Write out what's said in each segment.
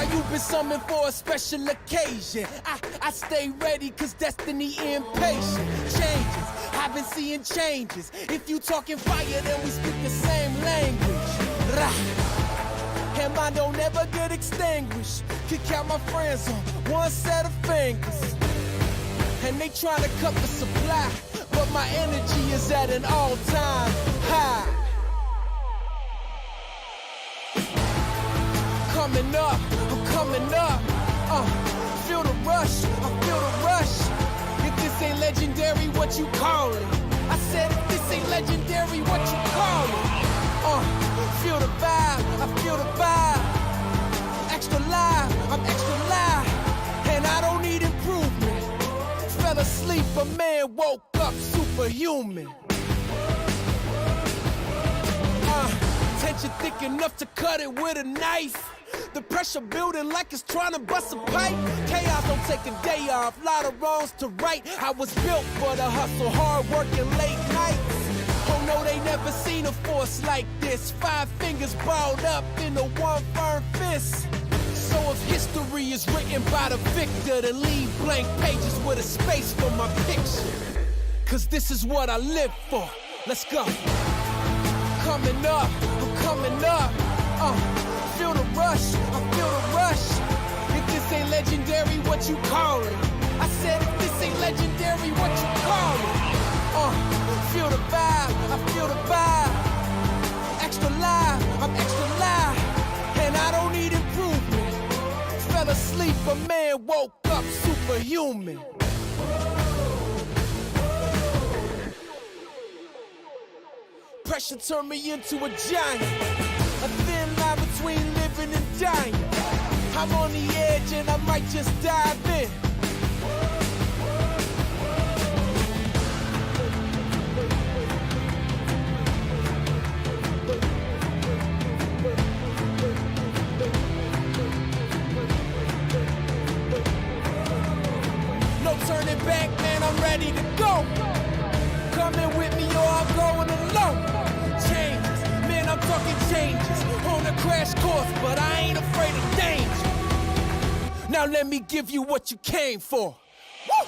Now you've been summoned for a special occasion. I stay ready cause destiny impatient. Changes, I've been seeing changes. If you talking fire, then we speak the same language. Rah. And mine don't ever get extinguished. Could count my friends on one set of fingers. And they trying to cut the supply, but my energy is at an all-time high. Coming up, I'm coming up. Feel the rush, I feel the rush. If this ain't legendary, what you call it? I said if this ain't legendary, what you call it? Feel the vibe, I feel the vibe. Extra live, I'm extra live. And I don't need improvement. Fell asleep, a man woke up superhuman. Tension thick enough to cut it with a knife. The pressure building like it's trying to bust a pipe. Chaos don't take a day off, lot of wrongs to right. I was built for the hustle, hard work and late nights. Oh no, they never seen a force like this. 5 fingers balled up into one firm fist. So if history is written by the victor, then leave blank pages with a space for my picture. Cause this is what I live for. Let's go. Coming up, I'm coming up. Feel the rush, I feel the rush. If this ain't legendary, what you call it? I said if this ain't legendary, what you call it? Feel the vibe, I feel the vibe. Extra live, I'm extra live. And I don't need improvement. Fell asleep, a man woke up superhuman. Pressure turned me into a giant. A thin line between living and dying. I'm on the edge and I might just dive in. No turning back, man, I'm ready to go. Coming with me or I'm going alone. Changes, man, I'm talking changes. On a crash course, but I ain't afraid of danger. Now let me give you what you came for. Woo!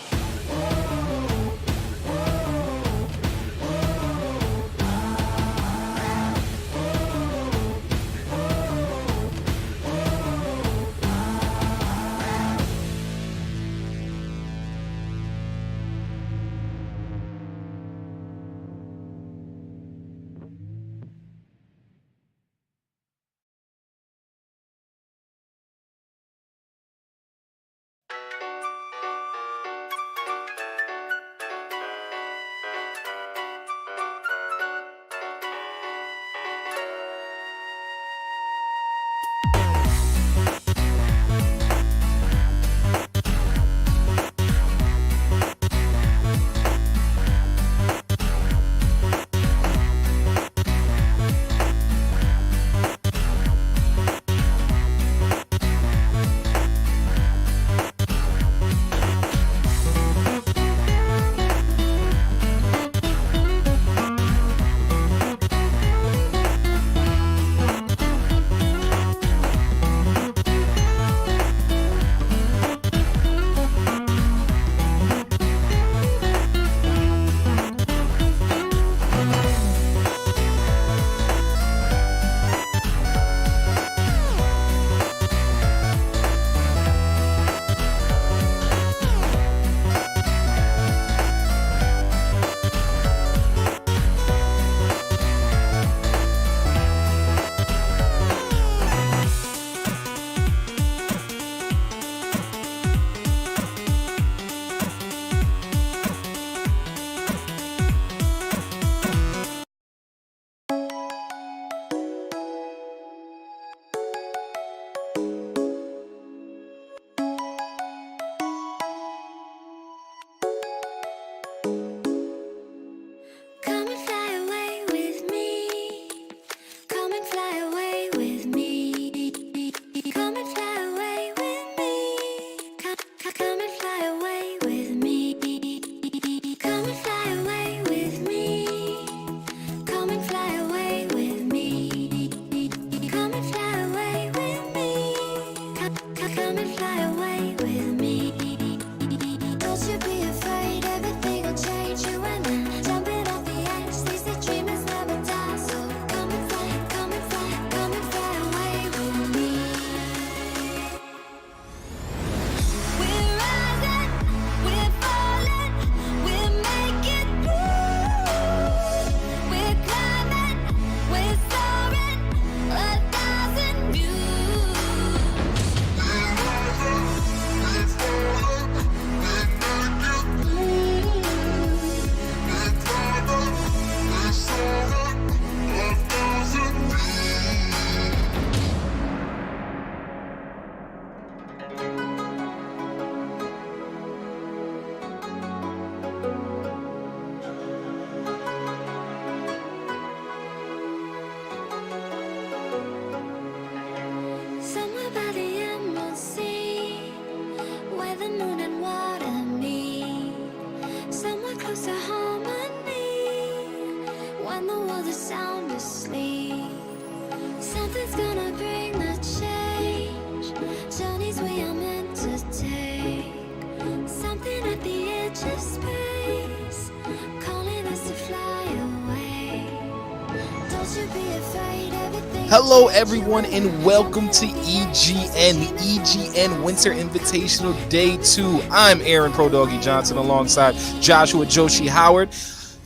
Hello, everyone, and welcome to EGN, the EGN Winter Invitational Day 2. I'm Aaron Pro Doggy Johnson alongside Joshua Joshi Howard.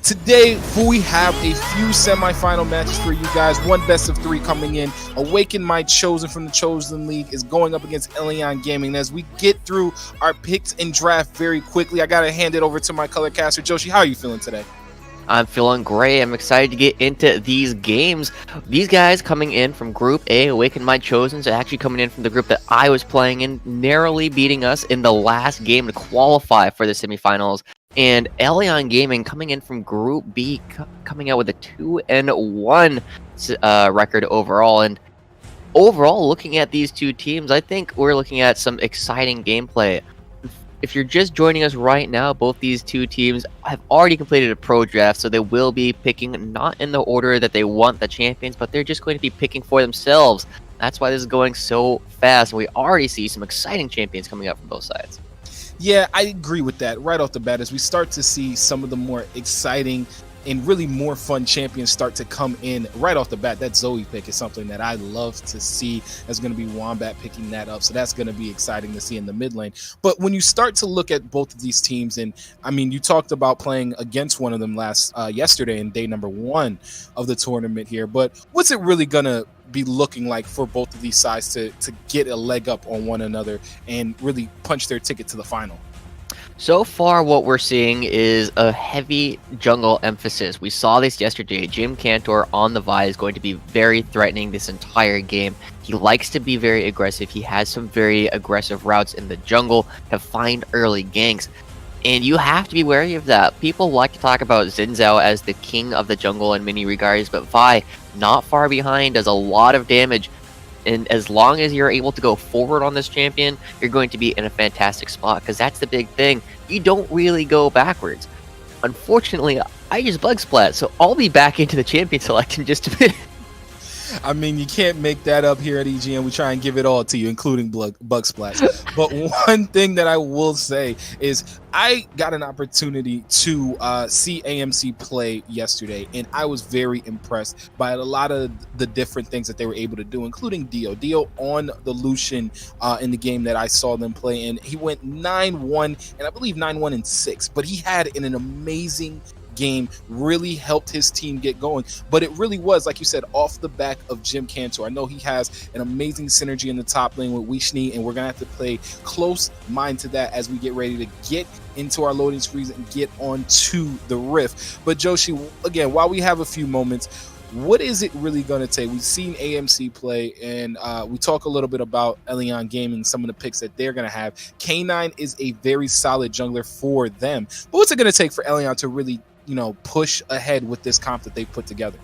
Today, we have a few semifinal matches for you guys. One best of 3 coming in. Awaken My Chosen from the Chosen League is going up against Egn Gaming. And as we get through our picks and draft very quickly, I got to hand it over to my color caster. Joshi, how are you feeling today? I'm feeling great. I'm excited to get into these games. These guys coming in from Group A, Awaken My Chosen, are actually coming in from the group that I was playing in, narrowly beating us in the last game to qualify for the semifinals. And Egn Gaming coming in from Group B, coming out with a 2-1 record overall. And overall, looking at these two teams, I think we're looking at some exciting gameplay. If you're just joining us right now, both these two teams have already completed a pro draft, so they will be picking not in the order that they want the champions, but they're just going to be picking for themselves. That's why this is going so fast, and we already see some exciting champions coming up from both sides. Yeah, I agree with that right off the bat as we start to see some of the more exciting and really more fun champions start to come in right off the bat. That Zoe pick is something that I love to see. That's going to be Wombat picking that up, so that's going to be exciting to see in the mid lane. But when you start to look at both of these teams, and I mean, you talked about playing against one of them yesterday in day number 1 of the tournament here, but what's it really going to be looking like for both of these sides to get a leg up on one another and really punch their ticket to the final? So far, what we're seeing is a heavy jungle emphasis. We saw this yesterday. Jim Cantor on the Vi is going to be very threatening this entire game. He likes to be very aggressive. He has some very aggressive routes in the jungle to find early ganks. And you have to be wary of that. People like to talk about Xin Zhao as the king of the jungle in many regards, but Vi, not far behind, does a lot of damage. And as long as you're able to go forward on this champion, you're going to be in a fantastic spot, because that's the big thing. You don't really go backwards. Unfortunately, I just bug splat, so I'll be back into the champion select in just a bit. I mean, you can't make that up here at EGN. We try and give it all to you, including bug splash. But one thing that I will say is I got an opportunity to see AMC play yesterday, and I was very impressed by a lot of the different things that they were able to do, including Dio. Dio on the Lucian in the game that I saw them play in. He went 9-1, and I believe 9-1 and 6, but he had an amazing game, really helped his team get going. But it really was, like you said, off the back of Jim Cantor. I know he has an amazing synergy in the top lane with Wishni, and we're gonna have to play close mind to that as we get ready to get into our loading screens and get on to the Rift. But Joshi, again, while we have a few moments, what is it really going to take? We've seen AMC play, and we talk a little bit about Egn Gaming, some of the picks that they're going to have. K9 is a very solid jungler for them. But what's it going to take for Egn to really, push ahead with this comp that they've put together?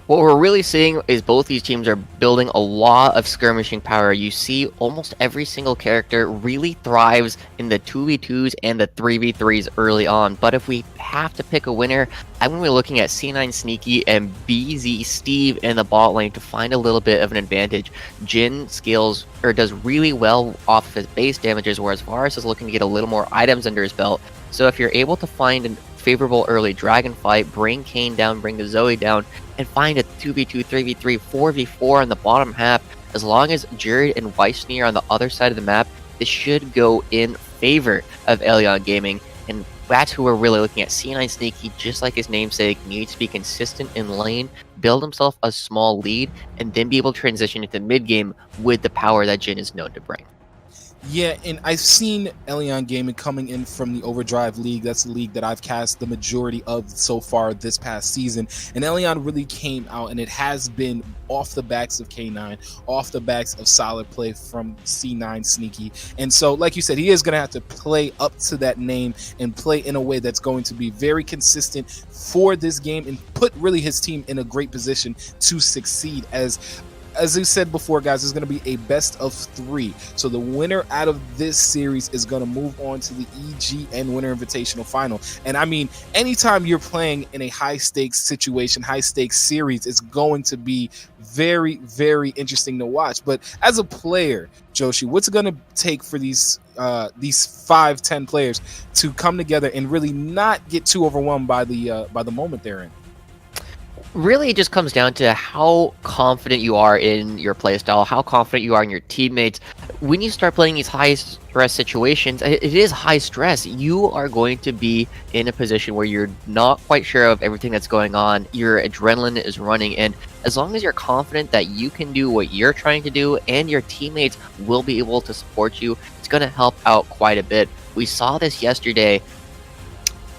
What we're really seeing is both these teams are building a lot of skirmishing power. You see almost every single character really thrives in the 2v2s and the 3v3s early on. But if we have to pick a winner, I'm going to be looking at C9 Sneaky and BZ Steve in the bot lane to find a little bit of an advantage. Jin scales or does really well off of his base damages, whereas Varus is looking to get a little more items under his belt. So if you're able to find a favorable early dragon fight, bring Kayn down, bring the Zoe down, and find a 2v2, 3v3, 4v4 on the bottom half, as long as Jared and Weissney are on the other side of the map, this should go in favor of Egn Gaming. And that's who we're really looking at. C9 Sneaky, just like his namesake, needs to be consistent in lane, build himself a small lead, and then be able to transition into mid game with the power that Jin is known to bring. Yeah, and I've seen Egn Gaming coming in from the Overdrive League. That's the league that I've cast the majority of so far this past season. And Egn really came out, and it has been off the backs of K9, off the backs of solid play from C9 Sneaky. And so, like you said, he is going to have to play up to that name and play in a way that's going to be very consistent for this game and put really his team in a great position to succeed. As I said before, guys, it's going to be a best of 3. So the winner out of this series is going to move on to the EGN Winter Invitational Final. And I mean, anytime you're playing in a high-stakes situation, high-stakes series, it's going to be very, very interesting to watch. But as a player, Joshi, what's it going to take for these 5-10 players to come together and really not get too overwhelmed by the moment they're in? Really, it just comes down to how confident you are in your playstyle, how confident you are in your teammates. When you start playing these high stress situations, it is high stress. You are going to be in a position where you're not quite sure of everything that's going on. Your adrenaline is running, and as long as you're confident that you can do what you're trying to do and your teammates will be able to support you, it's going to help out quite a bit. We saw this yesterday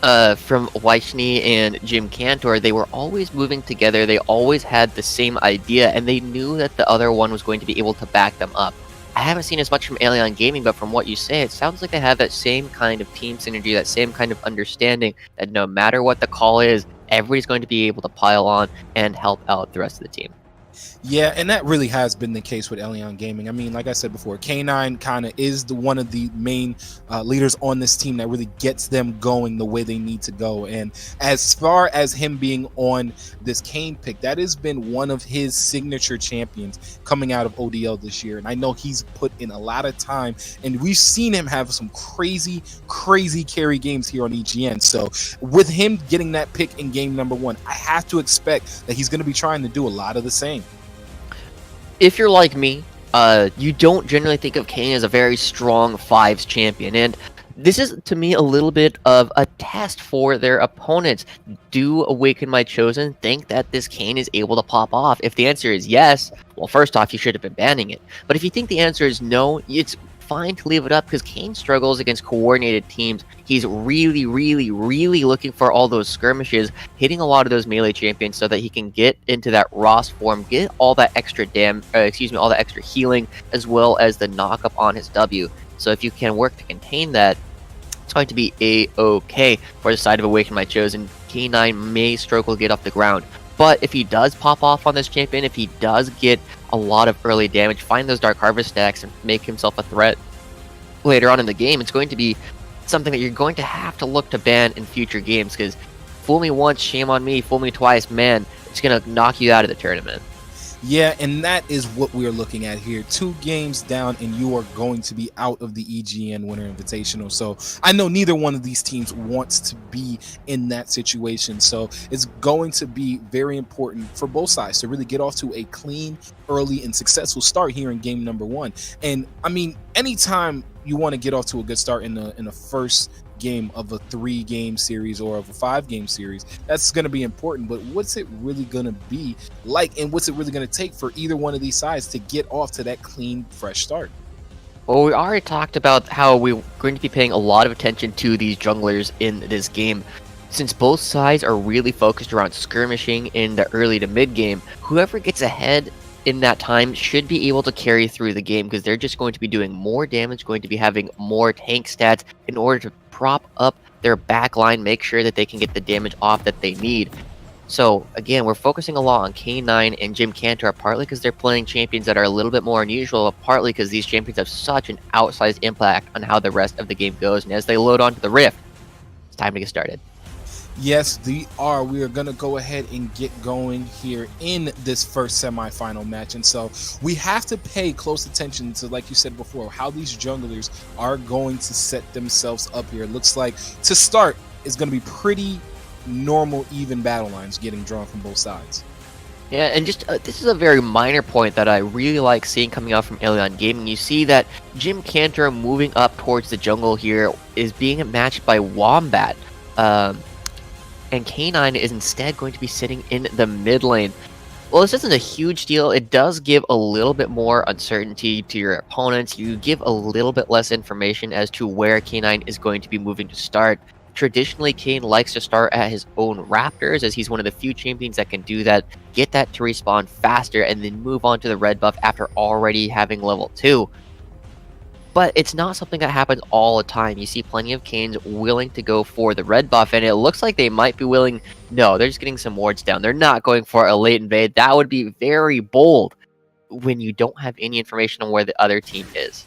from Weichny and Jim Cantor. They were always moving together. They always had the same idea, and they knew that the other one was going to be able to back them up. I haven't seen as much from Alien Gaming, but from what you say, it sounds like they have that same kind of team synergy, that same kind of understanding that no matter what the call is, everybody's going to be able to pile on and help out the rest of the team. Yeah, and that really has been the case with Elion Gaming. I mean, like I said before, K9 kind of is one of the main leaders on this team that really gets them going the way they need to go. And as far as him being on this Kane pick, that has been one of his signature champions coming out of ODL this year. And I know he's put in a lot of time, and we've seen him have some crazy carry games here on EGN. So with him getting that pick in game number 1, I have to expect that he's going to be trying to do a lot of the same. If you're like me, you don't generally think of Kane as a very strong 5s champion, and this is, to me, a little bit of a test for their opponents. Do Awaken My Chosen think that this Kane is able to pop off? If the answer is yes, well, first off, you should have been banning it. But if you think the answer is no, it's fine to leave it up, because Kane struggles against coordinated teams. He's really looking for all those skirmishes, hitting a lot of those melee champions so that he can get into that Ross form, get all that extra all that extra healing, as well as the knock up on his W. So if you can work to contain that, it's going to be a-okay for the side of Awaken My Chosen. K9 may struggle to get off the ground, but if he does pop off on this champion, if he does get a lot of early damage, find those Dark Harvest stacks, and make himself a threat later on in the game, it's going to be something that you're going to have to look to ban in future games, because fool me once, shame on me, fool me twice, man, it's going to knock you out of the tournament. Yeah, and that is what we're looking at here. 2 games down, and you are going to be out of the EGN Winter Invitational. So I know neither one of these teams wants to be in that situation. So it's going to be very important for both sides to really get off to a clean, early, and successful start here in game number 1. And I mean, anytime you want to get off to a good start in the first game of a 3-game series or of a 5-game series, that's going to be important. But what's it really going to be like, and what's it really going to take for either one of these sides to get off to that clean, fresh start? Well, we already talked about how we're going to be paying a lot of attention to these junglers in this game. Since both sides are really focused around skirmishing in the early to mid game, whoever gets ahead in that time should be able to carry through the game, because they're just going to be doing more damage, going to be having more tank stats in order to prop up their back line, make sure that they can get the damage off that they need. So again, we're focusing a lot on K9 and Jim Cantor, partly because they're playing champions that are a little bit more unusual, partly because these champions have such an outsized impact on how the rest of the game goes. And as they load onto the Rift, it's time to get started. Yes, we are going to go ahead and get going here in this first semifinal match. And so we have to pay close attention to, like you said before, how these junglers are going to set themselves up here. It looks like to start is going to be pretty normal, even battle lines getting drawn from both sides. Yeah, and just this is a very minor point that I really like seeing coming out from Alien Gaming. You see that Jim Cantor moving up towards the jungle here is being matched by Wombat. And K9 is instead going to be sitting in the mid lane. Well, this isn't a huge deal. It does give a little bit more uncertainty to your opponents. You give a little bit less information as to where K9 is going to be moving to start. Traditionally, Kane likes to start at his own Raptors, as he's one of the few champions that can do that, get that to respawn faster, and then move on to the red buff after already having level 2. But it's not something that happens all the time. You see plenty of Kanes willing to go for the red buff, and it looks like they might be willing... No, they're just getting some wards down. They're not going for a late invade. That would be very bold when you don't have any information on where the other team is.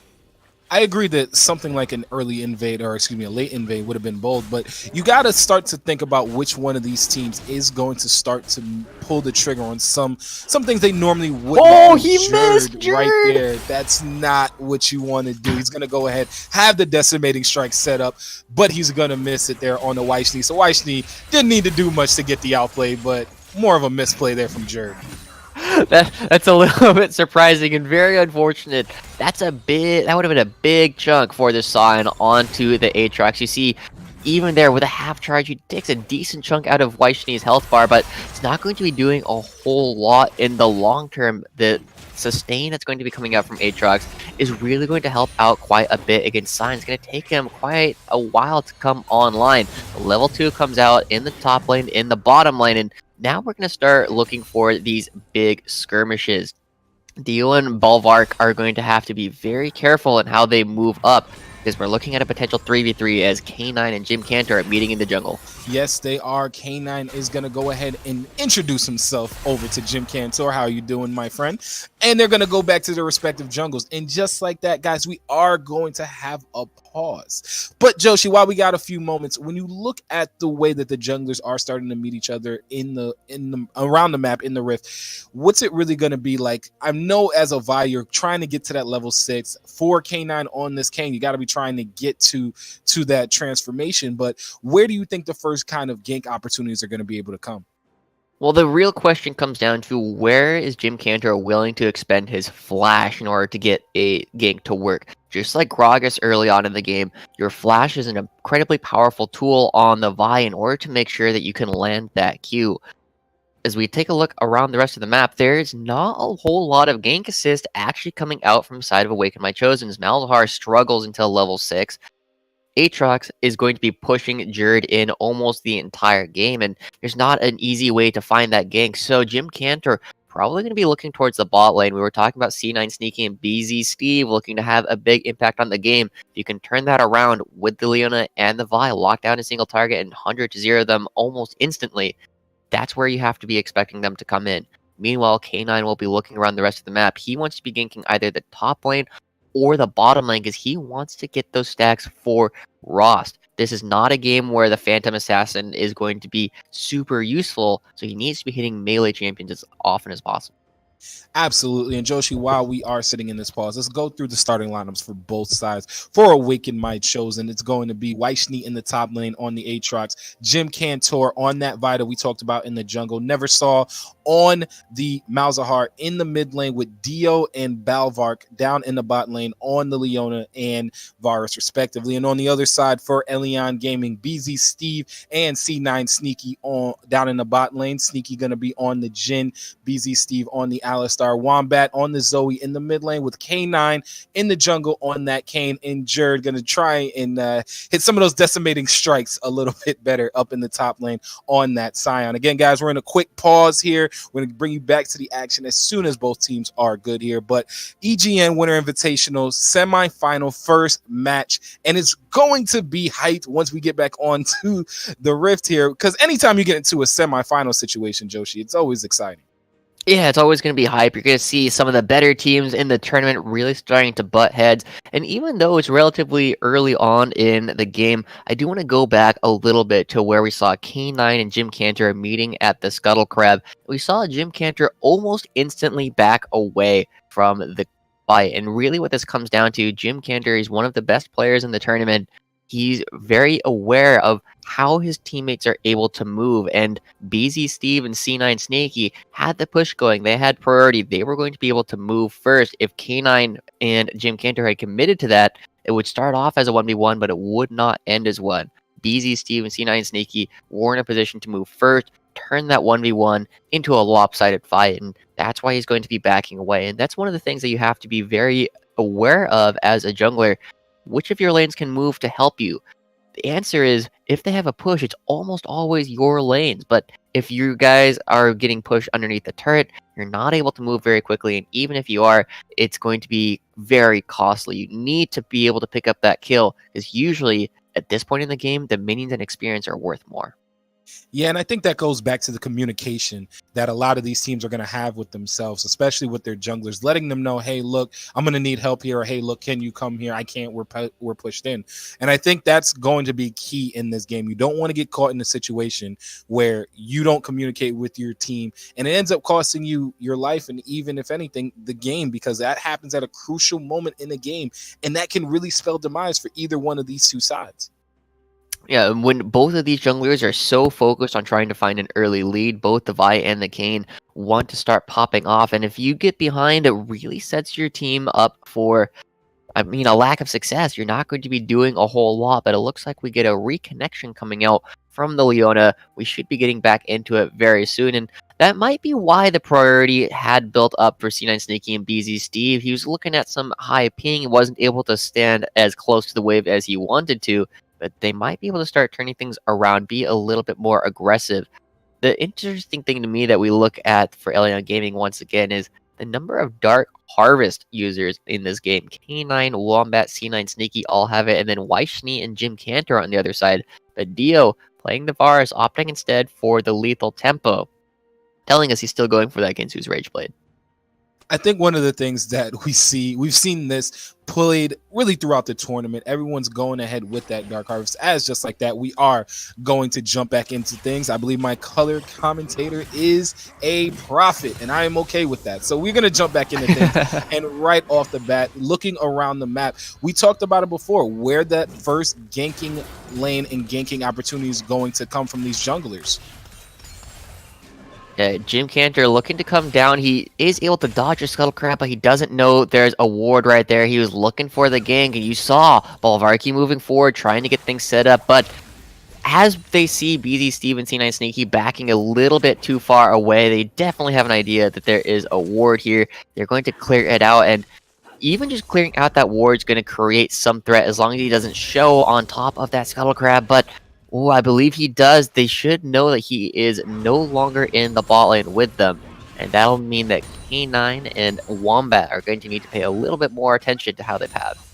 I agree that something like an early invade, or excuse me, a late invade would have been bold, but you got to start to think about which one of these teams is going to start to pull the trigger on some things they normally wouldn't. Oh, he missed Jerd right there. That's not what you want to do. He's going to go ahead, have the decimating strike set up, but he's going to miss it there on the Weichny. So Weichny didn't need to do much to get the outplay, but more of a misplay there from Jerd. That's a little bit surprising and very unfortunate. That would have been a big chunk for the Scion onto the Aatrox. You see, even there with a half charge, he takes a decent chunk out of Weishni's health bar, but it's not going to be doing a whole lot in the long term. The sustain that's going to be coming out from Aatrox is really going to help out quite a bit against Scion. It's going to take him quite a while to come online. Level 2 comes out in the top lane, in the bottom lane, and now we're going to start looking for these big skirmishes. Dio and Balvark are going to have to be very careful in how they move up, because we're looking at a potential 3v3 as K9 and Jim Cantor are meeting in the jungle. Yes, they are. K9 is going to go ahead and introduce himself over to Jim Cantor. How are you doing, my friend? And they're going to go back to their respective jungles. And just like that, guys, we are going to have a pause. But Joshi, while we got a few moments, when you look at the way that the junglers are starting to meet each other in the around the map in the Rift, what's it really going to be like? I know as a Vi, you're trying to get to that level 6 for K9 on this Kane. You got to be trying to get to that transformation. But where do you think the first kind of gank opportunities are going to be able to come? Well, the real question comes down to where is Jim Cantor willing to expend his flash in order to get a gank to work? Just like Gragas early on in the game, your flash is an incredibly powerful tool on the Vi in order to make sure that you can land that Q. As we take a look around the rest of the map, there's not a whole lot of gank assist actually coming out from the side of Awaken My Chosen, as Malzahar struggles until level 6. Aatrox is going to be pushing Jerd in almost the entire game, and there's not an easy way to find that gank. So Jim Cantor probably going to be looking towards the bot lane. We were talking about C9 Sneaky and BZ Steve looking to have a big impact on the game. If you can turn that around with the Leona and the Vi, lock down a single target and 100-0 them almost instantly, that's where you have to be expecting them to come in. Meanwhile, K9 will be looking around the rest of the map. He wants to be ganking either the top lane or the bottom lane because he wants to get those stacks for Rost. This is not a game where the Phantom Assassin is going to be super useful, so he needs to be hitting melee champions as often as possible. Absolutely. And Joshi, while we are sitting in this pause, let's go through the starting lineups for both sides. For Awaken My Chosen, it's going to be Weishni in the top lane on the Aatrox, Jim Cantor on that Vita we talked about in the jungle, Never Saw on the Malzahar in the mid lane with Dio and Balvark down in the bot lane on the Leona and Varus respectively. And on the other side for Elion Gaming, BZ Steve and C9 Sneaky on down in the bot lane. Sneaky going to be on the Jin, BZ Steve on the Alistar, Wombat on the Zoe in the mid lane with K9 in the jungle on that Kane, and Jerd going to try and hit some of those decimating strikes a little bit better up in the top lane on that Scion. Again, guys, we're in a quick pause here. We're going to bring you back to the action as soon as both teams are good here. But EGN Winter Invitational semifinal first match, and it's going to be hyped once we get back onto the Rift here, because anytime you get into a semifinal situation, Joshi, it's always exciting. Yeah, it's always going to be hype. You're going to see some of the better teams in the tournament really starting to butt heads. And even though it's relatively early on in the game, I do want to go back a little bit to where we saw K9 and Jim Cantor meeting at the Scuttle Crab. We saw Jim Cantor almost instantly back away from the fight. And really what this comes down to, Jim Cantor is one of the best players in the tournament. He's very aware of how his teammates are able to move, and BZ Steve and C9 Snaky had the push going. They had priority. They were going to be able to move first. If K9 and Jim Cantor had committed to that, it would start off as a 1v1, but it would not end as one. BZ Steve and C9 Snaky were in a position to move first, turn that 1v1 into a lopsided fight, and that's why he's going to be backing away. And that's one of the things that you have to be very aware of as a jungler. Which of your lanes can move to help you? The answer is, if they have a push, it's almost always your lanes. But if you guys are getting pushed underneath the turret, you're not able to move very quickly. And even if you are, it's going to be very costly. You need to be able to pick up that kill, because usually at this point in the game, the minions and experience are worth more. Yeah, and I think that goes back to the communication that a lot of these teams are going to have with themselves, especially with their junglers, letting them know, hey, look, I'm going to need help here, or hey, look, can you come here? I can't, we're pushed in. And I think that's going to be key in this game. You don't want to get caught in a situation where you don't communicate with your team, and it ends up costing you your life and even, if anything, the game, because that happens at a crucial moment in the game, and that can really spell demise for either one of these two sides. Yeah, and when both of these junglers are so focused on trying to find an early lead, both the Vi and the Kayn want to start popping off. And if you get behind, it really sets your team up for, a lack of success. You're not going to be doing a whole lot, but it looks like we get a reconnection coming out from the Leona. We should be getting back into it very soon, and that might be why the priority had built up for C9 Sneaky and BZ Steve. He was looking at some high ping and wasn't able to stand as close to the wave as he wanted to, but they might be able to start turning things around, be a little bit more aggressive. The interesting thing to me that we look at for Elion Gaming once again is the number of Dark Harvest users in this game. K9, Wombat, C9 Sneaky all have it, and then Weichni and Jim Cantor on the other side. But Dio, playing the Varus, opting instead for the lethal tempo, telling us he's still going for that Ginsu's Rage Blade. I think one of the things that we've seen this played really throughout the tournament. Everyone's going ahead with that Dark Harvest. As just like that, we are going to jump back into things. I believe my color commentator is a prophet, and I am okay with that. So we're going to jump back into things. And right off the bat, looking around the map, we talked about it before, where that first ganking lane and ganking opportunity is going to come from these junglers. Jim Cantor looking to come down. He is able to dodge a Scuttle Crab, but he doesn't know there's a ward right there. He was looking for the gank, and you saw Bolvarki moving forward, trying to get things set up, but as they see BZ Steve and C9 Sneaky backing a little bit too far away, they definitely have an idea that there is a ward here. They're going to clear it out, and even just clearing out that ward is going to create some threat as long as he doesn't show on top of that Scuttle Crab, but I believe he does. They should know that he is no longer in the bot lane with them. And that'll mean that K9 and Wombat are going to need to pay a little bit more attention to how they path.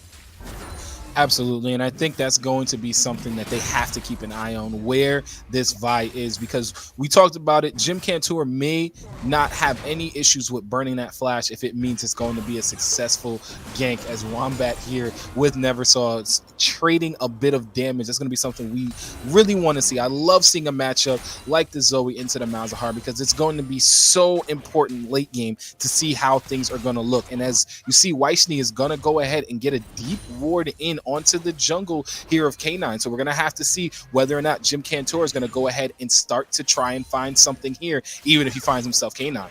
Absolutely, and I think that's going to be something that they have to keep an eye on, where this Vi is, because we talked about it. Jim Cantor may not have any issues with burning that flash if it means it's going to be a successful gank, as Wombat here with Neversaw trading a bit of damage. That's going to be something we really want to see. I love seeing a matchup like the Zoe into the Malzahar, because it's going to be so important late game to see how things are going to look. And as you see, Weichni is going to go ahead and get a deep ward in onto the jungle here of K9. So we're going to have to see whether or not Jim Cantor is going to go ahead and start to try and find something here, even if he finds himself K9.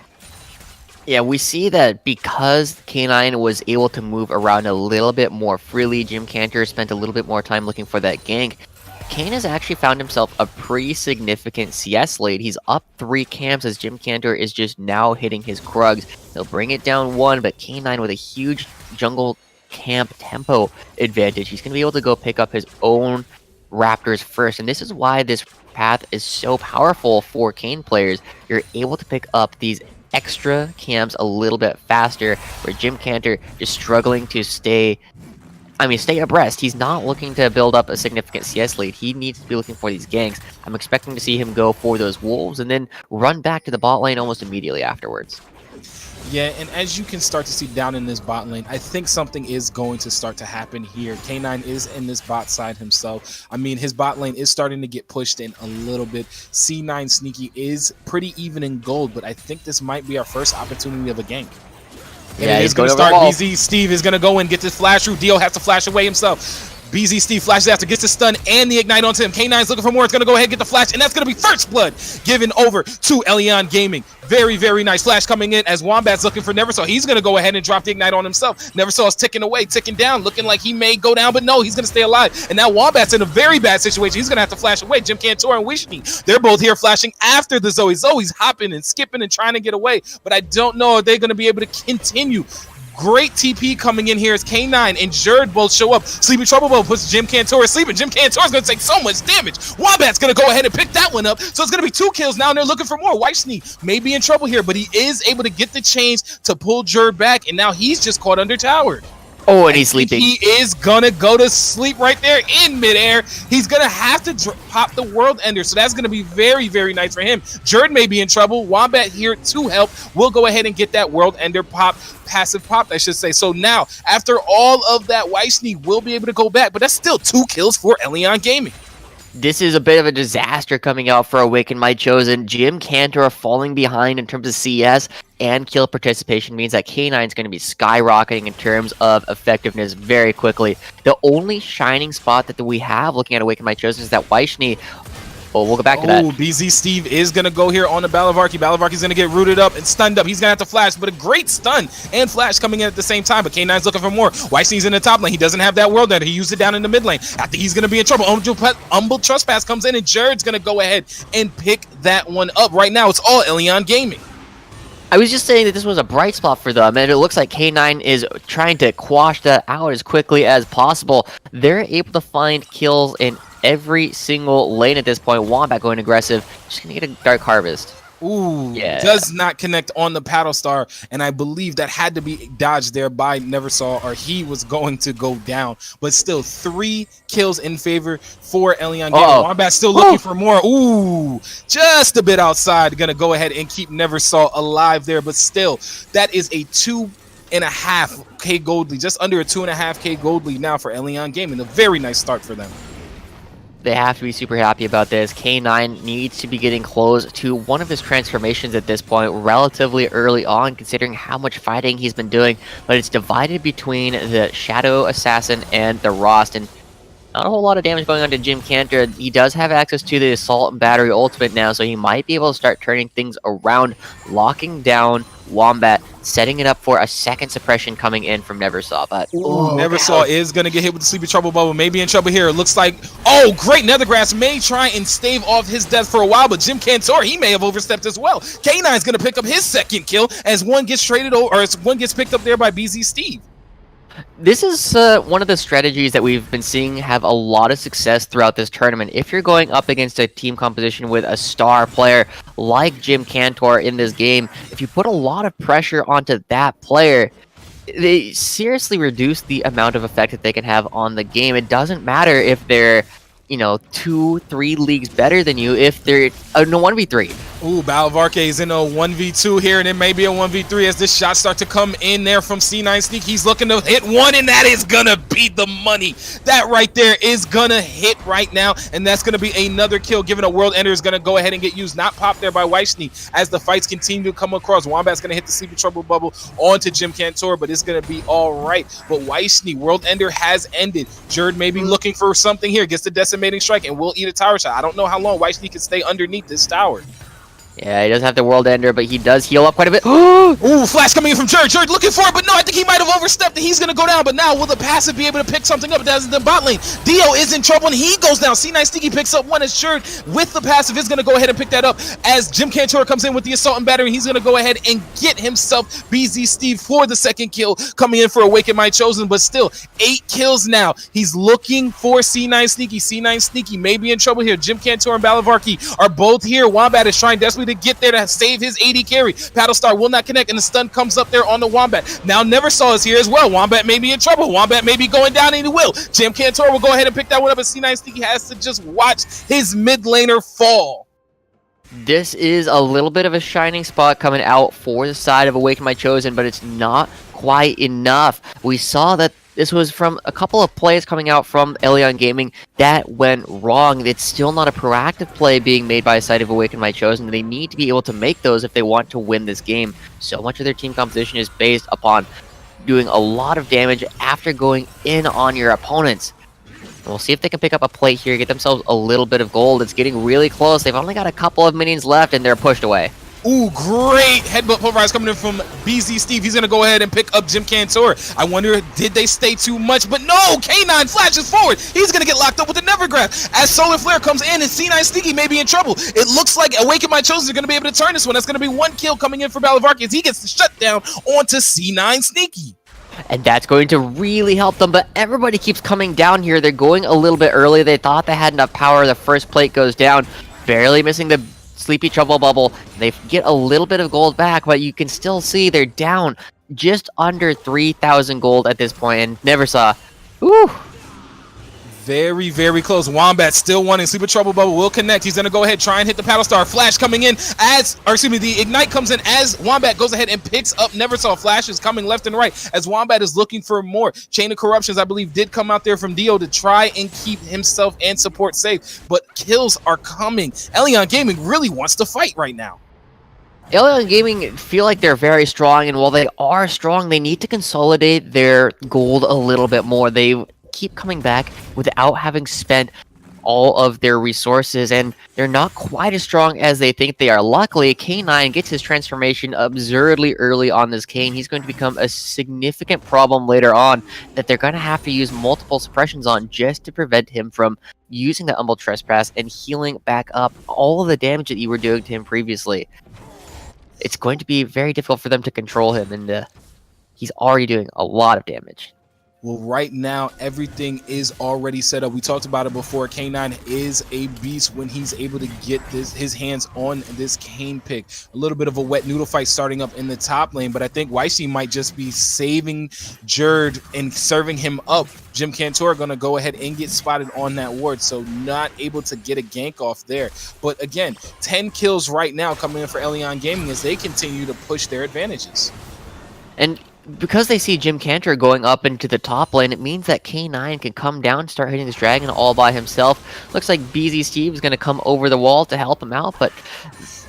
Yeah, we see that because K9 was able to move around a little bit more freely, Jim Cantor spent a little bit more time looking for that gank. Kane has actually found himself a pretty significant CS lead. He's up 3 camps as Jim Cantor is just now hitting his Krugs. He'll bring it down 1, but K9 with a huge jungle camp tempo advantage. He's going to be able to go pick up his own Raptors first, and this is why this path is so powerful for Kayn players. You're able to pick up these extra camps a little bit faster, where Jim Cantor is struggling to stay abreast. He's not looking to build up a significant CS lead. He needs to be looking for these ganks. I'm expecting to see him go for those wolves and then run back to the bot lane almost immediately afterwards. Yeah, and as you can start to see down in this bot lane, I think something is going to start to happen here. K9 is in this bot side himself. I mean, his bot lane is starting to get pushed in a little bit. C9 Sneaky is pretty even in gold, but I think this might be our first opportunity of a gank. And yeah, he's going to start. BZ Steve is going to go and get this flash through. Dio has to flash away himself. BZ Steve flashes after, gets the stun and the ignite onto him. K9's looking for more. It's going to go ahead and get the flash, and that's going to be first blood given over to Elion Gaming. Very, very nice flash coming in as Wombat's looking for Neversaw. He's going to go ahead and drop the ignite on himself. Neversaw's ticking away, ticking down, looking like he may go down, but no, he's going to stay alive. And now Wombat's in a very bad situation. He's going to have to flash away. Jim Cantor and Wishni, they're both here flashing after the Zoe. Zoe's hopping and skipping and trying to get away, but I don't know if they're going to be able to continue. Great TP coming in here as K9 and Jerd both show up. Sleepy Trouble Bow puts Jim Cantor asleep, and Jim Cantor is going to take so much damage. Wombat's going to go ahead and pick that one up, so it's going to be 2 kills now, and they're looking for more. Weichni may be in trouble here, but he is able to get the change to pull Jerd back, and now he's just caught under towered. Oh, and he's sleeping. He is going to go to sleep right there in midair. He's going to have to pop the World Ender, so that's going to be very, very nice for him. Jerd may be in trouble. Wombat here to help. We'll go ahead and get that World Ender pop. Passive pop, I should say. So now, after all of that, Weichni will be able to go back, but that's still 2 kills for Elion Gaming. This is a bit of a disaster coming out for Awaken My Chosen. Jim Cantor falling behind in terms of CS and kill participation means that K9 is going to be skyrocketing in terms of effectiveness very quickly. The only shining spot that we have looking at Awaken My Chosen is that Weishni. Well, we'll go back to that. Oh, BZ Steve is going to go here on the Balavarki. Balavarki's going to get rooted up and stunned up. He's going to have to flash, but a great stun and flash coming in at the same time. But K9's looking for more. Weishni's in the top lane. He doesn't have that world ender. He used it down in the mid lane. I think he's going to be in trouble. Humble Trespass comes in, and Jared's going to go ahead and pick that one up. Right now, it's all Elyon Gaming. I was just saying that this was a bright spot for them, and it looks like K9 is trying to quash that out as quickly as possible. They're able to find kills in every single lane at this point. Wombat going aggressive, just gonna get a Dark Harvest. Ooh, yeah. Does not connect on the Paddle Star, and I believe that had to be dodged there by Neversaw, or he was going to go down. But still, 3 kills in favor for Elyon Gaming. Wombat still looking for more. Ooh, just a bit outside. Gonna go ahead and keep Neversaw alive there, but still, that is a 2.5K gold lead, just under a 2.5K gold lead now for Elyon Gaming. A very nice start for them. They have to be super happy about this. K9 needs to be getting close to one of his transformations at this point relatively early on, considering how much fighting he's been doing. But it's divided between the Shadow Assassin and the Rost, and not a whole lot of damage going on to Jim Cantor. He does have access to the Assault and Battery ultimate now, so he might be able to start turning things around, locking down Wombat, setting it up for a second suppression coming in from Neversaw. But Neversaw is going to get hit with the Sleepy Trouble Bubble. Maybe in trouble here. It looks like, oh, great. Nethergrass may try and stave off his death for a while, but Jim Cantor, he may have overstepped as well. K9 is going to pick up his second kill as one gets traded over, or as one gets picked up there by BZ Steve. This is one of the strategies that we've been seeing have a lot of success throughout this tournament. If you're going up against a team composition with a star player like Jim Cantor in this game, if you put a lot of pressure onto that player, they seriously reduce the amount of effect that they can have on the game. It doesn't matter if they're, 2-3 leagues better than you, if they're in a 1v3. Ooh, Balavarke is in a 1v2 here, and it may be a 1v3 as this shot start to come in there from C9 Sneak. He's looking to hit one, and that is gonna be the money. That right there is gonna hit right now, and that's gonna be another kill, given a World Ender is gonna go ahead and get used. Not popped there by Weishni as the fights continue to come across. Wombat's gonna hit the Sleepy Trouble Bubble onto Jim Cantor, but it's gonna be all right. But Weishni, World Ender has ended. Jerd may be looking for something here, gets the Decimating Strike, and will eat a tower shot. I don't know how long Weishni can stay underneath this tower. Yeah, he doesn't have the World Ender, but he does heal up quite a bit. Ooh, flash coming in from Jerd. Jerd looking for it, but no, I think he might have overstepped and he's going to go down. But now, will the passive be able to pick something up? That's the bot lane. Dio is in trouble and he goes down. C9 Sneaky picks up one as Jerd with the passive is going to go ahead and pick that up as Jim Cantor comes in with the Assault and Battery. He's going to go ahead and get himself BZ Steve for the second kill, coming in for Awaken My Chosen, but still 8 kills now. He's looking for C9 Sneaky. C9 Sneaky may be in trouble here. Jim Cantor and Balavarki are both here. Wombat is trying desperately to get there to save his AD carry. Paddlestar will not connect, and the stun comes up there on the Wombat. Now Neversaw is here as well. Wombat may be in trouble. Wombat may be going down, and he will. Jim Cantor will go ahead and pick that one up, and C9 Sneaky has to just watch his mid laner fall. This is a little bit of a shining spot coming out for the side of Awaken My Chosen, but it's not quite enough. We saw that this was from a couple of plays coming out from Elyon Gaming that went wrong. It's still not a proactive play being made by a side of Awaken My Chosen. They need to be able to make those if they want to win this game. So much of their team composition is based upon doing a lot of damage after going in on your opponents. We'll see if they can pick up a plate here, get themselves a little bit of gold. It's getting really close. They've only got a couple of minions left, and they're pushed away. Ooh, great headbutt pulverize coming in from BZ Steve. He's going to go ahead and pick up Jim Cantor. I wonder, did they stay too much? But no, K9 flashes forward. He's going to get locked up with the Nevergraph. As Solar Flare comes in and C9 Sneaky may be in trouble. It looks like Awaken My Chosen are going to be able to turn this one. That's going to be 1 kill coming in for Balavarki as he gets the shutdown onto C9 Sneaky. And that's going to really help them, but everybody keeps coming down here. They're going a little bit early. They thought they had enough power. The first plate goes down, barely missing the Sleepy Trouble Bubble. They get a little bit of gold back, but you can still see they're down just under 3,000 gold at this point, and Neversaw. Whew. Very, very close. Wombat still wanting. Sleeper Trouble Bubble will connect. He's going to go ahead, try and hit the Paddle Star. Flash coming in the Ignite comes in as Wombat goes ahead and picks up Neversaw. Flash is coming left and right as Wombat is looking for more. Chain of Corruptions, I believe, did come out there from Dio to try and keep himself and support safe, but kills are coming. Elion Gaming really wants to fight right now. Alien Gaming feel like they're very strong, and while they are strong, they need to consolidate their gold a little bit more. They keep coming back without having spent all of their resources, and they're not quite as strong as they think they are. Luckily, K9 gets his transformation absurdly early on this Kane. He's going to become a significant problem later on that they're going to have to use multiple suppressions on just to prevent him from using the Humble Trespass and healing back up all of the damage that you were doing to him previously. It's going to be very difficult for them to control him, and he's already doing a lot of damage. Well, right now, everything is already set up. We talked about it before. K9 is a beast when he's able to get his hands on this Kane pick. A little bit of a wet noodle fight starting up in the top lane, but I think Weishi might just be saving Jerd and serving him up. Jim Cantor going to go ahead and get spotted on that ward, so not able to get a gank off there. But again, 10 kills right now coming in for Elion Gaming as they continue to push their advantages. And because they see Jim Cantor going up into the top lane, it means that K9 can come down and start hitting this dragon all by himself. Looks like BZ Steve is going to come over the wall to help him out, but...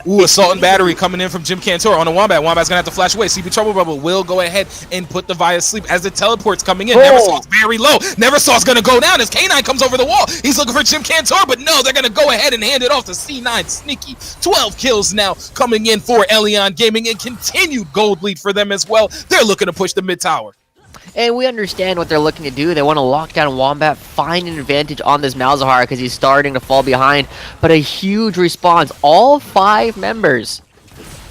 Ooh, Assault and Battery coming in from Jim Cantor on a Wombat. Wombat's going to have to flash away. CP Trouble Bubble will go ahead and put the Vi asleep as the teleport's coming in. Neversaw's very low. Neversaw's going to go down as K9 comes over the wall. He's looking for Jim Cantor, but no, they're going to go ahead and hand it off to C9 Sneaky. 12 kills now coming in for Elion Gaming and continued gold lead for them as well. They're looking to push the mid tower. And we understand what they're looking to do. They want to lock down Wombat, find an advantage on this Malzahar because he's starting to fall behind. But a huge response. All 5 members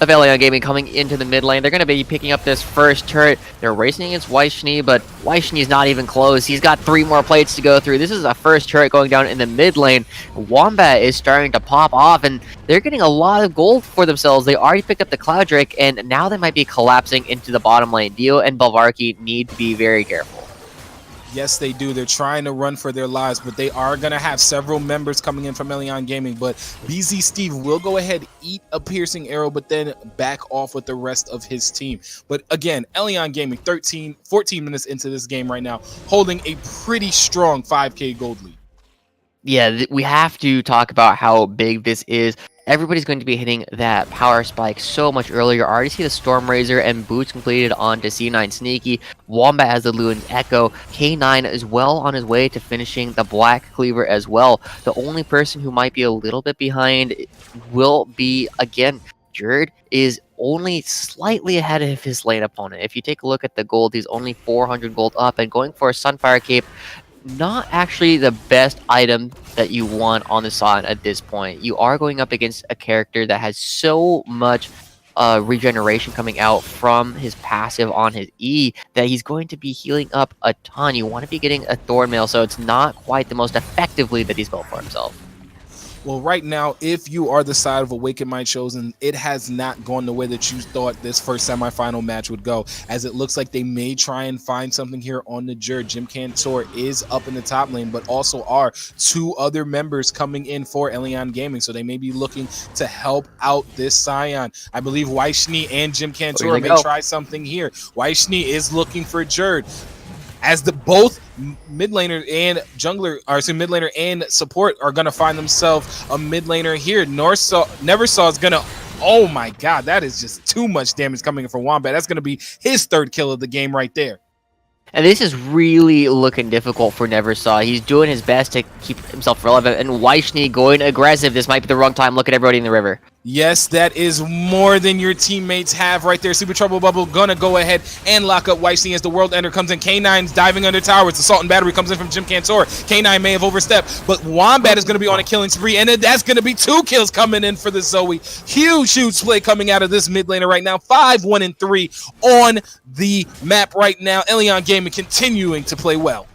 of Elion Gaming coming into the mid lane. They're going to be picking up this first turret. They're racing against Weishi, but Weishi is not even close. He's got 3 more plates to go through. This is a first turret going down in the mid lane. Wombat is starting to pop off, and they're getting a lot of gold for themselves. They already picked up the Cloud Drake, and now they might be collapsing into the bottom lane. Dio and Belvarki need to be very careful. Yes, they do. They're trying to run for their lives, but they are going to have several members coming in from Elion Gaming. But BZ Steve will go ahead, eat a piercing arrow, but then back off with the rest of his team. But again, Elion Gaming, 14 minutes into this game right now, holding a pretty strong 5K gold lead. Yeah, we have to talk about how big this is. Everybody's going to be hitting that power spike so much earlier. I already see the Storm Razor and boots completed onto C9 Sneaky. Wombat has the Luan's Echo. K9 is well on his way to finishing the Black Cleaver as well. The only person who might be a little bit behind will be, again, Jerd is only slightly ahead of his lane opponent. If you take a look at the gold, he's only 400 gold up, and going for a Sunfire Cape, not actually the best item that you want on the side at this point. You are going up against a character that has so much regeneration coming out from his passive on his E that he's going to be healing up a ton. You want to be getting a Thornmail, so it's not quite the most effective lead that he's built for himself. Well, right now, if you are the side of Awaken My Chosen, it has not gone the way that you thought this first semifinal match would go, as it looks like they may try and find something here on the Jerd. Jim Cantor is up in the top lane, but also are 2 other members coming in for Elion Gaming, so they may be looking to help out this Scion. I believe Weishi and Jim Cantor may try something here. Weishi is looking for Jerd, as the both mid laner and jungler, or so mid laner and support are going to find themselves a mid laner here. Neversaw is going to, oh my god, that is just too much damage coming in from Wombat. That's going to be his 3rd kill of the game right there. And this is really looking difficult for Neversaw. He's doing his best to keep himself relevant, and Weishi going aggressive. This might be the wrong time. Look at everybody in the river. Yes, that is more than your teammates have right there. Super Trouble Bubble gonna go ahead and lock up Weishi as the World Ender comes in. K9's diving under towers. Assault and Battery comes in from Jim Cantor. K9 may have overstepped, but Wombat is gonna be on a killing spree, and that's gonna be 2 kills coming in for the Zoe. Huge play coming out of this mid laner right now. 5-1-3 on the map right now. Elion Gaming continuing to play well.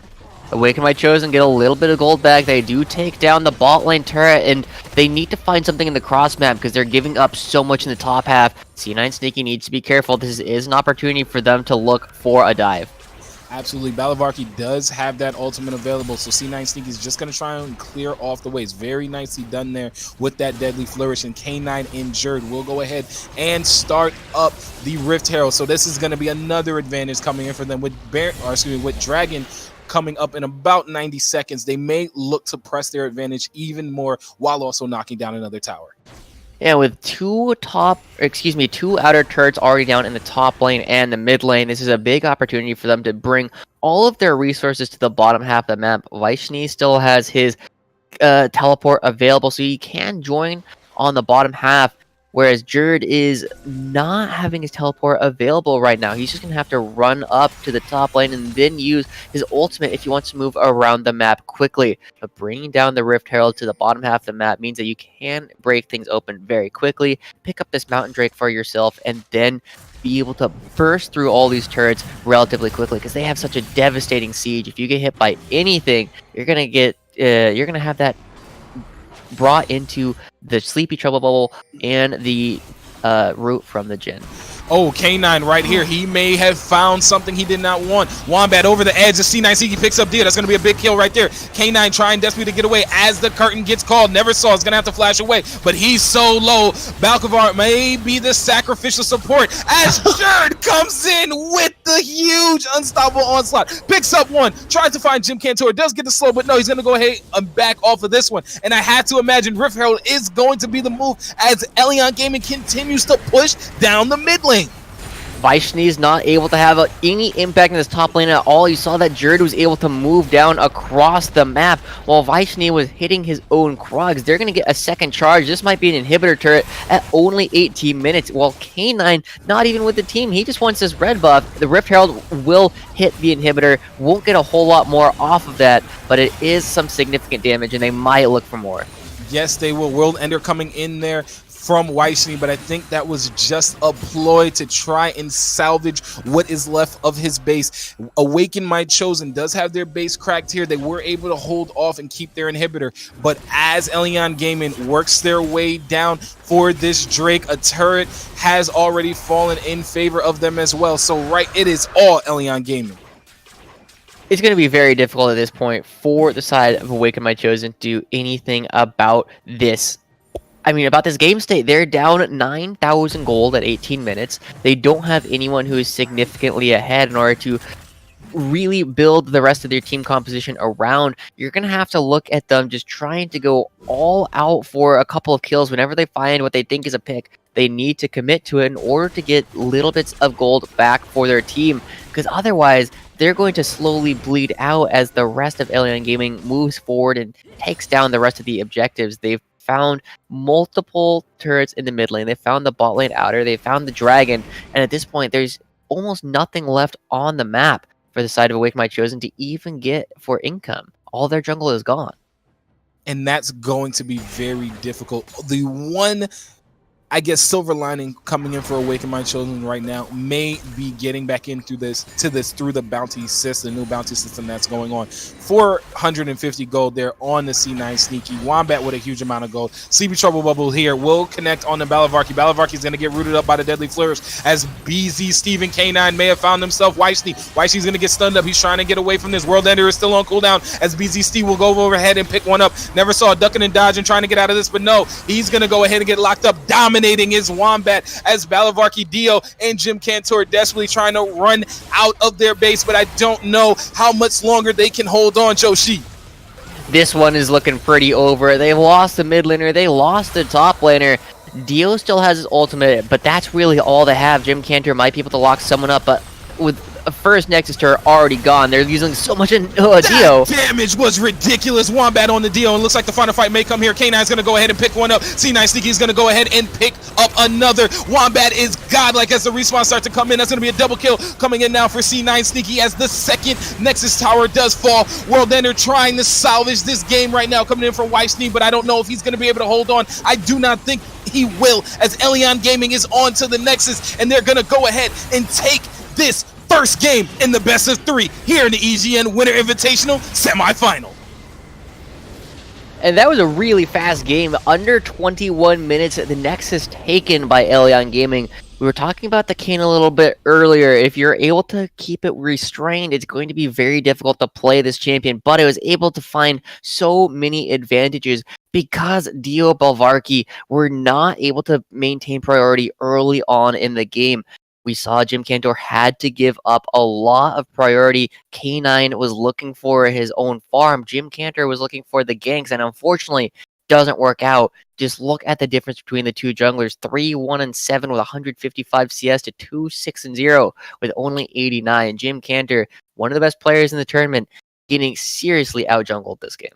Awaken My Chosen get a little bit of gold back. They do take down the bot lane turret, and they need to find something in the cross map because they're giving up so much in the top half. C9 Sneaky needs to be careful. This is an opportunity for them to look for a dive. Absolutely. Balavarki does have that ultimate available, so C9 Sneaky is just going to try and clear off the way. It's very nicely done there with that deadly flourish, and K9 injured will go ahead and start up the Rift Herald. So this is going to be another advantage coming in for them with with Dragon coming up in about 90 seconds. They may look to press their advantage even more while also knocking down another tower. Yeah, with two outer turrets already down in the top lane and the mid lane, this is a big opportunity for them to bring all of their resources to the bottom half of the map. Vaishni still has his teleport available, so he can join on the bottom half, whereas Jerd is not having his teleport available right now. He's just going to have to run up to the top lane and then use his ultimate if he wants to move around the map quickly. But bringing down the Rift Herald to the bottom half of the map means that you can break things open very quickly, pick up this Mountain Drake for yourself, and then be able to burst through all these turrets relatively quickly because they have such a devastating siege. If you get hit by anything, you're going to have that brought into the Sleepy Trouble Bubble and the root from the Jhin. Oh, K9 right here. He may have found something he did not want. Wombat over the edge. The C9 Sneaky picks up Dio. That's going to be a big kill right there. K9 trying desperately to get away as the curtain gets called. Never saw. Is going to have to flash away, but he's so low. Balkavar may be the sacrificial support as Jerd comes in with the huge unstoppable onslaught. Picks up one. Tries to find Jim Cantor. Does get the slow, but no, he's going to go ahead and back off of this one. And I had to imagine Rift Herald is going to be the move as Elion Gaming continues to push down the mid lane. Vaishni is not able to have any impact in this top lane at all. You saw that Jerd was able to move down across the map while Vaishni was hitting his own Krugs. They're going to get a second charge. This might be an inhibitor turret at only 18 minutes. While K9, not even with the team, he just wants this red buff. The Rift Herald will hit the inhibitor. Won't get a whole lot more off of that, but it is some significant damage, and they might look for more. Yes, they will. World Ender coming in there from Vaishni, but I think that was just a ploy to try and salvage what is left of his base. Awaken My Chosen does have their base cracked here. They were able to hold off and keep their inhibitor, but as Elion Gaming works their way down for this Drake, a turret has already fallen in favor of them as well. So it is all Elion Gaming. It's going to be very difficult at this point for the side of Awaken My Chosen to do anything about this. About this game state. They're down 9,000 gold at 18 minutes. They don't have anyone who is significantly ahead in order to really build the rest of their team composition around. You're going to have to look at them just trying to go all out for a couple of kills whenever they find what they think is a pick. They need to commit to it in order to get little bits of gold back for their team, because otherwise they're going to slowly bleed out as the rest of Elion Gaming moves forward and takes down the rest of the objectives. They've found multiple turrets in the mid lane. They found the bot lane outer. They found the dragon. And at this point, there's almost nothing left on the map for the side of Awake My Chosen to even get for income. All their jungle is gone. And that's going to be very difficult. The one, I guess, silver lining coming in for Awaken My Chosen right now may be getting back into this through the bounty system, the new bounty system that's going on. 450 gold there on the C9 Sneaky. Wombat with a huge amount of gold. Sleepy Trouble Bubble here will connect on the Balavarki. Balavarki is going to get rooted up by the Deadly Flourish as BZ Steven K9 may have found himself Vaishni. Vaishni's going to get stunned up. He's trying to get away from this. World Ender is still on cooldown as BZ Steve will go overhead and pick one up. Never saw a ducking and dodging trying to get out of this, but no, he's going to go ahead and get locked up, dominating his Wombat as Balavarki, Dio, and Jim Cantor desperately trying to run out of their base, but I don't know how much longer they can hold on, Joshi. This one is looking pretty over. They lost the mid laner. They lost the top laner. Dio still has his ultimate, but that's really all they have. Jim Cantor might be able to lock someone up, but with a first Nexus turret already gone, they're using so much Dio. Damage was ridiculous. Wombat on the Dio, and looks like the final fight may come here. K9's going to go ahead and pick one up. C9 Sneaky is going to go ahead and pick up another. Wombat is godlike as the respawn starts to come in. That's going to be a double kill coming in now for C9 Sneaky as the second Nexus tower does fall. World Ender trying to salvage this game right now, coming in from Vaishni, but I don't know if he's going to be able to hold on. I do not think he will, as Elion Gaming is on to the Nexus, and they're going to go ahead and take this first game in the best of 3 here in the EGN Winter Invitational semifinal. And that was a really fast game. Under 21 minutes, the Nexus taken by Elion Gaming. We were talking about the cane a little bit earlier. If you're able to keep it restrained, it's going to be very difficult to play this champion, but it was able to find so many advantages because Dio Belvarki were not able to maintain priority early on in the game. We saw Jim Cantor had to give up a lot of priority. K9 was looking for his own farm. Jim Cantor was looking for the ganks, and unfortunately, doesn't work out. Just look at the difference between the two junglers. 3-1-7 with 155 CS to 2-6-0 with only 89. Jim Cantor, one of the best players in the tournament, getting seriously out-jungled this game.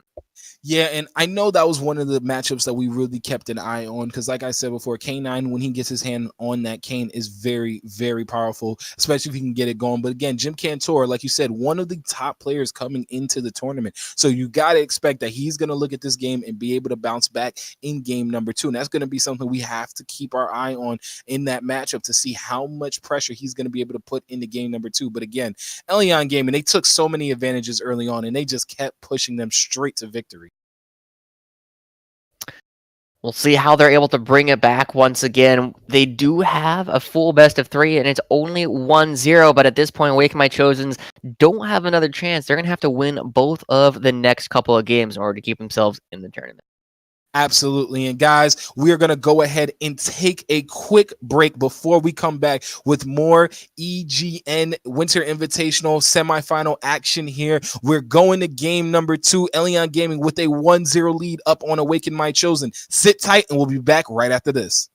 Yeah, and I know that was one of the matchups that we really kept an eye on because, like I said before, K9, when he gets his hand on that cane, is very, very powerful, especially if he can get it going. But again, Jim Cantor, like you said, one of the top players coming into the tournament. So you got to expect that he's going to look at this game and be able to bounce back in game number 2. And that's going to be something we have to keep our eye on in that matchup to see how much pressure he's going to be able to put into game number 2. But again, Elyon Gaming, they took so many advantages early on, and they just kept pushing them straight to victory. We'll see how they're able to bring it back once again. They do have a full best of 3, and it's only 1-0, but at this point, Awaken My Chosens don't have another chance. They're going to have to win both of the next couple of games in order to keep themselves in the tournament. Absolutely. And guys, we are going to go ahead and take a quick break before we come back with more EGN Winter Invitational semifinal action here. We're going to game number 2, Elyon Gaming with a 1-0 lead up on Awaken My Chosen. Sit tight and we'll be back right after this.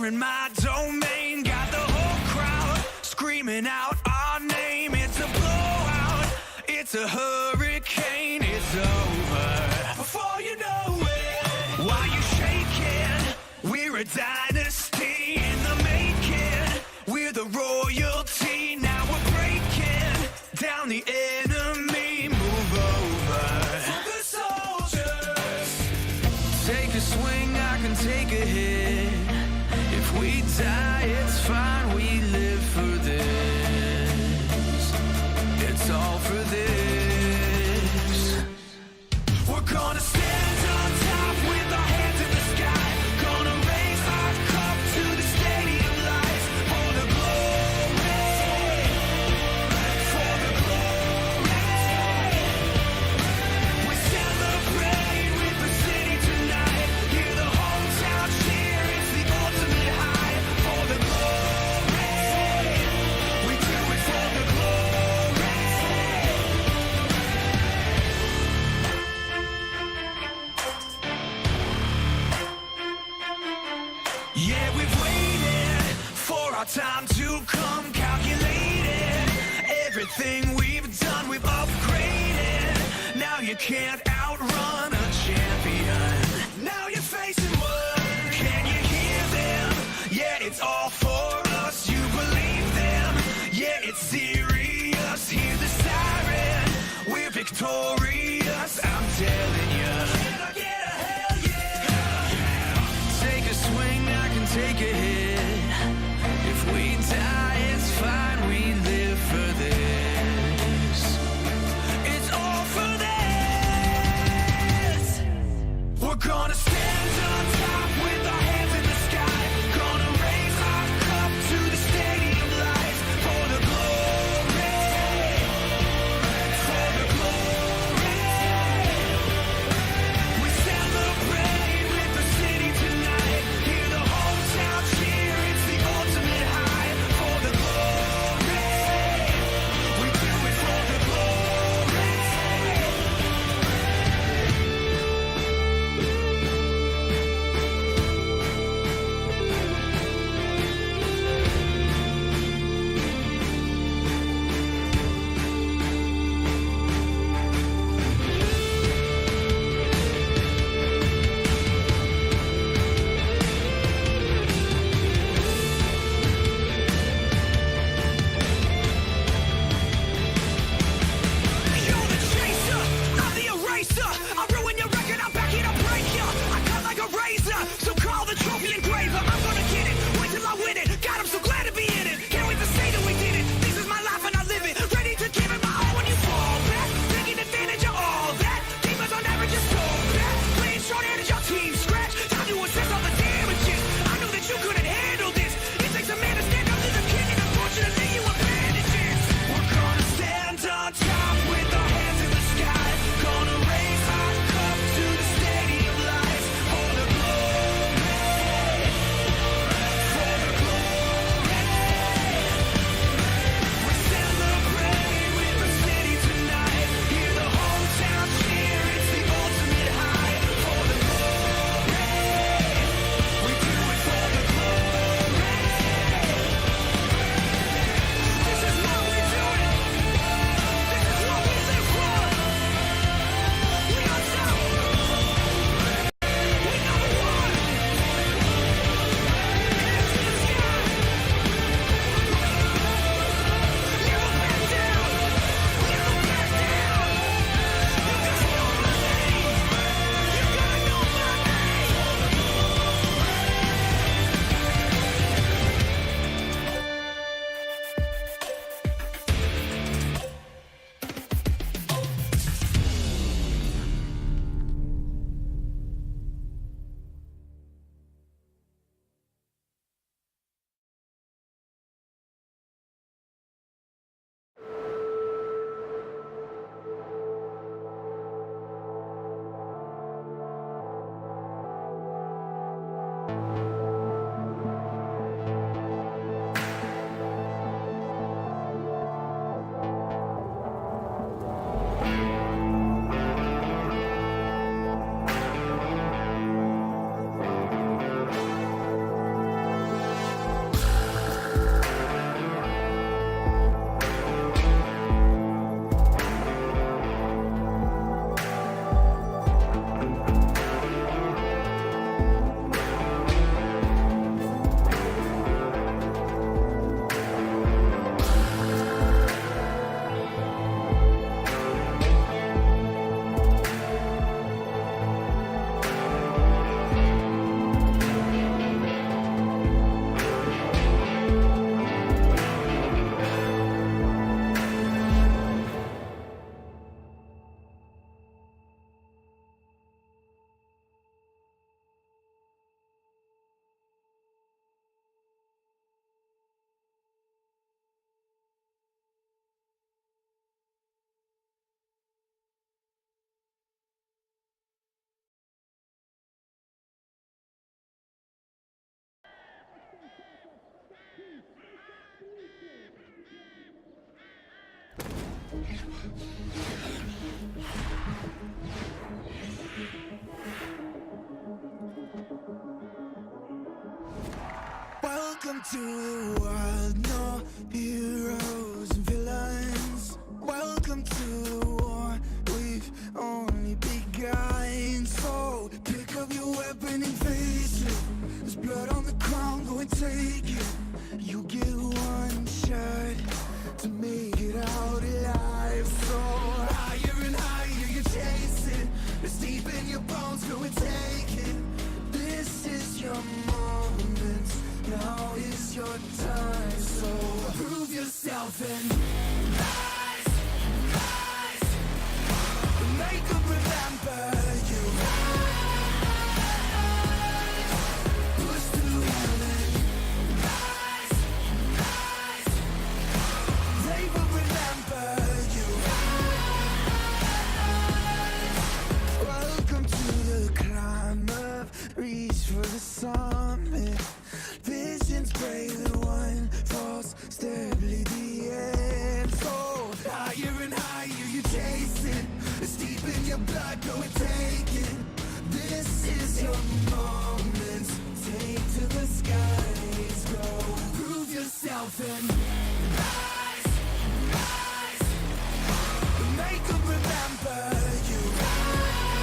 In my domain, got the whole crowd screaming out our name. It's a blowout, it's a hurricane, it's over before you know it. While you shaking, we're a dynasty in the making. We're the royalty, now we're breaking down the enemy. Move over for the soldiers. Take a swing, I can take a hit. If we die, it's fine, we live for this. It's all for this. We're gonna stand on top with our hands in the sky. Gonna raise our cup to the stadium lights. For the glory, for the glory. We celebrate with the city tonight. Hear the hometown cheer, it's the ultimate high. For the glory, we do it for the glory. Yeah, we've waited for our time to come, calculated everything we've done, we've upgraded. Now you can't outrun a champion. Now you're facing one. Can you hear them? Yeah, it's all for us. You believe them? Yeah, it's serious. Hear the siren. We're victorious. I'm telling you. Can I get a hell yeah? Take a swing, I can take a hit. If we die, it's fine, we live for this. It's all for this. We're gonna stand on top with our hands in the sky. Gonna raise our cup to the stadium lights. For the glory, for the glory. We celebrate with the city tonight. Hear the hometown cheer, it's the ultimate high. For Welcome to the world, no heroes and villains. Welcome to the war, we've only begun. So pick up your weapon and face it. There's blood on the ground, go and take it. You get one shot to make it out alive. So higher and higher you're chasing. It's deep in your bones, go and take it. This is your moment, now is your time. So prove yourself and rise, rise. Make them remember you. Rise, push through heaven. Rise, rise. They will remember you. Rise. Welcome to the climb up, reach for the summit. Visions brave and one false step lead the end. So higher and higher you're chasing. It's deep in your blood, go and take it. This is your moment. Take to the skies, go. Prove yourself and rise, rise. Make them remember you. Rise,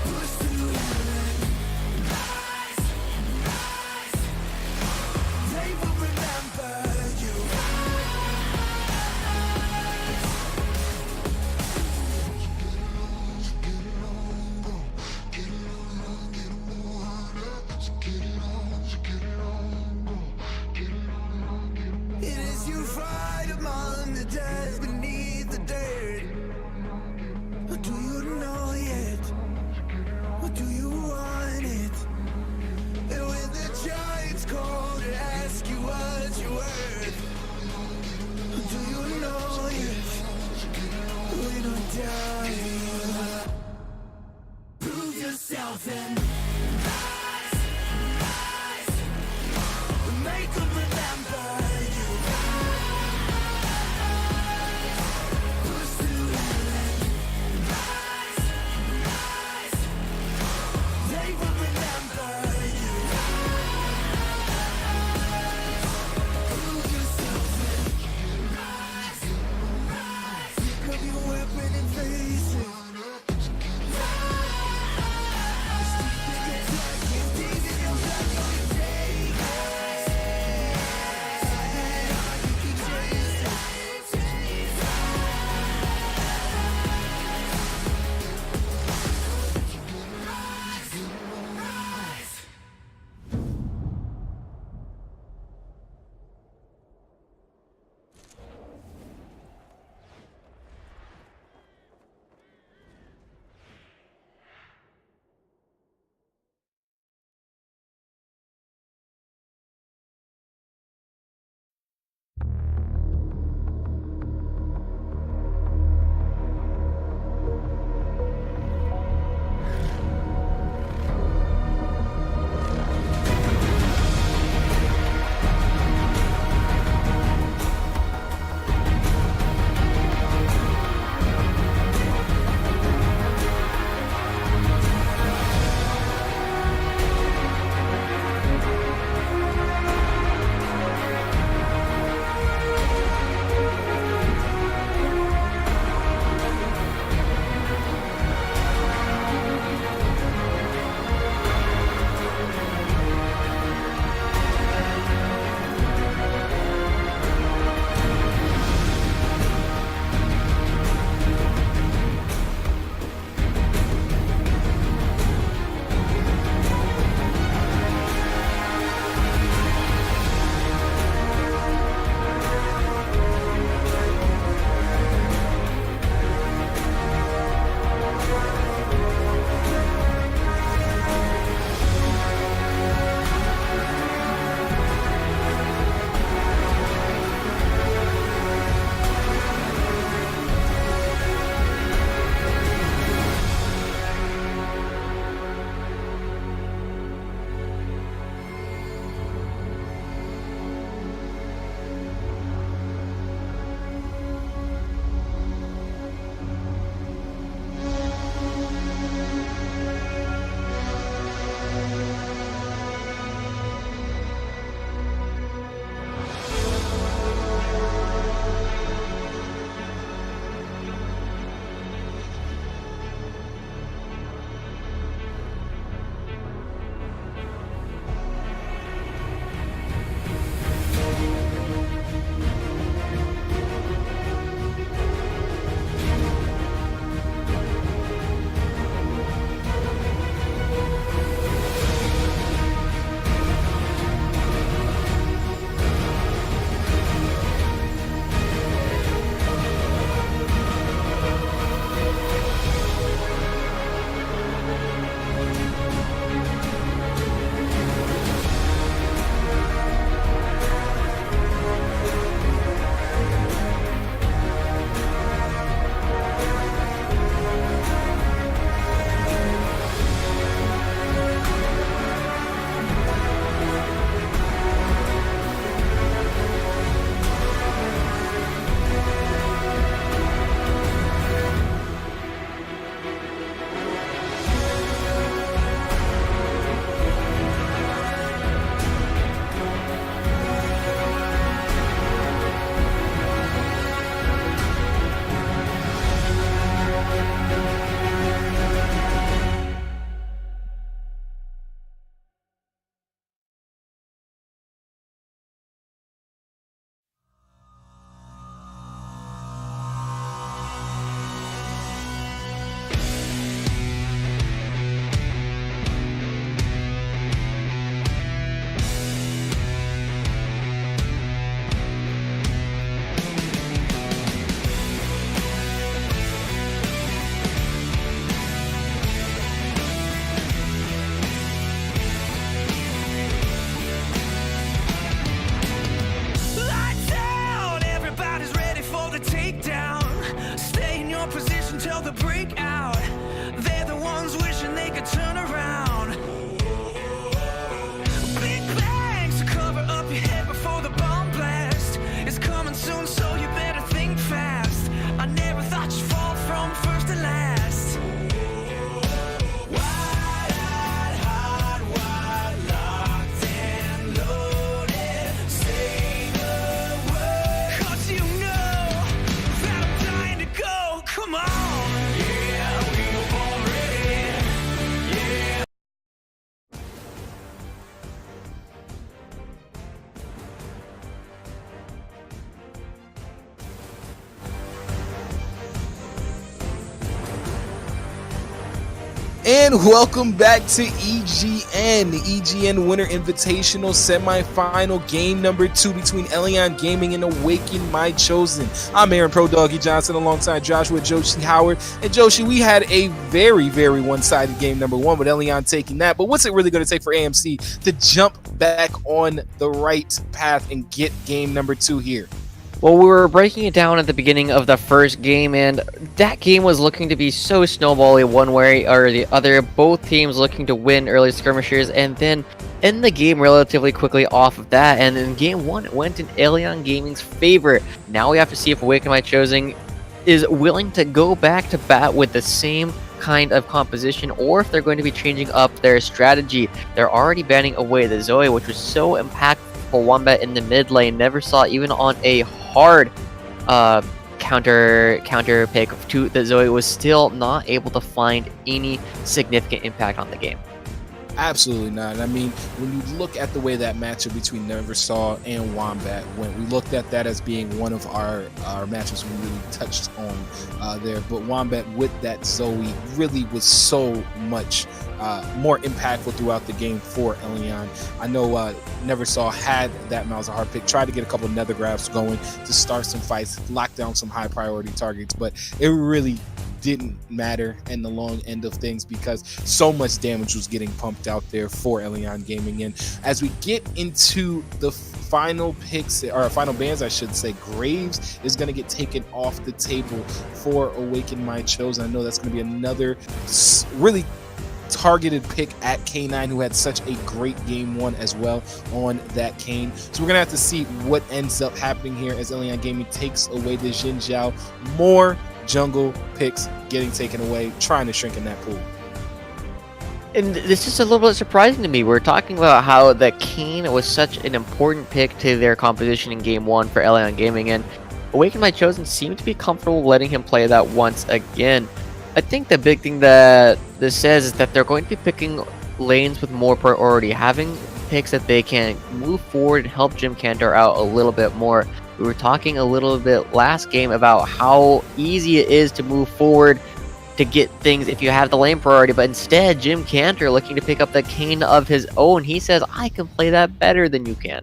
push through heaven. Rise, rise. They will remember you. It is you fight among the dead beneath the dirt. Or do you know yet? Or do you want it? And when the giants call to ask you what you're worth, do you know yet? When or die, prove yourself and rise, rise. Make them remember you. know the breakout. They're the ones wishing they could turn around. Big bang, so cover up your head before the bomb blast. It's coming soon, so you better think fast. I never thought you'd fall from first to last. Wide-eyed, hot, wide, locked and loaded. Say the word, 'cause you know that I'm dying to go. Come on. Yeah, we were born ready. Yeah. And welcome back to EGN, the EGN Winter Invitational semifinal game number 2 between Elion Gaming and Awaken My Chosen. I'm Aaron Pro Doggy Johnson alongside Joshua Joshi Howard. And Joshi, we had a very, very one-sided game number 1 with Elion taking that. But what's it really going to take for AMC to jump back on the right path and get game number 2 here? Well, we were breaking it down at the beginning of the first game, and that game was looking to be so snowbally one way or the other. Both teams looking to win early skirmishers, and then end the game relatively quickly off of that. And in game 1, it went in Elion Gaming's favor. Now we have to see if Awaken My Chosen is willing to go back to bat with the same kind of composition, or if they're going to be changing up their strategy. They're already banning away the Zoe, which was so impactful for Wombat in the mid lane. Never saw even on a hard counter pick to the Zoe was still not able to find any significant impact on the game. Absolutely not. I mean, when you look at the way that matchup between Neversaw and Wombat went, we looked at that as being one of our matchups we really touched on there. But Wombat with that Zoe really was so much more impactful throughout the game for Elion. I know Neversaw had that Malzahar pick, tried to get a couple of nether grabs going to start some fights, lock down some high priority targets, but it really didn't matter in the long end of things because so much damage was getting pumped out there for Elion Gaming. And as we get into the final picks, or final bans I should say, Graves is going to get taken off the table for Awaken My Chosen. I know that's going to be another really targeted pick at K9, who had such a great game 1 as well on that Kane. So we're gonna have to see what ends up happening here as Elion Gaming takes away the Xin Zhao. More jungle picks getting taken away, trying to shrink in that pool. And this is a little bit surprising to me. We're talking about how the Kane was such an important pick to their composition in game 1 for Elion Gaming, and Awaken My Chosen seemed to be comfortable letting him play that once again. I think the big thing that this says is that they're going to be picking lanes with more priority, having picks that they can move forward and help Jim Cantor out a little bit more. We were talking a little bit last game about how easy it is to move forward to get things if you have the lane priority, but instead Jim Cantor looking to pick up the Kane of his own. He says, I can play that better than you can.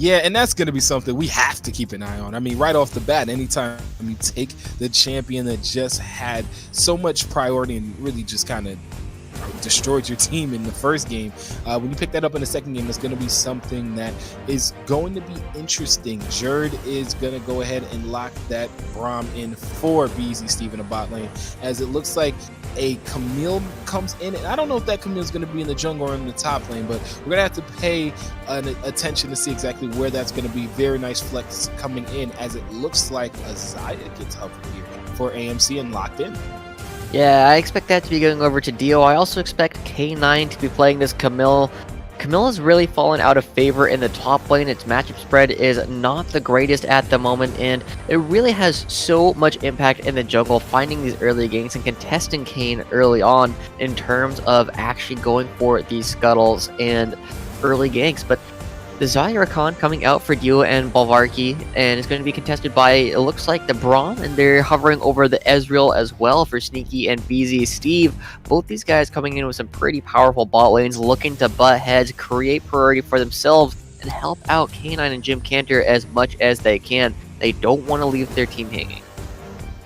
Yeah, and that's going to be something we have to keep an eye on. I mean, right off the bat, anytime you take the champion that just had so much priority and really just kind of destroyed your team in the first game, when you pick that up in the second game, it's going to be something that is going to be interesting. Jerd is going to go ahead and lock that Braum in for BZ Steve in the bot lane, as it looks like a Camille comes in, and I don't know if that Camille is going to be in the jungle or in the top lane, but we're going to have to pay attention to see exactly where that's going to be. Very nice flex coming in, as it looks like a Zaya gets up here for AMC and locked in. Yeah, I expect that to be going over to Dio. I also expect K9 to be playing this Camille. Camille has really fallen out of favor in the top lane. Its matchup spread is not the greatest at the moment, and it really has so much impact in the jungle, finding these early ganks and contesting Kane early on in terms of actually going for these scuttles and early ganks. But the Zaya Rakan coming out for Dio and Balvarki, and it's going to be contested by, it looks like, the Braum, and they're hovering over the Ezreal as well for Sneaky and BZ Steve. Both these guys coming in with some pretty powerful bot lanes, looking to butt heads, create priority for themselves, and help out K9 and Jim Cantor as much as they can. They don't want to leave their team hanging.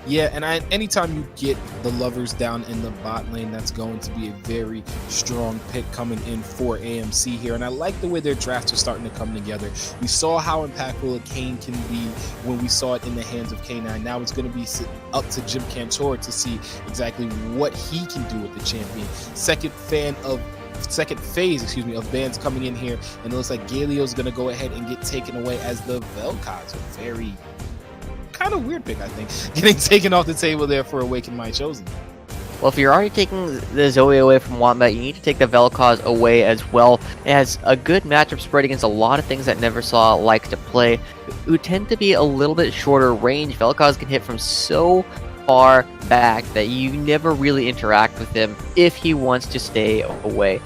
Yeah, and anytime you get the lovers down in the bot lane, that's going to be a very strong pick coming in for AMC here. And I like the way their drafts are starting to come together. We saw how impactful a Kayn can be when we saw it in the hands of K9. Now it's going to be up to Jim Cantor to see exactly what he can do with the champion. Second phase of bans coming in here, and it looks like Galio's going to go ahead and get taken away as the Vel'Koz. Very kind of weird pick, I think, getting taken off the table there for Awaken My Chosen. Well, if you're already taking the Zoe away from Wombat, you need to take the Vel'Koz away as well. It has a good matchup spread against a lot of things that Neversaw likes to play, who tend to be a little bit shorter range. Vel'Koz can hit from so far back that you never really interact with him if he wants to stay away.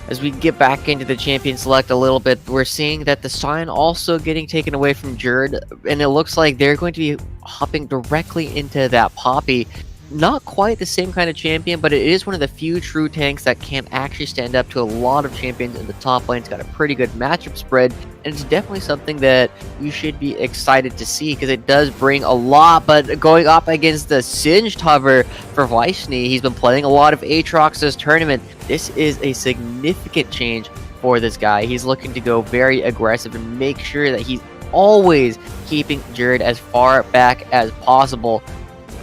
As we get back into the champion select a little bit, we're seeing that the Sign also getting taken away from Jerd, and it looks like they're going to be hopping directly into that Poppy. Not quite the same kind of champion, but it is one of the few true tanks that can actually stand up to a lot of champions in the top lane. It's got a pretty good matchup spread, and it's definitely something that you should be excited to see because it does bring a lot. But going up against the Singed Hover for Weissney, he's been playing a lot of Aatrox this tournament. This is a significant change for this guy. He's looking to go very aggressive and make sure that he's always keeping Jerd as far back as possible.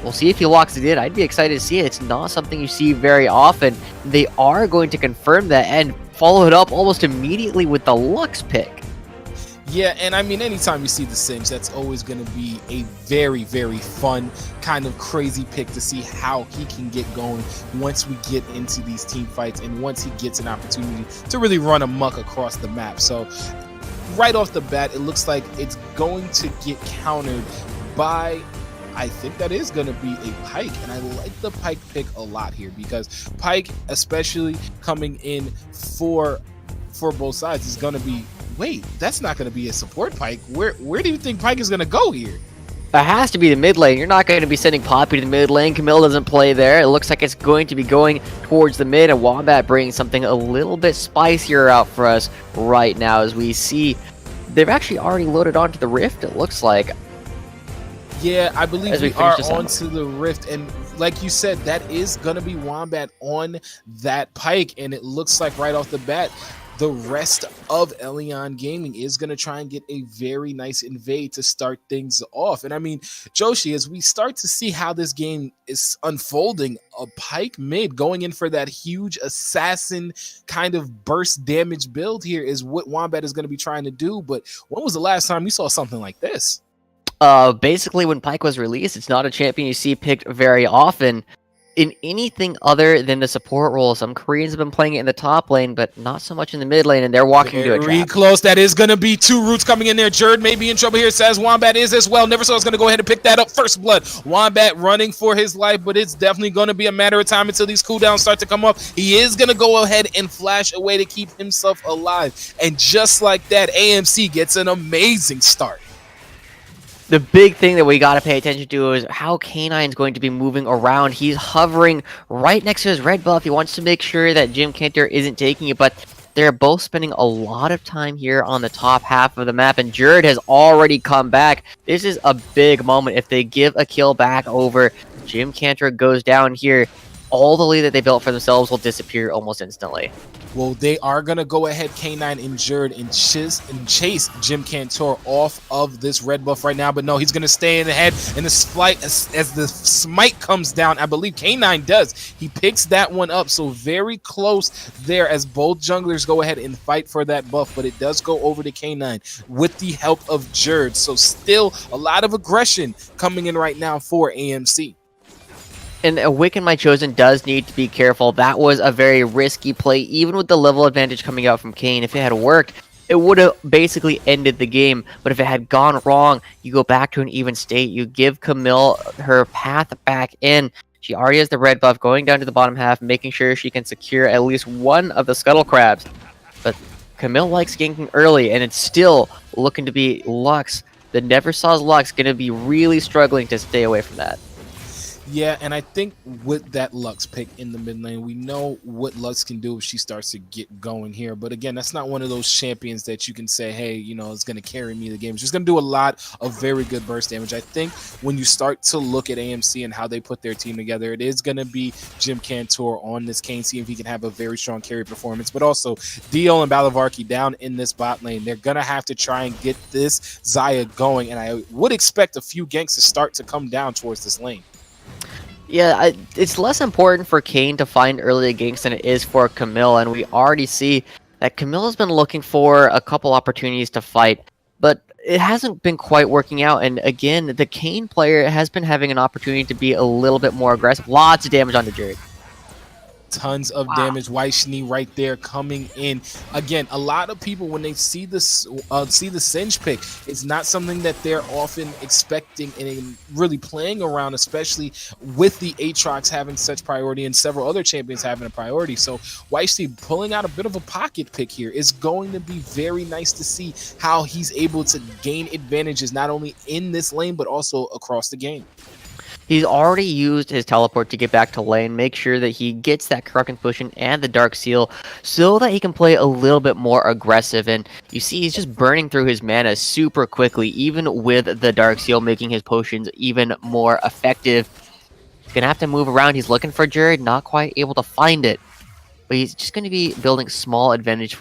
We'll see if he locks it in. I'd be excited to see it. It's not something you see very often. They are going to confirm that and follow it up almost immediately with the Lux pick. Yeah, and I mean, anytime you see the Singe, that's always going to be a very, very fun, kind of crazy pick to see how he can get going once we get into these team fights and once he gets an opportunity to really run amok across the map. So right off the bat, it looks like it's going to get countered by, I think that is going to be a Pyke, and I like the Pyke pick a lot here because Pyke, especially coming in for both sides, is going to be, wait, that's not going to be a support Pyke. Where do you think Pyke is going to go here? It has to be the mid lane. You're not going to be sending Poppy to the mid lane. Camille doesn't play there. It looks like it's going to be going towards the mid, and Wombat bringing something a little bit spicier out for us right now as we see they've actually already loaded onto the Rift, it looks like. Yeah, I believe we are onto the Rift, and like you said, that is going to be Wombat on that Pyke, and it looks like right off the bat, the rest of Elyon Gaming is going to try and get a very nice invade to start things off. And I mean, Joshi, as we start to see how this game is unfolding, a Pyke mid going in for that huge assassin kind of burst damage build here is what Wombat is going to be trying to do. But when was the last time you saw something like this? Basically, when Pyke was released, it's not a champion you see picked very often in anything other than the support role. Some Koreans have been playing it in the top lane, but not so much in the mid lane, and they're walking into a trap. Very close. That is going to be two roots coming in there. Jerd may be in trouble here, says Wombat is as well. Neversaw is going to go ahead and pick that up. First blood. Wombat running for his life, but it's definitely going to be a matter of time until these cooldowns start to come up. He is going to go ahead and flash away to keep himself alive. And just like that, AMC gets an amazing start. The big thing that we got to pay attention to is how K9's going to be moving around. He's hovering right next to his red buff. He wants to make sure that Jim Cantor isn't taking it, but they're both spending a lot of time here on the top half of the map, and Jerd has already come back. This is a big moment. If they give a kill back over, Jim Cantor goes down here. All the lead that they built for themselves will disappear almost instantly. Well, they are going to go ahead, K9 and Jerd, and chase Jim Cantor off of this red buff right now. But no, he's going to stay in ahead. And the spite, as the smite comes down, I believe K9 does. He picks that one up. So very close there as both junglers go ahead and fight for that buff. But it does go over to K9 with the help of Jerd. So still a lot of aggression coming in right now for AMC. And Awaken My Chosen does need to be careful. That was a very risky play, even with the level advantage coming out from Kayn. If it had worked, it would have basically ended the game. But if it had gone wrong, you go back to an even state. You give Camille her path back in. She already has the red buff going down to the bottom half, making sure she can secure at least one of the Scuttle Crabs. But Camille likes ganking early, and it's still looking to be Lux. The Neversaw's Lux going to be really struggling to stay away from that. Yeah, and I think with that Lux pick in the mid lane, we know what Lux can do if she starts to get going here. But again, that's not one of those champions that you can say, hey, it's going to carry me the game. She's going to do a lot of very good burst damage. I think when you start to look at AMC and how they put their team together, it is going to be Jim Cantor on this Kane, see if he can have a very strong carry performance. But also, Dio and Balavarki down in this bot lane. They're going to have to try and get this Xayah going. And I would expect a few ganks to start to come down towards this lane. Yeah, it's less important for Kane to find early ganks than it is for Camille, and we already see that Camille has been looking for a couple opportunities to fight, but it hasn't been quite working out. And again, the Kane player has been having an opportunity to be a little bit more aggressive. Lots of damage onto Jared. Tons of damage. Weichny right there coming in. Again, a lot of people, when they see this, see the Singe pick, it's not something that they're often expecting and really playing around, especially with the Aatrox having such priority and several other champions having a priority. So Weichny pulling out a bit of a pocket pick here is going to be very nice to see how he's able to gain advantages not only in this lane but also across the game. He's already used his teleport to get back to lane, make sure that he gets that Kraken Potion and the Dark Seal so that he can play a little bit more aggressive. And you see he's just burning through his mana super quickly, even with the Dark Seal making his potions even more effective. He's going to have to move around. He's looking for Jared, not quite able to find it. But he's just going to be building small advantages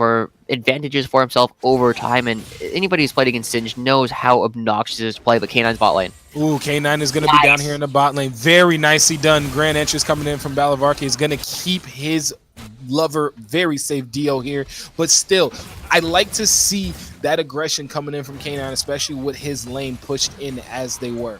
for himself over time. And anybody who's played against Singe knows how obnoxious it is to play, but K9's bot lane. Ooh, K9 is going to be down here in the bot lane. Very nicely done. Grand entrance coming in from Balavarki is going to keep his lover very safe deal here. But still, I like to see that aggression coming in from K9, especially with his lane pushed in as they were.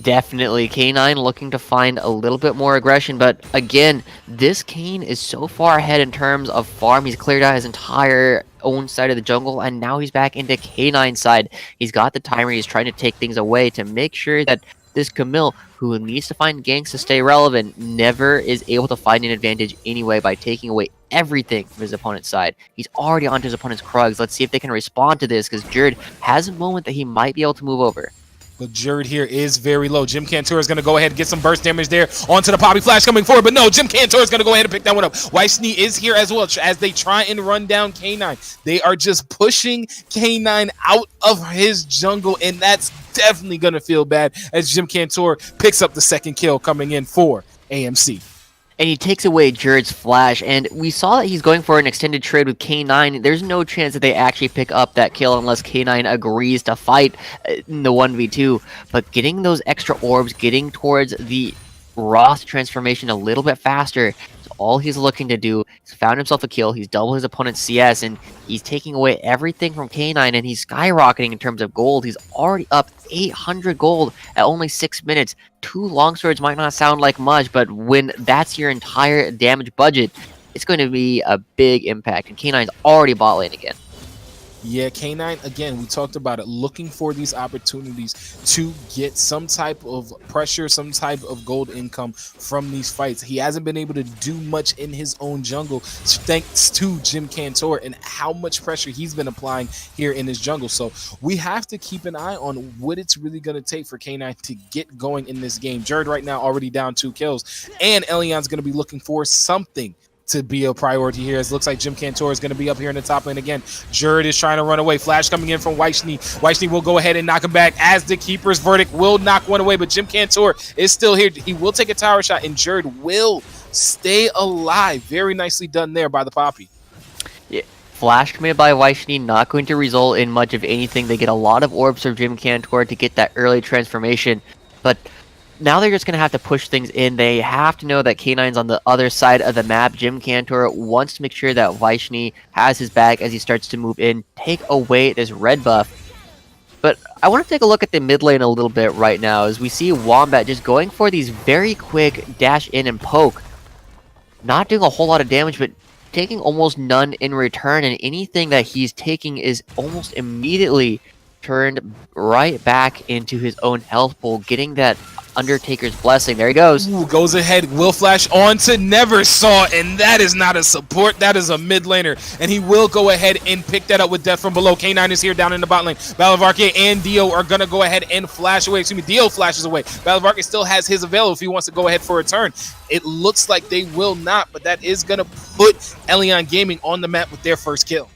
Definitely, K9 looking to find a little bit more aggression, but again, this Kane is so far ahead in terms of farm. He's cleared out his entire own side of the jungle, and now he's back into K9's side. He's got the timer, he's trying to take things away to make sure that this Camille, who needs to find ganks to stay relevant, never is able to find an advantage anyway by taking away everything from his opponent's side. He's already onto his opponent's Krugs. Let's see if they can respond to this, because Jared has a moment that he might be able to move over. But Jared here is very low. Jim Cantor is going to go ahead and get some burst damage there onto the Poppy Flash coming forward. But no, Jim Cantor is going to go ahead and pick that one up. Weichny is here as well as they try and run down K9. They are just pushing K9 out of his jungle, and that's definitely going to feel bad as Jim Cantor picks up the second kill coming in for AMC. And he takes away Jared's flash, and we saw that he's going for an extended trade with K9. There's no chance that they actually pick up that kill unless K9 agrees to fight in the 1v2. But getting those extra orbs, getting towards the Roth transformation a little bit faster, is all he's looking to do. He's found himself a kill, he's doubled his opponent's CS, and he's taking away everything from K9, and he's skyrocketing in terms of gold. He's already up 800 gold at only 6 minutes. 2 longswords might not sound like much, but when that's your entire damage budget, it's going to be a big impact. And K9's already bot lane again. Yeah, K9, again, we talked about it, looking for these opportunities to get some type of pressure, some type of gold income from these fights. He hasn't been able to do much in his own jungle thanks to Jim Cantor and how much pressure he's been applying here in his jungle. So we have to keep an eye on what it's really going to take for K9 to get going in this game. Jared right now already down 2 kills, and Elion's going to be looking for something to be a priority here. It looks like Jim Cantor is going to be up here in the top lane again. Jared is trying to run away. Flash coming in from Weichny. Weichny will go ahead and knock him back as the keeper's verdict will knock one away, but Jim Cantor is still here. He will take a tower shot, and Jared will stay alive. Very nicely done there by the Poppy. Yeah. Flash committed by Weichny, not going to result in much of anything. They get a lot of orbs from Jim Cantor to get that early transformation, but now they're just going to have to push things in. They have to know that K9's on the other side of the map. Jim Cantor wants to make sure that Weichny has his back as he starts to move in, take away this red buff. But I want to take a look at the mid lane a little bit right now as we see Wombat just going for these very quick dash in and poke. Not doing a whole lot of damage, but taking almost none in return, and anything that he's taking is almost immediately turned right back into his own health pool, getting that Undertaker's Blessing. There he goes. Ooh, goes ahead, will flash on to Neversaw, and that is not a support, that is a mid laner, and he will go ahead and pick that up with Death from Below. K9 is here down in the bot lane. Battle of Arcade and Dio are going to go ahead and flash away. Excuse me, Dio flashes away. Battle of Arcade still has his available if he wants to go ahead for a turn. It looks like they will not, but that is going to put Elyon Gaming on the map with their first kill.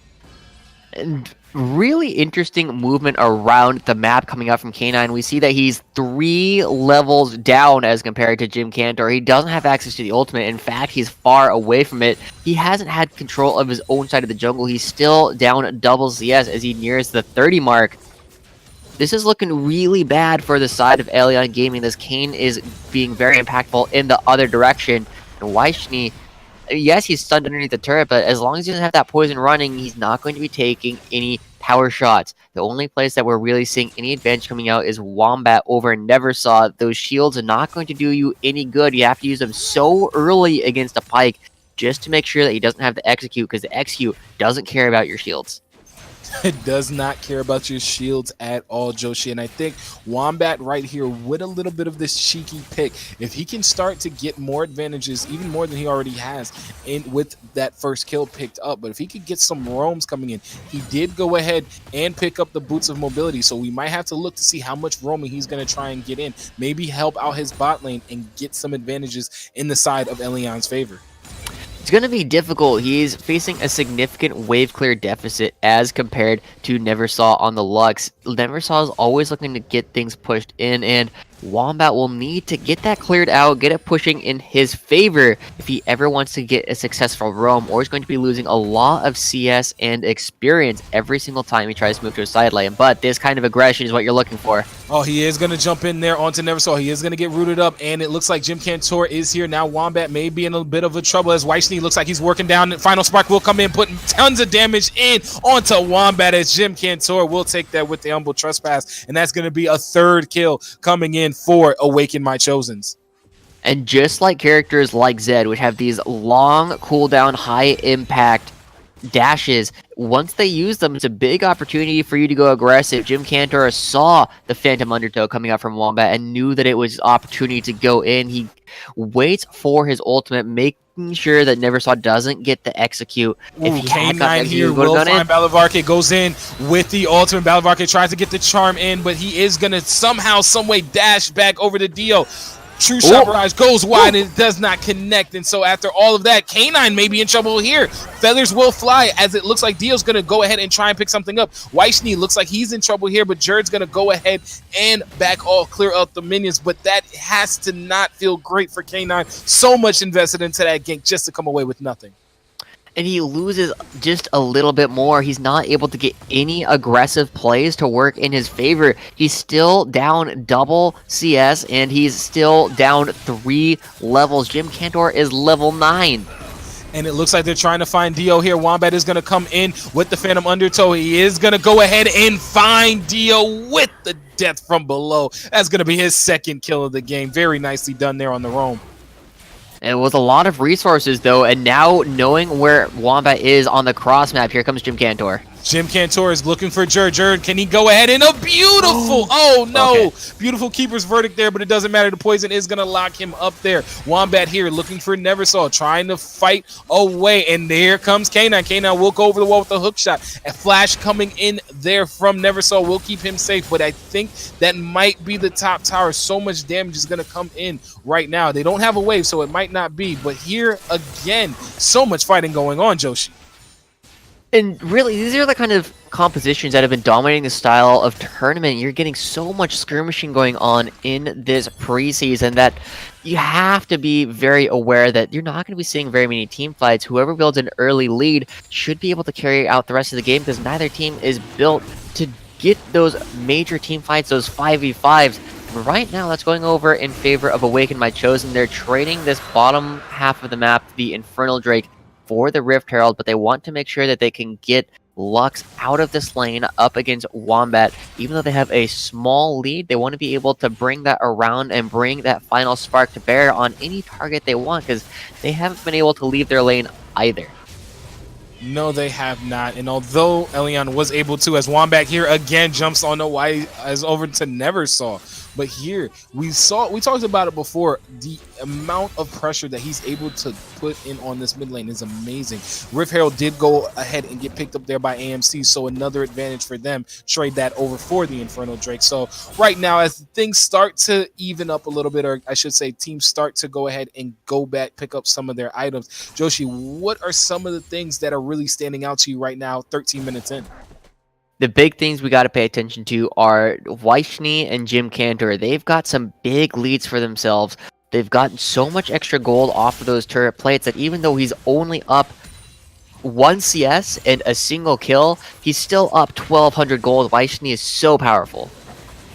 And really interesting movement around the map coming out from K9. We see that he's 3 levels down as compared to Jim Cantor. He doesn't have access to the ultimate. In fact, he's far away from it. He hasn't had control of his own side of the jungle. He's still down double CS as he nears the 30 mark. This is looking really bad for the side of Elyon Gaming. This Kayn is being very impactful in the other direction. And Weichny, yes, he's stunned underneath the turret, but as long as he doesn't have that poison running, he's not going to be taking any power shots. The only place that we're really seeing any advantage coming out is Wombat over Neversaw. Those shields are not going to do you any good. You have to use them so early against a Pyke just to make sure that he doesn't have to execute, because the execute doesn't care about your shields. It does not care about your shields at all, Joshi. And I think Wombat right here with a little bit of this cheeky pick, if he can start to get more advantages, even more than he already has, with that first kill picked up. But if he could get some roams coming in, he did go ahead and pick up the Boots of Mobility. So we might have to look to see how much roaming he's going to try and get in. Maybe help out his bot lane and get some advantages in the side of Elyon's favor. It's going to be difficult. He's facing a significant wave clear deficit as compared to Neversaw on the Lux. Neversaw is always looking to get things pushed in, and Wombat will need to get that cleared out, get it pushing in his favor if he ever wants to get a successful roam, or he's going to be losing a lot of CS and experience every single time he tries to move to a side lane. But this kind of aggression is what you're looking for. Oh, he is going to jump in there onto Neversaw. He is going to get rooted up, and it looks like Jim Cantor is here. Now Wombat may be in a bit of a trouble as Weichny looks like he's working down. Final Spark will come in, putting tons of damage in onto Wombat as Jim Cantor will take that with the Humble Trespass, and that's going to be a 3rd kill coming in for Awaken My Chosens. And just like characters like Zed, which have these long cooldown, high impact dashes, once they use them, it's a big opportunity for you to go aggressive. Jim Cantor saw the Phantom Undertow coming out from Wombat and knew that it was opportunity to go in. He waits for his ultimate, making sure that Neversaw doesn't get the execute. If he K9 here will find Battle of Arcade, goes in with the ultimate. Battle of Arcade tries to get the charm in, but he is going to somehow, someway dash back over to Dio. True Shot Barrage goes wide and it does not connect. And so after all of that, K9 may be in trouble here. Feathers will fly as it looks like Dio's going to go ahead and try and pick something up. Weichny looks like he's in trouble here, but Jerd's going to go ahead and clear out the minions. But that has to not feel great for K9. So much invested into that gank just to come away with nothing. And he loses just a little bit more. He's not able to get any aggressive plays to work in his favor. He's still down double CS, and he's still down 3 levels. Jim Cantor is level 9. And it looks like they're trying to find Dio here. Wombat is going to come in with the Phantom Undertow. He is going to go ahead and find Dio with the Death from Below. That's going to be his 2nd kill of the game. Very nicely done there on the roam. And with a lot of resources, though, and now knowing where Wombat is on the cross map, here comes Jim Cantor. Jim Cantor is looking for Jerd. Jerd, can he go ahead in a beautiful, beautiful keeper's verdict there, but it doesn't matter. The poison is going to lock him up there. Wombat here looking for Neversaw, trying to fight away, and there comes K9. K9 will go over the wall with a hook shot. A flash coming in there from Neversaw will keep him safe, but I think that might be the top tower. So much damage is going to come in right now. They don't have a wave, so it might not be, but here again, so much fighting going on, Joshi. And really, these are the kind of compositions that have been dominating the style of tournament. You're getting so much skirmishing going on in this preseason that you have to be very aware that you're not going to be seeing very many team fights. Whoever builds an early lead should be able to carry out the rest of the game, because neither team is built to get those major team fights, those 5v5s. Right now, that's going over in favor of Awaken My Chosen. They're trading this bottom half of the map, the Infernal Drake, for the Rift Herald, but they want to make sure that they can get Lux out of this lane up against Wombat. Even though they have a small lead, they want to be able to bring that around and bring that final spark to bear on any target they want, because they haven't been able to leave their lane either. No, they have not. And although Elyon was able to, as Wombat here again jumps on the Y as over to Neversaw. But here we talked about it before. The amount of pressure that he's able to put in on this mid lane is amazing. Rift Herald did go ahead and get picked up there by AMC, so another advantage for them. Trade that over for the Infernal Drake. So right now, as things start to even up a little bit, or I should say teams start to go ahead and go back, pick up some of their items. Joshi, what are some of the things that are really standing out to you right now, 13 minutes in? The big things we got to pay attention to are Weichny and Jim Cantor. They've got some big leads for themselves. They've gotten so much extra gold off of those turret plates that even though he's only up 1 CS and a single kill, he's still up 1,200 gold. Weichny is so powerful.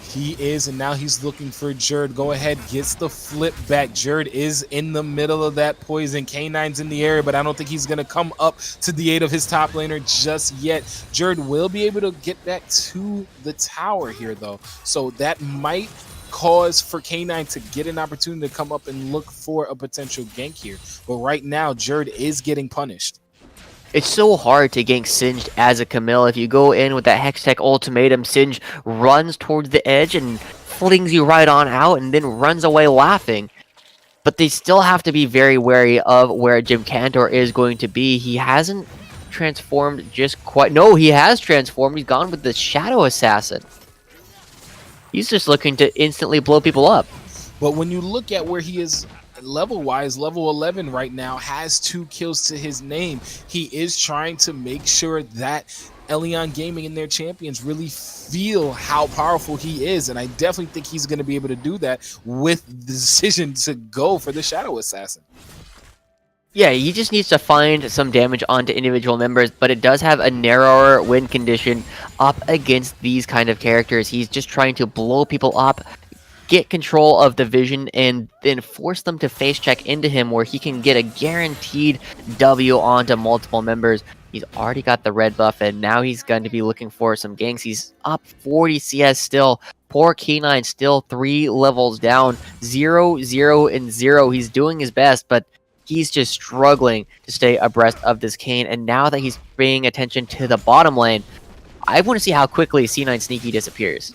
He is, and now he's looking for Jerd. Go ahead, gets the flip back. Jerd is in the middle of that poison. K9's in the area, but I don't think he's going to come up to the aid of his top laner just yet. Jerd will be able to get back to the tower here, though. So that might cause for K9 to get an opportunity to come up and look for a potential gank here. But right now, Jerd is getting punished. It's so hard to gank Singed as a Camille. If you go in with that Hextech ultimatum, Singed runs towards the edge and flings you right on out and then runs away laughing. But they still have to be very wary of where Jim Cantor is going to be. He hasn't transformed just quite. No, he has transformed. He's gone with the Shadow Assassin. He's just looking to instantly blow people up. But when you look at where he is level-wise, level 11 right now, has 2 kills to his name. He is trying to make sure that Elyon Gaming and their champions really feel how powerful he is, and I definitely think he's going to be able to do that with the decision to go for the Shadow Assassin. Yeah, he just needs to find some damage onto individual members, but it does have a narrower win condition up against these kind of characters. He's just trying to blow people up, get control of the vision, and then force them to face check into him where he can get a guaranteed W onto multiple members. He's already got the red buff, and now he's going to be looking for some ganks. He's up 40 CS still. Poor K9 still 3 levels down. 0, 0, and 0. He's doing his best, but he's just struggling to stay abreast of this Kayn. And now that he's paying attention to the bottom lane, I want to see how quickly C9 Sneaky disappears.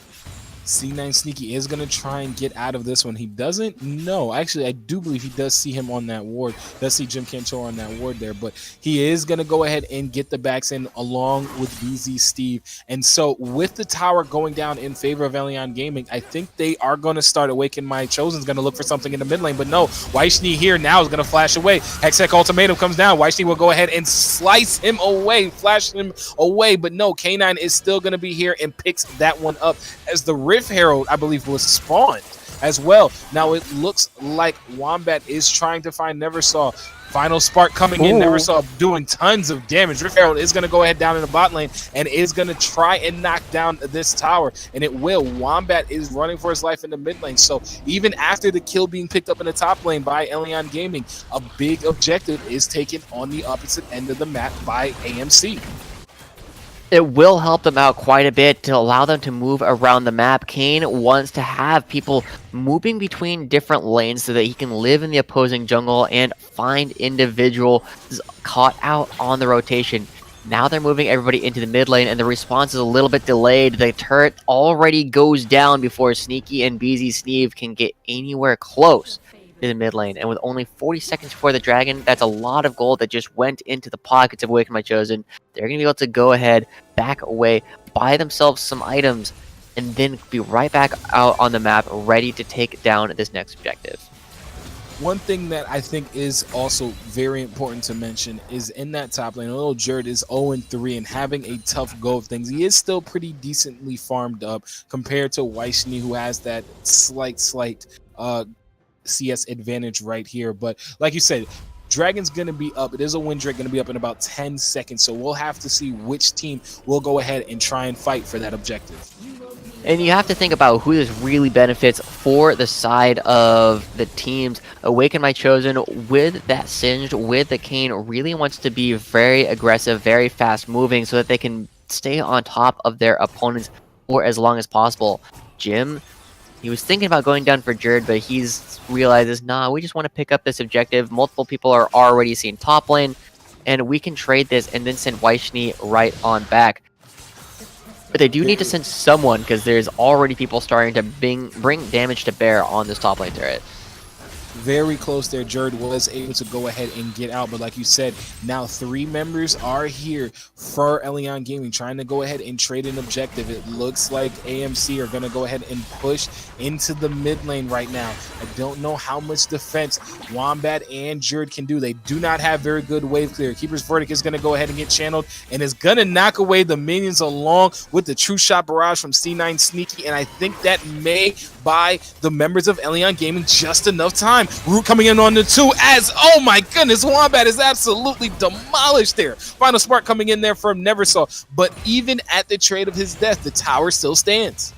C9 Sneaky is going to try and get out of this one. He doesn't know. Actually, I do believe he does see him on that ward. Does see Jim Cantor on that ward there. But he is going to go ahead and get the backs in along with BZ Steve. And so with the tower going down in favor of Elyon Gaming, I think they are going to start Awaken My Chosen's going to look for something in the mid lane. But no, Weichny here now is going to flash away. Hextech Ultimatum comes down. Weichny will go ahead and slice him away, flash him away. But no, K9 is still going to be here and picks that one up as the Rift Herald, I believe, was spawned as well. Now it looks like Wombat is trying to find Neversaw. Final Spark coming in. Neversaw doing tons of damage. Rift Herald is going to go ahead down in the bot lane and is going to try and knock down this tower, and it will. Wombat is running for his life in the mid lane, so even after the kill being picked up in the top lane by Elyon Gaming, a big objective is taken on the opposite end of the map by AMC. It will help them out quite a bit to allow them to move around the map. Kayn wants to have people moving between different lanes so that he can live in the opposing jungle and find individuals caught out on the rotation. Now they're moving everybody into the mid lane, and the response is a little bit delayed. The turret already goes down before Sneaky and BZ Steve can get anywhere close to the mid lane. And with only 40 seconds before the dragon, that's a lot of gold that just went into the pockets of Awaken My Chosen. They're going to be able to go ahead, back away, buy themselves some items, and then be right back out on the map, ready to take down this next objective. One thing that I think is also very important to mention is in that top lane, little Jerd is 0-3 and having a tough go of things. He is still pretty decently farmed up compared to Weichny, who has that slight CS advantage right here. But like you said, Dragon's going to be up. It is a win Drake going to be up in about 10 seconds. So we'll have to see which team will go ahead and try and fight for that objective. And you have to think about who this really benefits for the side of the teams. Awaken My Chosen with that Singed, with the Kayn, really wants to be very aggressive, very fast moving so that they can stay on top of their opponents for as long as possible. Jim, he was thinking about going down for Jerd, but he's realizes, nah, we just want to pick up this objective. Multiple people are already seeing top lane, and we can trade this and then send Weichny right on back. But they do need to send someone, because there's already people starting to bring damage to bear on this top lane turret. Very close there. Jerd was able to go ahead and get out, but like you said, now 3 members are here for Elyon Gaming trying to go ahead and trade an objective. It looks like AMC are going to go ahead and push into the mid lane right now. I don't know how much defense Wombat and Jerd can do. They do not have very good wave clear. Keeper's Verdict is going to go ahead and get channeled and is going to knock away the minions along with the True Shot Barrage from C9 Sneaky, and I think that may buy the members of Elyon Gaming just enough time. Root coming in on the 2 as, oh my goodness, Wombat is absolutely demolished there. Final Spark coming in there from Neversaw, but even at the trade of his death, the tower still stands.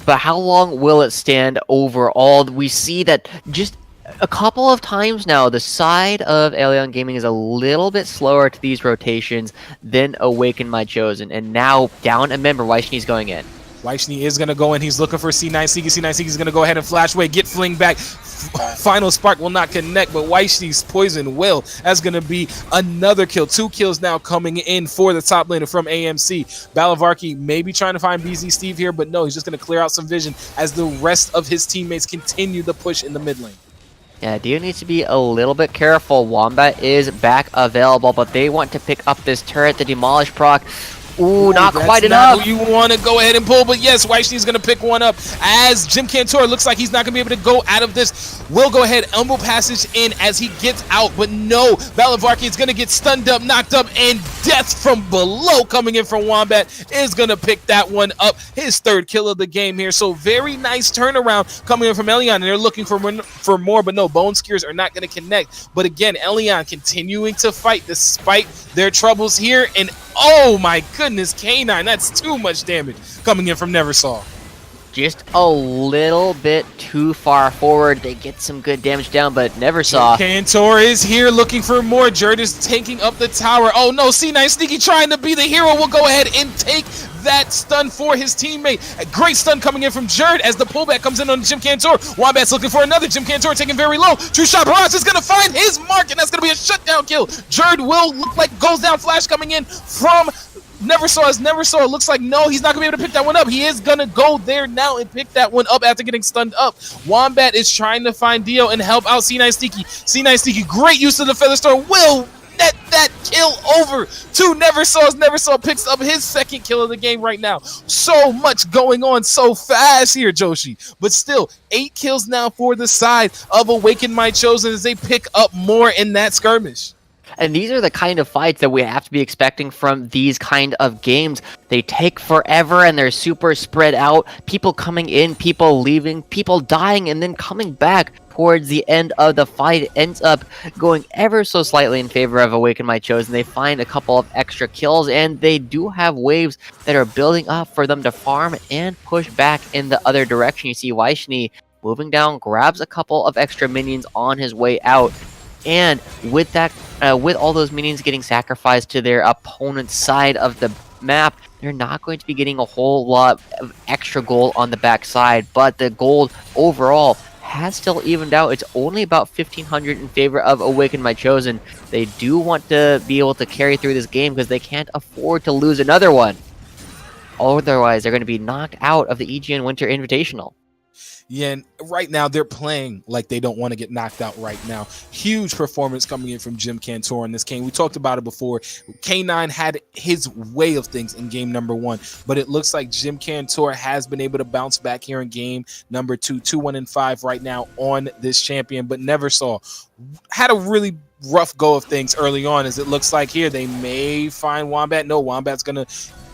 But how long will it stand overall? We see that just a couple of times now, the side of Elyon Gaming is a little bit slower to these rotations than Awaken My Chosen, and now down a member, Wyshni's going in. Wyshni is going to go in. He's looking for C9 Sneaky. C9 Sneaky is going to go ahead and flash away, get fling back. Final Spark will not connect, but Wyshni's Poison will. That's going to be another kill. 2 kills now coming in for the top laner from AMC. Balavarki may be trying to find BZ Steve here, but no, he's just going to clear out some vision as the rest of his teammates continue the push in the mid lane. Yeah, Dio needs to be a little bit careful. Wombat is back available, but they want to pick up this turret, the Demolish proc. Ooh, not quite enough. Not you want to go ahead and pull, but yes, Wyshni's going to pick one up as Jim Cantor looks like he's not going to be able to go out of this. We'll go ahead, Elbow Passage in as he gets out, but no, Balavarki is going to get stunned up, knocked up, and death from below coming in from Wombat is going to pick that one up. His 3rd kill of the game here, so very nice turnaround coming in from Elyon, and they're looking for more, but no, Bone Skewers are not going to connect. But again, Elyon continuing to fight despite their troubles here, and oh my goodness, K9, that's too much damage coming in from Neversaw. Just a little bit too far forward. They get some good damage down, but Neversaw. Cantor is here looking for more. Jerd is taking up the tower. Oh no, C9 Sneaky trying to be the hero. Will go ahead and take that stun for his teammate. A great stun coming in from Jerd as the pullback comes in on Jim Cantor. Wombat's looking for another. Jim Cantor taking very low. True Shot Barrage is going to find his mark, and that's going to be a shutdown kill. Jerd will look like goes down. Flash coming in from Neversaw. As Neversaw looks like no, he's not going to be able to pick that one up. He is going to go there now and pick that one up after getting stunned up. Wombat is trying to find Dio and help out C9 Sneaky. C9 Sneaky, great use of the Feather Star, will net that kill over to Neversaw. Neversaw picks up his 2nd kill of the game right now. So much going on so fast here, Joshi. But still, 8 kills now for the side of Awaken My Chosen as they pick up more in that skirmish. And these are the kind of fights that we have to be expecting from these kind of games. They take forever and they're super spread out. People coming in, people leaving, people dying, and then coming back towards the end of the fight. It ends up going ever so slightly in favor of Awaken My Chosen. They find a couple of extra kills, and they do have waves that are building up for them to farm and push back in the other direction. You see Wyshni moving down, grabs a couple of extra minions on his way out. And with that, with all those minions getting sacrificed to their opponent's side of the map, they're not going to be getting a whole lot of extra gold on the backside. But the gold overall has still evened out. It's only about 1,500 in favor of Awaken My Chosen. They do want to be able to carry through this game because they can't afford to lose another one. Otherwise, they're going to be knocked out of the Egn Winter Invitational. Yeah, and right now they're playing like they don't want to get knocked out right now. Huge performance coming in from Jim Cantor in this game. We talked about it before. K9 had his way of things in game number 1, but it looks like Jim Cantor has been able to bounce back here in game number 2, 2-1-5 right now on this champion, but Neversaw had a really rough go of things early on, as it looks like here they may find Wombat. No, Wombat's going to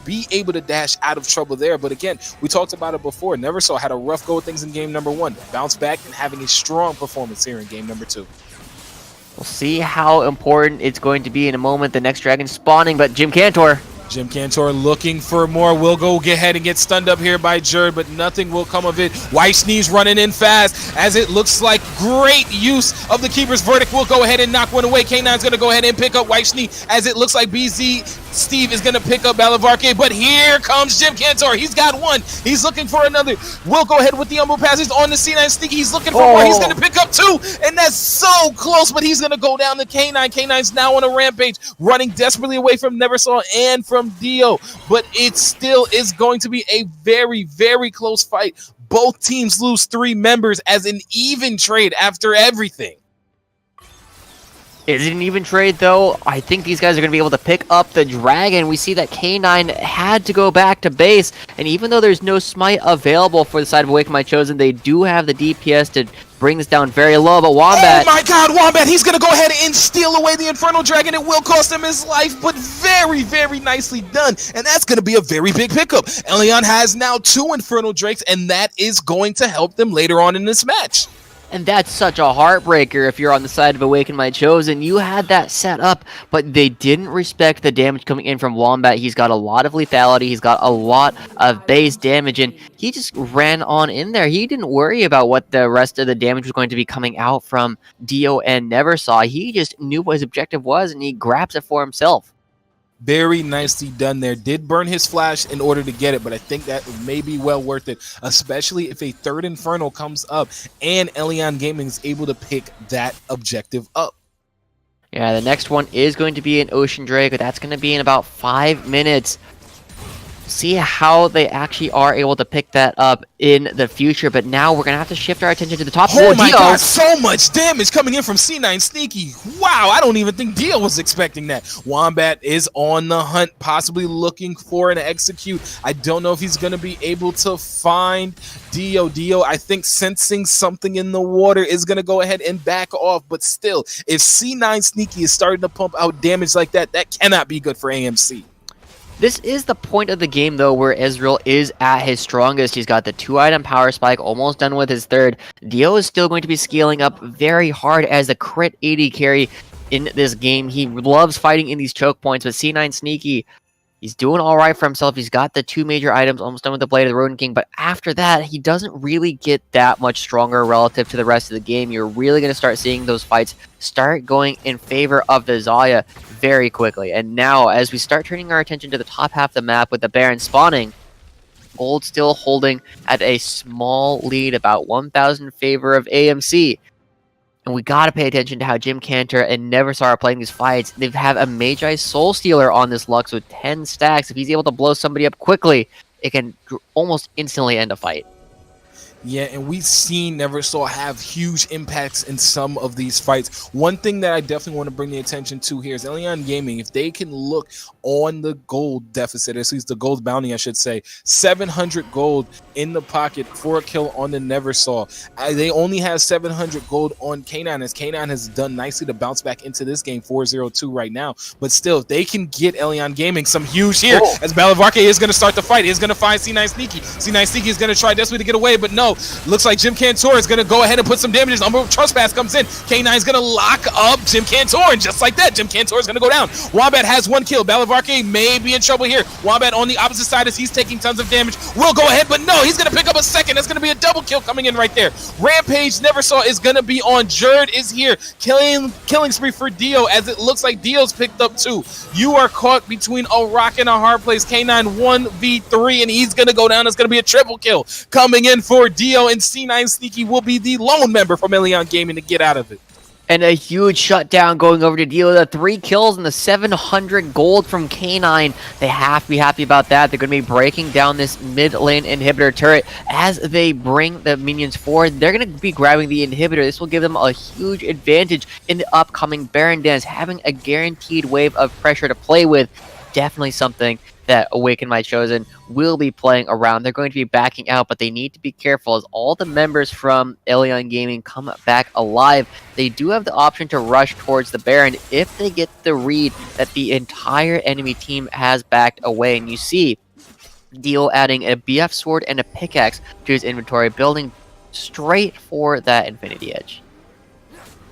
be able to dash out of trouble there. But again, we talked about it before. Neversaw had a rough go of things in game number 1. Bounce back and having a strong performance here in game number 2. We'll see how important it's going to be in a moment. The next dragon spawning, but Jim Cantor looking for more. Will go ahead and get stunned up here by Jerd, but nothing will come of it. Wyshni's running in fast as it looks like great use of the Keeper's Verdict. Will go ahead and knock one away. K9's going to go ahead and pick up Wyshni as it looks like BZ Steve is going to pick up Balavarke, but here comes Jim Cantor. He's got one. He's looking for another. We'll go ahead with the Umbo pass. He's on the C9 Sneaky. He's looking for more. He's going to pick up two, and that's so close, but he's going to go down to K9. K9's now on a rampage, running desperately away from Neversaw and from Dio, but it still is going to be a very, very close fight. Both teams lose 3 members as an even trade after everything. Is it an even trade, though? I think these guys are going to be able to pick up the Dragon. We see that K9 had to go back to base, and even though there's no Smite available for the side of Awaken My Chosen, they do have the DPS to bring this down very low, but Wombat... Oh my god, Wombat! He's going to go ahead and steal away the Infernal Dragon. It will cost him his life, but very, very nicely done, and that's going to be a very big pickup. Elion has now 2 Infernal Drakes, and that is going to help them later on in this match. And that's such a heartbreaker if you're on the side of Awaken My Chosen. You had that set up, but they didn't respect the damage coming in from Wombat. He's got a lot of lethality. He's got a lot of base damage, and he just ran on in there. He didn't worry about what the rest of the damage was going to be coming out from Dio and Neversaw. He just knew what his objective was, and he grabs it for himself. Very nicely done there. Did burn his flash in order to get it, but I think that may be well worth it, especially if a 3rd Infernal comes up and Elion Gaming is able to pick that objective up. Yeah, the next one is going to be an Ocean Drake. That's going to be in about 5 minutes. See how they actually are able to pick that up in the future, but now we're gonna have to shift our attention to the top. Oh my god, so much damage coming in from C9 Sneaky. Wow, I don't even think Dio was expecting that. Wombat is on the hunt, possibly looking for an execute. I don't know if he's gonna be able to find Dio. Dio, I think, sensing something in the water, is gonna go ahead and back off, but still, if C9 Sneaky is starting to pump out damage like that, that cannot be good for AMC. This is the point of the game, though, where Ezreal is at his strongest. He's got the 2-item power spike, almost done with his 3rd. Dio is still going to be scaling up very hard as a crit 80 carry in this game. He loves fighting in these choke points, but C9 Sneaky, he's doing all right for himself. He's got the 2 major items, almost done with the Blade of the Rodent King, but after that, he doesn't really get that much stronger relative to the rest of the game. You're really going to start seeing those fights start going in favor of the Xayah very quickly. And now, as we start turning our attention to the top half of the map with the Baron spawning, Gold still holding at a small lead, about 1,000 in favor of AMC. And we gotta pay attention to how Jim Cantor and Neversaw are playing these fights. They have a Magi Soul Stealer on this Lux with 10 stacks. If he's able to blow somebody up quickly, it can almost instantly end a fight. Yeah, and we've seen Neversaw have huge impacts in some of these fights. One thing that I definitely want to bring the attention to here is Elion Gaming. If they can look on the gold deficit, at least the gold bounty, I should say, 700 gold in the pocket for a kill on the Neversaw. They only have 700 gold on K9, as K9 has done nicely to bounce back into this game, 4-0-2 right now. But still, if they can get Elion Gaming some huge here, as Balavarke is going to start the fight. He's going to find C9 Sneaky. C9 Sneaky is going to try desperately to get away, but no. Looks like Jim Cantor is going to go ahead and put some damages. Trespass comes in. K9 is going to lock up Jim Cantor, and just like that, Jim Cantor is going to go down. Wombat has 1 kill. Balavarke may be in trouble here. Wombat on the opposite side as he's taking tons of damage. Will go ahead, but no, he's going to pick up a 2nd. That's going to be a double kill coming in right there. Rampage Neversaw is going to be on. Jerd is here. Killing spree for Dio, as it looks like Dio's picked up 2. You are caught between a rock and a hard place. K9 1v3, and he's going to go down. It's going to be a triple kill coming in for Dio, and C9 Sneaky will be the lone member from Elion Gaming to get out of it. And a huge shutdown going over to Dio. The 3 kills and the 700 gold from K9. They have to be happy about that. They're going to be breaking down this mid lane inhibitor turret as they bring the minions forward. They're going to be grabbing the inhibitor. This will give them a huge advantage in the upcoming Baron dance. Having a guaranteed wave of pressure to play with, definitely something that Awaken My Chosen will be playing around. They're going to be backing out, but they need to be careful as all the members from Elion Gaming come back alive. They do have the option to rush towards the Baron if they get the read that the entire enemy team has backed away. And you see Dio adding a BF sword and a pickaxe to his inventory, building straight for that Infinity Edge.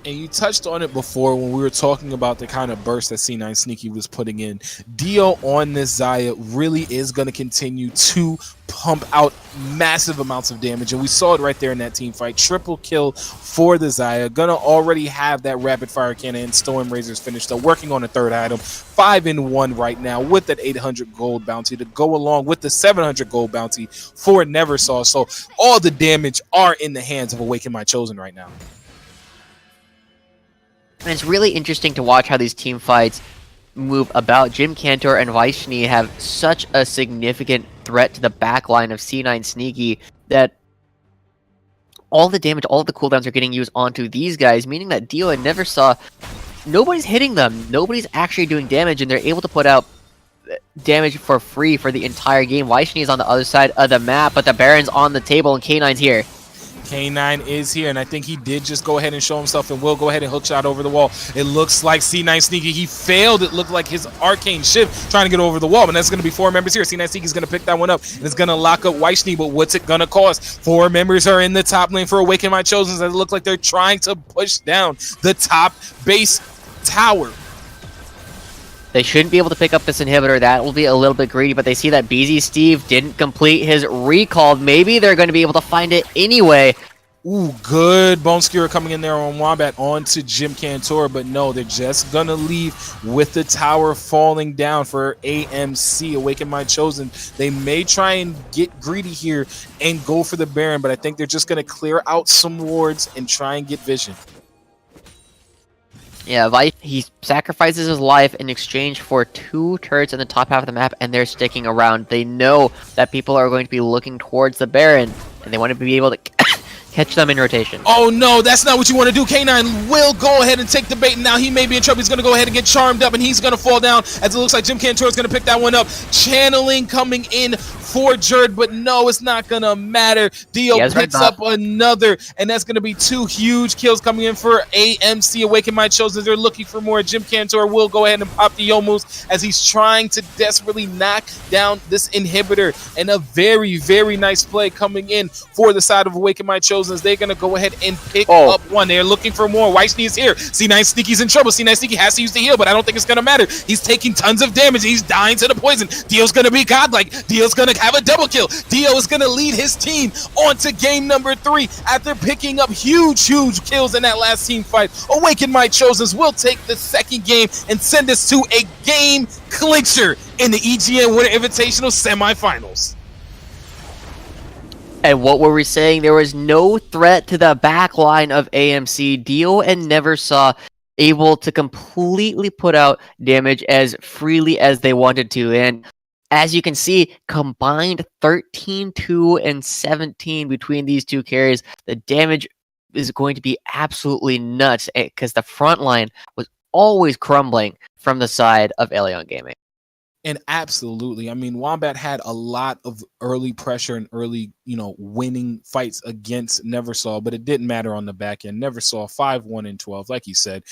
And you touched on it before when we were talking about the kind of burst that C9 Sneaky was putting in. Dio on this Xayah really is going to continue to pump out massive amounts of damage, and we saw it right there in that team fight. Triple kill for the Xayah. Gonna already have that rapid fire cannon and Storm Razors finished up, working on a third item. 5-in-1 right now with that 800 gold bounty to go along with the 700 gold bounty for Neversaw. So all the damage are in the hands of Awaken My Chosen right now. And it's really interesting to watch how these team fights move about. Jim Cantor and Vaishni have such a significant threat to the back line of C9 Sneaky that all the damage, all the cooldowns are getting used onto these guys, meaning that Dio and Neversaw, nobody's hitting them. Nobody's actually doing damage, and they're able to put out damage for free for the entire game. Vaishni is on the other side of the map, but the Baron's on the table, and K9's here. K9 is here, and I think he did just go ahead and show himself and will go ahead and hook shot over the wall. It looks like C9 Sneaky, he failed. It looked like his arcane shift trying to get over the wall, but that's going to be 4 members here. C9 Sneaky is going to pick that one up, and it's going to lock up Vaishni, but what's it going to cost? 4 members are in the top lane for Awaken My Chosen, as it looks like they're trying to push down the top base tower. They shouldn't be able to pick up this inhibitor. That will be a little bit greedy, but they see that BZ Steve didn't complete his recall. Maybe they're going to be able to find it anyway. Ooh, good Bone Skewer coming in there on Wombat onto Jim Cantor, but no, they're just going to leave with the tower falling down for AMC, Awaken My Chosen. They may try and get greedy here and go for the Baron, but I think they're just going to clear out some wards and try and get vision. Yeah, he sacrifices his life in exchange for 2 turrets in the top half of the map, and they're sticking around. They know that people are going to be looking towards the Baron, and they want to be able to catch them in rotation. Oh no, that's not what you want to do. K9 will go ahead and take the bait, and now he may be in trouble. He's going to go ahead and get charmed up, and he's going to fall down, as it looks like Jim Cantor is going to pick that one up. Channeling coming in for Jerd, but no, it's not going to matter. Dio picks up another, and that's going to be 2 huge kills coming in for AMC, Awaken My Chosen. They're looking for more. Jim Cantor will go ahead and pop the Yomus as he's trying to desperately knock down this inhibitor, and a very, very nice play coming in for the side of Awaken My Chosen. They're going to go ahead and pick up one. They're looking for more. Vaishni is here. C9 Sneaky's in trouble. C9 Sneaky has to use the heal, but I don't think it's going to matter. He's taking tons of damage. He's dying to the poison. Dio's going to be godlike. Dio's going to have a double kill. Dio is going to lead his team on to game number 3 after picking up huge kills in that last team fight. Awaken My Chosens will take the second game and send us to a game clincher in the EGN Winter Invitational semifinals. And what were we saying? There was no threat to the back line of AMC. Dio and Neversaw able to completely put out damage as freely as they wanted to. And as you can see, combined 13, 2, and 17 between these 2 carries. The damage is going to be absolutely nuts because the front line was always crumbling from the side of Elyon Gaming. And absolutely, I mean, Wombat had a lot of early pressure and early, winning fights against Neversaw, but it didn't matter on the back end. Neversaw 5-1-12, like you said.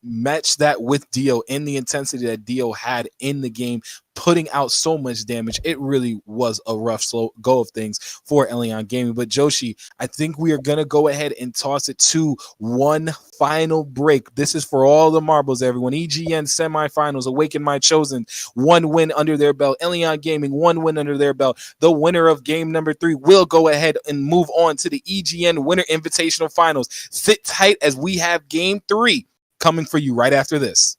Match that with Dio in the intensity that Dio had in the game, putting out so much damage. It really was a rough slow go of things for Elyon Gaming. But Joshi, I think we are going to go ahead and toss it to one final break. This is for all the marbles, everyone. EGN semifinals, Awaken My Chosen, 1 win under their belt. Elyon Gaming, 1 win under their belt. The winner of game number 3 will go ahead and move on to the EGN Winter Invitational Finals. Sit tight as we have game 3 coming for you right after this.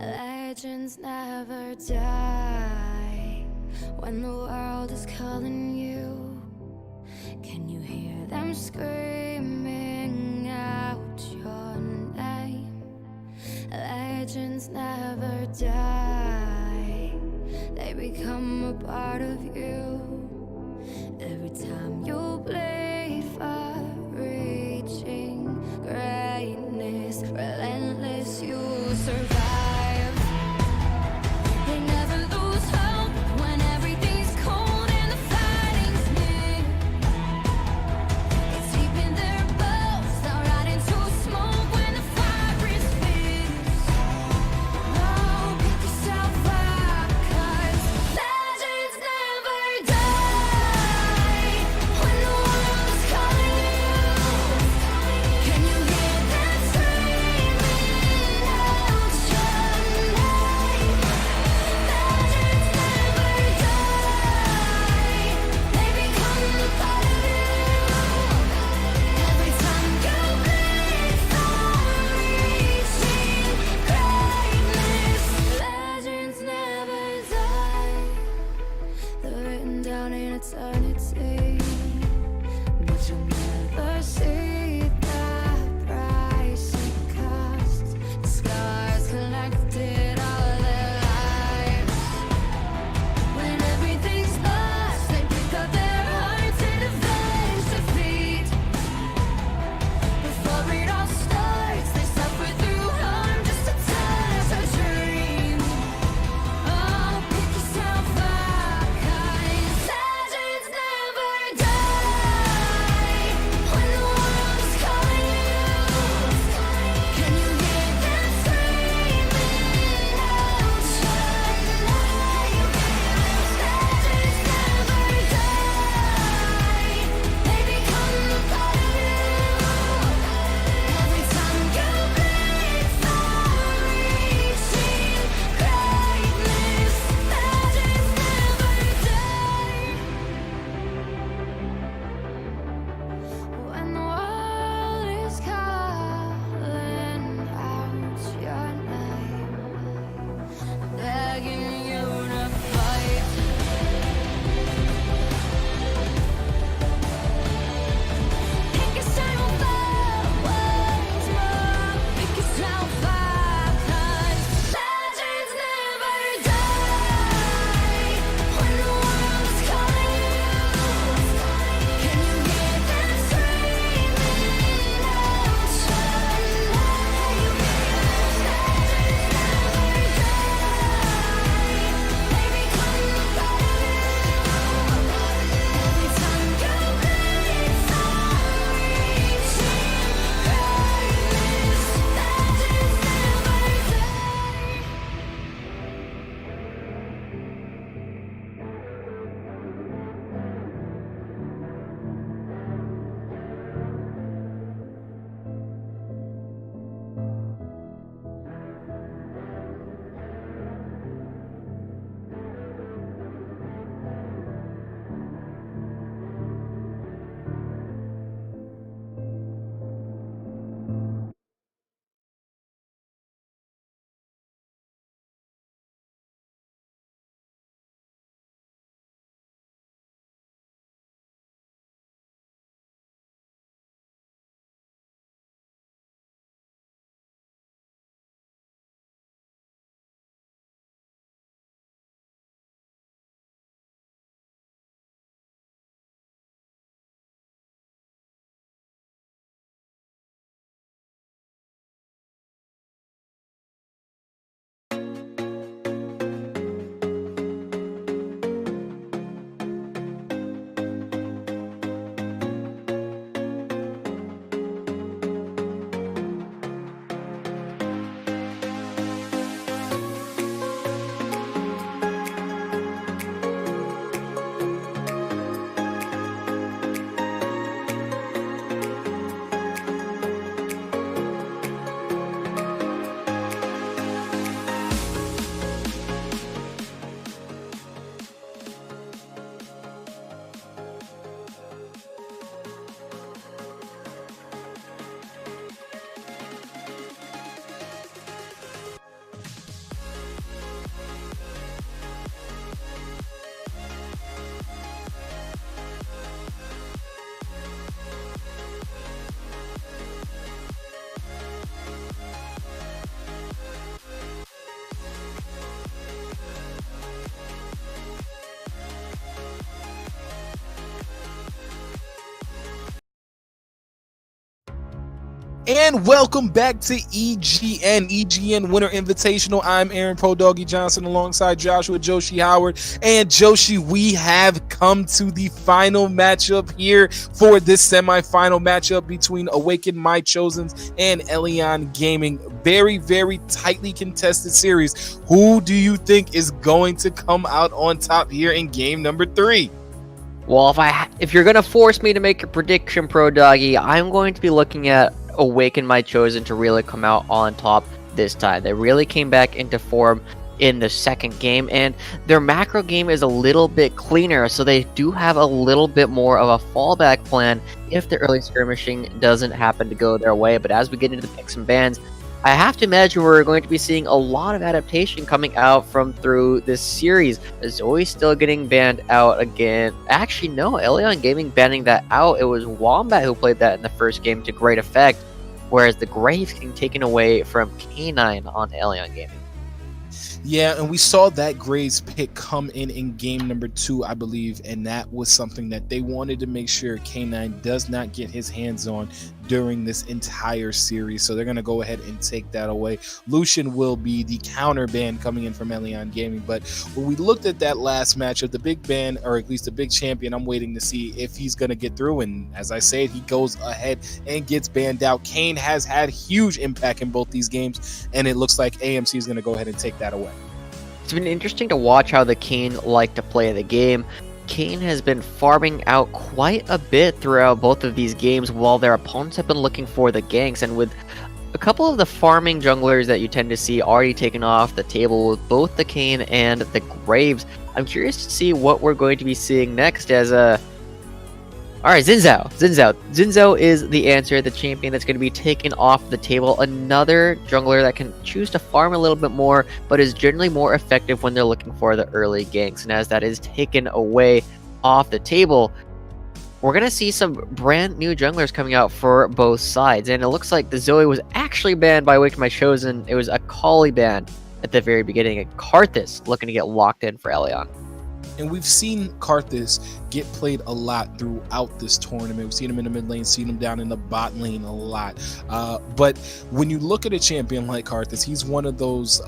Legends never die when the world is calling you. Can you hear them screaming out your name? Legends never die, they become a part of you. Every time you bleed for reaching greatness, relentless, you survive. They never lose hope when everything's cold and the fighting's near. reality, but you'll never see the price it costs. The scars collected all their lives. When everything's lost, they pick up their hearts and avenge defeat. Before it all starts, they suffer through harm just to test a dream. Oh, pick yourself up, 'cause legends never die. When the world is calling you, can you hear them screaming out? Legends never die. They become a part of you. Every time you breathe, far reaching greatness. Legends never die. When the world is calling out your name, begging you to fight. Pick yourself up once more. Pick yourself up, 'cause legends never die. When the world is calling you, can you hear them screaming out? Legends never die. They become a part of you. Every time you breathe, far reaching greatness. Legends never die. And welcome back to EGN Winter Invitational. I'm Aaron Pro Doggy Johnson alongside Joshua Joshi Howard. And Joshi, we have come to the final matchup here for this semifinal matchup between Awaken My Chosens and Elion Gaming. Very, very tightly contested series. Who do you think is going to come out on top here in game number 3? Well, if you're gonna force me to make a prediction, Pro Doggy, I'm going to be looking at Awaken My Chosen to really come out on top this time. They really came back into form in the second game, and their macro game is a little bit cleaner, so they do have a little bit more of a fallback plan if the early skirmishing doesn't happen to go their way. But as we get into the picks and bans, I have to imagine we're going to be seeing a lot of adaptation coming out from through this series. Zoe's still getting banned out again. Actually, no, Elion Gaming banning that out. It was Wombat who played that in the first game to great effect, whereas the Graves getting taken away from K9 on Elion Gaming. Yeah, and we saw that Graves pick come in game number 2, I believe, and that was something that they wanted to make sure K9 does not get his hands on during this entire series. So they're going to go ahead and take that away. Lucian will be the counter ban coming in from Elion Gaming. But when we looked at that last matchup, the big ban, or at least the big champion, I'm waiting to see if he's going to get through. And as I said, he goes ahead and gets banned out. Kane has had huge impact in both these games, and it looks like AMC is going to go ahead and take that away. It's been interesting to watch how the Kane like to play the game. Kane has been farming out quite a bit throughout both of these games while their opponents have been looking for the ganks, and with a couple of the farming junglers that you tend to see already taken off the table with both the Kane and the Graves, I'm curious to see what we're going to be seeing next as a... Alright, Zinzao is the answer, the champion that's going to be taken off the table. Another jungler that can choose to farm a little bit more, but is generally more effective when they're looking for the early ganks. And as that is taken away off the table, we're going to see some brand new junglers coming out for both sides. And it looks like the Zoe was actually banned by Awaken My Chosen. It was a Kali ban at the very beginning, and Karthus looking to get locked in for Elion. And we've seen Karthus get played a lot throughout this tournament. We've seen him in the mid lane, seen him down in the bot lane a lot. But when you look at a champion like Karthus, he's one of those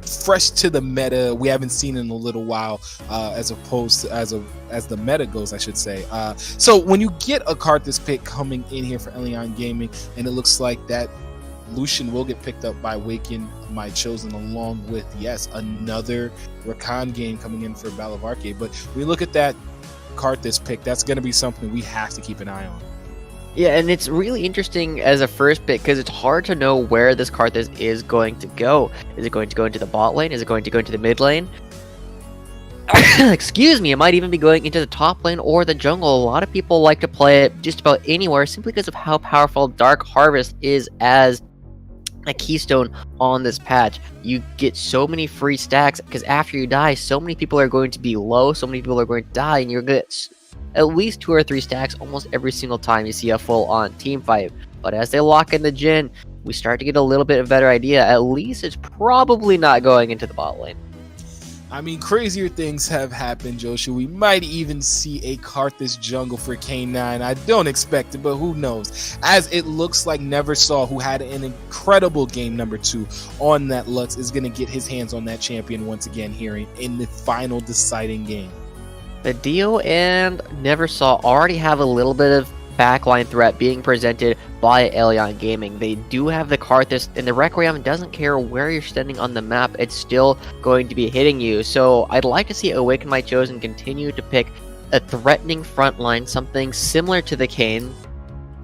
fresh to the meta we haven't seen in a little while, as opposed to as the meta goes, I should say. So when you get a Karthus pick coming in here for Elion Gaming, and it looks like that Lucian will get picked up by Awaken My Chosen, along with, yes, another Rakan game coming in for Battle of Arcade. But we look at that Karthus pick, that's going to be something we have to keep an eye on. Yeah, and it's really interesting as a first pick because it's hard to know where this Karthus is going to go. Is it going to go into the bot lane? Is it going to go into the mid lane? Excuse me, it might even be going into the top lane or the jungle. A lot of people like to play it just about anywhere simply because of how powerful Dark Harvest is as a keystone on this patch. You get so many free stacks because after you die, so many people are going to be low, so many people are going to die, and you're going to get at least 2 or 3 stacks almost every single time you see a full-on team fight. But as they lock in the Jhin, we start to get a little bit of a better idea. At least it's probably not going into the bot lane. I mean, crazier things have happened, Joshua. We might even see a Karthus jungle for K9. I don't expect it, but who knows? As it looks like Neversaw, who had an incredible game number 2 on that Lux, is going to get his hands on that champion once again here in the final deciding game. The Dio and Neversaw already have a little bit of backline threat being presented by Elion Gaming. They do have the Karthus, and the Requiem doesn't care where you're standing on the map, it's still going to be hitting you. So I'd like to see Awaken My Chosen continue to pick a threatening front line, something similar to the Kayn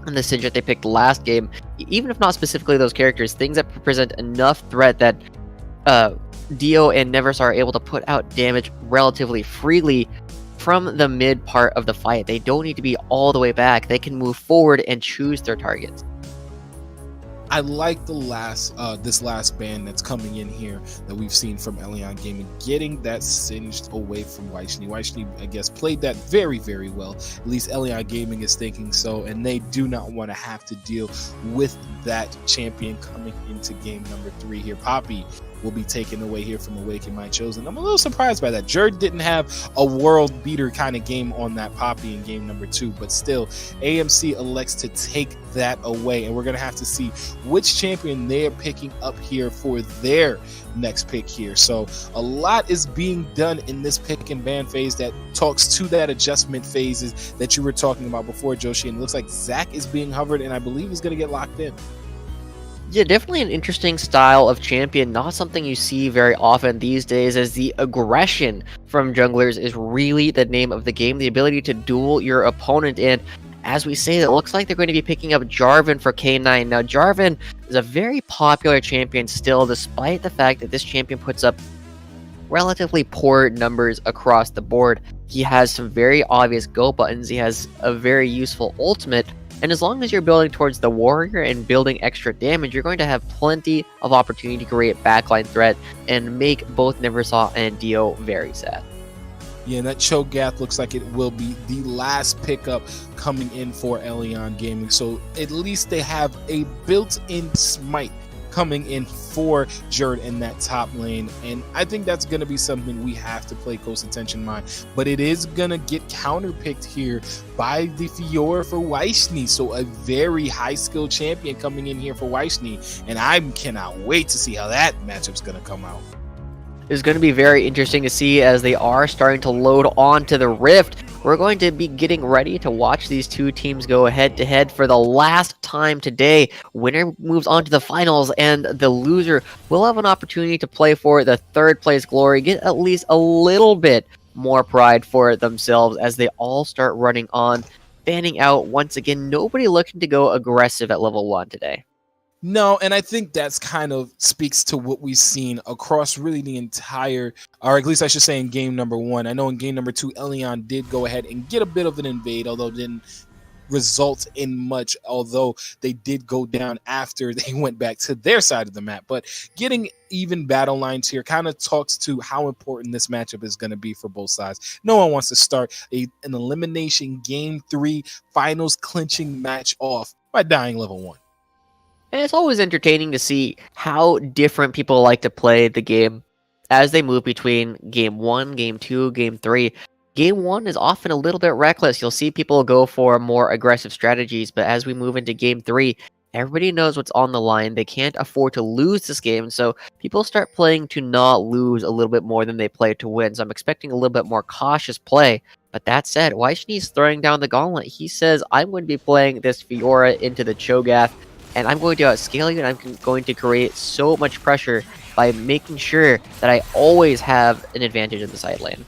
and the Singed that they picked last game, even if not specifically those characters, things that present enough threat that Dio and Neversaw are able to put out damage relatively freely from the mid part of the fight. They don't need to be all the way back. They can move forward and choose their targets. I like the this last ban that's coming in here that we've seen from Elion Gaming, getting that Singed away from Weichny. Weichny, I guess, played that very, very well. At least Elion Gaming is thinking so, and they do not want to have to deal with that champion coming into game number 3 here. Poppy will be taken away here from Awaken My Chosen. I'm a little surprised by that. Jerd didn't have a world beater kind of game on that Poppy in game number 2, but still, AMC elects to take that away, and we're going to have to see which champion they are picking up here for their next pick here. So a lot is being done in this pick and ban phase that talks to that adjustment phases that you were talking about before, Joshi, and it looks like Zach is being hovered, and I believe is going to get locked in. Yeah, definitely an interesting style of champion, not something you see very often these days, as the aggression from junglers is really the name of the game, the ability to duel your opponent. And as we say, it looks like they're going to be picking up Jarvan for K9. Now, Jarvan is a very popular champion still, despite the fact that this champion puts up relatively poor numbers across the board. He has some very obvious go buttons, he has a very useful ultimate, And as long as you're building towards the warrior and building extra damage, you're going to have plenty of opportunity to create backline threat and make both Neversaw and Dio very sad. Yeah, and that Cho'Gath looks like it will be the last pickup coming in for Elion Gaming. So at least they have a built-in smite coming in for Jerd in that top lane. And I think that's going to be something we have to play close attention mind. But it is going to get counterpicked here by the Fiora for Weishni. So a very high-skill champion coming in here for Weishni. And I cannot wait to see how that matchup's going to come out. It's going to be very interesting to see as they are starting to load onto the Rift. We're going to be getting ready to watch these two teams go head-to-head for the last time today. Winner moves on to the finals, and the loser will have an opportunity to play for the third place glory, get at least a little bit more pride for themselves as they all start running on, fanning out once again. Nobody looking to go aggressive at level 1 today. No, and I think that's kind of speaks to what we've seen across really the entire, or at least I should say in game number 1. I know in game number 2, Elion did go ahead and get a bit of an invade, although it didn't result in much, although they did go down after they went back to their side of the map. But getting even battle lines here kind of talks to how important this matchup is going to be for both sides. No one wants to start an elimination game 3 finals clinching match off by dying level 1. And it's always entertaining to see how different people like to play the game as they move between game 1, game 2, game 3. Game 1 is often a little bit reckless. You'll see people go for more aggressive strategies, but as we move into game 3, everybody knows what's on the line. They can't afford to lose this game, so people start playing to not lose a little bit more than they play to win. So I'm expecting a little bit more cautious play. But that said, Weishni's throwing down the gauntlet. He says, I'm going to be playing this Fiora into the Cho'Gath, and I'm going to outscale you, and I'm going to create so much pressure by making sure that I always have an advantage in the side lane.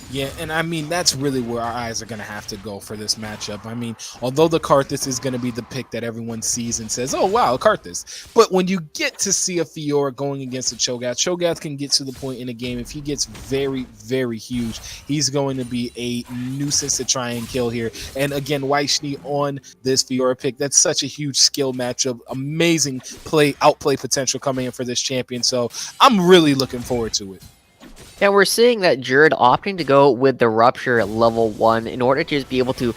Yeah, and I mean, that's really where our eyes are going to have to go for this matchup. I mean, although the Karthus is going to be the pick that everyone sees and says, oh, wow, Karthus. But when you get to see a Fiora going against a Cho'Gath, Cho'Gath can get to the point in a game, if he gets very, very huge, he's going to be a nuisance to try and kill here. And again, Weishni on this Fiora pick, that's such a huge skill matchup. Amazing outplay potential coming in for this champion. So I'm really looking forward to it. Yeah, we're seeing that Jerd opting to go with the Rupture at level 1 in order to just be able to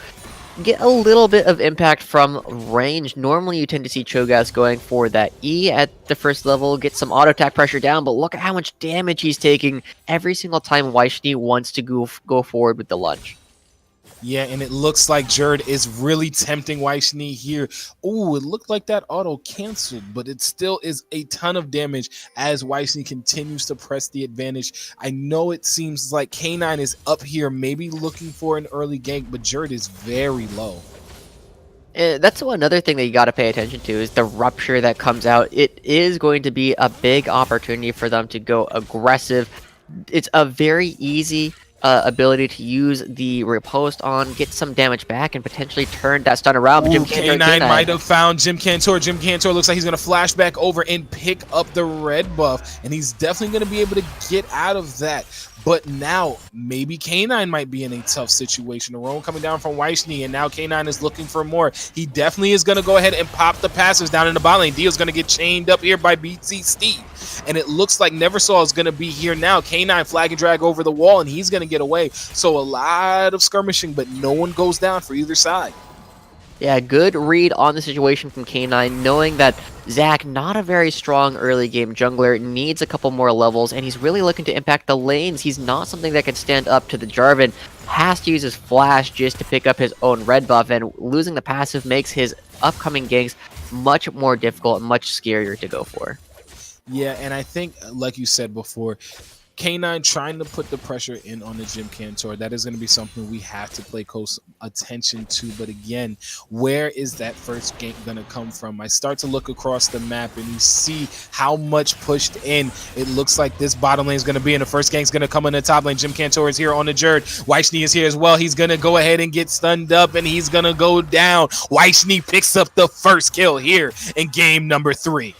get a little bit of impact from range. Normally you tend to see Cho'Gath going for that E at the first level, get some auto attack pressure down, but look at how much damage he's taking every single time Weishni wants to go forward with the lunge. Yeah, and it looks like Jerd is really tempting Weishni here. Oh, it looked like that auto canceled, but it still is a ton of damage as Weishni continues to press the advantage. I know it seems like K9 is up here, maybe looking for an early gank, but Jerd is very low. That's another thing that you got to pay attention to is the Rupture that comes out. It is going to be a big opportunity for them to go aggressive. It's a very easy ability to use the riposte on, get some damage back, and potentially turn that stun around. Ooh, K9 might have found Jim Cantor. Jim Cantor looks like he's going to flash back over and pick up the red buff, and he's definitely going to be able to get out of that. But now, maybe K9 might be in a tough situation. The roam coming down from Weishni, and now K9 is looking for more. He definitely is going to go ahead and pop the passives down in the bot lane. Dio's going to get chained up here by BT Steve. And it looks like Neversaw is going to be here now. K9 flag and drag over the wall, and he's going to get away. So a lot of skirmishing, but no one goes down for either side. Yeah, good read on the situation from K9, knowing that Zach, not a very strong early game jungler, needs a couple more levels, and he's really looking to impact the lanes. He's not something that can stand up to the Jarvan, has to use his flash just to pick up his own red buff, and losing the passive makes his upcoming ganks much more difficult and much scarier to go for. Yeah, and I think, like you said before, K9 trying to put the pressure in on the Jim Cantor, that is going to be something we have to play close attention to. But again, where is that first gank going to come from? I start to look across the map and you see how much pushed in it looks like this bottom lane is going to be, and the first gank is going to come in the top lane. Jim Cantor is here on the Jerd. Weishni is here as well. He's going to go ahead and get stunned up, and he's going to go down. Weishni picks up the first kill here in game number 3.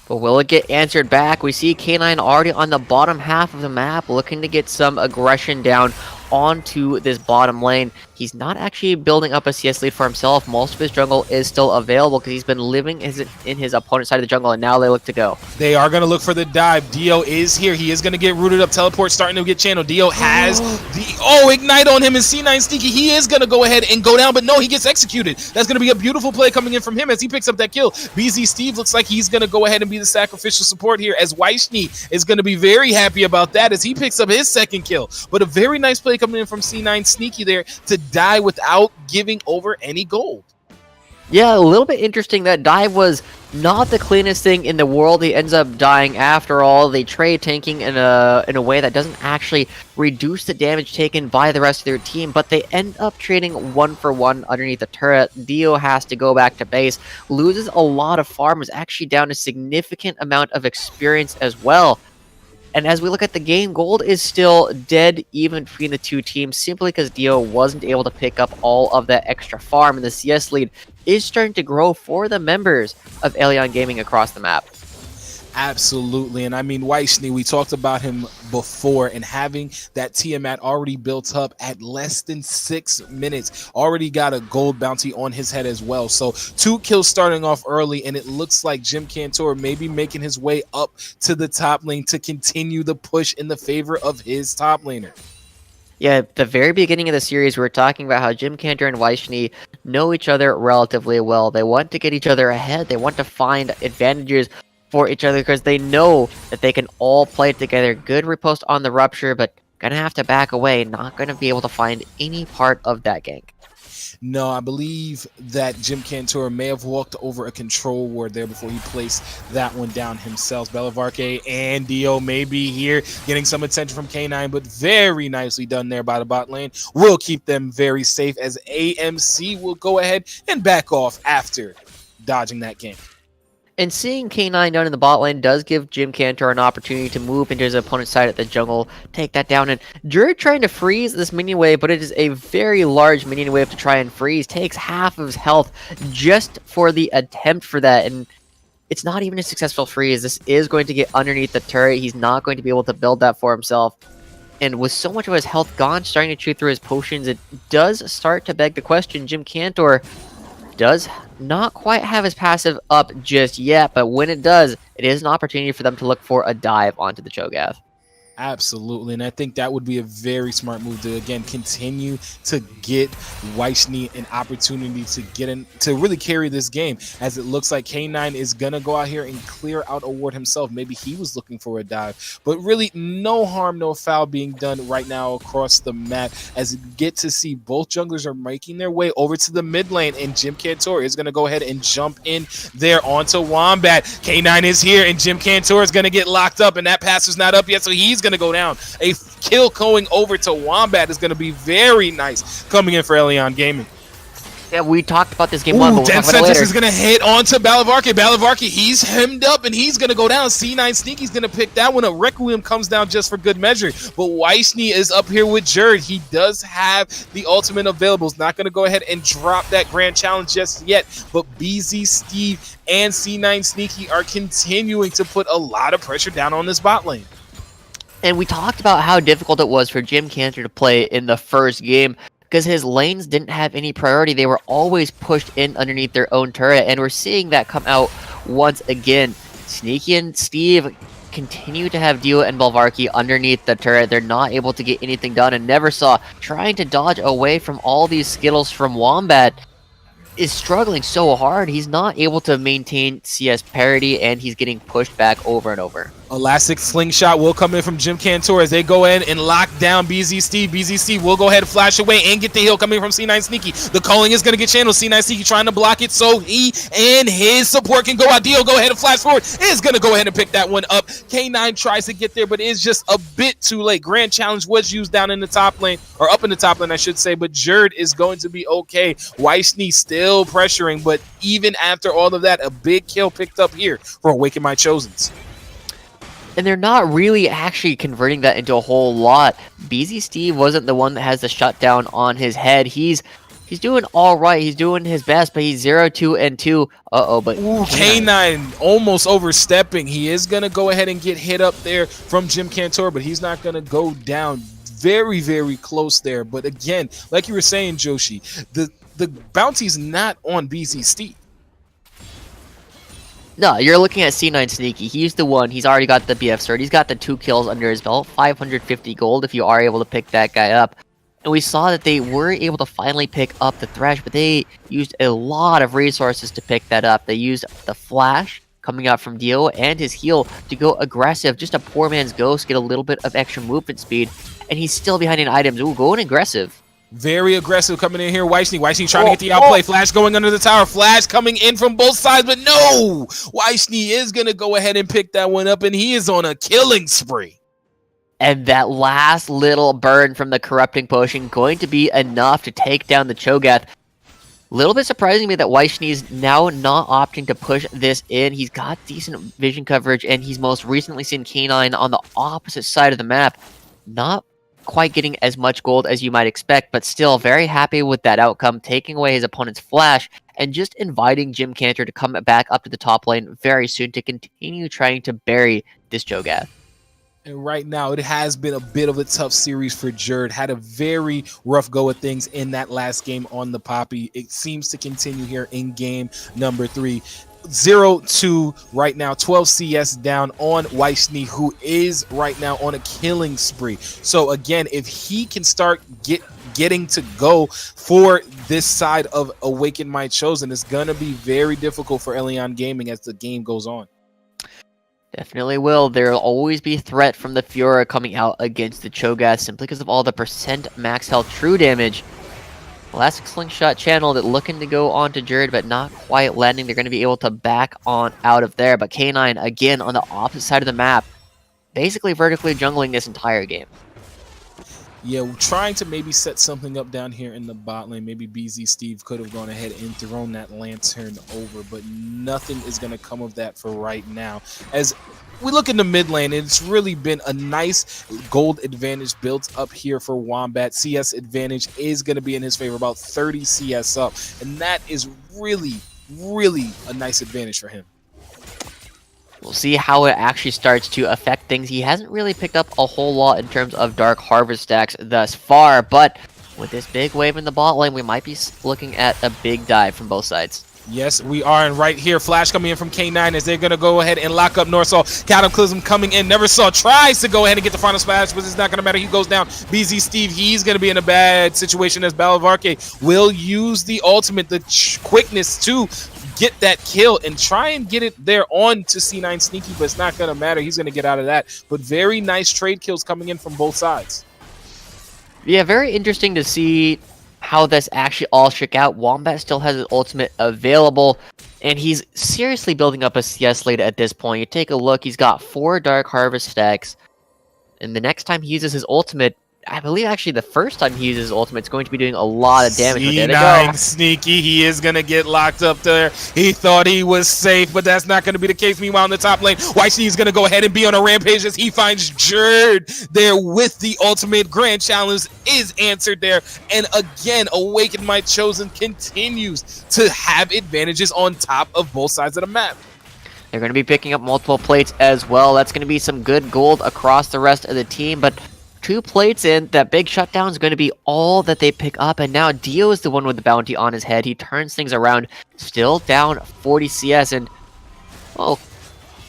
But will it get answered back? We see K9 already on the bottom half of the map, looking to get some aggression down onto this bottom lane. he's not actually building up a CS lead for himself. Most of his jungle is still available because he's been living in his opponent's side of the jungle, and now they look to go. They are going to look for the dive. Dio is here. He is going to get rooted up. Teleport starting to get channeled. Dio has the ignite on him, and C9 Sneaky. He is going to go ahead and go down, but no, he gets executed. That's going to be a beautiful play coming in from him as he picks up that kill. BZ Steve looks like he's going to go ahead and be the sacrificial support here, as Weichny is going to be very happy about that as he picks up his second kill. But a very nice play coming in from C9 Sneaky there to die without giving over any gold. Yeah, a little bit interesting. That dive was not the cleanest thing in the world. He ends up dying after all. They trade tanking in a way that doesn't actually reduce the damage taken by the rest of their team, but they end up trading 1-for-1 underneath the turret. Dio has to go back to base, loses a lot of farm, is actually down a significant amount of experience as well. And as we look at the game, gold is still dead even between the two teams simply because Dio wasn't able to pick up all of that extra farm, and the CS lead is starting to grow for the members of Alien Gaming across the map. Absolutely. And I mean, Weichny, we talked about him before, and having that Tiamat already built up at less than 6 minutes, already got a gold bounty on his head as well. So 2 kills starting off early, and it looks like Jim Cantor may be making his way up to the top lane to continue the push in the favor of his top laner. Yeah, at the very beginning of the series, we were talking about how Jim Cantor and Weichny know each other relatively well. They want to get each other ahead. They want to find advantages for each other because they know that they can all play together. Good riposte on the Rupture, but gonna have to back away. Not gonna be able to find any part of that gank. No, I believe that Jim Cantor may have walked over a control ward there before he placed that one down himself. Belavarke and Dio may be here getting some attention from K9, but very nicely done there by the bot lane. Will keep them very safe as AMC will go ahead and back off after dodging that gank. And seeing K9 down in the bot lane does give Jim Cantor an opportunity to move into his opponent's side at the jungle, take that down. And Druid trying to freeze this minion wave, but it is a very large minion wave to try and freeze. Takes half of his health just for the attempt for that. And it's not even a successful freeze. This is going to get underneath the turret. He's not going to be able to build that for himself. And with so much of his health gone, starting to chew through his potions, it does start to beg the question. Jim Cantor does not quite have his passive up just yet, but when it does, it is an opportunity for them to look for a dive onto the Cho'Gath. Absolutely, and I think that would be a very smart move to, again, continue to get Weichny an opportunity to get in, to really carry this game, as it looks like K9 is going to go out here and clear out a ward himself. Maybe he was looking for a dive, but really no harm, no foul being done right now across the map, as you get to see both junglers are making their way over to the mid lane, and Jim Cantor is going to go ahead and jump in there onto Wombat. K9 is here, and Jim Cantor is going to get locked up, and that pass is not up yet, so he's going to go down. A kill going over to Wombat is going to be very nice coming in for Alien Gaming. Yeah, we talked about this game one, but we'll talk about it Densentis later. is going to hit onto Belavarke. Belavarke, he's hemmed up, and he's going to go down. C9 Sneaky's going to pick that one up. Requiem comes down just for good measure, but Weichny is up here with Jerd. He does have the ultimate available. He's not going to go ahead and drop that grand challenge just yet, but BZ Steve and C9 Sneaky are continuing to put a lot of pressure down on this bot lane. And we talked about how difficult it was for Jim Cantor to play in the first game because his lanes didn't have any priority. They were always pushed in underneath their own turret, and we're seeing that come out once again. Sneaky and Steve continue to have Dio and Belavarke underneath the turret. They're not able to get anything done, and Neversaw, trying to dodge away from all these Skittles from Wombat, is struggling so hard. He's not able to maintain CS parity, and he's getting pushed back over and over. Elastic Slingshot will come in from Jim Cantor as they go in and lock down BZ Steve. BZ Steve will go ahead and flash away and get the heal coming from C9 Sneaky. The calling is going to get channeled. C9 Sneaky trying to block it so he and his support can go out. Dio go ahead and flash forward. Is going to go ahead and pick that one up. K9 tries to get there, but is just a bit too late. Grand Challenge was used down in the top lane, or up in the top lane, I should say, but Jerd is going to be okay. Weichny still pressuring, but even after all of that, a big kill picked up here for Awaken My Chosens. And they're not really actually converting that into a whole lot. BZ Steve wasn't the one that has the shutdown on his head. He's doing all right. He's doing his best, but he's 0-2-2. But K9 almost overstepping. He is going to go ahead and get hit up there from Jim Cantor, but he's not going to go down. very, very close there. But again, like you were saying, Joshi, the bounty's not on BZ Steve. No, you're looking at C9 Sneaky. He's the one. He's already got the BF cert. He's got the 2 kills under his belt. 550 gold if you are able to pick that guy up. And we saw that they were able to finally pick up the Thresh, but they used a lot of resources to pick that up. They used the flash coming out from Dio and his heal to go aggressive. Just a poor man's Ghost, get a little bit of extra movement speed, and he's still behind in items. Ooh, going aggressive. Very aggressive coming in here. Weichny trying to get the outplay. Flash going under the tower. Flash coming in from both sides, but no! Weichny is going to go ahead and pick that one up, and he is on a killing spree. And that last little burn from the Corrupting Potion going to be enough to take down the Cho'Gath. Little bit surprising me that Weichny is now not opting to push this in. He's got decent vision coverage, and he's most recently seen K9 on the opposite side of the map. Not quite getting as much gold as you might expect, but still very happy with that outcome, taking away his opponent's flash and just inviting Jim Cantor to come back up to the top lane very soon to continue trying to bury this Cho'Gath. And right now, it has been a bit of a tough series for Jerd. Had a very rough go of things in that last game on the Poppy. It seems to continue here in game number 3. 0-2 right now, 12 CS down on Weichny, who is right now on a killing spree. So again, if he can start getting to go for this side of Awaken My Chosen, it's going to be very difficult for Elion Gaming as the game goes on. Definitely will. There will always be threat from the Fiora coming out against the Cho'Gath simply because of all the percent max health true damage. Elastic Slingshot channeled it, looking to go on to Jerd, but not quite landing. They're going to be able to back on out of there. But K9, again, on the opposite side of the map, basically vertically jungling this entire game. Yeah, we're trying to maybe set something up down here in the bot lane. Maybe BZ Steve could have gone ahead and thrown that lantern over, but nothing is going to come of that for right now. As we look in the mid lane, it's really been a nice gold advantage built up here for Wombat. CS advantage is going to be in his favor, about 30 CS up, and that is really, really a nice advantage for him. We'll see how it actually starts to affect things. He hasn't really picked up a whole lot in terms of Dark Harvest stacks thus far, but with this big wave in the bot lane, we might be looking at a big dive from both sides. Yes, we are, and right here, Flash coming in from K9 as they're going to go ahead and lock up Northsol. Cataclysm coming in, Neversaw tries to go ahead and get the final splash, but it's not going to matter. He goes down. BZ Steve, he's going to be in a bad situation as Balavarke will use the ultimate, the quickness to get that kill and try and get it there on to C9 Sneaky, but it's not going to matter. He's going to get out of that. But very nice trade kills coming in from both sides. Yeah, very interesting to see how this actually all shook out. Wombat still has his ultimate available, and he's seriously building up a CS lead at this point. You take a look, he's got 4 Dark Harvest stacks, and the next time he uses his ultimate, I believe actually the first time he uses his ultimate, it's going to be doing a lot of damage. C9 Sneaky, he is going to get locked up there. He thought he was safe, but that's not going to be the case. Meanwhile, in the top lane, Weichny is going to go ahead and be on a rampage as he finds Jerd there with the ultimate. Grand Challenge is answered there. And again, Awaken My Chosen continues to have advantages on top of both sides of the map. They're going to be picking up multiple plates as well. That's going to be some good gold across the rest of the team, but 2 plates in, that big shutdown is going to be all that they pick up, and now Dio is the one with the bounty on his head. He turns things around, still down 40 CS, and oh,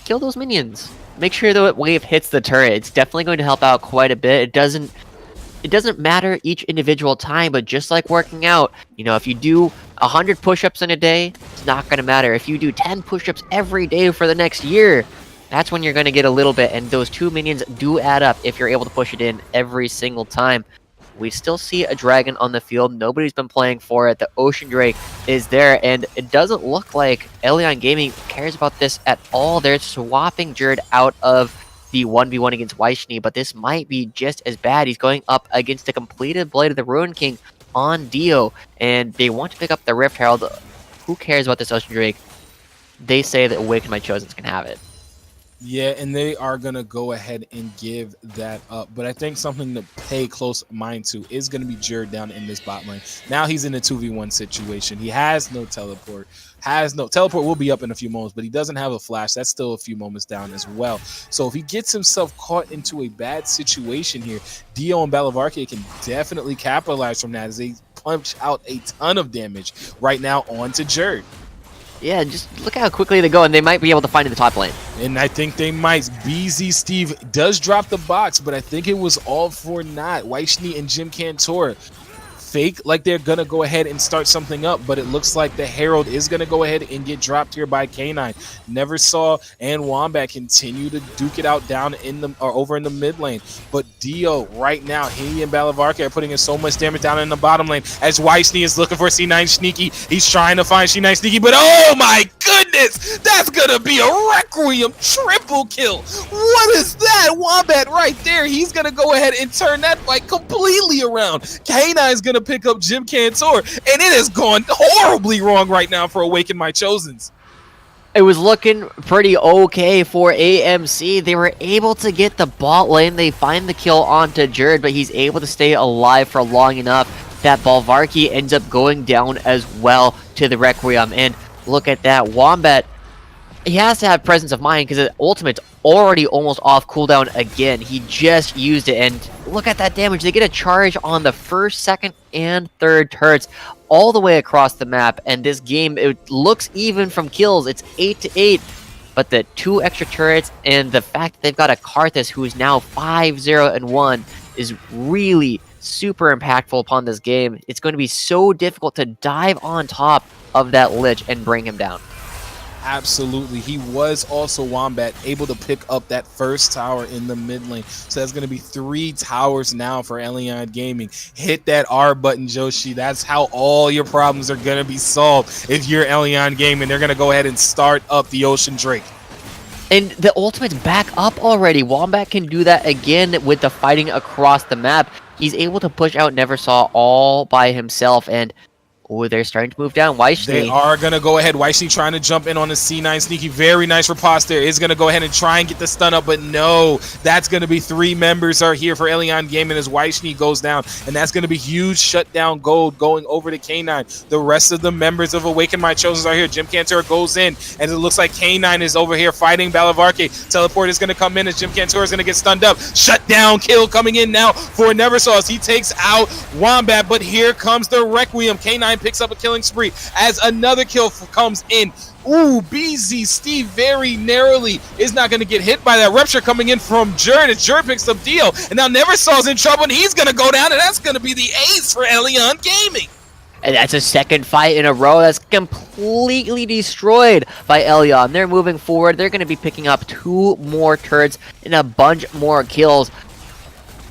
kill those minions. Make sure the wave hits the turret. It's definitely going to help out quite a bit. It doesn't matter each individual time, but just like working out, you know, if you do 100 push-ups in a day, it's not going to matter. If you do 10 push-ups every day for the next year, that's when you're going to get a little bit, and those 2 minions do add up if you're able to push it in every single time. We still see a dragon on the field. Nobody's been playing for it. The Ocean Drake is there, and it doesn't look like Elion Gaming cares about this at all. They're swapping Jerd out of the 1v1 against Weichny, but this might be just as bad. He's going up against the completed Blade of the Ruin King on Dio, and they want to pick up the Rift Herald. Who cares about this Ocean Drake? They say that Awaken My Chosen can have it. Yeah, and they are going to go ahead and give that up. But I think something to pay close mind to is going to be Jared down in this bot lane. Now he's in a 2v1 situation. He has no teleport. Teleport will be up in a few moments, but he doesn't have a flash. That's still a few moments down as well. So if he gets himself caught into a bad situation here, Dio and Balavarke can definitely capitalize from that as they punch out a ton of damage right now onto Jared. Yeah, just look how quickly they go, and they might be able to find in the top lane. And I think they might. BZ Steve does drop the box, but I think it was all for naught. Weichny and Jim Cantor fake like they're going to go ahead and start something up, but it looks like the Herald is going to go ahead and get dropped here by K9. Never saw and Wombat continue to duke it out down in the or over in the mid lane. But Dio right now, he and Balavarke are putting in so much damage down in the bottom lane as Weichny is looking for C9 Sneaky. He's trying to find C9 Sneaky, but oh my goodness, that's going to be a Requiem triple kill. What is that? Wombat right there. He's going to go ahead and turn that fight completely around. K9 is going to pick up Jim Cantor, and it has gone horribly wrong right now for Awaken My Chosens. It was looking pretty okay for AMC. They were able to get the bot lane. They find the kill onto Jared, but he's able to stay alive for long enough that Balavarke ends up going down as well to the Requiem. And look at that. Wombat, he has to have presence of mind because his ultimate's already almost off cooldown again. He just used it, and look at that damage. They get a charge on the first, second, and third turrets all the way across the map, and this game, it looks even from kills. It's 8-8, but the 2 extra turrets and the fact that they've got a Karthus who is now 5-0-1 is really super impactful upon this game. It's going to be so difficult to dive on top of that Lich and bring him down. Absolutely. He was also Wombat able to pick up that first tower in the mid lane. So that's going to be 3 towers now for Elion Gaming. Hit that R button, Joshi. That's how all your problems are going to be solved. If you're Elion Gaming, they're going to go ahead and start up the Ocean Drake. And the ultimate's back up already. Wombat can do that again with the fighting across the map. He's able to push out Neversaw all by himself, and oh, they're starting to move down. Weichny. They are going to go ahead. Weichny trying to jump in on the C9 Sneaky. Very nice riposte there. Is going to go ahead and try and get the stun up, but no. That's going to be 3 members are here for Elion Gaming as Weichny goes down, and that's going to be huge shutdown gold going over to K9. The rest of the members of Awaken My Chosens are here. Jim Cantor goes in, and it looks like K9 is over here fighting Balavarke. Teleport is going to come in as Jim Cantor is going to get stunned up. Shutdown kill coming in now for Neversaw as he takes out Wombat, but here comes the Requiem. K9 picks up a killing spree as another kill comes in. Ooh, BZ Steve very narrowly is not going to get hit by that rupture coming in from Jared as Jared picks up Dio, and now Neversaw's in trouble and he's going to go down, and that's going to be the ace for Elion Gaming. And that's a second fight in a row that's completely destroyed by Elion. They're moving forward. They're going to be picking up 2 more turrets and a bunch more kills.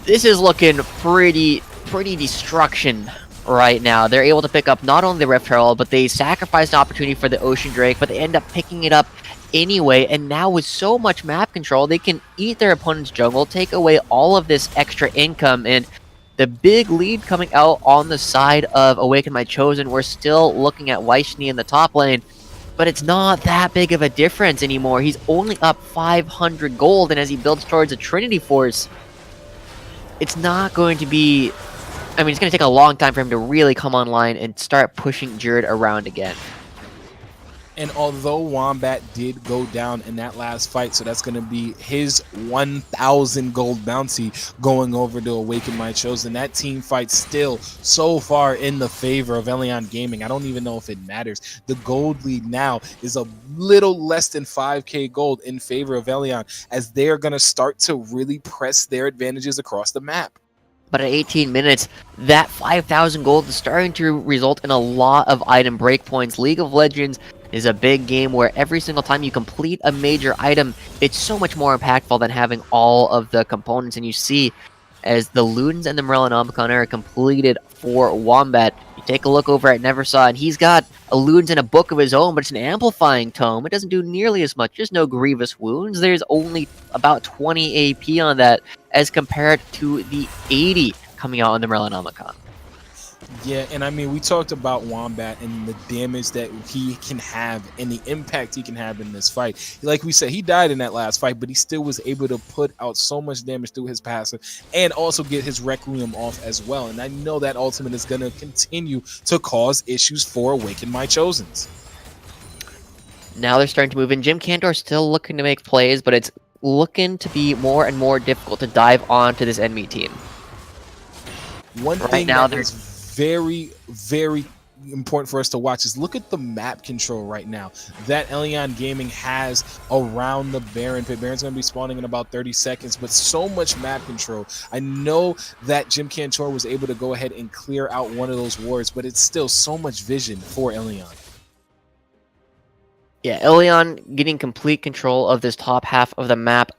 This is looking pretty destruction right now. They're able to pick up not only the Rift Herald, but they sacrificed an opportunity for the Ocean Drake, but they end up picking it up anyway. And now with so much map control, they can eat their opponent's jungle, take away all of this extra income, and the big lead coming out on the side of Awaken My Chosen. We're still looking at Weichny in the top lane, but it's not that big of a difference anymore. He's only up 500 gold, and as he builds towards a Trinity Force, it's not going to be... I mean, it's going to take a long time for him to really come online and start pushing Jared around again. And although Wombat did go down in that last fight, so that's going to be his 1,000 gold bounty going over to Awaken My Chosen. That team fight still so far in the favor of Elion Gaming. I don't even know if it matters. The gold lead now is a little less than 5k gold in favor of Elion as they are going to start to really press their advantages across the map. But at 18 minutes, that 5,000 gold is starting to result in a lot of item breakpoints. League of Legends is a big game where every single time you complete a major item, it's so much more impactful than having all of the components. And you see, as the Ludens and the Morellonomicon are completed for Wombat, you take a look over at Neversaw, and he's got a Ludens and a book of his own, but it's an amplifying tome. It doesn't do nearly as much. There's no grievous wounds. There's only about 20 AP on that, as compared to the 80 coming out on the Morellonomicon. Yeah, and I mean, we talked about Wombat and the damage that he can have and the impact he can have in this fight. Like we said, he died in that last fight, but he still was able to put out so much damage through his passive and also get his Requiem off as well. And I know that ultimate is going to continue to cause issues for Awaken My Chosens. Now they're starting to move in. Jim Cantor's still looking to make plays, but it's looking to be more and more difficult to dive onto this enemy team. One thing now that is very, very important for us to watch is look at the map control right now that Elyon Gaming has around the Baron pit. Baron's going to be spawning in about 30 seconds, but so much map control. I know that Jim Cantor was able to go ahead and clear out one of those wards, but it's still so much vision for Elyon. Yeah, Elyon getting complete control of this top half of the map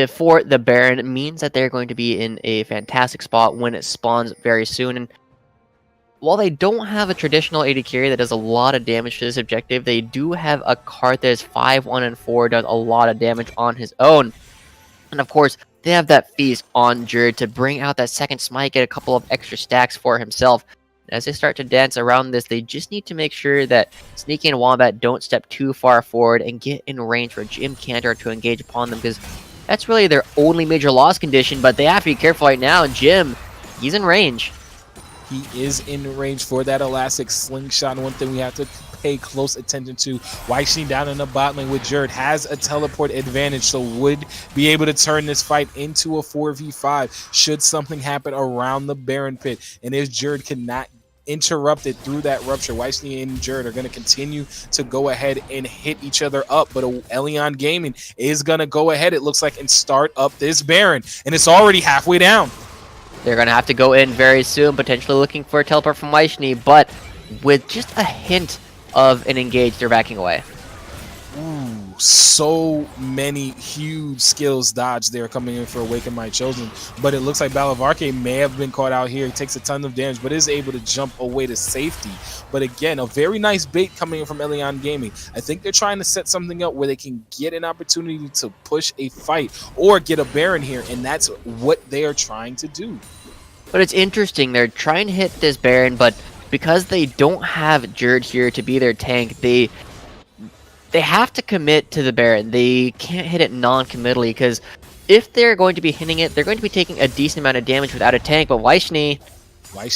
for the Baron means that they're going to be in a fantastic spot when it spawns very soon. And while they don't have a traditional AD carry that does a lot of damage to this objective, they do have a card that is 5, 1, and 4, does a lot of damage on his own. And of course, they have that feast on Jerd to bring out that second smite, get a couple of extra stacks for himself. As they start to dance around this, they just need to make sure that Sneaky and Wombat don't step too far forward and get in range for Jim Cantor to engage upon them, because that's really their only major loss condition, but they have to be careful right now. And Jim, he's in range. He is in range for that elastic slingshot. And one thing we have to pay close attention to, Weishi down in the bot lane with Jerd has a teleport advantage, so would be able to turn this fight into a 4v5 should something happen around the Baron pit. And if Jerd cannot interrupt it through that rupture, Weishi and Jerd are going to continue to go ahead and hit each other up, but Elyon Gaming is going to go ahead, it looks like, and start up this Baron, and it's already halfway down. They're going to have to go in very soon, potentially looking for a teleport from Weishi, but with just a hint of an engage, they're backing away. Ooh, so many huge skills dodge there coming in for Awaken My Chosen, but it looks like Balavarke may have been caught out here. He takes a ton of damage, but is able to jump away to safety. But again, a very nice bait coming in from Elyon Gaming. I think they're trying to set something up where they can get an opportunity to push a fight or get a Baron here, and that's what they are trying to do. But it's interesting, they're trying to hit this Baron, but because they don't have Jerd here to be their tank, they have to commit to the Baron. They can't hit it non-committally, because if they're going to be hitting it, they're going to be taking a decent amount of damage without a tank. But Weishi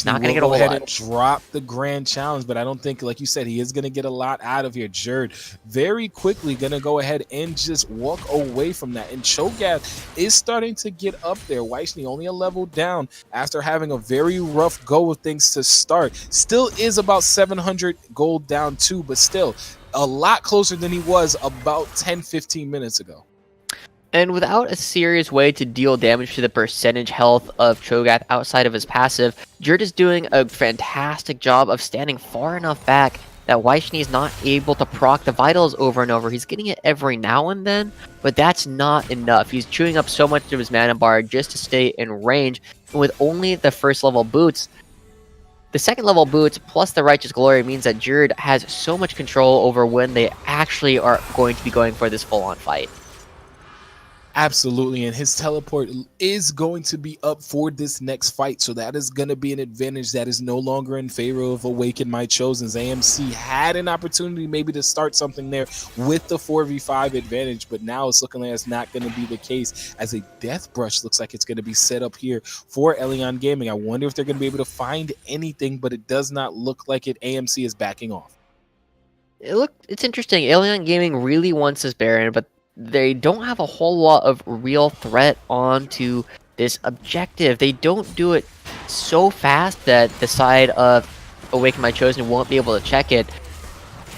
not going to get a whole lot. And drop the grand challenge, but I don't think, like you said, he is going to get a lot out of here. Jerd very quickly going to go ahead and just walk away from that. And Cho'Gath is starting to get up there. Weishi only a level down after having a very rough go of things to start. Still is about 700 gold down too, but still a lot closer than he was about 10-15 minutes ago. And without a serious way to deal damage to the percentage health of Cho'Gath outside of his passive, Jerd is doing a fantastic job of standing far enough back that Weishi is not able to proc the vitals over and over. He's getting it every now and then, but that's not enough. He's chewing up so much of his mana bar just to stay in range. And with only the first level boots, the second level boots plus the Righteous Glory means that Jerd has so much control over when they actually are going to be going for this full-on fight. Absolutely, and his teleport is going to be up for this next fight, so that is going to be an advantage that is no longer in favor of Awaken My Chosen's. AMC had an opportunity maybe to start something there with the 4v5 advantage, but now it's looking like it's not going to be the case, as a Death Brush looks like it's going to be set up here for Elyon Gaming. I wonder if they're going to be able to find anything, but it does not look like it. AMC is backing off. It's interesting. Elyon Gaming really wants this Baron, but they don't have a whole lot of real threat onto this objective. They don't do it so fast that the side of Awaken My Chosen won't be able to check it.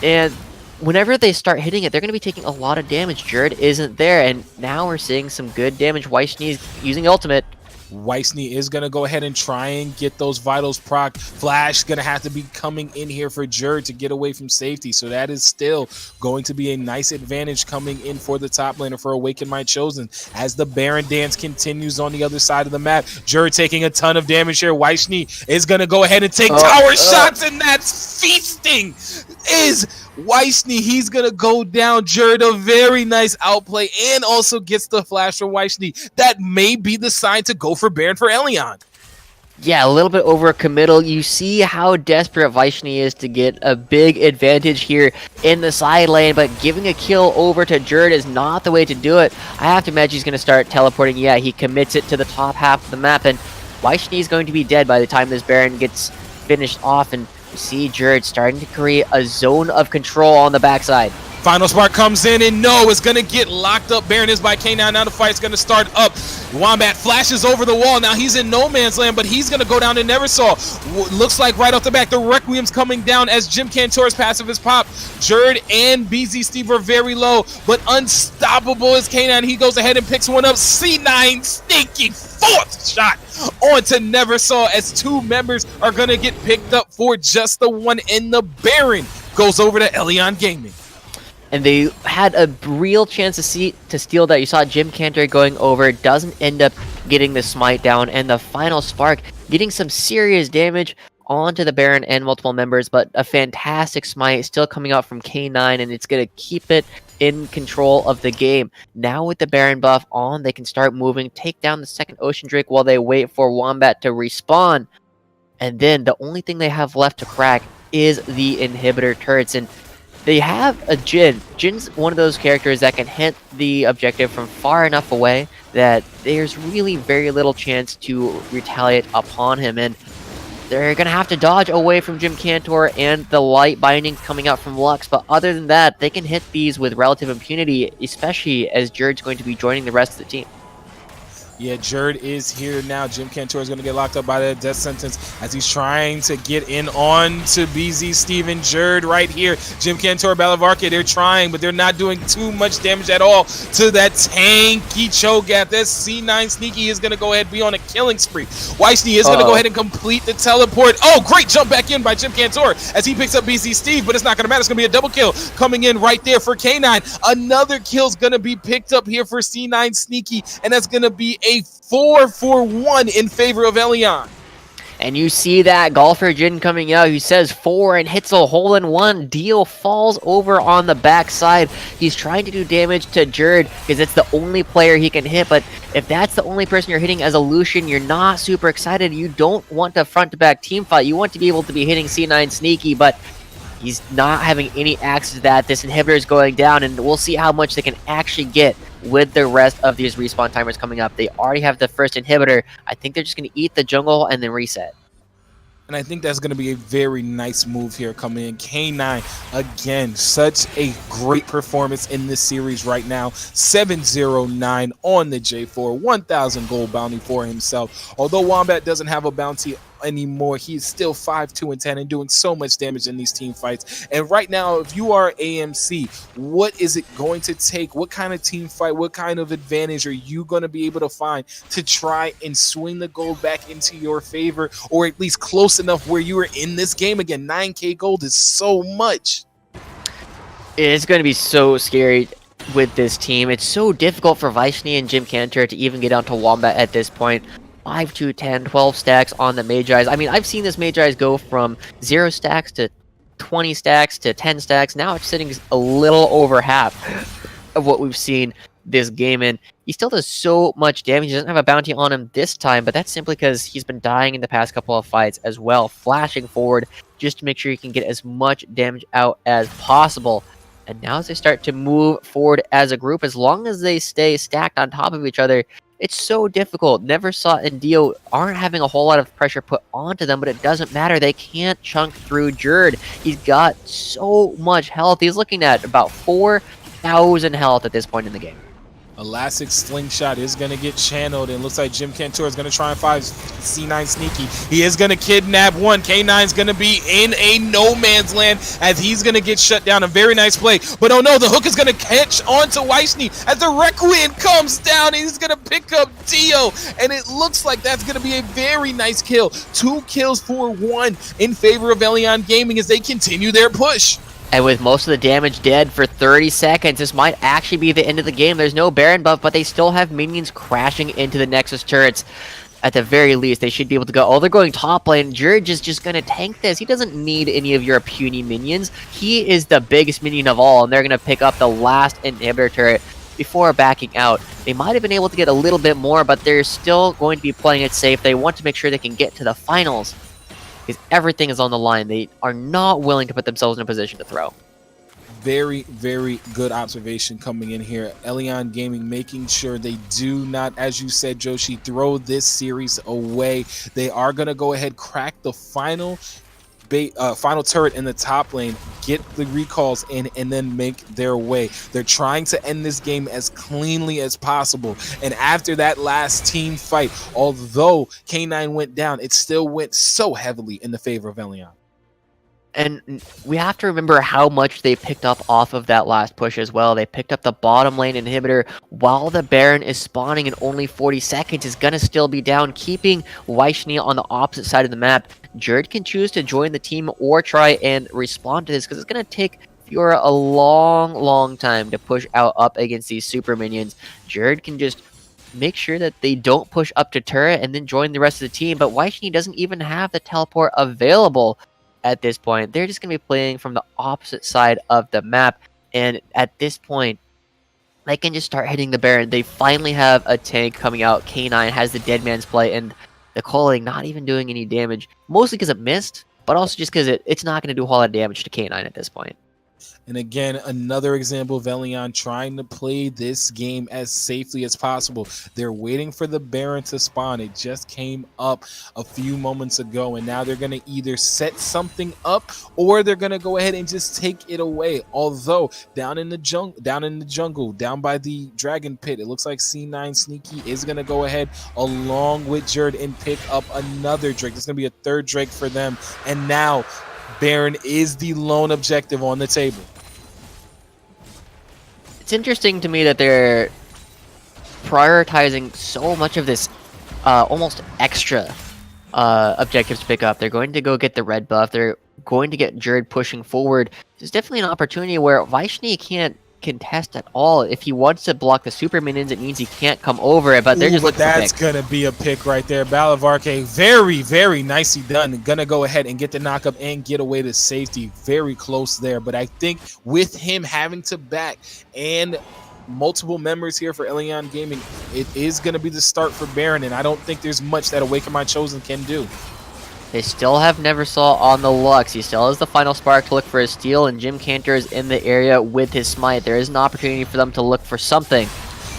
And whenever they start hitting it, they're going to be taking a lot of damage. Jerd isn't there, and now we're seeing some good damage. Weishi is using ultimate. Weishi is going to go ahead and try and get those vitals proc. Flash going to have to be coming in here for Jerd to get away from safety. So that is still going to be a nice advantage coming in for the top laner for Awaken My Chosen. As the Baron dance continues on the other side of the map, Jerd taking a ton of damage here. Weishi is going to go ahead and take tower shots, and that's feasting. Is Weishi, he's going to go down. Jerd, a very nice outplay, and also gets the flash from Weishi. That may be the sign to go for Baron for Elyon. Yeah, a little bit over committal. You see how desperate Vaishni is to get a big advantage here in the side lane, but giving a kill over to Jerd is not the way to do it. I have to imagine he's going to start teleporting. Yeah, he commits it to the top half of the map, and Vaishni is going to be dead by the time this Baron gets finished off, and you see Jerd starting to create a zone of control on the backside. Final Spark comes in, and no, it's going to get locked up. Baron is by K9. Now the fight's going to start up. Wombat flashes over the wall. Now he's in no man's land, but he's going to go down to Neversaw. Looks like right off the back, the Requiem's coming down as Jim Cantor's passive is popped. Jerd and BZ Steve are very low, but unstoppable is K9. He goes ahead and picks one up. C9 sneaky fourth shot onto Neversaw as two members are going to get picked up for just the one, and the Baron goes over to Elion Gaming. And they had a real chance to steal that. You saw Jim Cantor going over, doesn't end up getting the smite down, and the final spark getting some serious damage onto the Baron and multiple members, but a fantastic smite still coming out from K9, and it's going to keep it in control of the game. Now with the Baron buff on, they can start moving, take down the second Ocean Drake while they wait for Wombat to respawn. And then the only thing they have left to crack is the inhibitor turrets, and they have a Jin. Jin's one of those characters that can hit the objective from far enough away that there's really very little chance to retaliate upon him, and they're going to have to dodge away from Jim Cantor and the light bindings coming out from Lux, but other than that, they can hit these with relative impunity, especially as Jerd's going to be joining the rest of the team. Yeah, Jerd is here now. Jim Cantor is going to get locked up by the death sentence as he's trying to get in on to BZ Steven. Jerd right here. Jim Cantor, Balavarka, they're trying, but they're not doing too much damage at all to that tanky Cho'Gath. That C9 Sneaky is going to go ahead and be on a killing spree. Weishney is going to go ahead and complete the teleport. Oh, great jump back in by Jim Cantor as he picks up BZ Steve, but it's not going to matter. It's going to be a double kill coming in right there for K9. Another kill is going to be picked up here for C9 Sneaky, and that's going to be a 4-for-1 in favor of Elion. And you see that golfer Jin coming out. He says 4 and hits a hole-in-one. Dio falls over on the backside. He's trying to do damage to Jerd because it's the only player he can hit. But if that's the only person you're hitting as a Lucian, you're not super excited. You don't want a front-to-back team fight. You want to be able to be hitting C9 Sneaky, but he's not having any access to that. This inhibitor is going down, and we'll see how much they can actually get with the rest of these respawn timers coming up. They already have the first inhibitor. I think they're just going to eat the jungle and then reset. And I think that's going to be a very nice move here coming in. K9, again, such a great performance in this series right now. 709 on the J4, 1,000 gold bounty for himself. Although Wombat doesn't have a bounty anymore, he's still 5-2-10 and doing so much damage in these team fights. And right now, if you are AMC, what is it going to take? What kind of team fight, what kind of advantage are you going to be able to find to try and swing the gold back into your favor, or at least close enough where you are in this game again? 9k gold is so much. It's going to be so scary with this team. It's so difficult for Vaishni and Jim Cantor to even get down to Wombat at this point. 5 to 10, 12 stacks on the Magi's. I mean, I've seen this Magi's go from 0 stacks to 20 stacks to 10 stacks. Now it's sitting a little over half of what we've seen this game in. He still does so much damage. He doesn't have a bounty on him this time, but that's simply because he's been dying in the past couple of fights as well, flashing forward just to make sure he can get as much damage out as possible. And now as they start to move forward as a group, as long as they stay stacked on top of each other, it's so difficult. Neversaw and Dio aren't having a whole lot of pressure put onto them, but it doesn't matter. They can't chunk through Jerd. He's got so much health. He's looking at about 4,000 health at this point in the game. Elastic Slingshot is going to get channeled, and looks like Jim Cantor is going to try and find C9 Sneaky. He is going to kidnap one. K9 is going to be in a no man's land as he's going to get shut down. A very nice play, but oh no, the hook is going to catch onto Weishney as the Requiem comes down, and he's going to pick up Dio, and it looks like that's going to be a very nice kill. 2 kills for 1 in favor of Elion Gaming as they continue their push. And with most of the damage dead for 30 seconds, this might actually be the end of the game. There's no Baron buff, but they still have minions crashing into the Nexus turrets. At the very least, they should be able to go, oh, they're going top lane. Jurge is just going to tank this. He doesn't need any of your puny minions. He is the biggest minion of all, and they're going to pick up the last inhibitor turret. before backing out. They might have been able to get a little bit more, but they're still going to be playing it safe. They want to make sure they can get to the finals because everything is on the line. They are not willing to put themselves in a position to throw. Very, very good observation coming in here. Elion Gaming making sure they do not, as you said, Joshi, throw this series away. They are going to go ahead, crack the final turret in the top lane, get the recalls in, and then make their way. They're trying to end this game as cleanly as possible. And after that last team fight, although K9 went down, it still went so heavily in the favor of Elion. And we have to remember how much they picked up off of that last push as well. They picked up the bottom lane inhibitor while the Baron is spawning in only 40 seconds. Is going to still be down, keeping Wyshnia on the opposite side of the map. Jerd can choose to join the team or try and respond to this because it's going to take Fiora a long time to push out up against these super minions. Jerd can just make sure that they don't push up to turret and then join the rest of the team, but Wyshnia doesn't even have the teleport available at this point. They're just going to be playing from the opposite side of the map, and at this point, they can just start hitting the Baron. They finally have a tank coming out. K9 has the Dead Man's Play, and the Culling not even doing any damage, mostly because it missed, but also just because it's not going to do a whole lot of damage to K9 at this point. And again, another example of Elion trying to play this game as safely as possible. They're waiting for the Baron to spawn. It just came up a few moments ago, and now they're going to either set something up or they're going to go ahead and just take it away. Although down in the jungle, down by the Dragon Pit, it looks like C9 Sneaky is going to go ahead along with Jerd and pick up another Drake. There's going to be a third Drake for them, and now Baron is the lone objective on the table. It's interesting to me that they're prioritizing so much of this almost extra objectives to pick up. They're going to go get the red buff. They're going to get Jerd pushing forward. There's definitely an opportunity where Vyshny can't contest at all. If he wants to block the super minions, it means he can't come over it, but they're just looking for that's gonna be a pick right there. Battle of Arcade, very nicely done. Gonna go ahead and get the knockup and get away to safety. Very close there, but I think with him having to back and multiple members here for Elion Gaming, it is gonna be the start for Baron, and I don't think there's much that Awaken My Chosen can do. They still have Neversaw on the Lux. He still has the final spark to look for his steal, and Jim Cantor is in the area with his smite. There is an opportunity for them to look for something.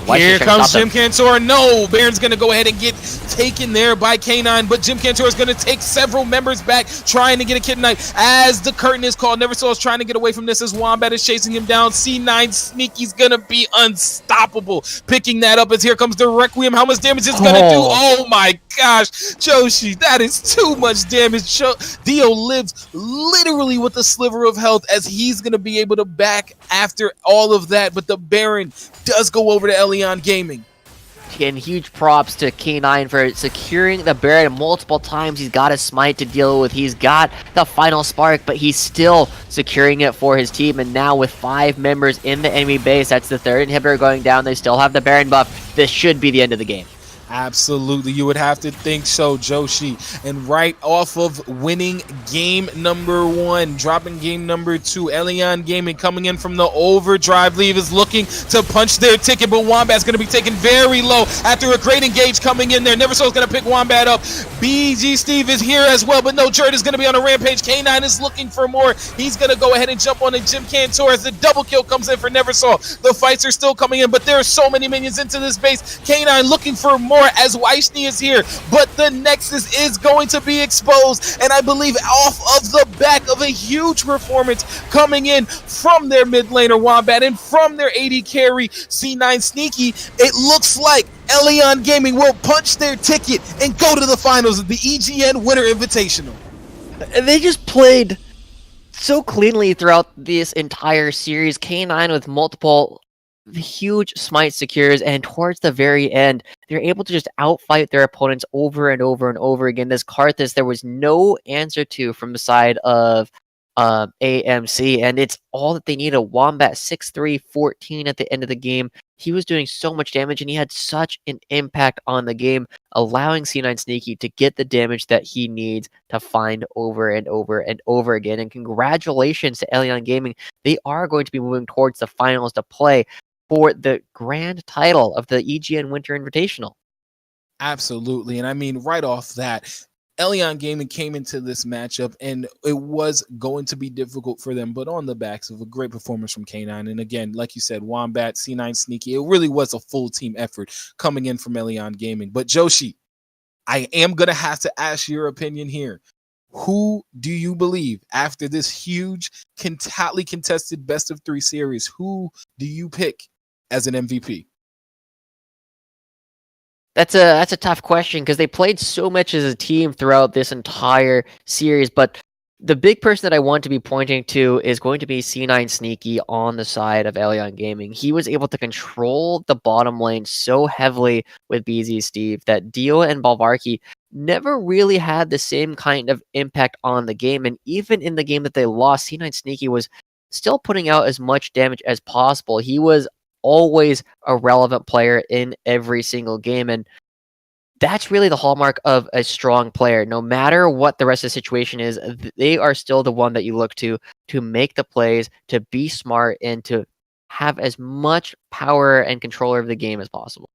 Here comes Jim Cantor. No, Baron's going to go ahead and get taken there by K9, but Jim Cantor is going to take several members back, trying to get a Kid Knight. As the curtain is called, Neversaw is trying to get away from this as Wombat is chasing him down. C9 Sneaky's going to be unstoppable. Picking that up as here comes the Requiem. How much damage is going to do? Oh my gosh, Joshi, that is too much damage. Dio lives literally with a sliver of health as he's going to be able to back after all of that, but the Baron does go over to Elion Gaming. And huge props to K9 for securing the Baron multiple times. He's got a smite to deal with. He's got the final spark, but he's still securing it for his team. And now with 5 members in the enemy base, that's the third inhibitor going down. They still have the Baron buff. This should be the end of the game. Absolutely, you would have to think so, Joshi. And right off of winning game number 1, dropping game number 2, Elion Gaming coming in from the overdrive leave is looking to punch their ticket, but Wombat's going to be taken very low after a great engage coming in there. Neversaw's going to pick Wombat up. BG Steve is here as well, but no, Jerd is going to be on a rampage. K9 is looking for more. He's going to go ahead and jump on a Jim Cantor as the double kill comes in for Neversaw. The fights are still coming in, but there are so many minions into this base. K9 looking for more as Wyshny is here, but the Nexus is going to be exposed, and I believe off of the back of a huge performance coming in from their mid laner Wombat and from their AD carry C9 Sneaky, it looks like Elion Gaming will punch their ticket and go to the finals of the EGN Winter Invitational. They just played so cleanly throughout this entire series. K9 with multiple huge smite secures, and towards the very end, they're able to just outfight their opponents over and over and over again. This Karthus, there was no answer to from the side of AMC, and it's all that they need. A Wombat 6-3-14 at the end of the game. He was doing so much damage, and he had such an impact on the game, allowing C9 Sneaky to get the damage that he needs to find over and over and over again. And congratulations to Elion Gaming. They are going to be moving towards the finals to play for the grand title of the EGN Winter Invitational. Absolutely. And I mean, right off that, Elyon Gaming came into this matchup and it was going to be difficult for them, but on the backs of a great performance from K9. And again, like you said, Wombat, C9 Sneaky, it really was a full team effort coming in from Elyon Gaming. But Joshi, I am going to have to ask your opinion here. Who do you believe after this huge, hotly contested best of 3 series, who do you pick as an MVP? That's a tough question because they played so much as a team throughout this entire series, but the big person that I want to be pointing to is going to be C9 Sneaky on the side of Elyon Gaming. He was able to control the bottom lane so heavily with BZ Steve that Dio and Balvarki never really had the same kind of impact on the game, and even in the game that they lost, C9 Sneaky was still putting out as much damage as possible. He was always a relevant player in every single game, and that's really the hallmark of a strong player. No matter what the rest of the situation is, they are still the one that you look to make the plays, to be smart, and to have as much power and control over the game as possible.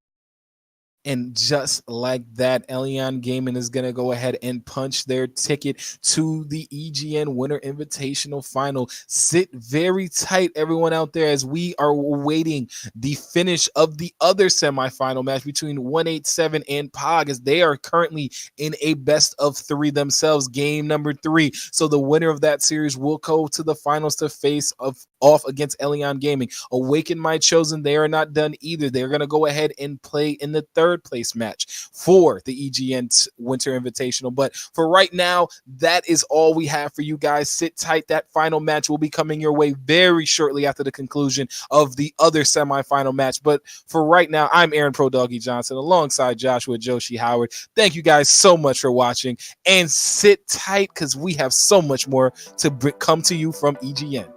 And just like that, Elyon Gaming is going to go ahead and punch their ticket to the EGN Winter Invitational Final. Sit very tight, everyone out there, as we are awaiting the finish of the other semifinal match between 187 and POG, as they are currently in a best of 3 themselves, game number 3. So the winner of that series will go to the finals to face off against Elyon Gaming. Awaken My Chosen, they are not done either. They're going to go ahead and play in the third place match for the EGN Winter Invitational. But for right now, that is all we have for you guys. Sit tight. That final match will be coming your way very shortly after the conclusion of the other semifinal match. But for right now, I'm Aaron Pro Doggy Johnson alongside Joshua Joshi Howard. Thank you guys so much for watching, and sit tight because we have so much more to come to you from EGN.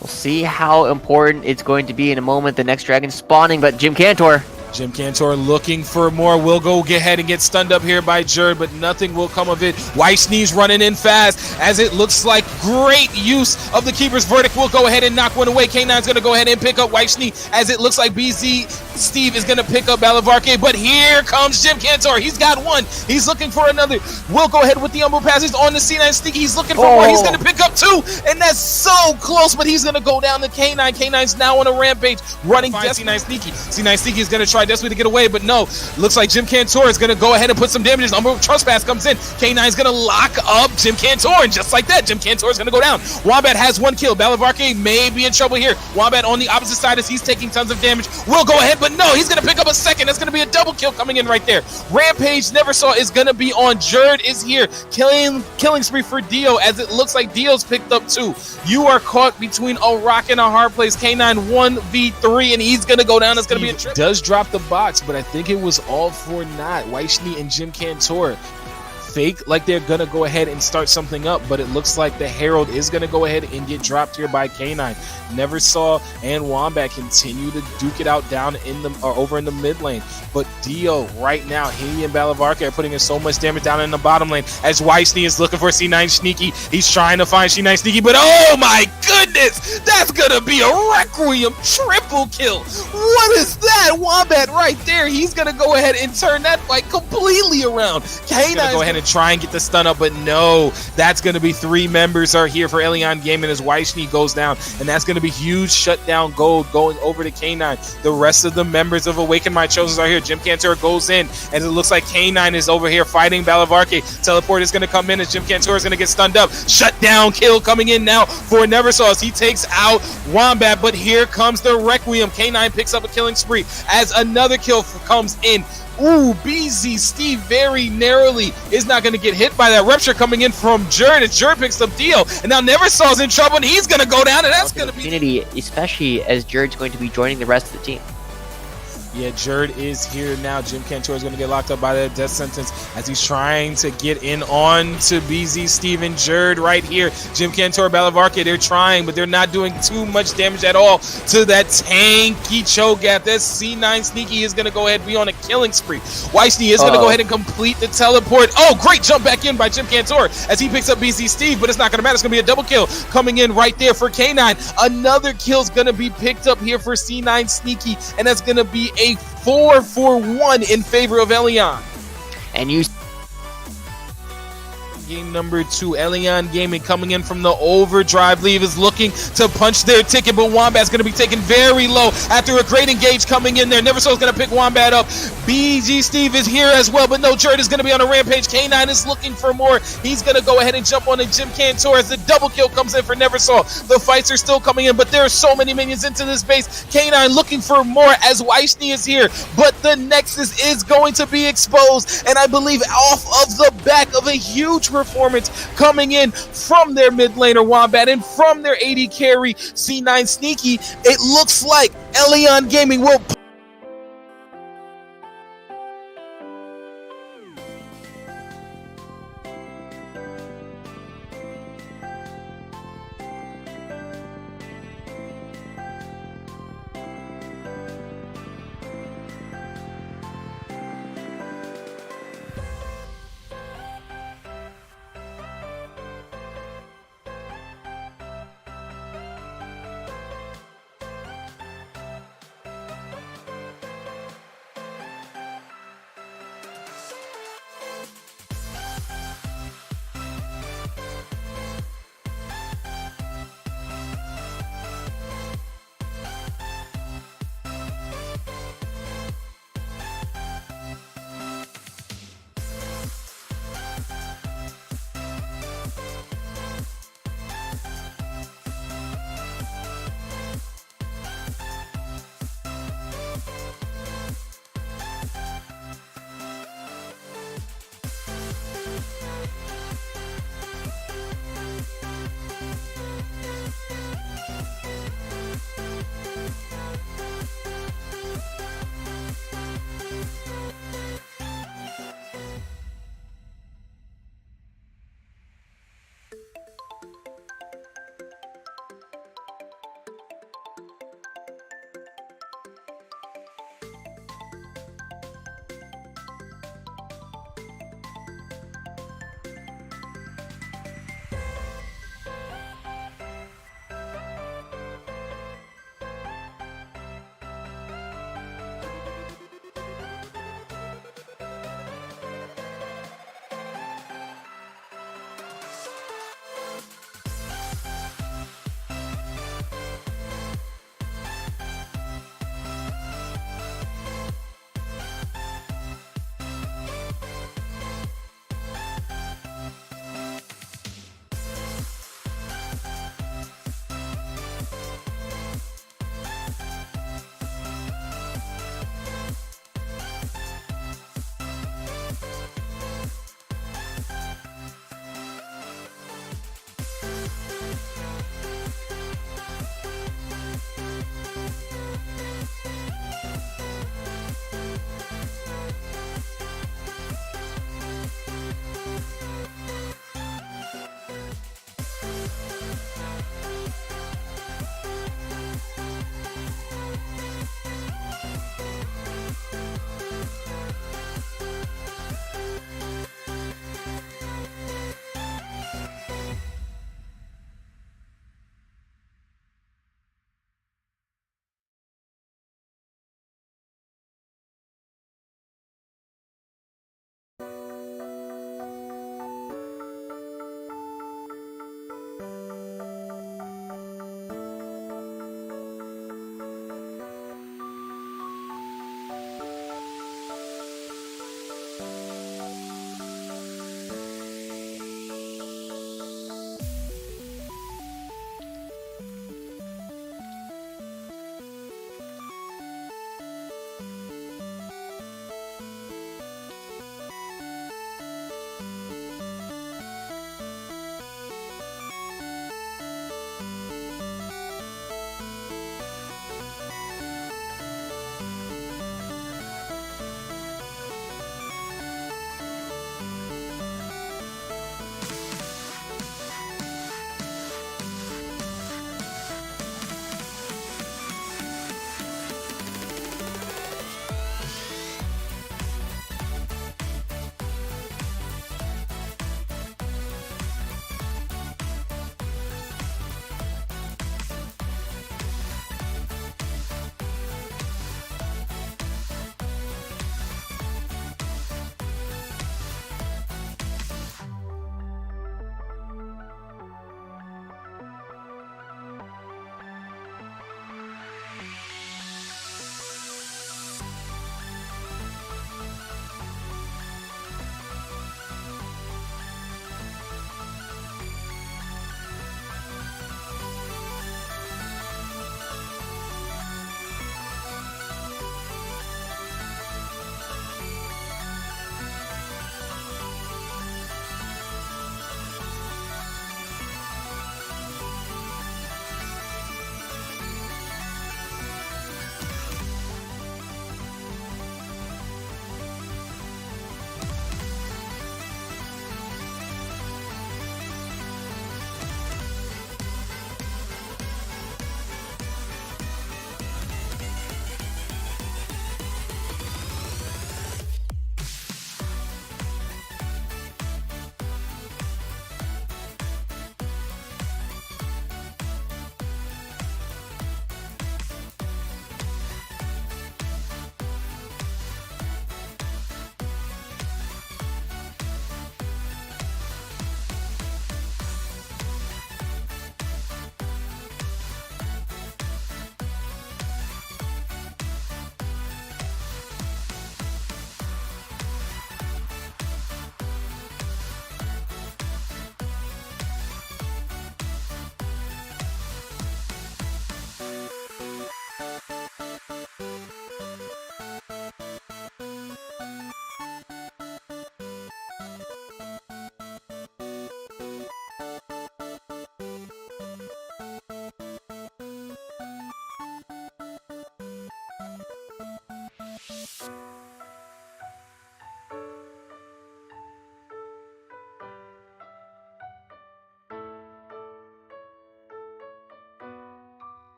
We'll see how important it's going to be in a moment. The next dragon spawning, but Jim Cantor looking for more. Will go ahead and get stunned up here by Jerd, but nothing will come of it. Weichsnee's running in fast as it looks like great use of the Keeper's Verdict. Will go ahead and knock one away. K9's going to go ahead and pick up Weichsnee as it looks like BZ Steve is going to pick up Balavarke, but here comes Jim Cantor. He's got one. He's looking for another. Will go ahead with the Umble Passage on the C9 Sneaky. He's looking for more. He's going to pick up 2, and that's so close, but he's going to go down to K9. K9's now on a rampage, running C9 Sneaky. C9 Sneaky is going to try desperately to get away, but no. Looks like Jim Cantor is going to go ahead and put some damage. Umber Trespass comes in. K9 is going to lock up Jim Cantor, and just like that, Jim Cantor is going to go down. Wombat has 1 kill. Balavarke may be in trouble here. Wombat on the opposite side as he's taking tons of damage. Will go ahead, but no, he's going to pick up a second. That's going to be a double kill coming in right there. Rampage Never Saw is going to be on. Jerd is here. Killing spree for Dio, as it looks like Dio's picked up 2. You are caught between a rock and a hard place. K9 1v3, and he's going to go down. It's going to be a trip. Does drop the box, but I think it was all for naught. Weichsnee and Jim Cantor fake like they're gonna go ahead and start something up, but it looks like the Herald is gonna go ahead and get dropped here by K9. Never Saw and Wombat continue to duke it out down in the over in the mid lane, but Dio right now, he and Balavarke are putting in so much damage down in the bottom lane as Weichsnee is looking for C9 Sneaky. He's trying to find C9 Sneaky, but oh my goodness, that's gonna be a Requiem triple kill. What is that? Wombat right there. He's gonna go ahead and turn that fight completely around. K9 gonna go ahead and try and get the stun up, but no, that's going to be 3 members are here for Elyon Gaming as Weichsnee goes down, and that's going to be huge shutdown gold going over to K9. The rest of the members of Awaken My Chosen are here. Jim Cantor goes in, and it looks like K9 is over here fighting Balavarke. Teleport is going to come in as Jim Cantor is going to get stunned up. Shutdown kill coming in now for Never Saw as he takes out Wombat, but here comes the Requiem. K9 picks up a killing spree as another kill comes in. Ooh, BZ Steve very narrowly is not going to get hit by that rupture coming in from Jerd, and Jerd picks up Dio, and now Never Saw's in trouble, and he's going to go down, and that's going to be... Especially as Jerd's going to be joining the rest of the team. Yeah, Jerd is here now. Jim Cantor is going to get locked up by the death sentence as he's trying to get in on to BZ Steven. Jerd right here. Jim Cantor, Balavarke, they're trying, but they're not doing too much damage at all to that tanky Cho'Gath. That C9 Sneaky is going to go ahead and be on a killing spree. Weishney is going to go ahead and complete the teleport. Oh, great jump back in by Jim Cantor as he picks up BZ Steve, but it's not going to matter. It's going to be a double kill coming in right there for K9. Another kill's going to be picked up here for C9 Sneaky, and that's going to be a 4-for-1 in favor of Elion. And you Game number 2, Elion Gaming coming in from the overdrive leave is looking to punch their ticket, but Wombat's going to be taken very low after a great engage coming in there. Neversoul's going to pick Wombat up. BG Steve is here as well, but no, Jerd is going to be on a rampage. K9 is looking for more. He's going to go ahead and jump on a Jim Cantor as the double kill comes in for Neversoul. The fights are still coming in, but there are so many minions into this base. K9 looking for more as Weishney is here, but the Nexus is going to be exposed, and I believe off of the back of a huge performance coming in from their mid laner Wombat and from their AD carry C9 Sneaky, it looks like Elion Gaming will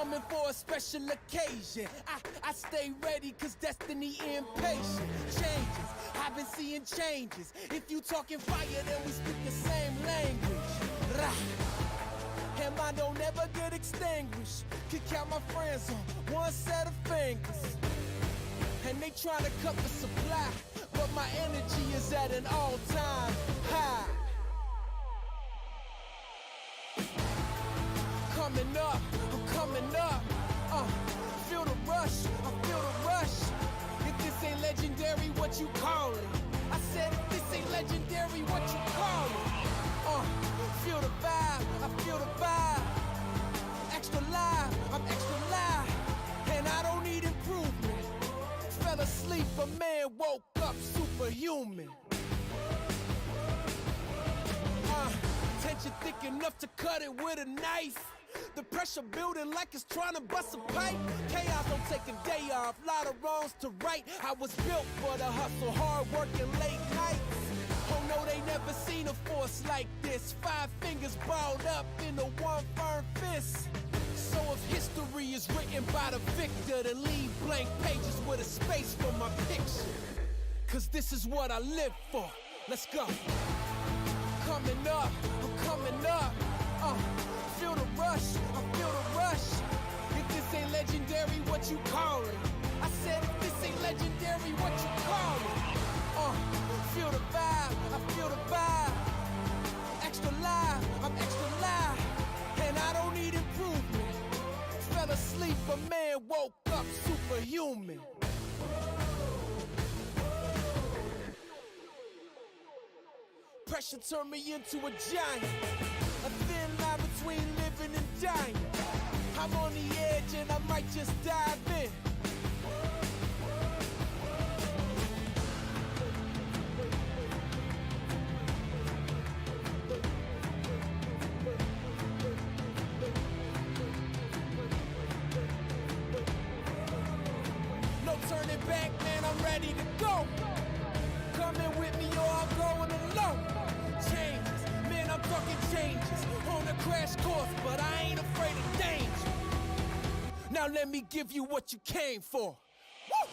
coming for a special occasion. I stay ready cause destiny impatient. Changes, I've been seeing changes. If you talking fire, then we speak the same language. Rah. And mine don't ever get extinguished. Could count my friends on one set of fingers. And they trying to cut the supply, but my energy is at an all-time high. Coming up, I'm coming up. Feel the rush, I feel the rush. If this ain't legendary, what you call it? I said if this ain't legendary, what you call it? Feel the vibe, I feel the vibe. Extra live, I'm extra live. And I don't need improvement. Fell asleep, a man woke up superhuman. Tension thick enough to cut it with a knife. The pressure building like it's trying to bust a pipe. Chaos don't take a day off, lot of wrongs to right. I was built for the hustle, hard work and late nights. Oh no, they never seen a force like this. 5 fingers balled up into one firm fist. So if history is written by the victor, then leave blank pages with a space for my picture. Cause this is what I live for. Let's go. Coming up, I'm coming up. Feel the rush, I feel the rush. If this ain't legendary, what you call it? I said if this ain't legendary, what you call it? Feel the vibe, I feel the vibe. Extra live, I'm extra live. And I don't need improvement. Fell asleep, a man woke up superhuman. Pressure turned me into a giant. A thin line between living and dying. I'm on the edge and I might just dive in. No turning back, man, I'm ready to go. Coming with me or I'm going alone. Changes, man, I'm talking changes. On a crash course, but I ain't afraid of danger. Now let me give you what you came for. Woo!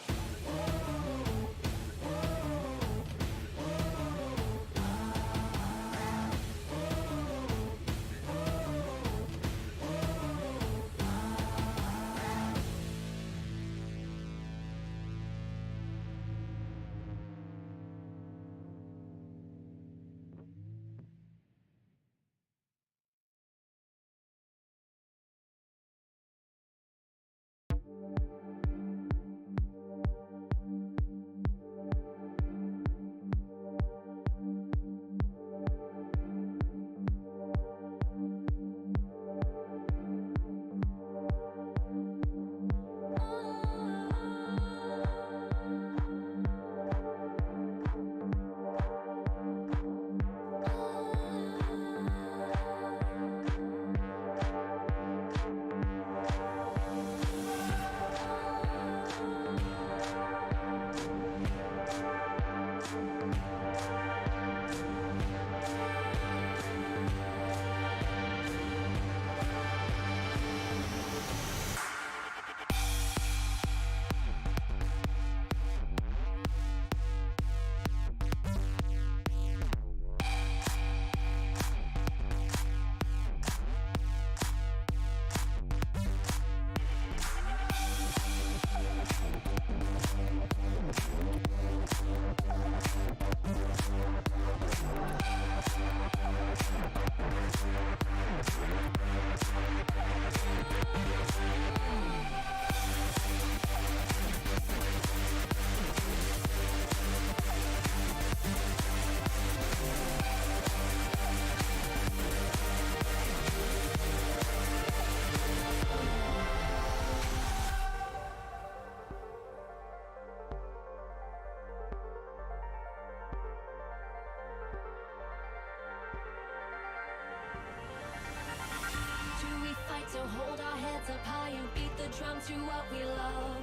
So hold our heads up high and beat the drum to what we love.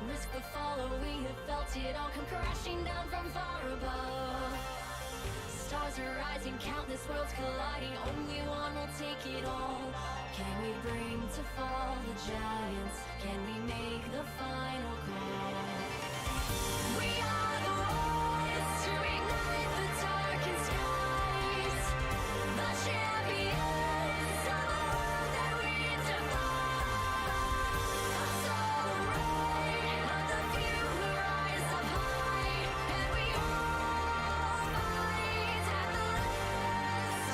Risk the fall, or we have felt it all come crashing down from far above. stars are rising, countless worlds colliding. Only one will take it all. Can we bring to fall the giants? Can we make the final call? We are the ones to ignite the darkened skies. The champions of the world that we defy. So right of the few who rise up high, and we all fight at the last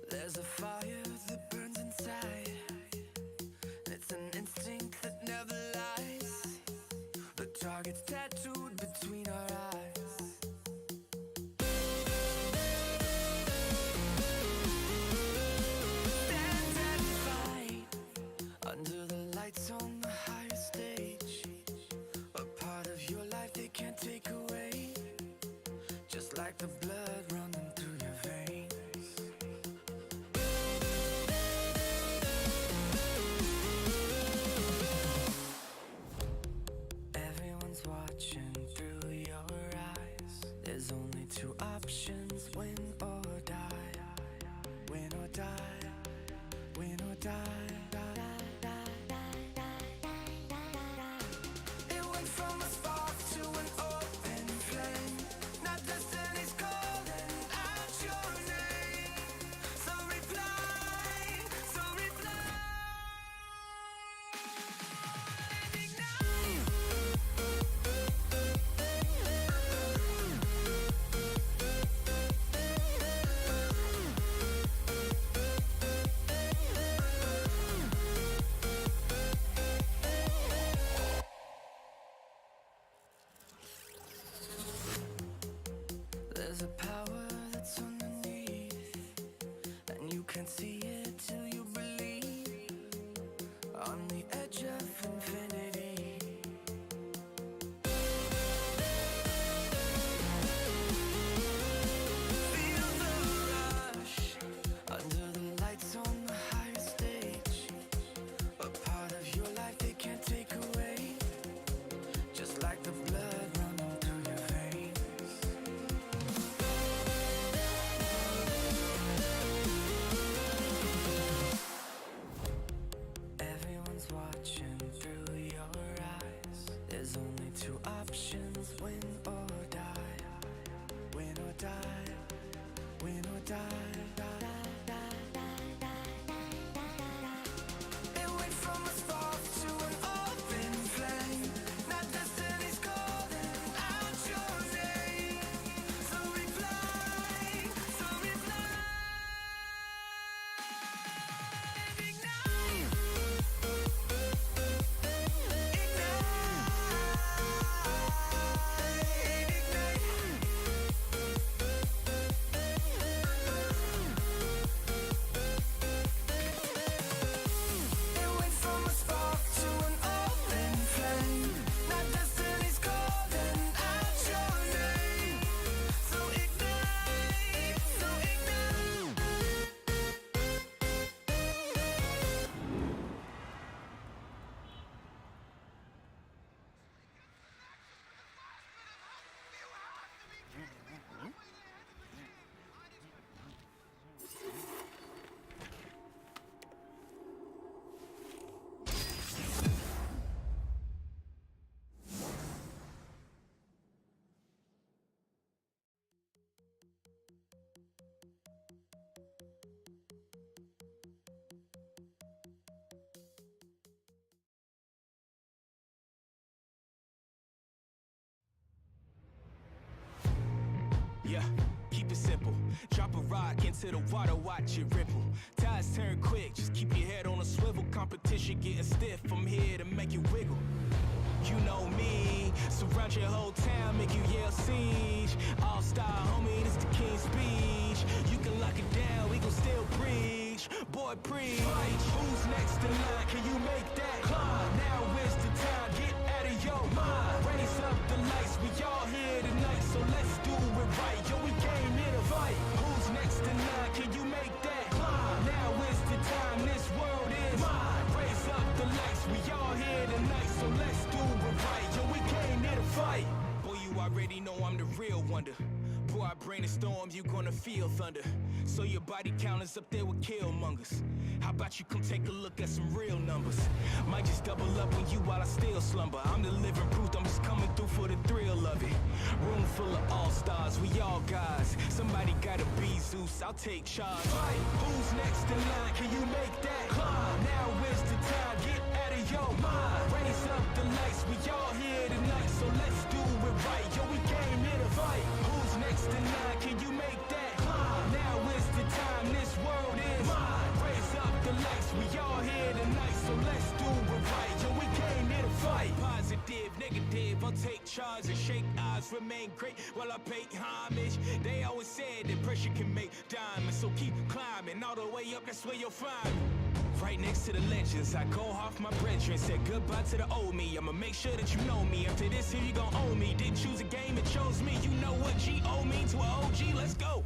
There's a fire that burns inside. It's an instinct that never lies. The target's tattooed between our eyes. Stand and fight under the lights on the higher stage. A part of your life they can't take away. Just like the blood running through your veins. Everyone's watching through your eyes. There's only two options, win or die. Win or die. Win or die. It went from a spark to an open flame. Now destiny's calling out your name. So reply, so reply. And ignite. Drop a rock into the water, watch it ripple. Tides turn quick, just keep your head on a swivel. Competition getting stiff, I'm here to make you wiggle. You know me, surround your whole town, make you yell siege. All-star, homie, this the king's speech. You can lock it down, we gon' still preach. Boy, preach. Who's next in line? Can you make that climb? Now is the time, get out of your mind. Raise up the lights, we all here tonight, so let's do it right. Yo, we came here to fight. Who's next in line? Can you make that climb? Now is the time, this world is mine. Raise up the lights, we all here tonight, so let's do it right. Yo, we came here to fight. Boy, you already know I'm the real wonder. Pour I bring the storm, you gonna feel thunder. So your body count is up there with killmongers. How about you come take a look at some real numbers? Might just double up on you while I still slumber. I'm the living proof, I'm just coming through for the thrill of it. Room full of all-stars, we all guys. Somebody gotta be Zeus, I'll take charge. Right. Who's next in line? Can you make that climb? Now is the time, get out of your mind. Raise up the lights, we all here tonight, so let's do it right. Yo, we came here to fight. Who's next in line? Can you make that climb? Now is the time, this world is mine. Raise up the lights, we all here tonight, so let's do it right. Yo, we came here to fight. Positive, negative, I'll take charge and shake eyes, remain great while I pay homage. They always said that pressure can make diamonds, so keep climbing all the way up, that's where you'll find me. Right next to the legends, I call off my brethren, said goodbye to the old me. I'ma make sure that you know me. After this here, you gon' owe me. Didn't choose a game, it chose me. You know what G-O mean to an OG, let's go.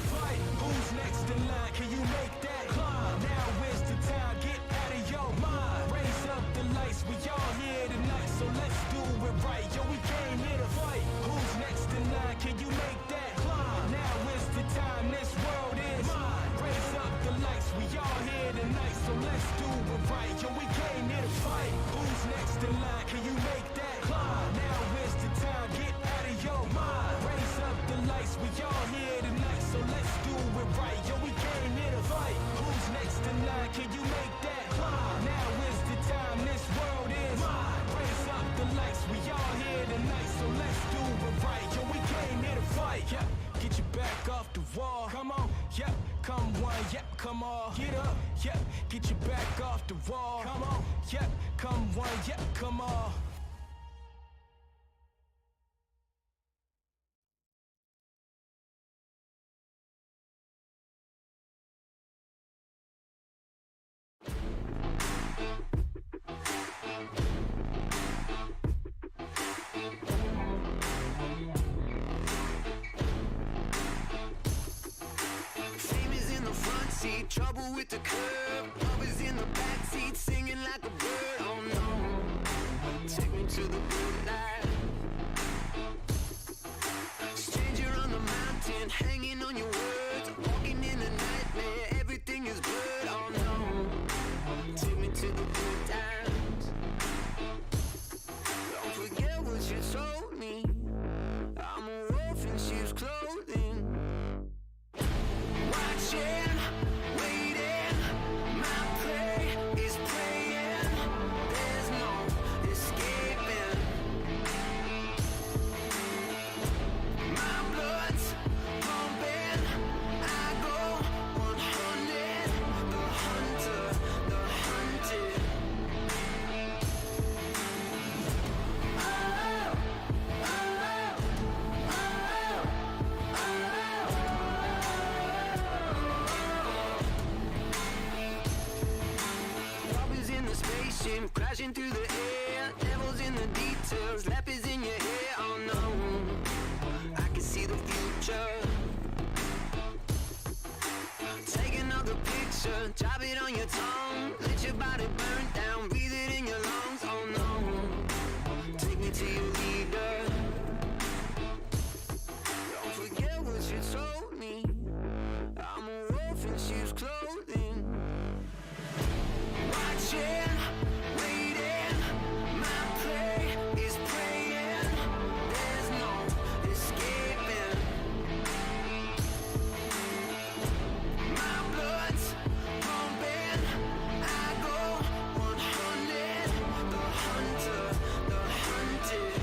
Fight, who's next in line? Can you make that climb? Now is the time, get out of your mind. Raise up the lights, we all here tonight, so let's do it right. Yo, we came here to fight. Who's next in line? Can you make that climb? Now is the time, this world is mine. Raise up the lights, we all here tonight, so let's do it right. Yo, we came here to fight. Who's next in line? Can you make that climb? Now is the time, get out of your mind. Raise up the lights, we all here tonight, so let's do it right. Yo, we came here to fight. Who's next in line? Can you make that climb? Now is the time, this world is mine. Raise up the lights, we all here tonight, so let's do it right. Yo, we came here to fight. Yep, get your back off the wall. Come on, yep, come one, yep, come all. Get up, yep, get your back off the wall. Come on, yep, come one, yep, come all. Fame is in the front seat, trouble with the curb. Love is in the back seat, singing like a bird. Oh no, take me to the good life. Stranger on the mountain, hanging on your words. Walking in a nightmare, everything is blurred. Oh no, take me to the good times. Don't forget what you told me. I'm a wolf in sheep's clothing. Watching, waiting, my prey is praying. There's no escaping. My blood's pumping. I go 100. The hunter, the hunted. Robbers in the spaceship, crashing through the air. Devils in the details, leopards in your hair. Oh no, I can see the future. Take another picture, drop it on your tongue. Let your body burn down, breathe it in your lungs. Oh no, take me to your leader. Don't forget what you told me. I'm a wolf in sheep's clothing. Watching, waiting, my prey is praying. There's no escaping. My blood's pumping. I go 100. The hunter, the hunted.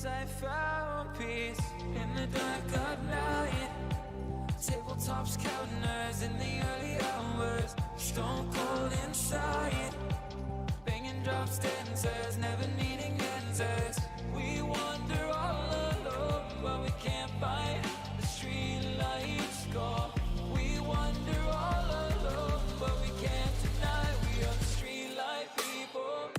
place I found peace in the dark of night. Tabletops counting hours in the early hours. Stone cold inside. Banging drop stanzas, never needing answers. We wander all alone, but we can't find the street lights go. We wander all alone, but we can't deny we are the street light people.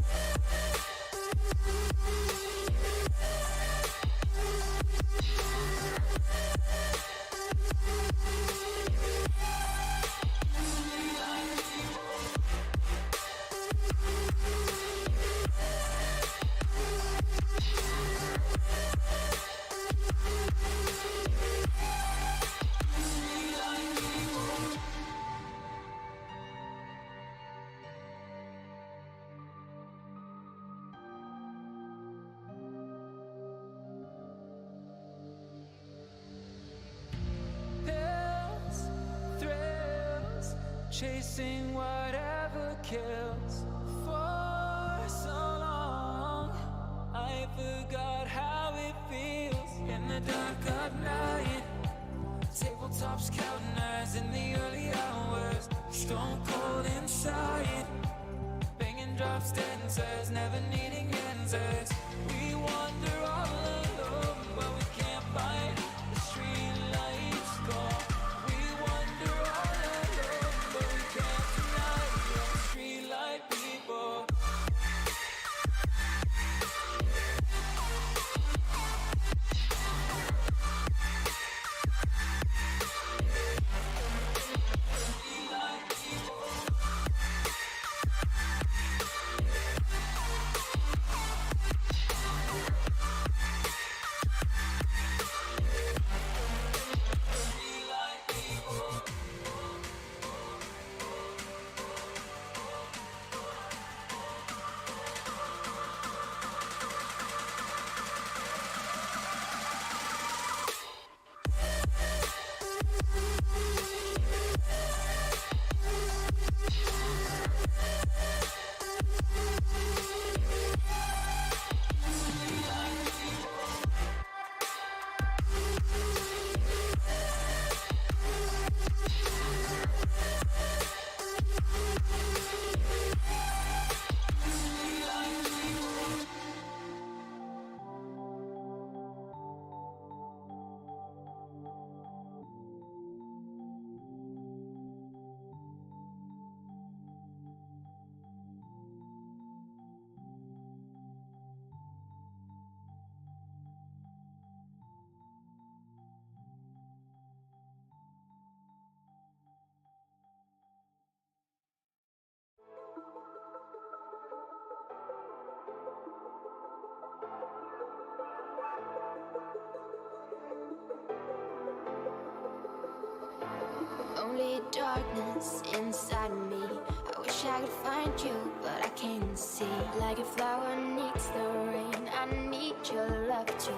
Pills, thrills, chasing whatever kills. For so long, I forgot how it feels in the dark of night. Tabletops counting hours in the early hours. Stone cold inside. Banging drop stanzas, never needing answers. We wander all alone, but we can't find the street lights go. We wander all alone, but we can't deny we are the street light people. Only darkness inside of me. I wish I could find you, but I can't see. Like a flower needs the rain, I need your love to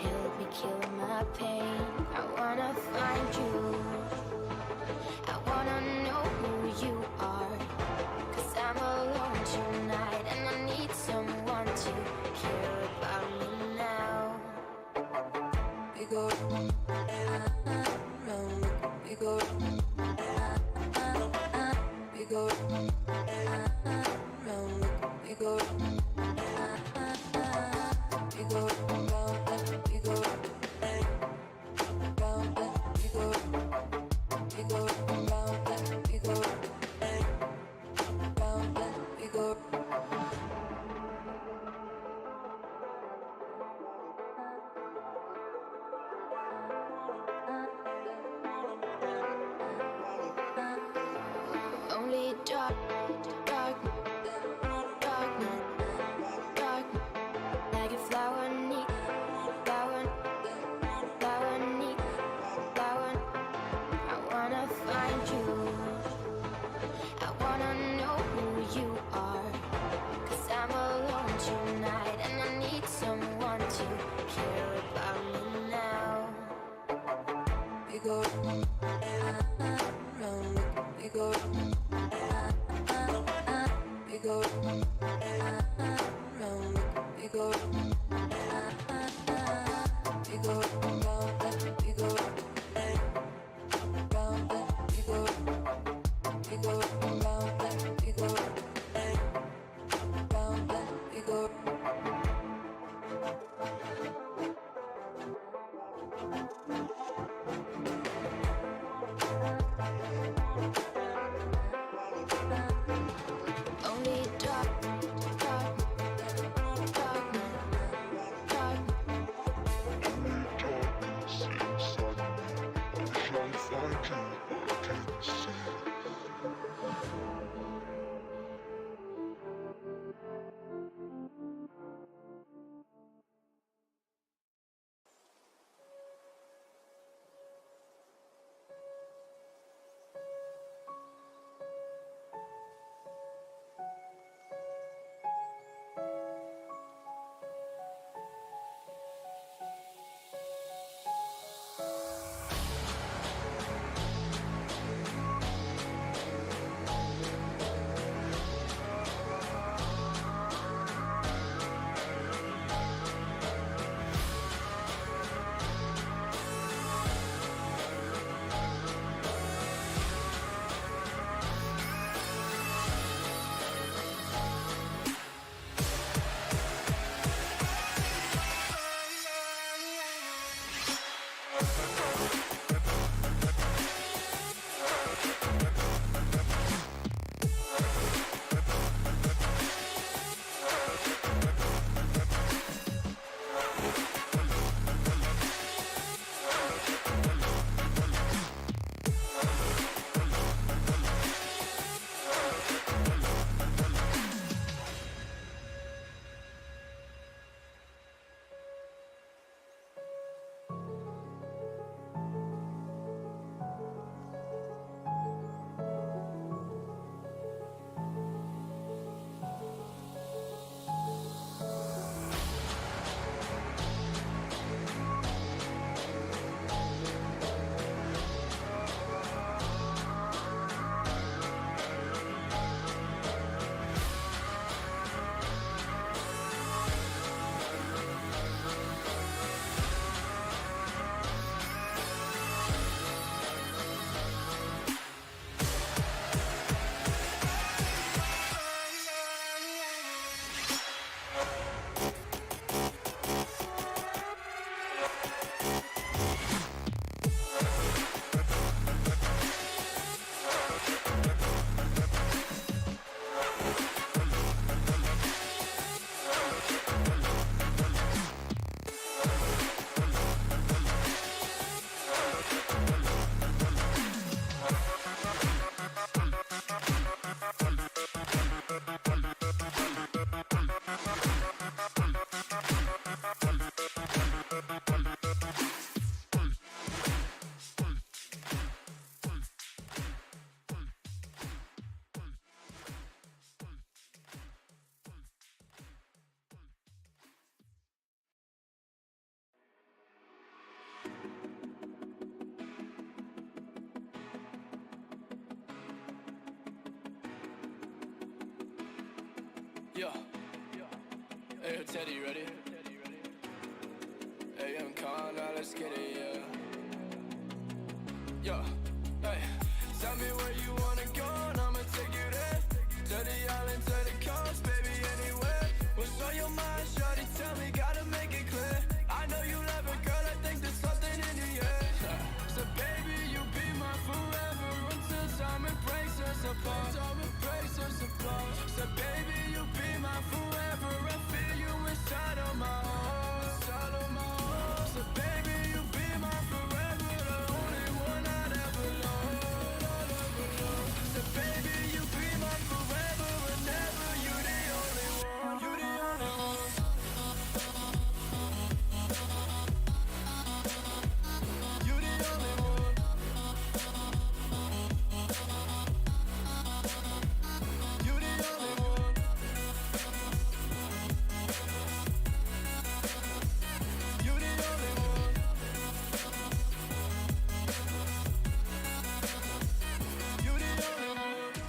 help me kill my pain. I wanna find you, I wanna know who you are. Cause I'm alone tonight and I need someone to care about me now. We go round, we go round, we go round, we go round, we go round, we go round, we go round, we go round, we go. Only dark, dark, darkness, dark. Like a flower need, flower, flower need, flower. I wanna find you, I wanna know who you are. Cause I'm alone tonight and I need someone to care about me now. We go round, we go round. Yeah. Hey, Teddy, you ready? Hey, I'm calm, now let's get it, yeah. Yeah. Hey, tell me where you wanna go, and I'ma take you there. To the island, to the coast, baby, anywhere. What's on your mind, shawty? Tell me, gotta make it clear. I know you love it, girl, I think there's something in the air. So baby, you be my forever until time it breaks us apart. Time it breaks us apart. So baby, you be my forever. I feel you inside of my heart. Inside of my heart. So baby, you be my forever, the only one I'd ever love. So baby, you be my forever and ever. You the only one. You the only one. You the only one. You the only one. You the only one. You the only one.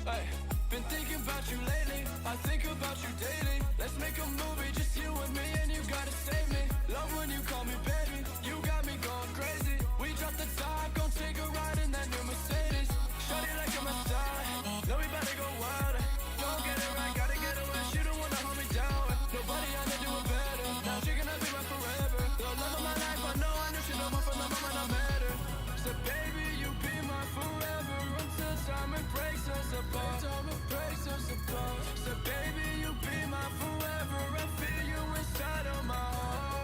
Hey, been thinking about you lately. I think about you daily. Let's make a movie, just you and me, and you gotta save me. Love when you call me baby. You got me going crazy. We drop the top, gon' take a ride in that new Mercedes. Shawty like I'm a star. Know we better go wild. Don't get it right, gotta get away. She don't wanna hold me down. Nobody out there doing better. Now she gonna be my forever. The love of my life, I know I knew she know me from the moment I met her. So baby, you be my forever until time it breaks us apart. Time it breaks us apart. So baby, you be my forever. I feel you inside of my heart.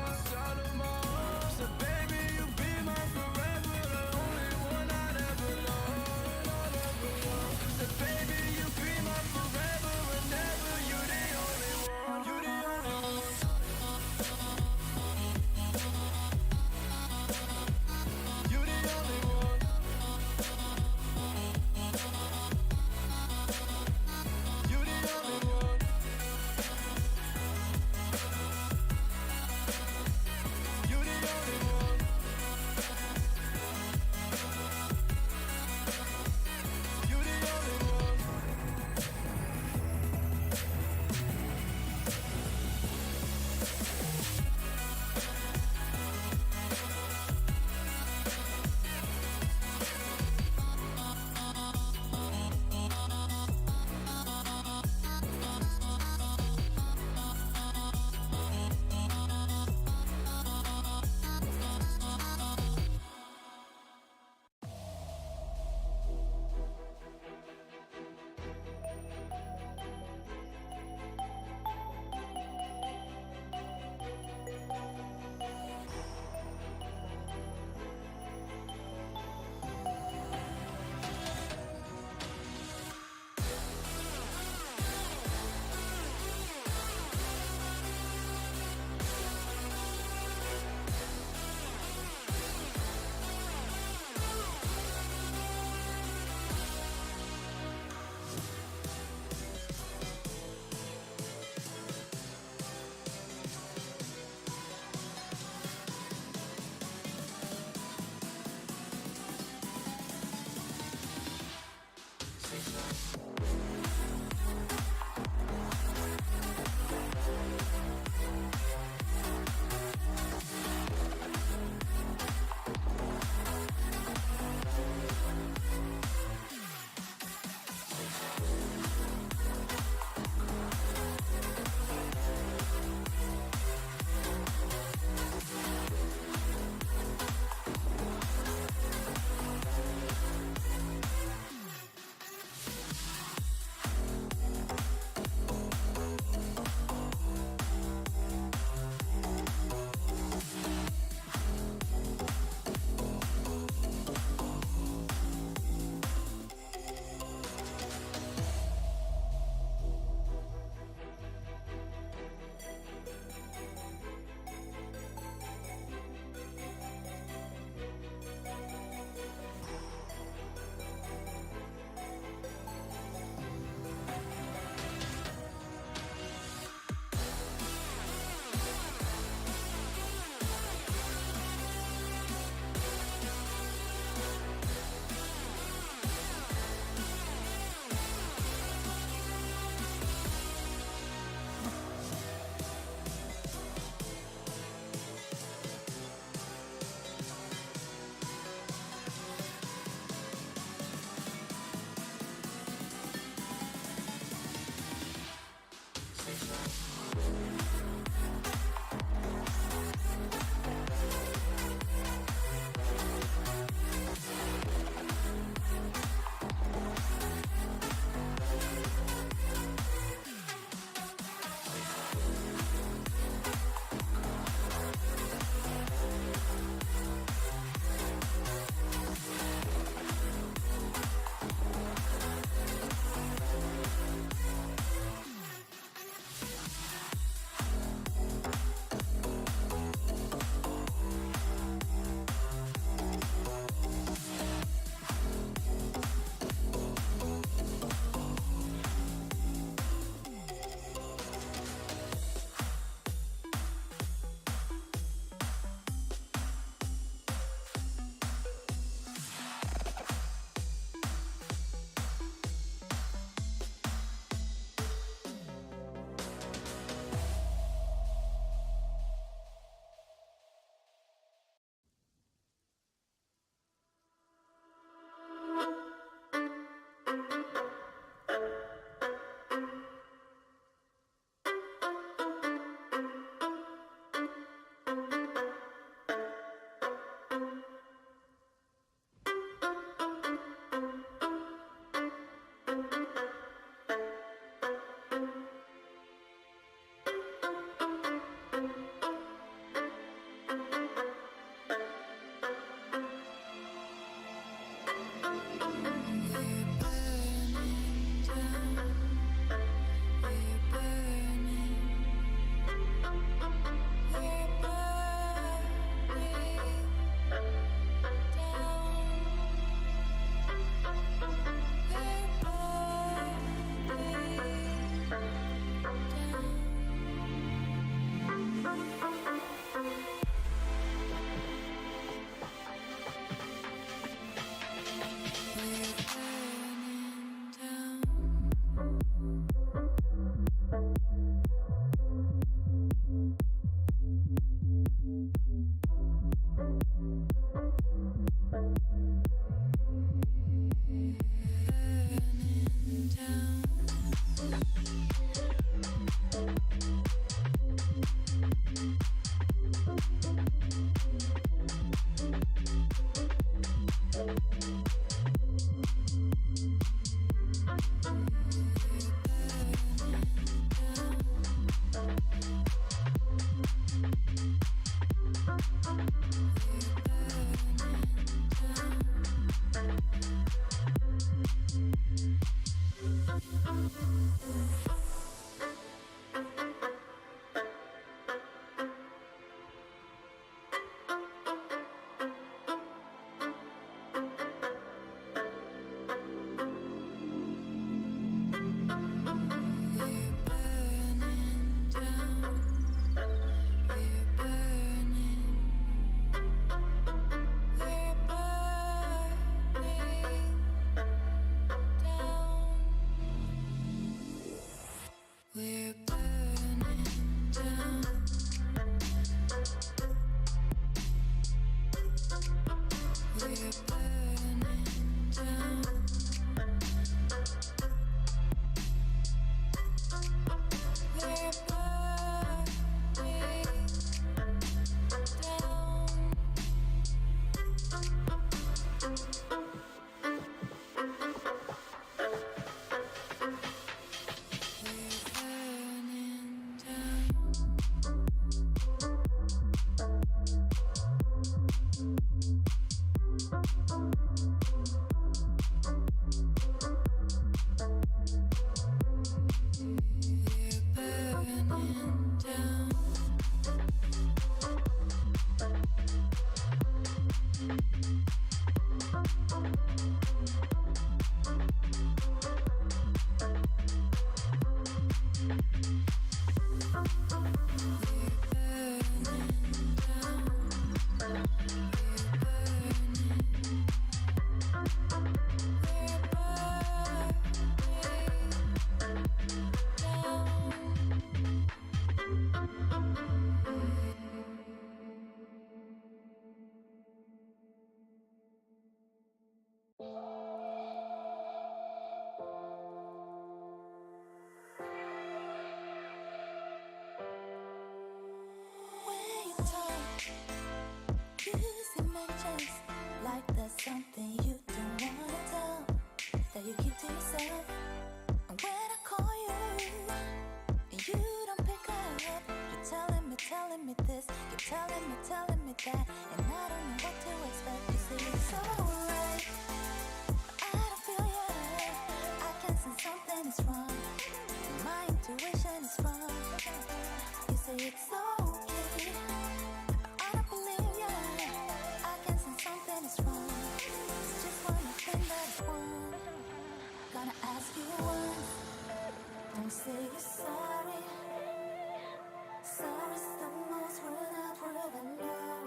that, and I don't know what to expect. You say it's alright, I don't feel you. I can sense something is wrong. My intuition is wrong. You say it's okay, I don't believe you. I can sense something is wrong. It's just one more thing that I want. Gonna ask you once. Don't say you're sorry. Sorry's the most word I've ever known.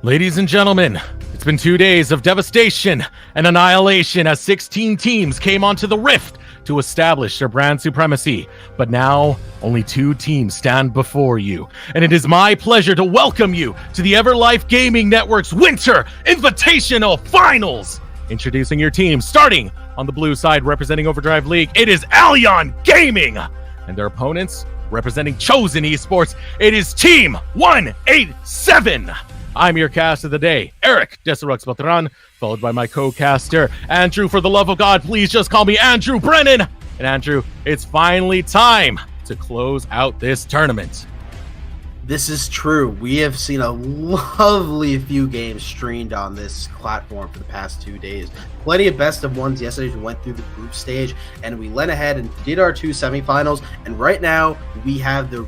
Ladies and gentlemen, it's been 2 days of devastation and annihilation as 16 teams came onto the Rift to establish their brand supremacy. But now, only 2 teams stand before you. And it is my pleasure to welcome you to the Everlife Gaming Network's Winter Invitational Finals. Introducing your team, starting on the blue side representing Overdrive League, it is Allion Gaming. And their opponents, representing Chosen Esports, it is Team 187. I'm your cast of the day, Eric Desirux Batran, followed by my co-caster, Andrew. For the love of God, please just call me Andrew Brennan. And Andrew, it's finally time to close out this tournament. This is true. We have seen a lovely few games streamed on this platform for the past 2 days. Plenty of best of ones yesterday. We went through the group stage, and we went ahead and did our 2 semifinals. And right now, we have the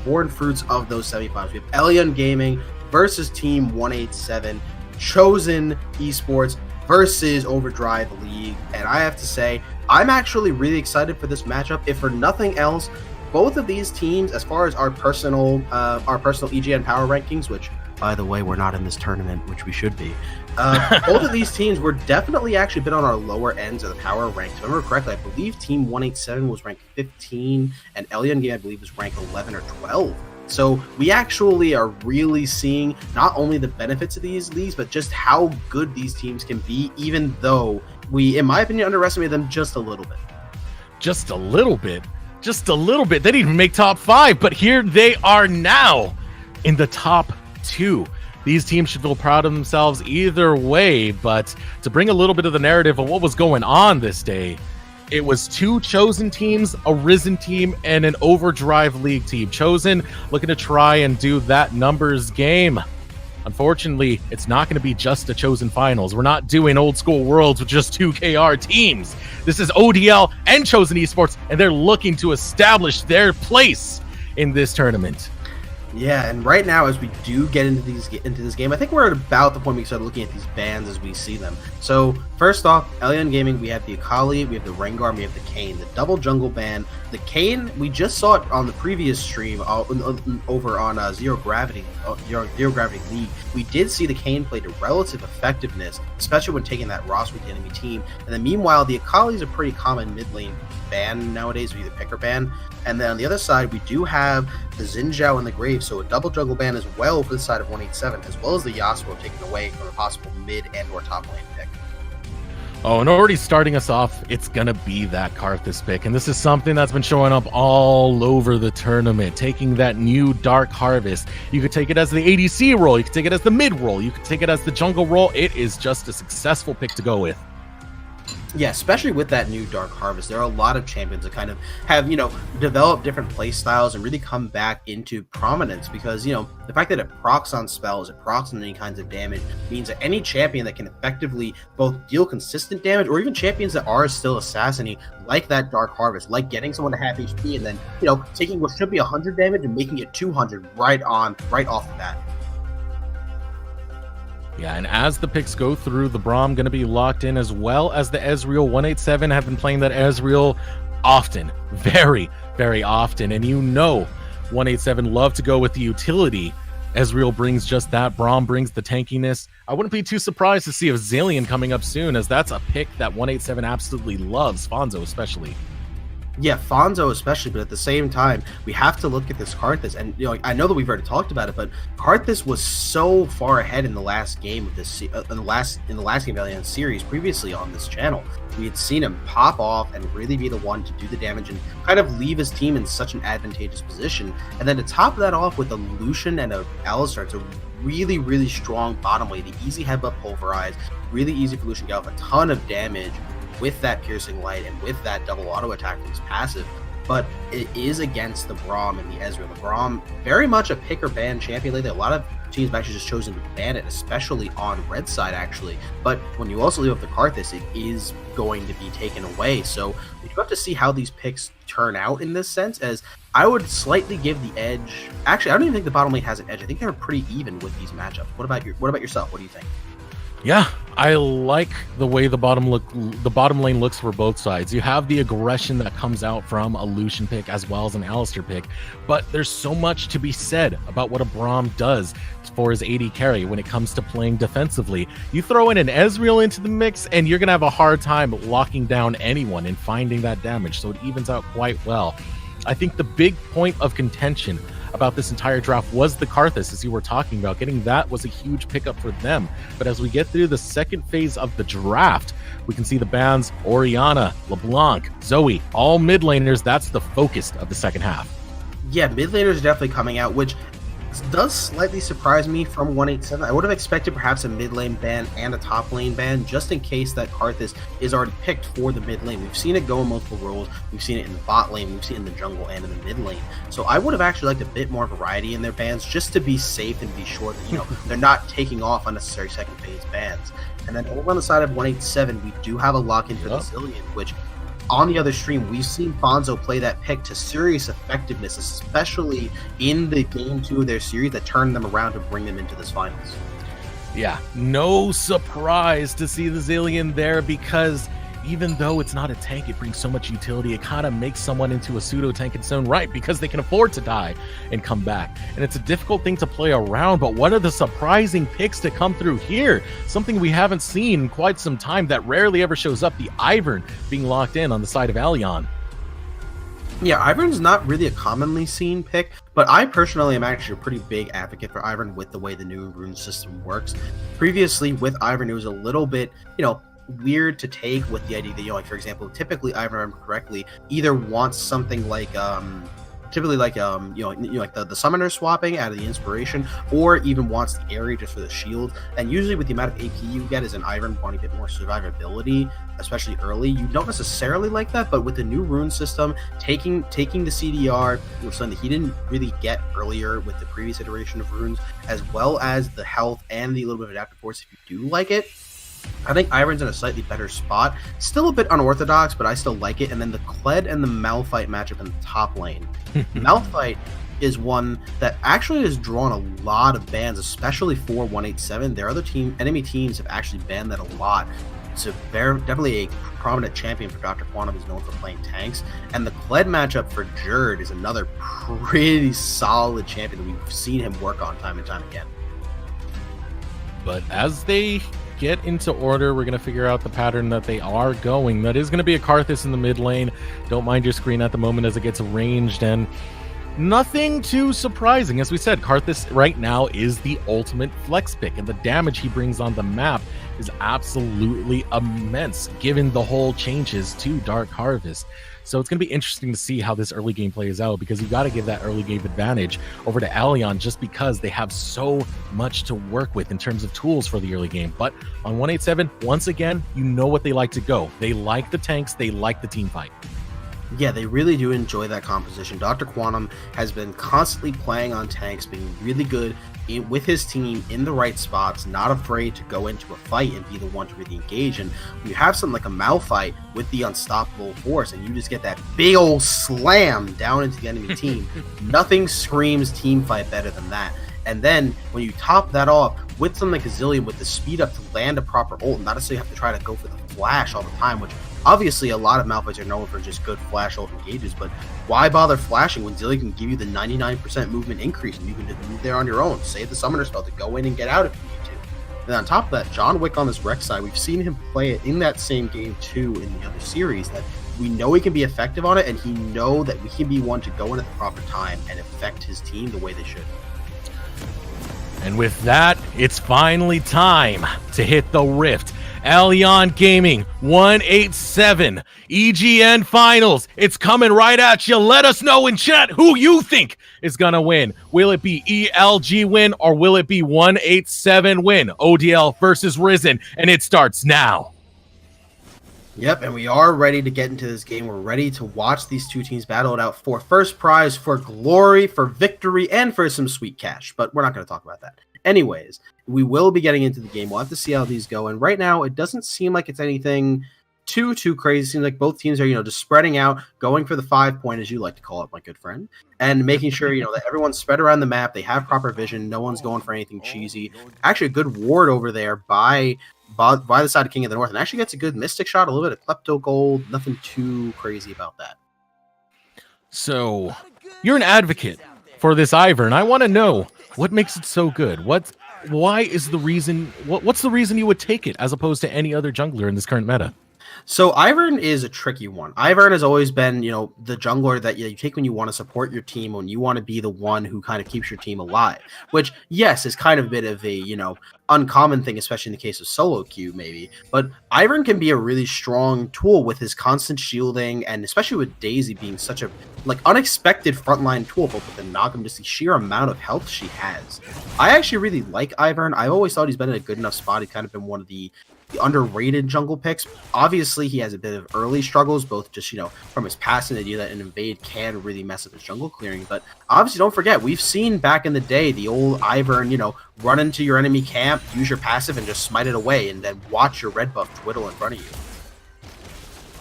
born fruits of those semifinals. We have Allion Gaming versus Team 187, Chosen Esports versus Overdrive League. And I have to say, I'm actually really excited for this matchup. If for nothing else, both of these teams, as far as our personal EGN power rankings, which, by the way, we're not in this tournament, which we should be. Both of these teams were definitely actually been on our lower ends of the power ranks. If I remember correctly, I believe Team 187 was ranked 15, and Allion Game, I believe, was ranked 11 or 12. So we actually are really seeing not only the benefits of these leagues, but just how good these teams can be, even though we, in my opinion, underestimated them just a little bit. Just a little bit. Just a little bit. They didn't even make top 5, but here they are now in the top 2. These teams should feel proud of themselves either way, but to bring a little bit of the narrative of what was going on this day, it was 2 Chosen teams, a Risen team, and an Overdrive League team. Chosen looking to try and do that numbers game. Unfortunately, it's not going to be just a Chosen finals. We're not doing old school worlds with just 2 KR teams. This is ODL and Chosen Esports, and they're looking to establish their place in this tournament. Yeah, and right now, as we do get into this game, I think we're at about the point we start looking at these bans as we see them. So, first off, Allion Gaming, we have the Akali, we have the Rengar, and we have the Kayn, the double jungle ban. The Kayn, we just saw it on the previous stream over on Zero Gravity League. We did see the Kayn play to relative effectiveness, especially when taking that Ross with the enemy team. And then meanwhile, the Akali is a pretty common mid lane ban nowadays, we the picker ban. And then on the other side, we do have the Xin Zhao and the Grave, so a double jungle ban as well for the side of 187, as well as the Yasuo taken away from a possible mid and or top lane pick. Oh, and already starting us off, it's going to be that Karthus pick. And this is something that's been showing up all over the tournament, taking that new Dark Harvest. You could take it as the ADC role, you could take it as the mid role, you could take it as the jungle role. It is just a successful pick to go with. Yeah, especially with that new Dark Harvest, there are a lot of champions that kind of have, developed different play styles and really come back into prominence because, the fact that it procs on spells, it procs on any kinds of damage means that any champion that can effectively both deal consistent damage or even champions that are still assassinating, like that Dark Harvest, like getting someone to half HP and then, taking what should be 100 damage and making it 200 right off the bat. Yeah, and as the picks go through, the Braum going to be locked in, as well as the Ezreal. 187 have been playing that Ezreal often, very, very often. And 187 love to go with the utility. Ezreal brings just that. Braum brings the tankiness. I wouldn't be too surprised to see a Zillion coming up soon, as that's a pick that 187 absolutely loves, Fonzo especially. Yeah, Fonzo especially, but at the same time, we have to look at this Karthus, and I know that we've already talked about it, but Karthus was so far ahead in the last game of this, in the last game of Alliance series previously on this channel. We had seen him pop off and really be the one to do the damage and kind of leave his team in such an advantageous position. And then to top that off with a Lucian and a Alistar, it's a really, really strong bottom lane. The easy headbutt pulverize, really easy for Lucian to get off a ton of damage with that piercing light and with that double auto attack from his passive. but it is against the Braum and the Ezreal. The Braum, very much a pick or ban champion lately. A lot of teams have actually just chosen to ban it, especially on red side, actually. But when you also leave up the Karthus, it is going to be taken away. So we do have to see how these picks turn out in this sense, as I would slightly give the edge. Actually, I don't even think the bottom lane has an edge. I think they're pretty even with these matchups. What about yourself? What do you think? Yeah, I like the way the bottom lane looks for both sides. You have the aggression that comes out from a Lucian pick as well as an Alistar pick, but there's so much to be said about what a Braum does for his AD carry when it comes to playing defensively. You throw in an Ezreal into the mix, and you're gonna have a hard time locking down anyone and finding that damage, so it evens out quite well. I think the big point of contention about this entire draft was the Karthus, as you were talking about. Getting that was a huge pickup for them. But as we get through the second phase of the draft, we can see the bans Orianna, LeBlanc, Zoe, all mid laners. That's the focus of the second half. Yeah, mid laners are definitely coming out, which does slightly surprise me from 187. I would have expected perhaps a mid lane ban and a top lane ban, just in case that Karthus is already picked for the mid lane. We've seen it go in multiple roles. We've seen it in the bot lane. We've seen it in the jungle and in the mid lane. So I would have actually liked a bit more variety in their bans, just to be safe and be sure that, they're not taking off unnecessary second phase bans. And then over on the side of 187, we do have a lock in for the Zillion, which on the other stream, we've seen Bonzo play that pick to serious effectiveness, especially in the game 2 of their series that turned them around to bring them into this finals. Yeah, no surprise to see the Zillion there, because even though it's not a tank, it brings so much utility. It kind of makes someone into a pseudo tank in its own right, because they can afford to die and come back. And it's a difficult thing to play around, but one of the surprising picks to come through here, something we haven't seen in quite some time that rarely ever shows up, the Ivern being locked in on the side of Allion. Yeah, Ivern's not really a commonly seen pick, but I personally am actually a pretty big advocate for Ivern with the way the new rune system works. Previously, with Ivern, it was a little bit, weird to take with the idea that, like, for example, typically, I remember correctly, either wants something like like the summoner swapping out of the inspiration, or even wants the area just for the shield. And usually with the amount of AP you get as an Ivern wanting a bit more survivability, especially early, you don't necessarily like that. But with the new rune system, taking the CDR was something that he didn't really get earlier with the previous iteration of runes, as well as the health and the little bit of adaptive force if you do like it. I think Ivern's in a slightly better spot. Still a bit unorthodox, but I still like it. And then the Kled and the Malphite matchup in the top lane. Malphite is one that actually has drawn a lot of bans, especially for 187. Their other enemy teams have actually banned that a lot. It's definitely a prominent champion for Dr. Quantum, who's known for playing tanks. And the Kled matchup for Jerd is another pretty solid champion that we've seen him work on time and time again. But as they get into order, we're going to figure out the pattern that they are going. That is going to be a Karthus in the mid lane. Don't mind your screen at the moment as it gets arranged, and nothing too surprising. As we said, Karthus right now is the ultimate flex pick, and the damage he brings on the map is absolutely immense given the whole changes to Dark Harvest. So it's going to be interesting to see how this early game plays out, because you got to give that early game advantage over to Allion, just because they have so much to work with in terms of tools for the early game. But on 187, once again, you know what they like to go. They like the tanks. They like the team fight. Yeah, they really do enjoy that composition. Dr. Quantum has been constantly playing on tanks, being really good with his team in the right spots, not afraid to go into a fight and be the one to really engage. And when you have something like a Malphite with the unstoppable force, and you just get that big old slam down into the enemy team, nothing screams team fight better than that. And then when you top that off with something like a Zillion with the speed up to land a proper ult, not necessarily have to try to go for the flash all the time, which obviously a lot of Malphites are known for just good flash ult engages, but why bother flashing when Zillion can give you the 99% movement increase, and you can just move there on your own, save the summoner spell to go in and get out if you need to. And on top of that, John Wick on this Rex side, we've seen him play it in that same game too in the other series, that we know he can be effective on it, and he know that we can be one to go in at the proper time and affect his team the way they should. And with that, it's finally time to hit the Rift. Allion Gaming 187 EGN Finals. It's coming right at you. Let us know in chat who you think is going to win. Will it be ELG win, or will it be 187 win? ODL versus Risen, and it starts now. Yep, and we are ready to get into this game. We're ready to watch these two teams battle it out for first prize, for glory, for victory, and for some sweet cash. But we're not going to talk about that. Anyways, we will be getting into the game. We'll have to see how these go. And right now, it doesn't seem like it's anything too crazy. It seems like both teams are, just spreading out, going for the 5-point, as you like to call it, my good friend, and making sure, that everyone's spread around the map. They have proper vision. No one's going for anything cheesy. Actually, a good ward over there by the side of King of the North, and actually gets a good Mystic shot, a little bit of Klepto Gold, nothing too crazy about that. So, you're an advocate for this Ivern. I want to know what makes it so good. What's the reason you would take it as opposed to any other jungler in this current meta? So Ivern is a tricky one. Ivern has always been, the jungler that you take when you want to support your team, when you want to be the one who kind of keeps your team alive, which, yes, is kind of a bit of a, uncommon thing, especially in the case of solo queue, maybe. But Ivern can be a really strong tool with his constant shielding, and especially with Daisy being such a, unexpected frontline tool, but with the Nagam, just the sheer amount of health she has. I actually really like Ivern. I've always thought he's been in a good enough spot. He's kind of been one of the underrated jungle picks. Obviously, he has a bit of early struggles, both just, from his passing idea that an invade can really mess up his jungle clearing. But obviously, don't forget, we've seen back in the day the old Ivern, run into your enemy camp, use your passive, and just smite it away, and then watch your red buff twiddle in front of you.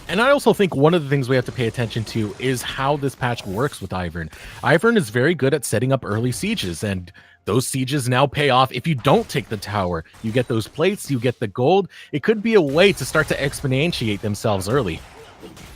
And I also think one of the things we have to pay attention to is how this patch works with Ivern. Ivern is very good at setting up early sieges, and those sieges now pay off if you don't take the tower. You get those plates, you get the gold. It could be a way to start to exponentiate themselves early.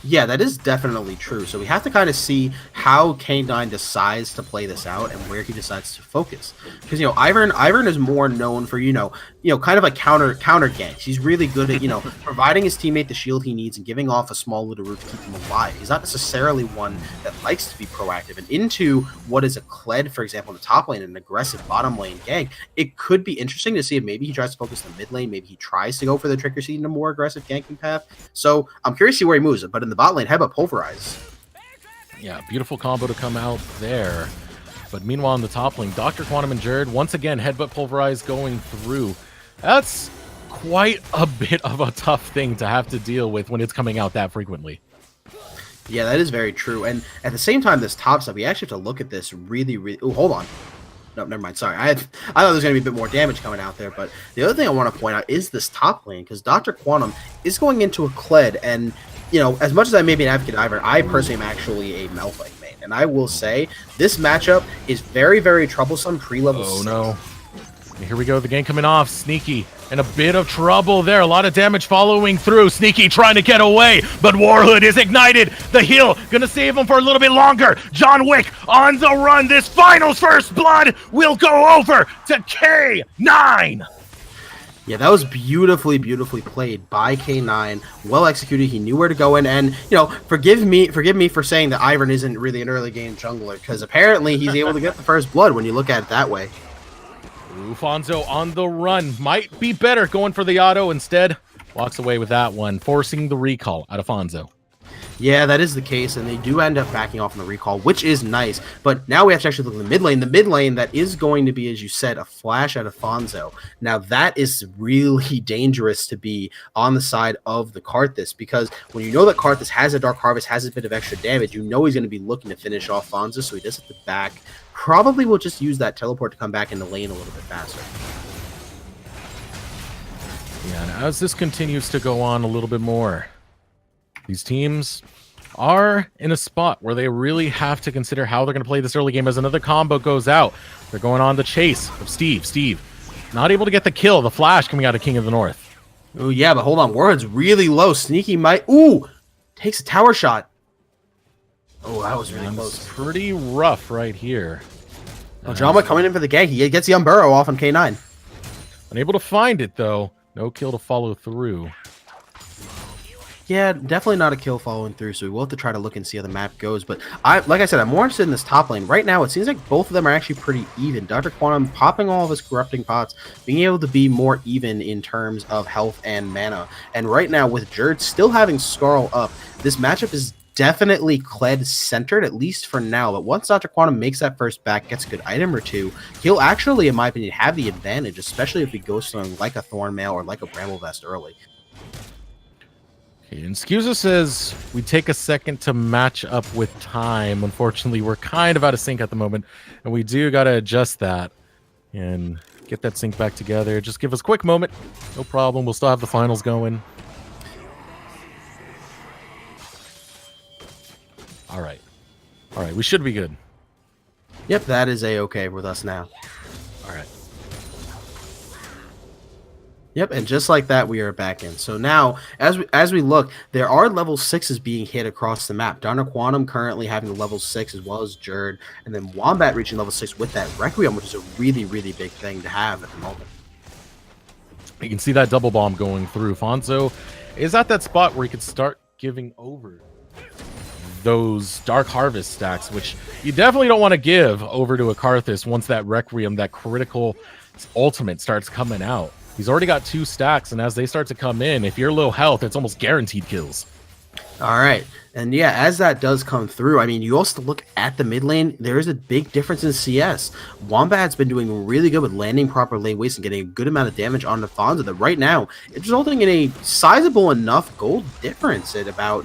Yeah, that is definitely true. So we have to kind of see how K9 decides to play this out and where he decides to focus. Because Ivern is more known for kind of a counter ganks. He's really good at providing his teammate the shield he needs and giving off a small little route to keep him alive. He's not necessarily one that likes to be proactive. And into what is a Kled, for example, in the top lane, and an aggressive bottom lane gank, it could be interesting to see if maybe he tries to focus the mid lane. Maybe he tries to go for the Tricker Seed in a more aggressive ganking path. So I'm curious to see where he moves. But in the bot lane, headbutt Pulverize. Yeah, beautiful combo to come out there. But meanwhile, in the top lane, Dr. Quantum and Jared, once again, headbutt Pulverize going through. That's quite a bit of a tough thing to have to deal with when it's coming out that frequently. Yeah, that is very true. And at the same time, this top stuff, we actually have to look at this really... Oh, hold on. No, never mind. Sorry. I thought there was going to be a bit more damage coming out there. But the other thing I want to point out is this top lane, because Dr. Quantum is going into a Kled, and as much as I may be an advocate of Ivern, I personally am actually a Malphite main. And I will say, this matchup is very, very troublesome pre-level 6. No. Here we go, the game coming off. Sneaky in a bit of trouble there. A lot of damage following through. Sneaky trying to get away, but Warhood is ignited. The heal gonna save him for a little bit longer. John Wick on the run. This finals first blood will go over to K9. Yeah, that was beautifully played by K9. Well executed. He knew where to go in, and forgive me for saying that Ivern isn't really an early game jungler, because apparently he's able to get the first blood when you look at it that way. Fonzo on the run. Might be better going for the auto. Instead, walks away with that one, forcing the recall out of Fonzo. Yeah, that is the case, and they do end up backing off on the recall, which is nice. But now we have to actually look at the mid lane. The mid lane, that is going to be, as you said, a flash out of Fonzo. Now, that is really dangerous to be on the side of the Karthus, because when you know that Karthus has a Dark Harvest, has a bit of extra damage, you know he's going to be looking to finish off Fonzo, so he does have to back. Probably will just use that teleport to come back in the lane a little bit faster. Yeah, and as this continues to go on a little bit more, these teams are in a spot where they really have to consider how they're going to play this early game as another combo goes out. They're going on the chase of Steve. Steve, not able to get the kill. The flash coming out of King of the North. Oh, yeah, but hold on. Warhood's really low. Sneaky might... Ooh! Takes a tower shot. Oh, that was really close. Pretty rough right here. Oh, Jama coming in for the gank. He gets the Umburrow off on K9. Unable to find it, though. No kill to follow through. Yeah, definitely not a kill following through, so we will have to try to look and see how the map goes. But like I said, I'm more interested in this top lane. Right now, it seems like both of them are actually pretty even. Dr. Quantum popping all of his corrupting pots, being able to be more even in terms of health and mana. And right now, with Jerd still having Skarl up, this matchup is definitely Kled centered, at least for now. But once Dr. Quantum makes that first back, gets a good item or two, he'll actually, in my opinion, have the advantage, especially if he goes something like a Thornmail or like a Bramble Vest early. Okay, and Scusa says we take a second to match up with time. Unfortunately, we're kind of out of sync at the moment, and we do got to adjust that and get that sync back together. Just give us a quick moment. No problem. We'll still have the finals going. All right. All right, we should be good. Yep, that is a-okay with us now. All right. Yep, and just like that, we are back in. So now, as we look, there are level 6s being hit across the map. Donna Quantum currently having the level 6, as well as Jerd, and then Wombat reaching level 6 with that Requiem, which is a really, really big thing to have at the moment. You can see that double bomb going through. Fonzo is at that spot where he could start giving over those Dark Harvest stacks, which you definitely don't want to give over to a Karthus once that Requiem, that critical ultimate starts coming out. He's already got 2 stacks, and as they start to come in, if you're low health, it's almost guaranteed kills. All right. And yeah, as that does come through, I mean, you also look at the mid lane, there is a big difference in CS. Wombat's been doing really good with landing proper lane waste and getting a good amount of damage on Fonzo that right now it's resulting in a sizable enough gold difference at about,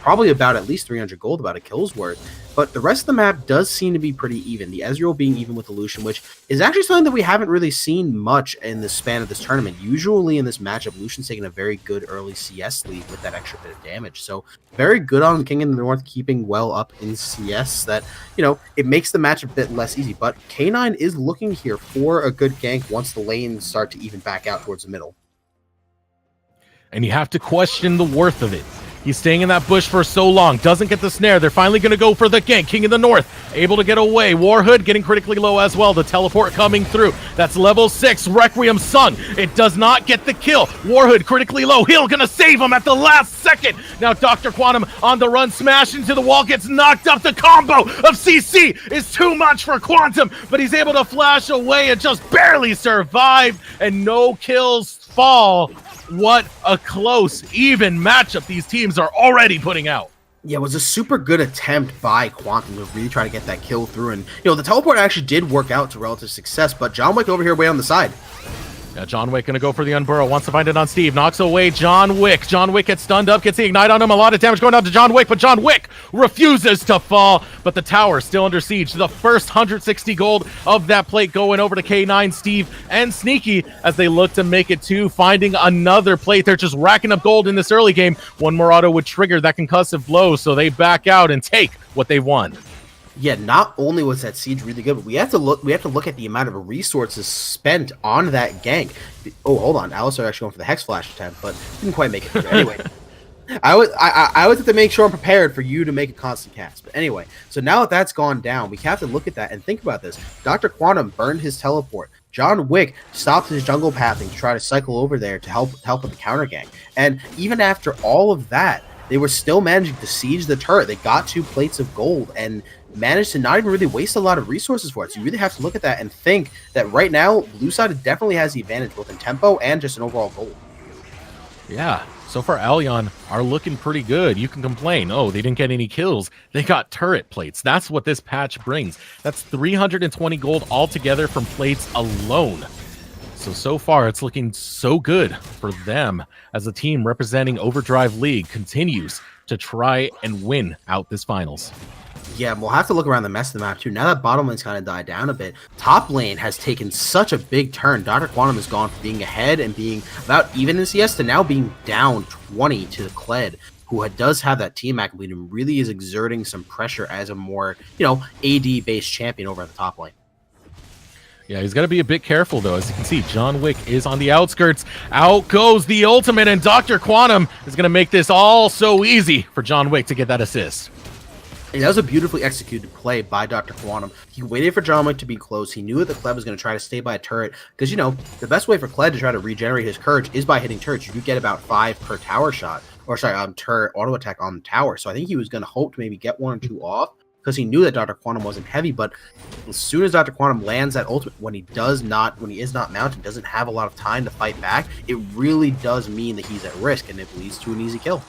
probably about at least 300 gold, about a kill's worth. But the rest of the map does seem to be pretty even. The Ezreal being even with the Lucian, which is actually something that we haven't really seen much in the span of this tournament. Usually in this matchup, Lucian's taking a very good early CS lead with that extra bit of damage. So very good on King in the North, keeping well up in CS. That, it makes the match a bit less easy. But K9 is looking here for a good gank once the lanes start to even back out towards the middle. And you have to question the worth of it. He's staying in that bush for so long. Doesn't get the snare. They're finally going to go for the gank. King in the North able to get away. Warhood getting critically low as well. The teleport coming through. That's level 6. Requiem sung. It does not get the kill. Warhood critically low. Heal going to save him at the last second. Now Dr. Quantum on the run. Smash into the wall. Gets knocked up. The combo of CC is too much for Quantum. But he's able to flash away and just barely survive. And no kills fall. What a close, even matchup these teams are already putting out. Yeah, it was a super good attempt by Quantum to really try to get that kill through. And, the teleport actually did work out to relative success, but John Wick over here way on the side. Yeah, John Wick going to go for the unburrow. Wants to find it on Steve. Knocks away John Wick. John Wick gets stunned up. Gets the ignite on him. A lot of damage going out to John Wick. But John Wick refuses to fall. But the tower still under siege. The first 160 gold of that plate going over to K9, Steve, and Sneaky as they look to make it 2. Finding another plate. They're just racking up gold in this early game. One more auto would trigger that concussive blow. So they back out and take what they won. Yeah, not only was that siege really good, but we have to look at the amount of resources spent on that gank. Oh, hold on. Alistar actually going for the Hex Flash attempt, but didn't quite make it through. Anyway, I always have to make sure I'm prepared for you to make a constant cast. But anyway, so now that that's gone down, we have to look at that and think about this. Dr. Quantum burned his teleport. John Wick stopped his jungle pathing to try to cycle over there to help with the counter gank. And even after all of that, they were still managing to siege the turret. They got 2 plates of gold and managed to not even really waste a lot of resources for it. So you really have to look at that and think that right now, blue side definitely has the advantage, both in tempo and just an overall goal. Yeah, so far Allion are looking pretty good. You can complain, oh, they didn't get any kills. They got turret plates. That's what this patch brings. That's 320 gold altogether from plates alone. So far, it's looking so good for them as the team representing Overdrive League continues to try and win out this finals. Yeah, we'll have to look around the mess of the map too. Now that bottom lane's kind of died down a bit, top lane has taken such a big turn. Dr. Quantum has gone from being ahead and being about even in CS to now being down 20 to Kled, who does have that team act lead and really is exerting some pressure as a more, AD-based champion over at the top lane. Yeah, he's got to be a bit careful, though. As you can see, John Wick is on the outskirts. Out goes the ultimate, and Dr. Quantum is going to make this all so easy for John Wick to get that assist. And that was a beautifully executed play by Dr. Quantum. He waited for John Wick to be close. He knew that the Kled was going to try to stay by a turret because, the best way for Kled to try to regenerate his courage is by hitting turrets. You get about 5 per tower shot, or turret auto attack on the tower. So I think he was going to hope to maybe get 1 or 2 off, because he knew that Dr. Quantum wasn't heavy. But as soon as Dr. Quantum lands that ultimate, when he is not mounted, doesn't have a lot of time to fight back, it really does mean that he's at risk, and it leads to an easy kill.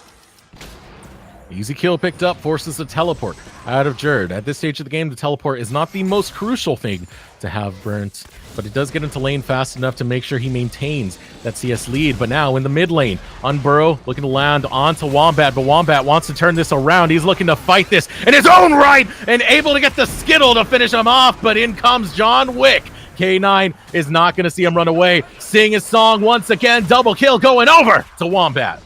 Easy kill picked up, forces the teleport out of Jerd. At this stage of the game, the teleport is not the most crucial thing to have burnt, but it does get into lane fast enough to make sure he maintains that CS lead. But now in the mid lane, Unburrow looking to land onto Wombat, but Wombat wants to turn this around. He's looking to fight this in his own right and able to get the Skittle to finish him off, but in comes John Wick. K9 is not going to see him run away. Sing his song once again, double kill going over to Wombat.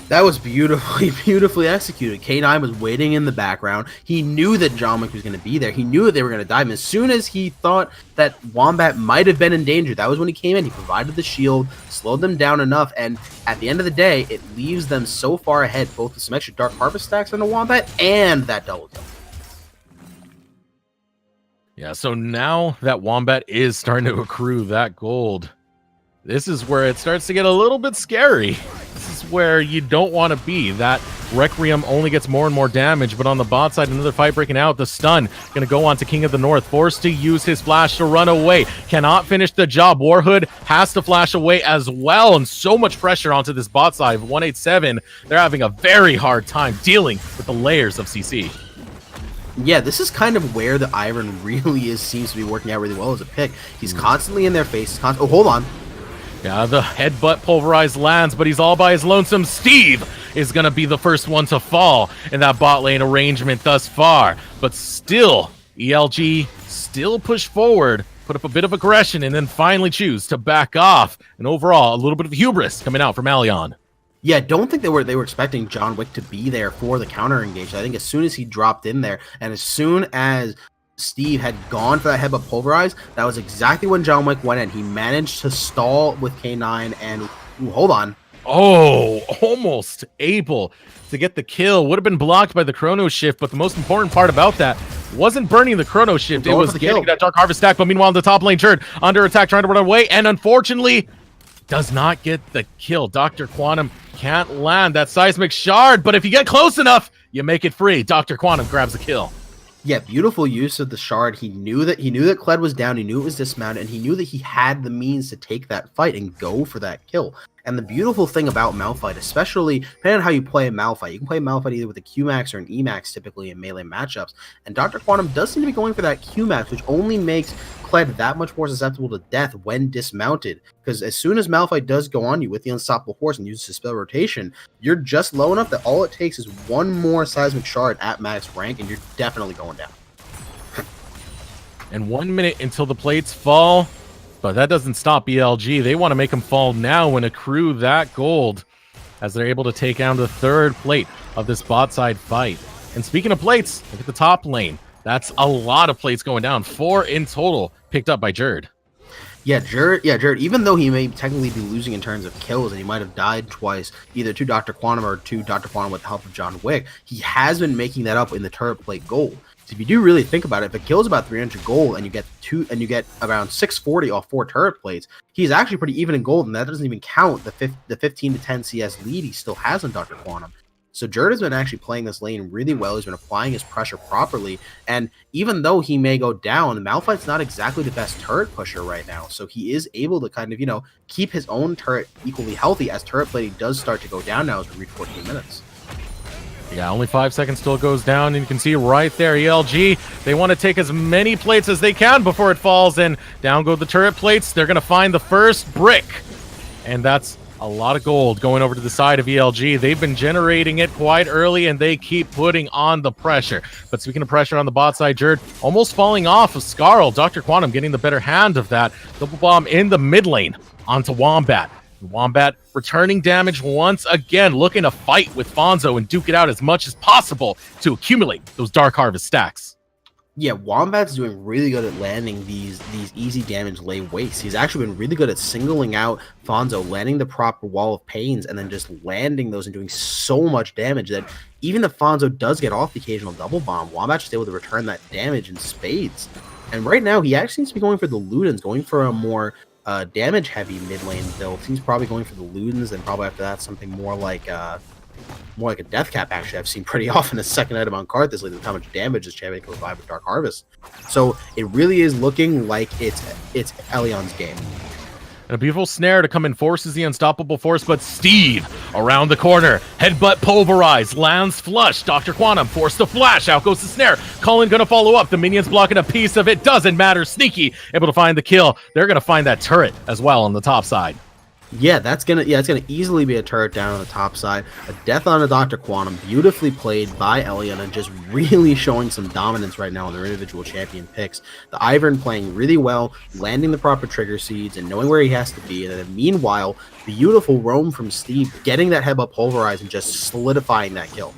That was beautifully executed. K9 was waiting in the background. He knew that John Wick was going to be there. He knew that they were going to dive him. As soon as he thought that Wombat might have been in danger, that was when he came in. He provided the shield, slowed them down enough, and at the end of the day, it leaves them so far ahead, both with some extra Dark Harvest stacks on the Wombat and that double kill. Yeah, so now that Wombat is starting to accrue that gold, this is where it starts to get a little bit scary. This is where you don't want to be. That Requiem only gets more and more damage, but on the bot side, another fight breaking out. The stun going to go on to King of the North, forced to use his flash to run away. Cannot finish the job. Warhood has to flash away as well, and so much pressure onto this bot side. 187, they're having a very hard time dealing with the layers of CC. Yeah, this is kind of where the Iron really seems to be working out really well as a pick. He's constantly in their face. Oh, hold on. Yeah, the headbutt pulverized lands, but he's all by his lonesome. Steve is going to be the first one to fall in that bot lane arrangement thus far. But still, ELG still push forward, put up a bit of aggression, and then finally choose to back off. And overall, a little bit of hubris coming out from Allion. Yeah, don't think they were expecting John Wick to be there for the counter engage. I think as soon as he dropped in there, and as soon as Steve had gone for that headbutt pulverize, that was exactly when John Wick went in. He managed to stall with K9 and hold on. Oh, almost able to get the kill. Would have been blocked by the Chrono Shift, but the most important part about that wasn't burning the Chrono Shift. It was getting that Dark Harvest stack, but meanwhile, the top lane Jerd under attack, trying to run away, and unfortunately, does not get the kill. Dr. Quantum can't land that Seismic Shard, but if you get close enough, you make it free. Dr. Quantum grabs the kill. Yeah, beautiful use of the shard. He knew that Kled was down, he knew it was dismounted, and he knew that he had the means to take that fight and go for that kill. And the beautiful thing about Malphite, especially depending on how you play Malphite, you can play Malphite either with a Qmax or an Emax typically in melee matchups. And Dr. Quantum does seem to be going for that Qmax, which only makes Kled that much more susceptible to death when dismounted. Because as soon as Malphite does go on you with the Unstoppable Horse and uses his spell rotation, you're just low enough that all it takes is one more Seismic Shard at max rank, and you're definitely going down. And 1 minute until the plates fall, but that doesn't stop ELG. They want to make them fall now and accrue that gold as they're able to take down the third plate of this bot side fight. And speaking of plates, look at the top lane. That's a lot of plates going down. 4 in total picked up by Jerd. Yeah, Jerd, even though he may technically be losing in terms of kills and he might have died twice, either to Dr. Quantum or to Dr. Quantum with the help of John Wick, he has been making that up in the turret plate gold. So if you do really think about it, if it kills about 300 gold and you get around 640 off 4 turret plates, he's actually pretty even in gold, and that doesn't even count the 15 to 10 CS lead he still has on Dr. Quantum. So Jerd has been actually playing this lane really well. He's been applying his pressure properly, and even though he may go down, Malphite's not exactly the best turret pusher right now. So he is able to kind of, keep his own turret equally healthy as turret plating does start to go down now as we reach 14 minutes. Yeah, only 5 seconds till it goes down, and you can see right there, ELG, they want to take as many plates as they can before it falls, and down go the turret plates. They're going to find the first brick, and that's a lot of gold going over to the side of ELG. They've been generating it quite early, and they keep putting on the pressure. But speaking of pressure on the bot side, Jerd almost falling off of Scarl. Dr. Quantum getting the better hand of that. Double bomb in the mid lane onto Wombat. Wombat returning damage once again, looking to fight with Fonzo and duke it out as much as possible to accumulate those Dark Harvest stacks. Yeah, Wombat's doing really good at landing these easy damage lay wastes. He's actually been really good at singling out Fonzo, landing the proper Wall of Pains, and then just landing those and doing so much damage that even if Fonzo does get off the occasional double bomb, Wombat's just able to return that damage in spades. And right now, he actually seems to be going for the Ludens, going for a more damage-heavy mid lane build. He's probably going for the Ludens, and probably after that, something more like a Death Cap. Actually, I've seen pretty often a second item on card this lately with how much damage this champion can provide with Dark Harvest. So it really is looking like it's Ellion's game. And a beautiful snare to come and forces the unstoppable force, but Steve around the corner. Headbutt pulverized, lands flush. Dr. Quantum forced to flash. Out goes the snare. Cullen gonna follow up. The minions blocking a piece of it. Doesn't matter. Sneaky able to find the kill. They're gonna find that turret as well on the top side. Yeah, it's gonna easily be a turret down on the top side. A death on a Dr. Quantum, beautifully played by Elion, and just really showing some dominance right now in their individual champion picks. The Ivern playing really well, landing the proper trigger seeds and knowing where he has to be. And then meanwhile, beautiful roam from Steve, getting that headbutt pulverized and just solidifying that kill.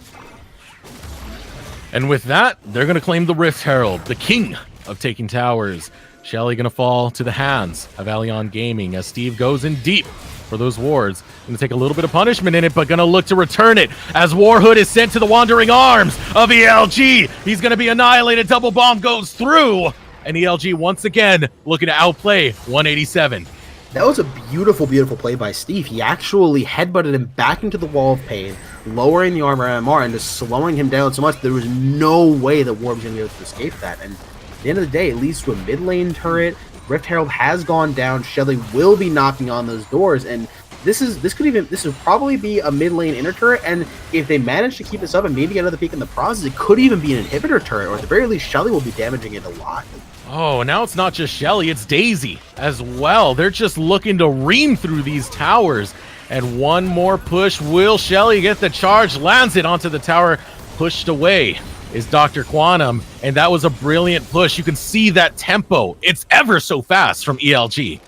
And with that, they're gonna claim the Rift Herald, the king of taking towers. Shelly gonna fall to the hands of Allion Gaming as Steve goes in deep for those wards. Gonna take a little bit of punishment in it, but gonna look to return it as Warhood is sent to the wandering arms of ELG. He's gonna be annihilated. Double bomb goes through, and ELG once again looking to outplay 187. That was a beautiful, beautiful play by Steve. He actually headbutted him back into the wall of pain, lowering the armor MR and just slowing him down so much there was no way that War was gonna be able to escape that. And at the end of the day, it leads to a mid lane turret. Rift Herald has gone down. Shelly will be knocking on those doors, and this would probably be a mid lane inner turret. And if they manage to keep this up and maybe get another peek in the process, it could even be an inhibitor turret, or at the very least, Shelly will be damaging it a lot. Oh, now it's not just Shelly, it's Daisy as well. They're just looking to ream through these towers. And one more push. Will Shelly get the charge? Lands it onto the tower. Pushed away is Dr. Quantum, and that was a brilliant push. You can see that tempo. It's ever so fast from ELG.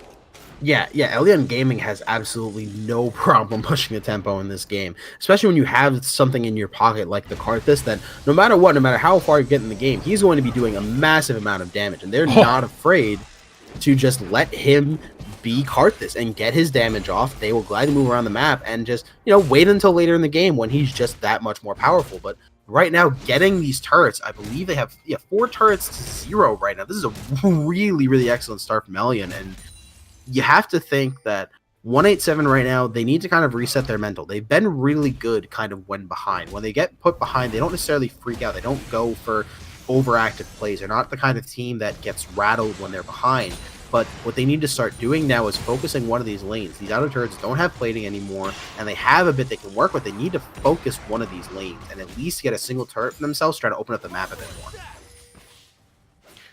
Yeah, Elion Gaming has absolutely no problem pushing the tempo in this game, especially when you have something in your pocket like the Karthus that no matter what, no matter how far you get in the game, he's going to be doing a massive amount of damage, and they're not afraid to just let him be Karthus and get his damage off. They will gladly move around the map and just, wait until later in the game when he's just that much more powerful. But right now, getting these turrets, I believe they have 4 turrets to 0 right now. This is a really, really excellent start from Elion, and you have to think that 187 right now, they need to kind of reset their mental. They've been really good kind of when behind. When they get put behind, they don't necessarily freak out. They don't go for overactive plays. They're not the kind of team that gets rattled when they're behind. But what they need to start doing now is focusing one of these lanes. These outer turrets don't have plating anymore, and they have a bit they can work with. They need to focus one of these lanes and at least get a single turret for themselves, trying to open up the map a bit more.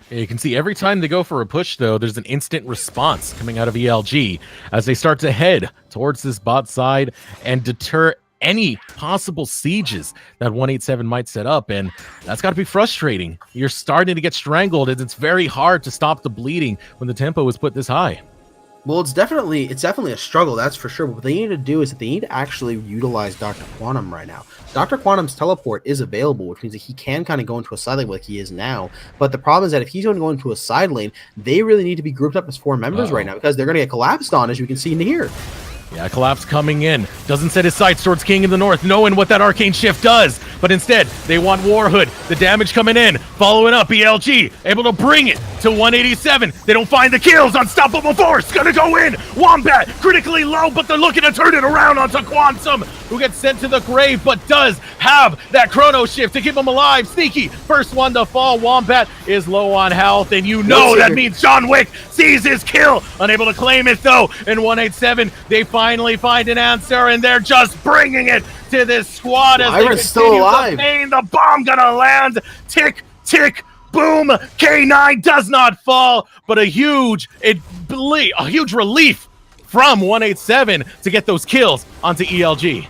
You can see every time they go for a push, though, there's an instant response coming out of ELG as they start to head towards this bot side and deter any possible sieges that 187 might set up, and that's got to be frustrating. You're starting to get strangled, and it's very hard to stop the bleeding when the tempo is put this high. Well, it's definitely a struggle, that's for sure. But what they need to do is that they need to actually utilize Dr. Quantum right now. Dr. Quantum's teleport is available, which means that he can kind of go into a side lane like he is now. But the problem is that if he's going to go into a side lane, they really need to be grouped up as 4 members right now, because they're going to get collapsed on, as you can see in here. Yeah, Collapse coming in. Doesn't set his sights towards King in the north, knowing what that arcane shift does. But instead, they want Warhood. The damage coming in. Following up, ELG able to bring it to 187. They don't find the kills. Unstoppable force gonna go in. Wombat critically low, but they're looking to turn it around onto Quantum, who gets sent to the grave, but does have that chrono shift to keep him alive. Sneaky, first one to fall. Wombat is low on health, and you know that means John Wick sees his kill. Unable to claim it, though. In 187, they finally find an answer, and they're just bringing it to this squad as they continue still alive. the pain. The bomb gonna land. Tick, tick, boom. K9 does not fall, but a huge relief from 187 to get those kills onto ELG.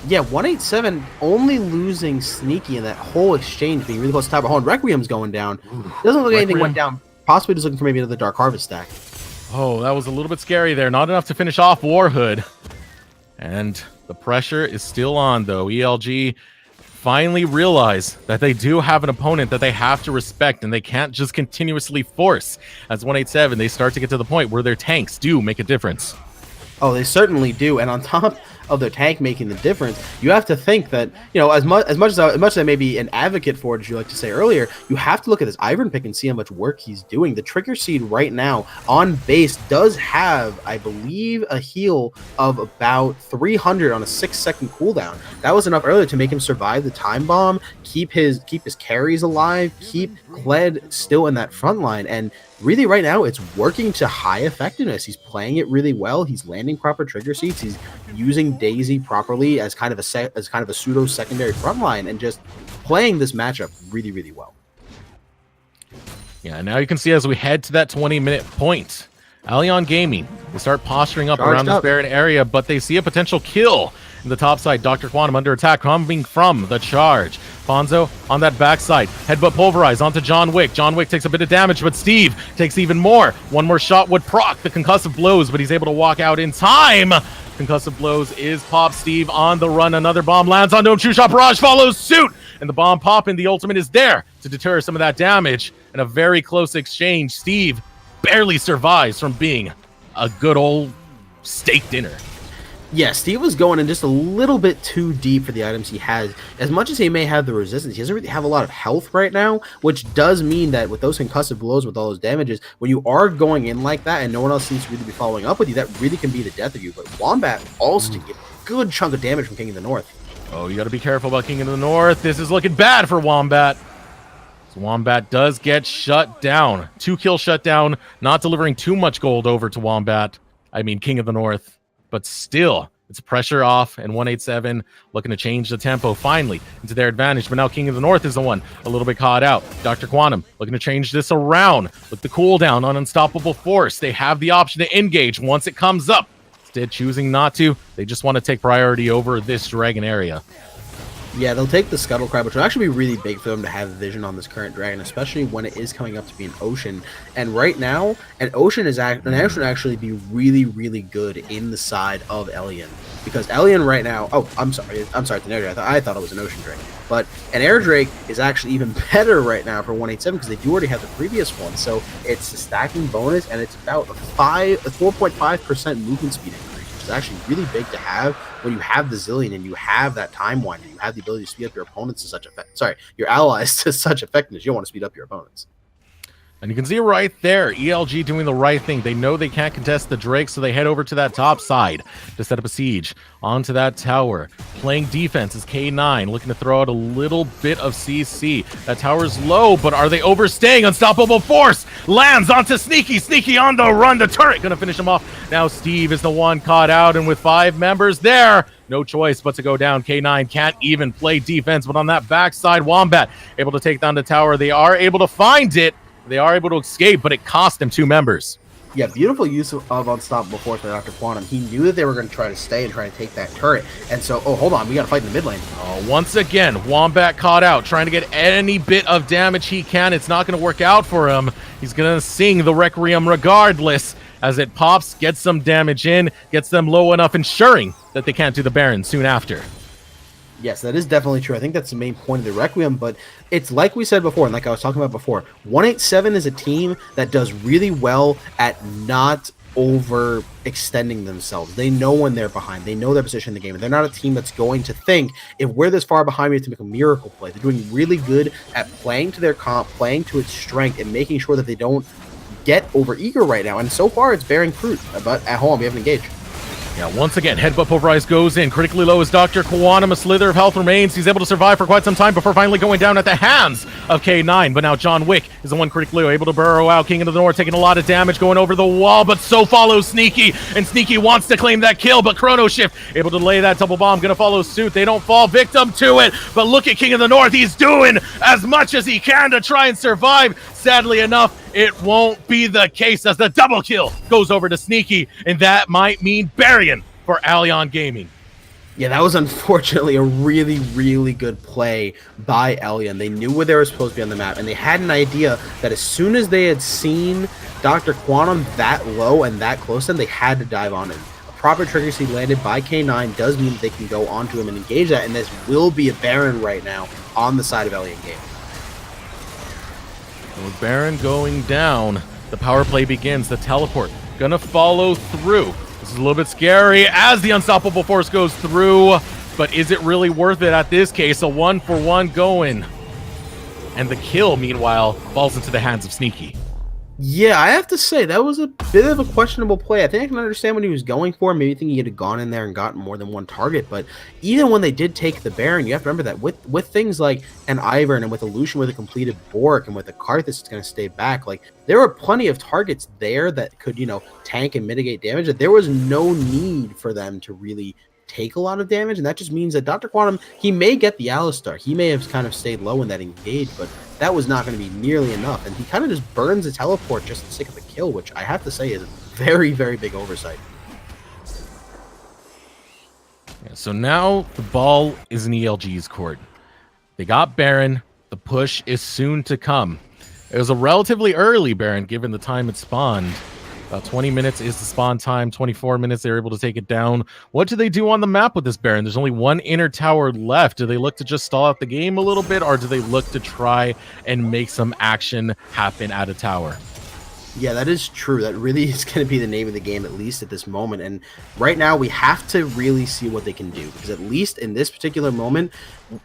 Yeah, 187 only losing Sneaky in that whole exchange, being really close to top of hole. And Requiem's going down. Doesn't look like anything went down. Possibly just looking for maybe another Dark Harvest stack. Oh, that was a little bit scary there. Not enough to finish off Warhood. And the pressure is still on, though. ELG finally realize that they do have an opponent that they have to respect, and they can't just continuously force. As 187, they start to get to the point where their tanks do make a difference. Oh, they certainly do. And on top of their tank making the difference, you have to think that, you know, as much as I may be an advocate for it, as you like to say earlier, you have to look at this Ivern pick and see how much work he's doing. The Trigger Seed right now on base does have, I believe, a heal of about 300 on a 6-second cooldown. That was enough earlier to make him survive the time bomb, keep his carries alive, keep Kled still in that front line, and really right now it's working to high effectiveness. He's playing it really well. He's landing proper trigger seats. He's using Daisy properly as kind of a pseudo secondary front line, and just playing this matchup really, really well. Yeah, now you can see as we head to that 20-minute point, Allion Gaming, they start posturing up around this Baron area, but they see a potential kill in the top side. Dr. Quantum under attack coming from the charge. Fonzo on that backside. Headbutt pulverized onto John Wick. John Wick takes a bit of damage, but Steve takes even more. One more shot would proc the concussive blows, but he's able to walk out in time. Concussive blows is Pop. Steve on the run. Another bomb lands onto him. True Shot Barrage follows suit, and the bomb popping. The ultimate is there to deter some of that damage. In a very close exchange, Steve barely survives from being a good old steak dinner. Yeah, Steve was going in just a little bit too deep for the items he has. As much as he may have the resistance, he doesn't really have a lot of health right now, which does mean that with those concussive blows, with all those damages, when you are going in like that and no one else seems to really be following up with you, that really can be the death of you. But Wombat also can get a good chunk of damage from King of the North. Oh, you got to be careful about King of the North. This is looking bad for Wombat. So Wombat does get shut down. 2-kill shutdown, not delivering too much gold over to Wombat. I mean, King of the North. But still, it's pressure off, and 187 looking to change the tempo finally into their advantage. But now King of the North is the one a little bit caught out. Dr. Quantum looking to change this around. Look, the cooldown on Unstoppable Force. They have the option to engage once it comes up. Instead, choosing not to. They just want to take priority over this dragon area. Yeah, they'll take the Scuttle Crab, which will actually be really big for them to have vision on this current dragon, especially when it is coming up to be an ocean. And right now, an ocean actually be really, really good in the side of Elion, because Elion right now. Oh, I'm sorry, it's an air drake. I thought it was an ocean drake, but an air drake is actually even better right now for 187 because they do already have the previous one. So it's a stacking bonus, and it's about a 4.5% movement speed increase. Is actually really big to have when you have the Zillion and you have that time wind and you have the ability to speed up your opponents to such effect. Sorry, your allies to such effectiveness. You don't want to speed up your opponents. And you can see right there, ELG doing the right thing. They know they can't contest the Drake, so they head over to that top side to set up a siege onto that tower. Playing defense is K9, looking to throw out a little bit of CC. That tower's low, but are they overstaying? Unstoppable Force lands onto Sneaky. Sneaky on the run. The turret gonna finish him off. Now Steve is the one caught out, and with 5 members there, no choice but to go down. K9 can't even play defense, but on that backside, Wombat able to take down the tower. They are able to find it. They are able to escape, but it cost them 2 members. Yeah, beautiful use of Unstoppable Force by Dr. Quantum. He knew that they were going to try to stay and try to take that turret. And so, oh, hold on, we got to fight in the mid lane. Oh, once again, Wombat caught out, trying to get any bit of damage he can. It's not going to work out for him. He's going to sing the Requiem regardless, as it pops, gets some damage in, gets them low enough, ensuring that they can't do the Baron soon after. Yes, that is definitely true. I think that's the main point of the Requiem, but it's like we said before, and like I was talking about before, 187 is a team that does really well at not overextending themselves. They know when they're behind. They know their position in the game. And they're not a team that's going to think, if we're this far behind, we have to make a miracle play. They're doing really good at playing to their comp, playing to its strength, and making sure that they don't get overeager right now. And so far, it's bearing fruit. But at home, we haven't engaged. Yeah, once again, Headbutt Pulverize goes in. Critically low is Dr. Quantum. A slither of health remains. He's able to survive for quite some time before finally going down at the hands of K9. But now John Wick is the one critically low, able to burrow out. King of the North taking a lot of damage, going over the wall, but so follows Sneaky. And Sneaky wants to claim that kill, but Chrono Shift able to lay that double bomb. Gonna follow suit. They don't fall victim to it. But look at King of the North. He's doing as much as he can to try and survive. Sadly enough, it won't be the case as the double kill goes over to Sneaky. And that might mean Barian for Allion Gaming. Yeah, that was unfortunately a really, really good play by Allion. They knew where they were supposed to be on the map, and they had an idea that as soon as they had seen Dr. Quantum that low and that close to them, they had to dive on him. A proper trigger seed landed by K9 does mean that they can go onto him and engage that, and this will be a Baron right now on the side of Allion Gaming. With Baron going down, the power play begins. The teleport gonna follow through. This is a little bit scary as the unstoppable force goes through, but is it really worth it at this case? A 1-for-1 going. And the kill, meanwhile, falls into the hands of Sneaky. Yeah, I have to say, that was a bit of a questionable play. I think I can understand what he was going for. Maybe thinking he had gone in there and gotten more than one target. But even when they did take the Baron, you have to remember that with things like an Ivern and with a Lucian with a completed Bork and with a Karthus that's going to stay back, like, there were plenty of targets there that could, tank and mitigate damage. That there was no need for them to really take a lot of damage, and that just means that Dr. Quantum, he may get the Alistar. He may have kind of stayed low in that engage, but that was not going to be nearly enough, and he kind of just burns a teleport just for the sake of the kill, which I have to say is a very, very big oversight. Yeah, so now the ball is in ELG's court. They got Baron. The push is soon to come. It was a relatively early Baron, given the time it spawned. About 20 minutes is the spawn time. 24 minutes, they're able to take it down. What do they do on the map with this Baron? There's only one inner tower left. Do they look to just stall out the game a little bit, or do they look to try and make some action happen at a tower? Yeah, that is true. That really is going to be the name of the game, at least at this moment. And right now, we have to really see what they can do. Because at least in this particular moment,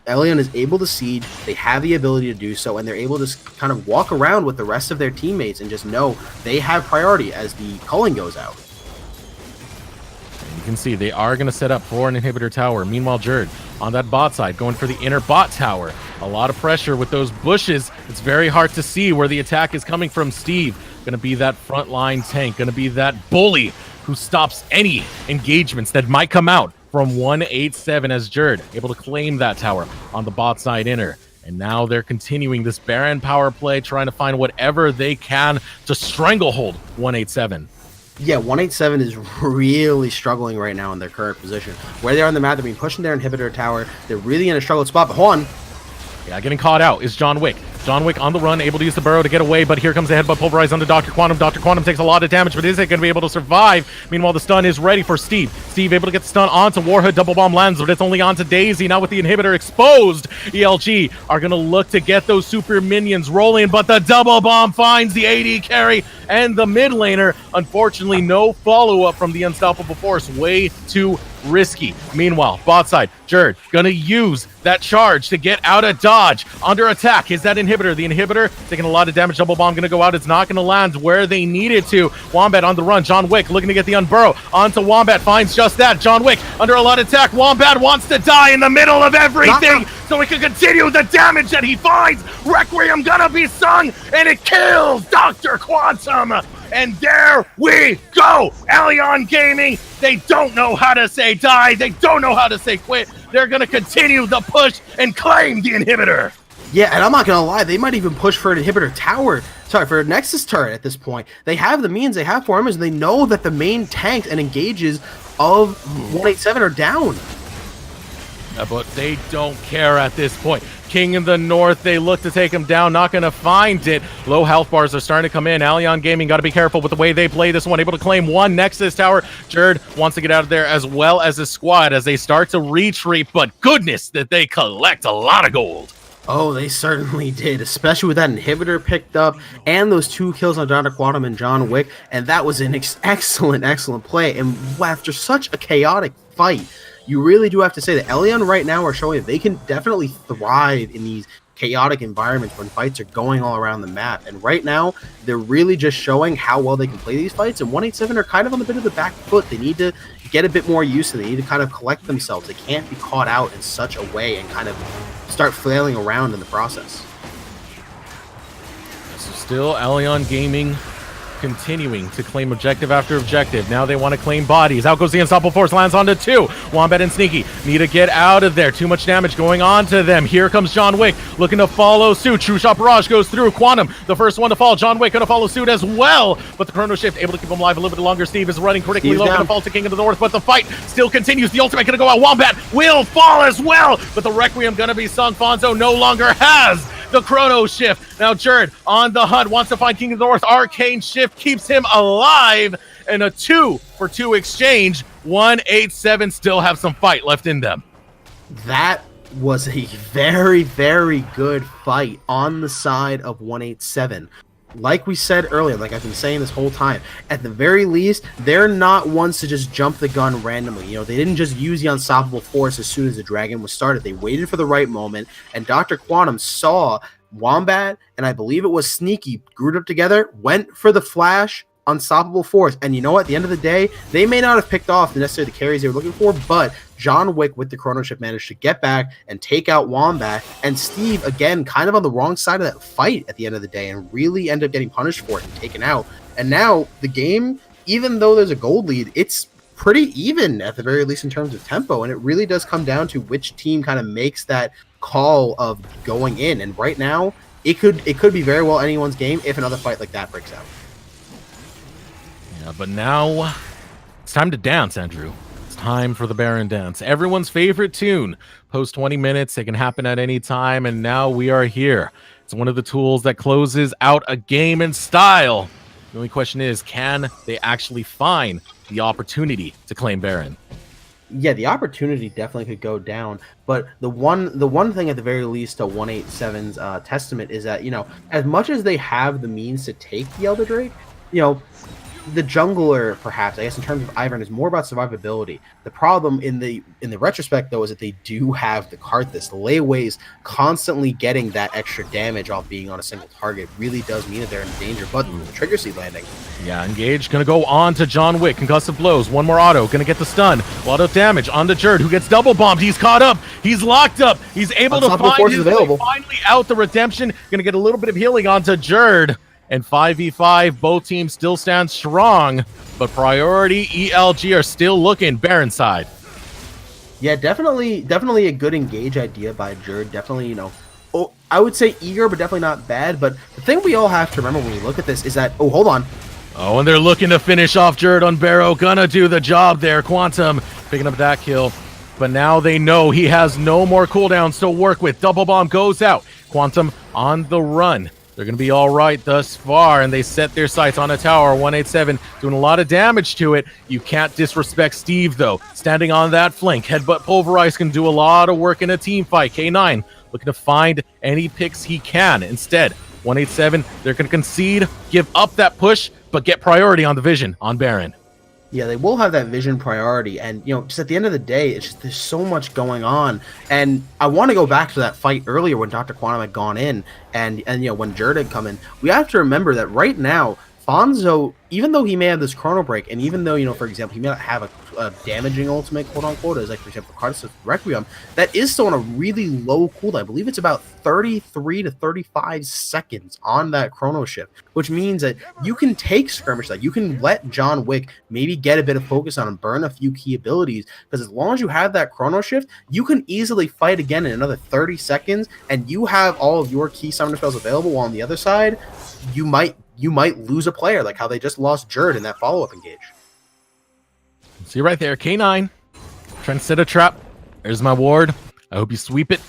Elyon is able to siege. They have the ability to do so. And they're able to kind of walk around with the rest of their teammates and just know they have priority as the culling goes out. You can see they are going to set up for an inhibitor tower. Meanwhile, Jerd on that bot side going for the inner bot tower. A lot of pressure with those bushes. It's very hard to see where the attack is coming from. Steve going to be that frontline tank, going to be that bully who stops any engagements that might come out from 187 as Jerd able to claim that tower on the bot side inner. And now they're continuing this Baron power play, trying to find whatever they can to stranglehold 187. Yeah, 187 is really struggling right now in their current position. Where they are on the map, they're being pushed in their inhibitor tower. They're really in a struggled spot, but hold on. Yeah, getting caught out is John Wick. John Wick on the run, able to use the burrow to get away, but here comes the headbutt pulverized onto Dr. Quantum. Dr. Quantum takes a lot of damage, but is it going to be able to survive? Meanwhile, the stun is ready for Steve. Steve able to get the stun onto Warhood. Double bomb lands, but it's only onto Daisy. Now with the inhibitor exposed, ELG are going to look to get those super minions rolling, but the double bomb finds the AD carry and the mid laner. Unfortunately, no follow-up from the unstoppable force. Way too risky. Meanwhile, bot side, Jerd gonna use that charge to get out of dodge. Under attack is that inhibitor. The inhibitor taking a lot of damage. Double bomb gonna go out. It's not gonna land where they need it to. Wombat on the run. John Wick looking to get the unburrow onto Wombat. Finds just that. John Wick under a lot of attack. Wombat wants to die in the middle of everything so he can continue the damage that he finds. Requiem gonna be sung, and it kills Dr. Quantum. And there we go! Elyon Gaming, they don't know how to say die, they don't know how to say quit. They're gonna continue the push and claim the inhibitor. Yeah, and I'm not gonna lie, they might even push for an inhibitor tower. Sorry, for a Nexus turret at this point. They have the means, they have four armors, and they know that the main tanks and engages of 187 are down. But they don't care at this point. King in the north, they look to take him down, not going to find it. Low health bars are starting to come in. Elyon Gaming got to be careful with the way they play this one. Able to claim one Nexus tower. Jerd wants to get out of there as well as his squad as they start to retreat, but goodness that they collect a lot of gold. Oh, they certainly did, especially with that inhibitor picked up and those 2 kills on Dr. Quantum and John Wick, and that was an excellent play. And after such a chaotic fight, you really do have to say that Elyon right now are showing that they can definitely thrive in these chaotic environments when fights are going all around the map. And right now, they're really just showing how well they can play these fights. And 187 are kind of on the bit of the back foot. They need to get a bit more used to it. They need to kind of collect themselves. They can't be caught out in such a way and kind of start flailing around in the process. So still Elyon Gaming continuing to claim objective after objective. Now they want to claim bodies. Out goes the unstoppable force, lands onto 2. Wombat and Sneaky need to get out of there. Too much damage going on to them. Here comes John Wick looking to follow suit. True Shot Barrage goes through. Quantum, the first one to fall. John Wick going to follow suit as well, but the Chrono Shift able to keep him alive a little bit longer. Steve is running critically low, going to fall to King of the North, but the fight still continues. The ultimate going to go out. Wombat will fall as well, but the Requiem going to be sung. Fonzo no longer has the Chrono Shift. Now Jerd on the hunt, wants to find King of the North. Arcane Shift keeps him alive, and a 2-for-2 exchange. 187 still have some fight left in them. That was a very, very good fight on the side of 187. like we said earlier, like I've been saying this whole time, at the very least, they're not ones to just jump the gun randomly. You know, they didn't just use the unstoppable force as soon as the dragon was started. They waited for the right moment, and Dr. Quantum saw Wombat, and I believe it was Sneaky, grouped up together, went for the flash, unstoppable force. And you know what? At the end of the day, they may not have picked off necessarily the carries they were looking for, but John Wick with the Chrono Shift managed to get back and take out Wombat, and Steve, again, kind of on the wrong side of that fight at the end of the day, and really ended up getting punished for it and taken out. And now the game, even though there's a gold lead, it's pretty even at the very least in terms of tempo, and it really does come down to which team kind of makes that call of going in. And right now, it could be very well anyone's game if another fight like that breaks out. Yeah, but now it's time to dance, Andrew. It's time for the Baron dance. Everyone's favorite tune. Post 20 minutes. It can happen at any time. And now we are here. It's one of the tools that closes out a game in style. The only question is, can they actually find the opportunity to claim Baron? Yeah, the opportunity definitely could go down, but the one thing at the very least to 187's testament is that, you know, as much as they have the means to take the Elder Drake, you know, the jungler, perhaps, I guess, in terms of Ivern, is more about survivability. The problem in the retrospect, though, is that they do have the Karthus. The layaways constantly getting that extra damage off being on a single target really does mean that they're in danger, but the Trigger Seed landing. Yeah, Engage gonna go on to John Wick. Concussive blows. One more auto. Gonna get the stun. A lot of damage on to Jerd, who gets double bombed. He's caught up. He's locked up. He's able to find his way finally out the redemption. Gonna get a little bit of healing onto Jerd. And 5v5, both teams still stand strong, but priority ELG are still looking Baron side. Yeah, definitely a good engage idea by Jerd. Definitely, you know, I would say eager, but definitely not bad. But the thing we all have to remember when we look at this is that, oh, hold on. Oh, and they're looking to finish off Jerd on Barrow. Gonna do the job there. Quantum picking up that kill. But now they know he has no more cooldowns to work with. Double bomb goes out. Quantum on the run. They're going to be all right thus far, and they set their sights on a tower. 187 doing a lot of damage to it. You can't disrespect Steve, though. Standing on that flank. Headbutt Pulverize can do a lot of work in a team fight. K9 looking to find any picks he can. Instead, 187, they're going to concede, give up that push, but get priority on the vision on Baron. Yeah, they will have that vision priority, and, you know, just at the end of the day, it's just there's so much going on. And I want to go back to that fight earlier when Dr. Quantum had gone in, and you know, when Jerd had come in. We have to remember that right now, Fonzo, even though he may have this chrono break, and even though, you know, for example, he may not have a damaging ultimate, quote unquote, as like, for example, Karthus Requiem, that is still on a really low cooldown. I believe it's about 33 to 35 seconds on that chrono shift, which means that you can take skirmish, like you can let John Wick maybe get a bit of focus on and burn a few key abilities, because as long as you have that chrono shift, you can easily fight again in another 30 seconds, and you have all of your key summoner spells available, while on the other side, you might lose a player, like how they just lost Jerd in that follow-up engage. See right there, K9 trying to set a trap. There's my ward. I hope you sweep it.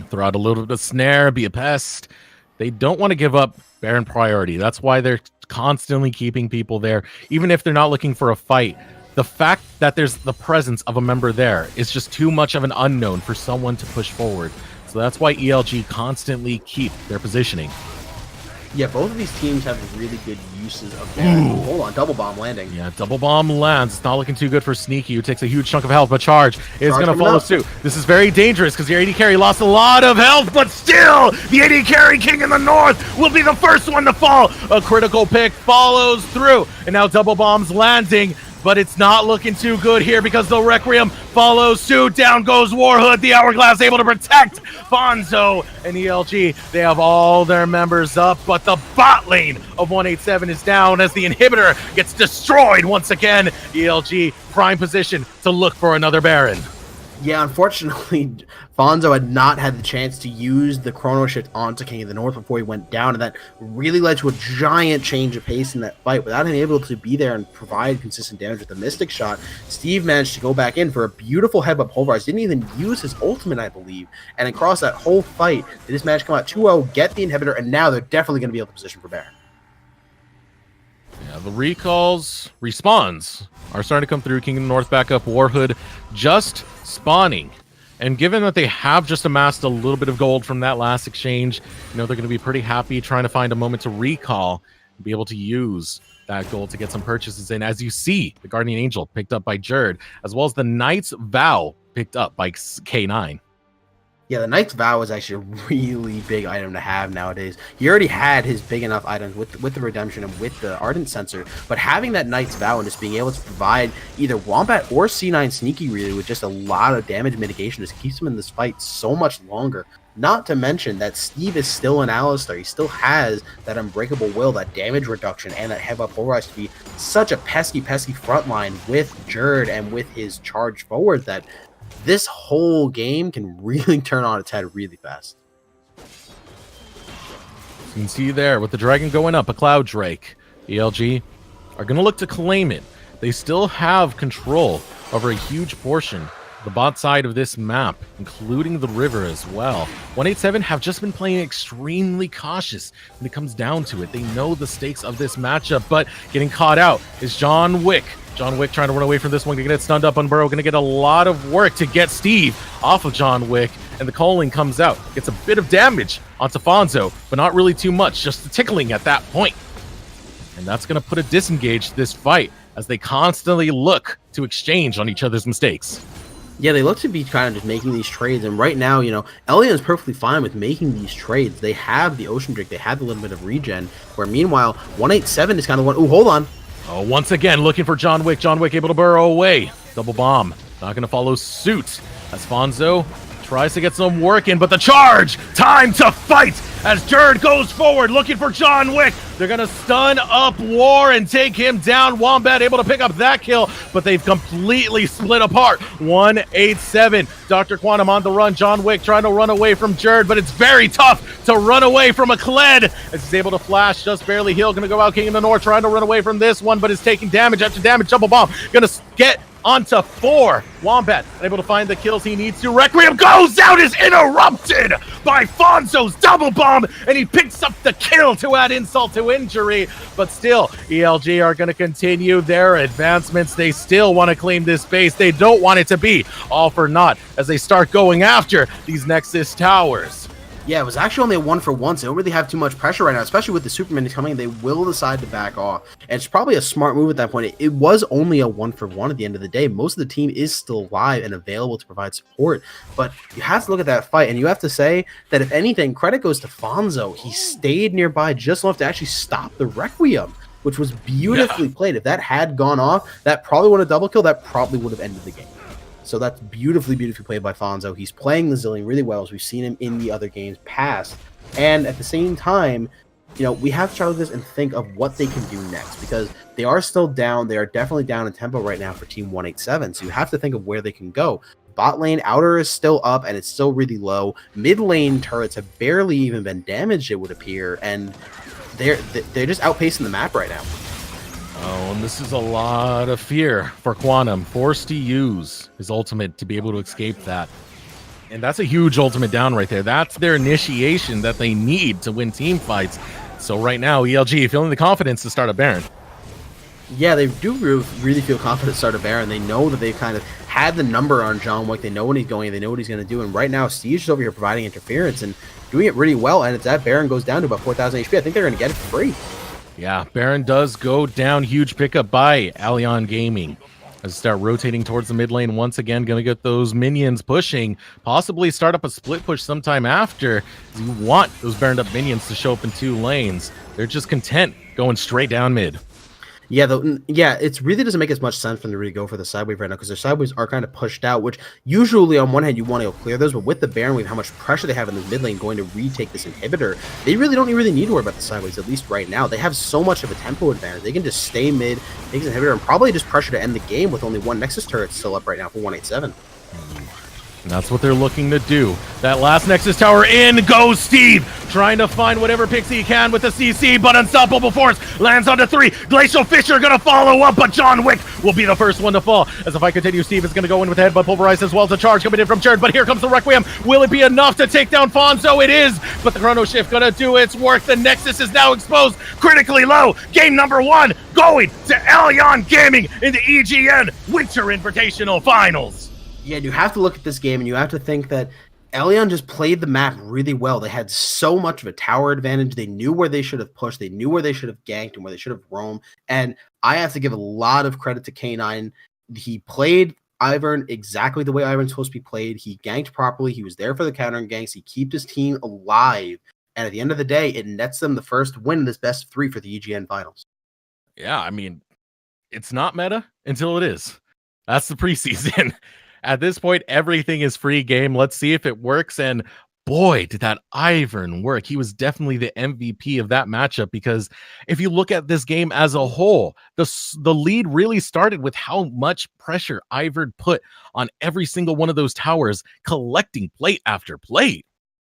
Throw out a little bit of snare, be a pest. They don't want to give up Baron priority. That's why they're constantly keeping people there, even if they're not looking for a fight. The fact that there's the presence of a member there is just too much of an unknown for someone to push forward. So that's why ELG constantly keep their positioning. Yeah, both of these teams have really good uses of Baron. Hold on, double bomb landing. Yeah, double bomb lands. It's not looking too good for Sneaky, who takes a huge chunk of health, but Charge is going to follow suit. This is very dangerous because your AD carry lost a lot of health, but still, the AD carry king in the north will be the first one to fall. A critical pick follows through, and now double bombs landing, but it's not looking too good here because the Requiem follows suit. Down goes Warhood. The Hourglass able to protect Fonzo and ELG. They have all their members up, but the bot lane of 187 is down as the inhibitor gets destroyed once again. ELG prime position to look for another Baron. Yeah, unfortunately, Fonzo had not had the chance to use the chrono shift onto King of the North before he went down, and that really led to a giant change of pace in that fight. Without him able to be there and provide consistent damage with the Mystic Shot, Steve managed to go back in for a beautiful headbutt pulverize. Didn't even use his ultimate, I believe, and across that whole fight, they just managed to come out 2-0, get the inhibitor, and now they're definitely going to be able to position for Baron. Yeah, the recalls, respawns are starting to come through. King of the North back up. Warhood just spawning And given that they have just amassed a little bit of gold from that last exchange, they're going to be pretty happy trying to find a moment to recall and be able to use that gold to get some purchases in. As you see, the Guardian Angel picked up by Jerd, as well as the Knight's Vow picked up by K9. Yeah, the Knight's Vow is actually a really big item to have nowadays. He already had his big enough items with the Redemption and with the Ardent Sensor, but having that Knight's Vow and just being able to provide either Wombat or C9 Sneaky really with just a lot of damage mitigation just keeps him in this fight so much longer. Not to mention that Steve is still an Alistar. He still has that Unbreakable Will, that damage reduction, and that Headbutt Pulverize to be such a pesky frontline with Jerd and with his charge forward that this whole game can really turn on its head really fast. You can see there with the dragon going up, a Cloud Drake. ELG are going to look to claim it. They still have control over a huge portion of the bot side of this map, including the river as well. 187 have just been playing extremely cautious when it comes down to it. They know the stakes of this matchup, but getting caught out is John Wick. John Wick trying to run away from this one, going to get stunned up on Burrow, going to get a lot of work to get Steve off of John Wick, and the calling comes out. Gets a bit of damage onto Fonzo, but not really too much, just the tickling at that point. And that's going to put a disengage to this fight as they constantly look to exchange on each other's mistakes. Yeah, they look to be kind of just making these trades, and right now, Elyon is perfectly fine with making these trades. They have the Ocean Drake, they have a little bit of regen, where meanwhile, 187 is kind of one. Ooh, hold on. Oh, once again, looking for John Wick. John Wick able to burrow away. Double bomb. Not going to follow suit as Fonzo tries to get some work in, but the charge! Time to fight as Jerd goes forward looking for John Wick. They're going to stun up War and take him down. Wombat able to pick up that kill, but they've completely split apart. 187. Dr. Quantum on the run. John Wick trying to run away from Jerd, but it's very tough to run away from a Kled as he's able to flash just barely heal. Going to go out King in the North trying to run away from this one, but is taking damage after damage. Double bomb. Going to get onto 4. Wombat unable to find the kills he needs to. Requiem goes out, is interrupted by Fonzo's double bomb, and he picks up the kill to add insult to injury. But still, ELG are going to continue their advancements. They still want to claim this base. They don't want it to be all for naught as they start going after these Nexus towers. Yeah, it was actually only a 1-for-1, so they don't really have too much pressure right now, especially with the Superman coming. They will decide to back off, and it's probably a smart move at that point. It was only a 1-for-1 at the end of the day. Most of the team is still alive and available to provide support, but you have to look at that fight, and you have to say that if anything, credit goes to Fonzo. He stayed nearby just enough to actually stop the Requiem, which was beautifully played. If that had gone off, that probably would have double kill. That probably would have ended the game. So that's beautifully played by Fonzo. He's playing the Zillion really well, as we've seen him in the other games past. And at the same time, we have to try this and think of what they can do next, because they are still down. They are definitely down in tempo right now for Team 187. So you have to think of where they can go. Bot lane outer is still up, and it's still really low. Mid lane turrets have barely even been damaged, it would appear, and they're just outpacing the map right now. Oh, and this is a lot of fear for Quantum, forced to use his ultimate to be able to escape that. And that's a huge ultimate down right there. That's their initiation that they need to win team fights. So right now, ELG feeling the confidence to start a Baron. Yeah, they do really feel confident to start a Baron. They know that they've kind of had the number on John Wick. They know when he's going, they know what he's going to do. And right now, Steve's over here providing interference and doing it really well. And if that Baron goes down to about 4,000 HP, I think they're going to get it for free. Yeah, Baron does go down. Huge pickup by Allion Gaming. As they start rotating towards the mid lane once again, going to get those minions pushing. Possibly start up a split push sometime after. You want those Baroned up minions to show up in 2 lanes. They're just content going straight down mid. Yeah, it really doesn't make as much sense for them to really go for the sideways right now, because their sideways are kind of pushed out, which usually on one hand you want to go clear those, but with the Baron wave, how much pressure they have in the mid lane going to retake this inhibitor, they really don't really need to worry about the sideways, at least right now. They have so much of a tempo advantage. They can just stay mid, take this inhibitor, and probably just pressure to end the game with only 1 Nexus turret still up right now for 187. And that's what they're looking to do. That last Nexus tower in goes Steve, trying to find whatever picks he can with the CC, but Unstoppable Force lands onto 3. Glacial Fisher gonna follow up, but John Wick will be the first one to fall. As the fight continues, Steve is gonna go in with the headbutt pulverized as well as a charge coming in from Jerd, but here comes the Requiem. Will it be enough to take down Fonzo? It is, but the Chrono Shift gonna do its work. The Nexus is now exposed, critically low. Game number 1 going to Allion Gaming in the EGN Winter Invitational Finals. Yeah, you have to look at this game and you have to think that Elion just played the map really well. They had so much of a tower advantage. They knew where they should have pushed. They knew where they should have ganked and where they should have roamed. And I have to give a lot of credit to K9. He played Ivern exactly the way Ivern's supposed to be played. He ganked properly. He was there for the countering ganks. He kept his team alive. And at the end of the day, it nets them the first win in this best of 3 for the EGN finals. Yeah, I mean, it's not meta until it is. That's the preseason. At this point, everything is free game. Let's see if it works. And boy, did that Ivern work. He was definitely the MVP of that matchup, because if you look at this game as a whole, the lead really started with how much pressure Ivern put on every single one of those towers, collecting plate after plate.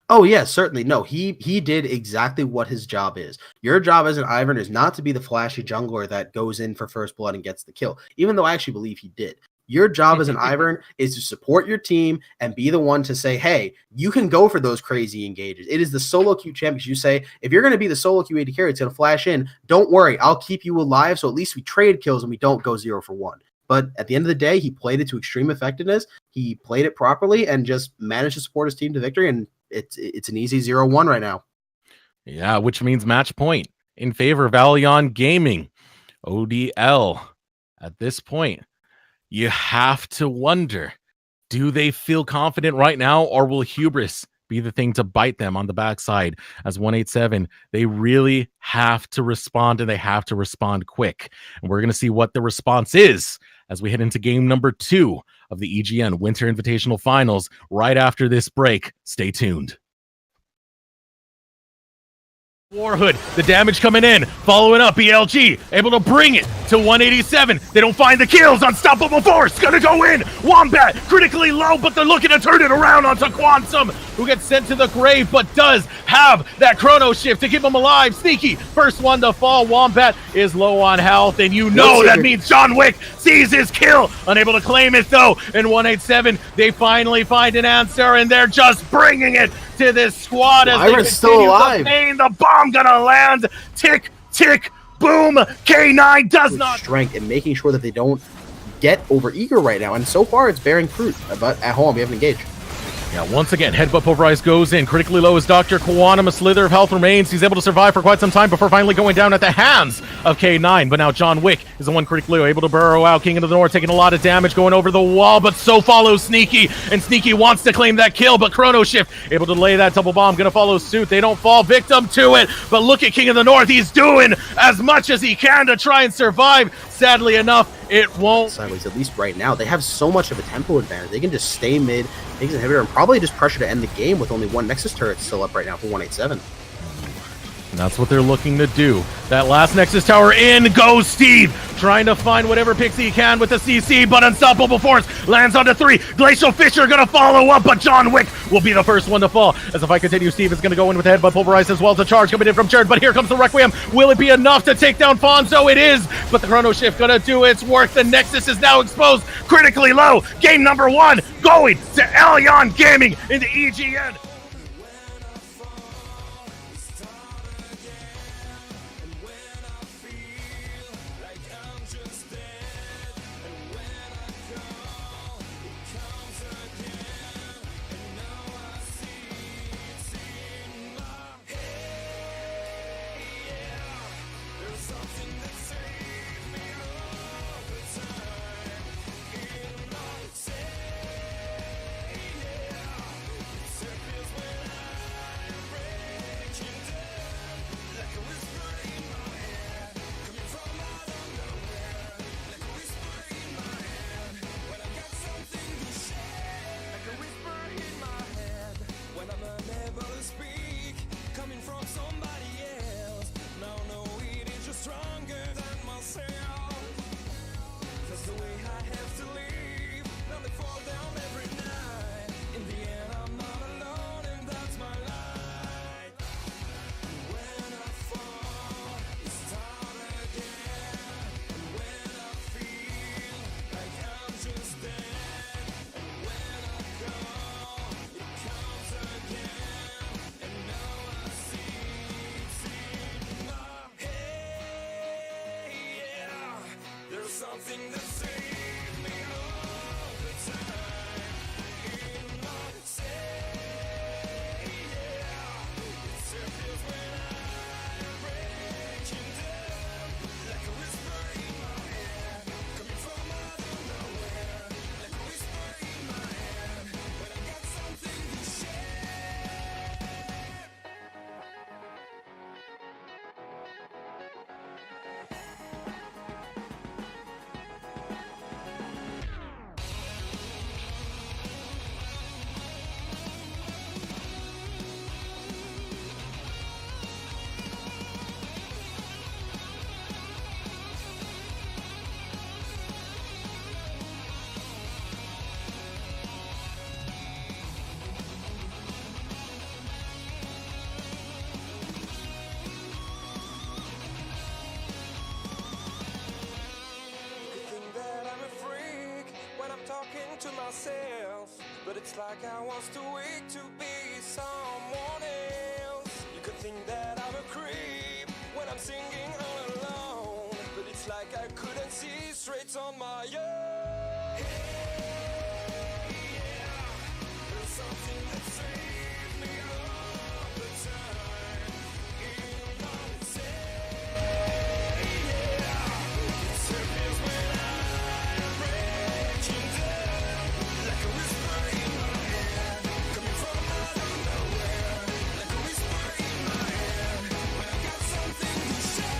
Oh, yeah, certainly. No, he did exactly what his job is. Your job as an Ivern is not to be the flashy jungler that goes in for first blood and gets the kill, even though I actually believe he did. Your job as an Ivern is to support your team and be the one to say, hey, you can go for those crazy engages. It is the solo queue champions. You say, if you're going to be the solo queue AD carry, it's going to flash in. Don't worry, I'll keep you alive, so at least we trade kills and we don't go 0 for 1. But at the end of the day, he played it to extreme effectiveness. He played it properly and just managed to support his team to victory, and it's an easy 0-1 right now. Yeah, which means match point in favor of Allion Gaming. ODL. At this point, you have to wonder, do they feel confident right now, or will hubris be the thing to bite them on the backside? As 187, they really have to respond, and they have to respond quick. And we're going to see what the response is as we head into game number 2 of the EGN Winter Invitational Finals right after this break. Stay tuned. Warhood, the damage coming in, following up, ELG, able to bring it to 187. They don't find the kills, Unstoppable Force, gonna go in. Wombat, critically low, but they're looking to turn it around onto Quantum, who gets sent to the grave, but does have that chrono shift to keep him alive. Sneaky, first one to fall. Wombat is low on health, and you know that means John Wick sees his kill. Unable to claim it, though, in 187. They finally find an answer, and they're just bringing it to this squad as they continue to pain. The bomb gonna land. Tick, tick, boom. K9 does not. Strength and making sure that they don't get over eager right now. And so far, it's bearing fruit. But at home, we haven't engaged. Yeah, once again, Headbutt Pulverize goes in. Critically low is Dr. Quantum. A slither of health remains. He's able to survive for quite some time before finally going down at the hands of K9. But now John Wick is the one critically low, able to burrow out. King of the North taking a lot of damage, going over the wall, but so follows Sneaky. And Sneaky wants to claim that kill, but Chrono Shift able to lay that double bomb. Gonna follow suit. They don't fall victim to it. But look at King of the North. He's doing as much as he can to try and survive. Sadly enough, it won't. Sideways, at least right now. They have so much of a tempo advantage. They can just stay mid, take his inhibitor, and probably just pressure to end the game with only one Nexus turret still up right now for 187. And that's what they're looking to do. That last Nexus tower in goes Steve, trying to find whatever picks he can with the CC, but Unstoppable Force lands onto 3. Glacial Fisher gonna follow up, but John Wick will be the first one to fall. As the fight continues, Steve is gonna go in with the Headbutt Pulverize as well as a charge coming in from Churd, but here comes the Requiem. Will it be enough to take down Fonzo? It is, but the Chrono Shift gonna do its work. The Nexus is now exposed, critically low. Game number 1 going to Allion Gaming in the EGN. Something that saves me all the time. myself, but it's like I was too weak to be someone else. You could think that I'm a creep when I'm singing all alone, but it's like I couldn't see straight on my own. Hey, yeah, there's something that saved me all the time. In my say, yeah, it surfaces when I'm breaking down, like a whisper in my head, coming from out of nowhere, like a whisper in my head, when I got something to say.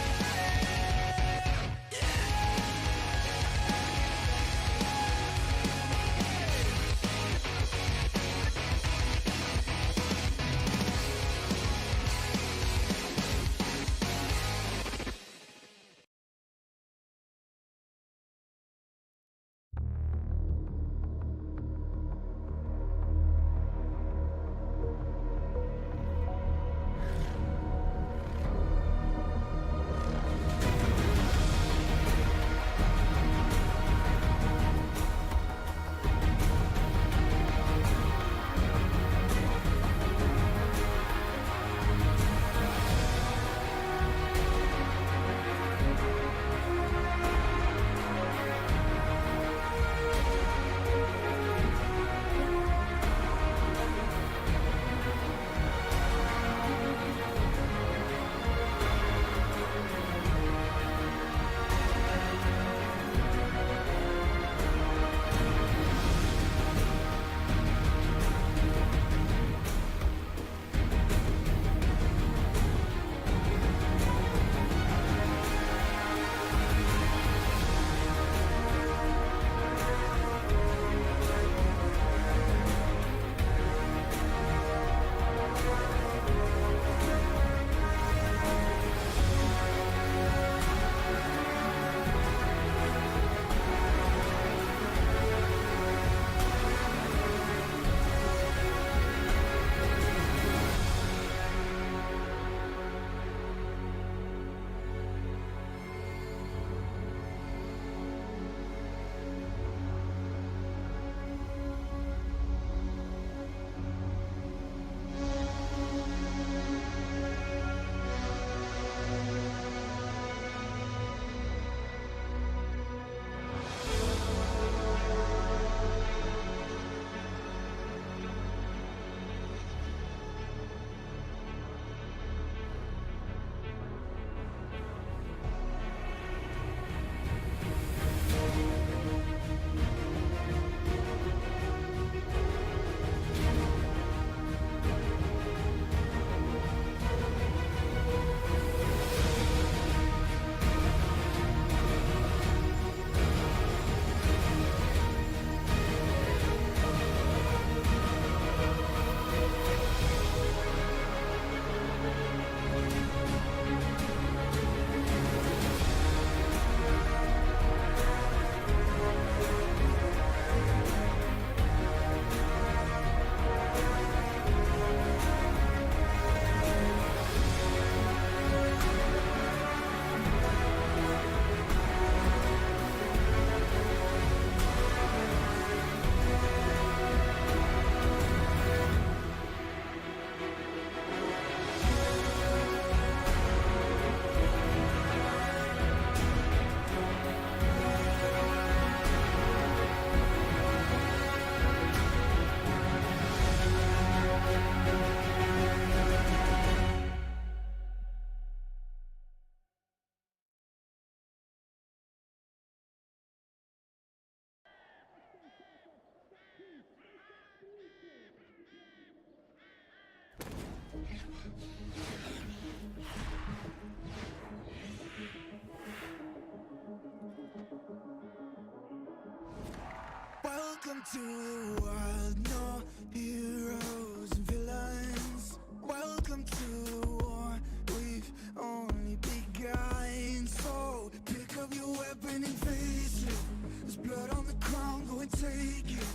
Welcome to the world, no heroes and villains. Welcome to the war, we've only begun. So pick up your weapon and face it. There's blood on the ground, go and take it.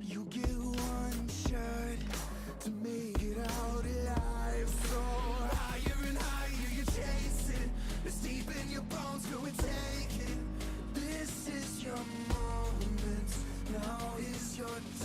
You get one shot to make it out alive. So higher and higher you chase it. It's deep in your bones, go and take it. This is your moment, now is your time.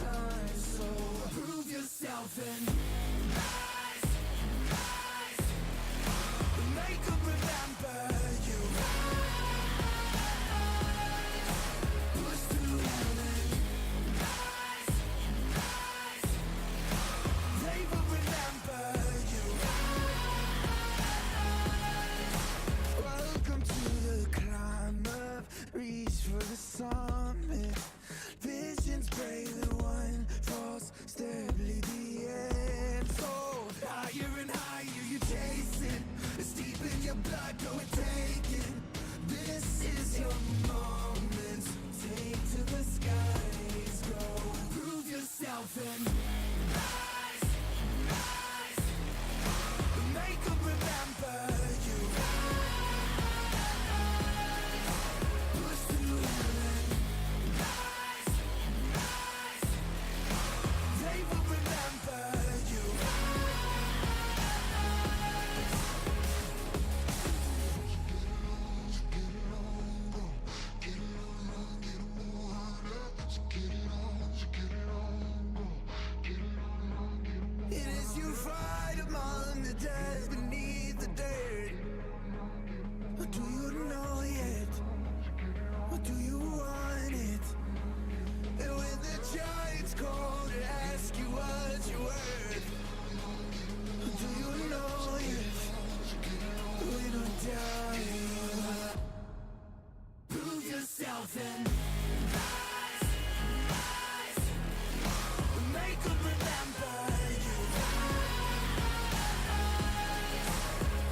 does beneath the dirt? Or do you know yet? Or do you want it? And when the giants call to ask you what you're worth, do you know yet? Win or die. Prove yourself and rise, rise. Make them remember you. Rise,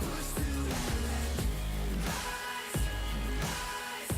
push through and rise, rise.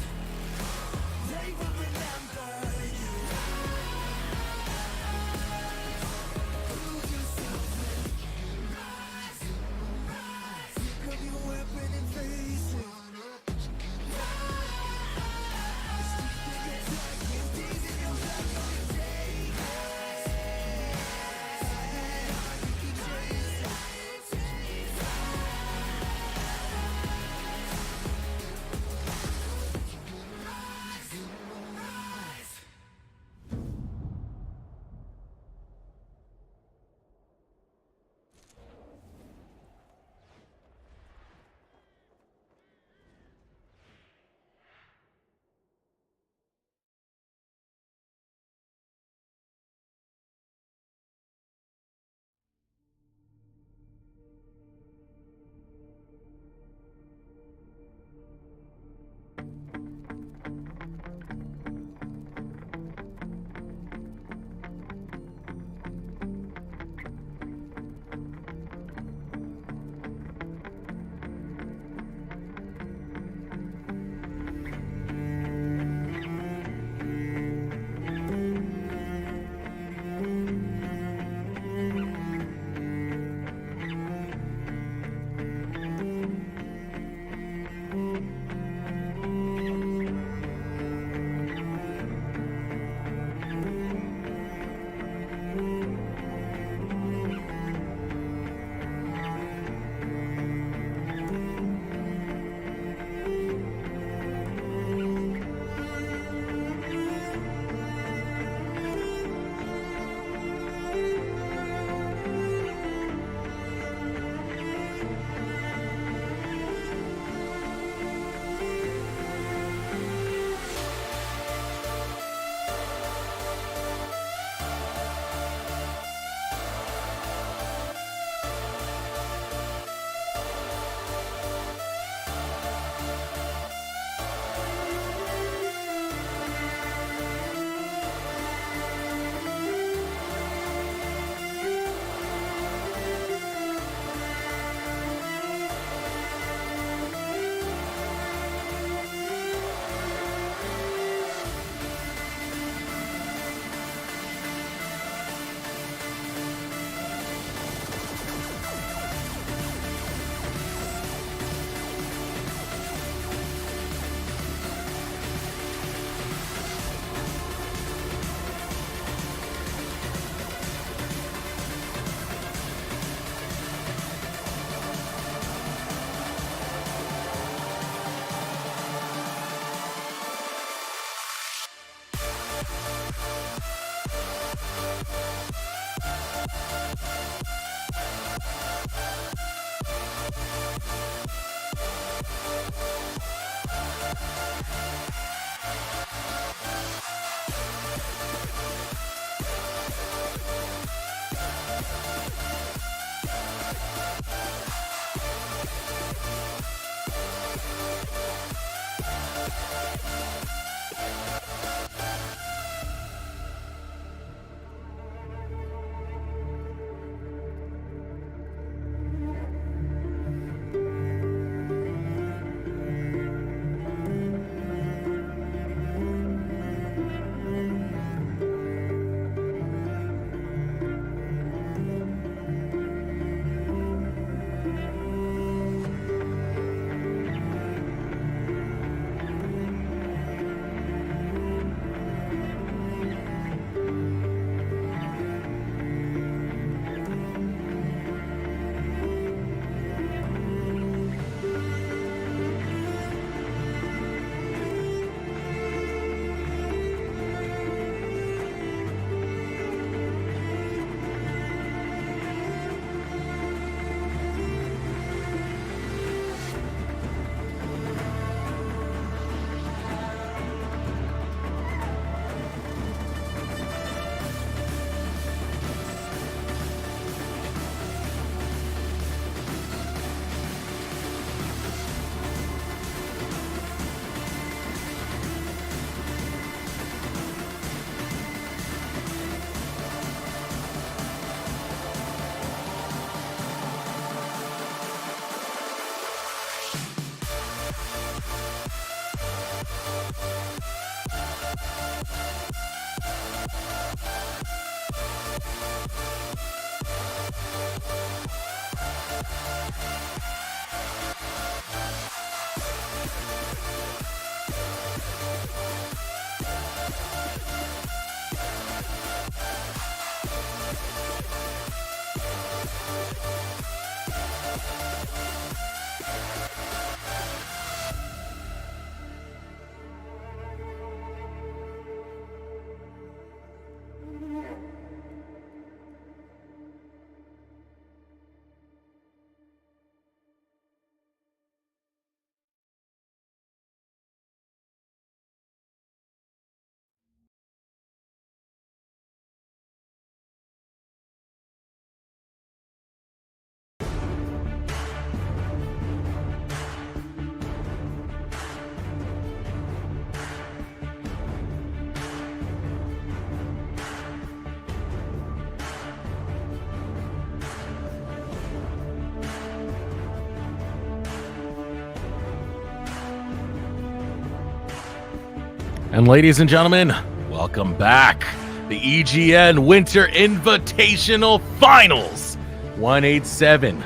And ladies and gentlemen, welcome back. The EGN Winter Invitational Finals 187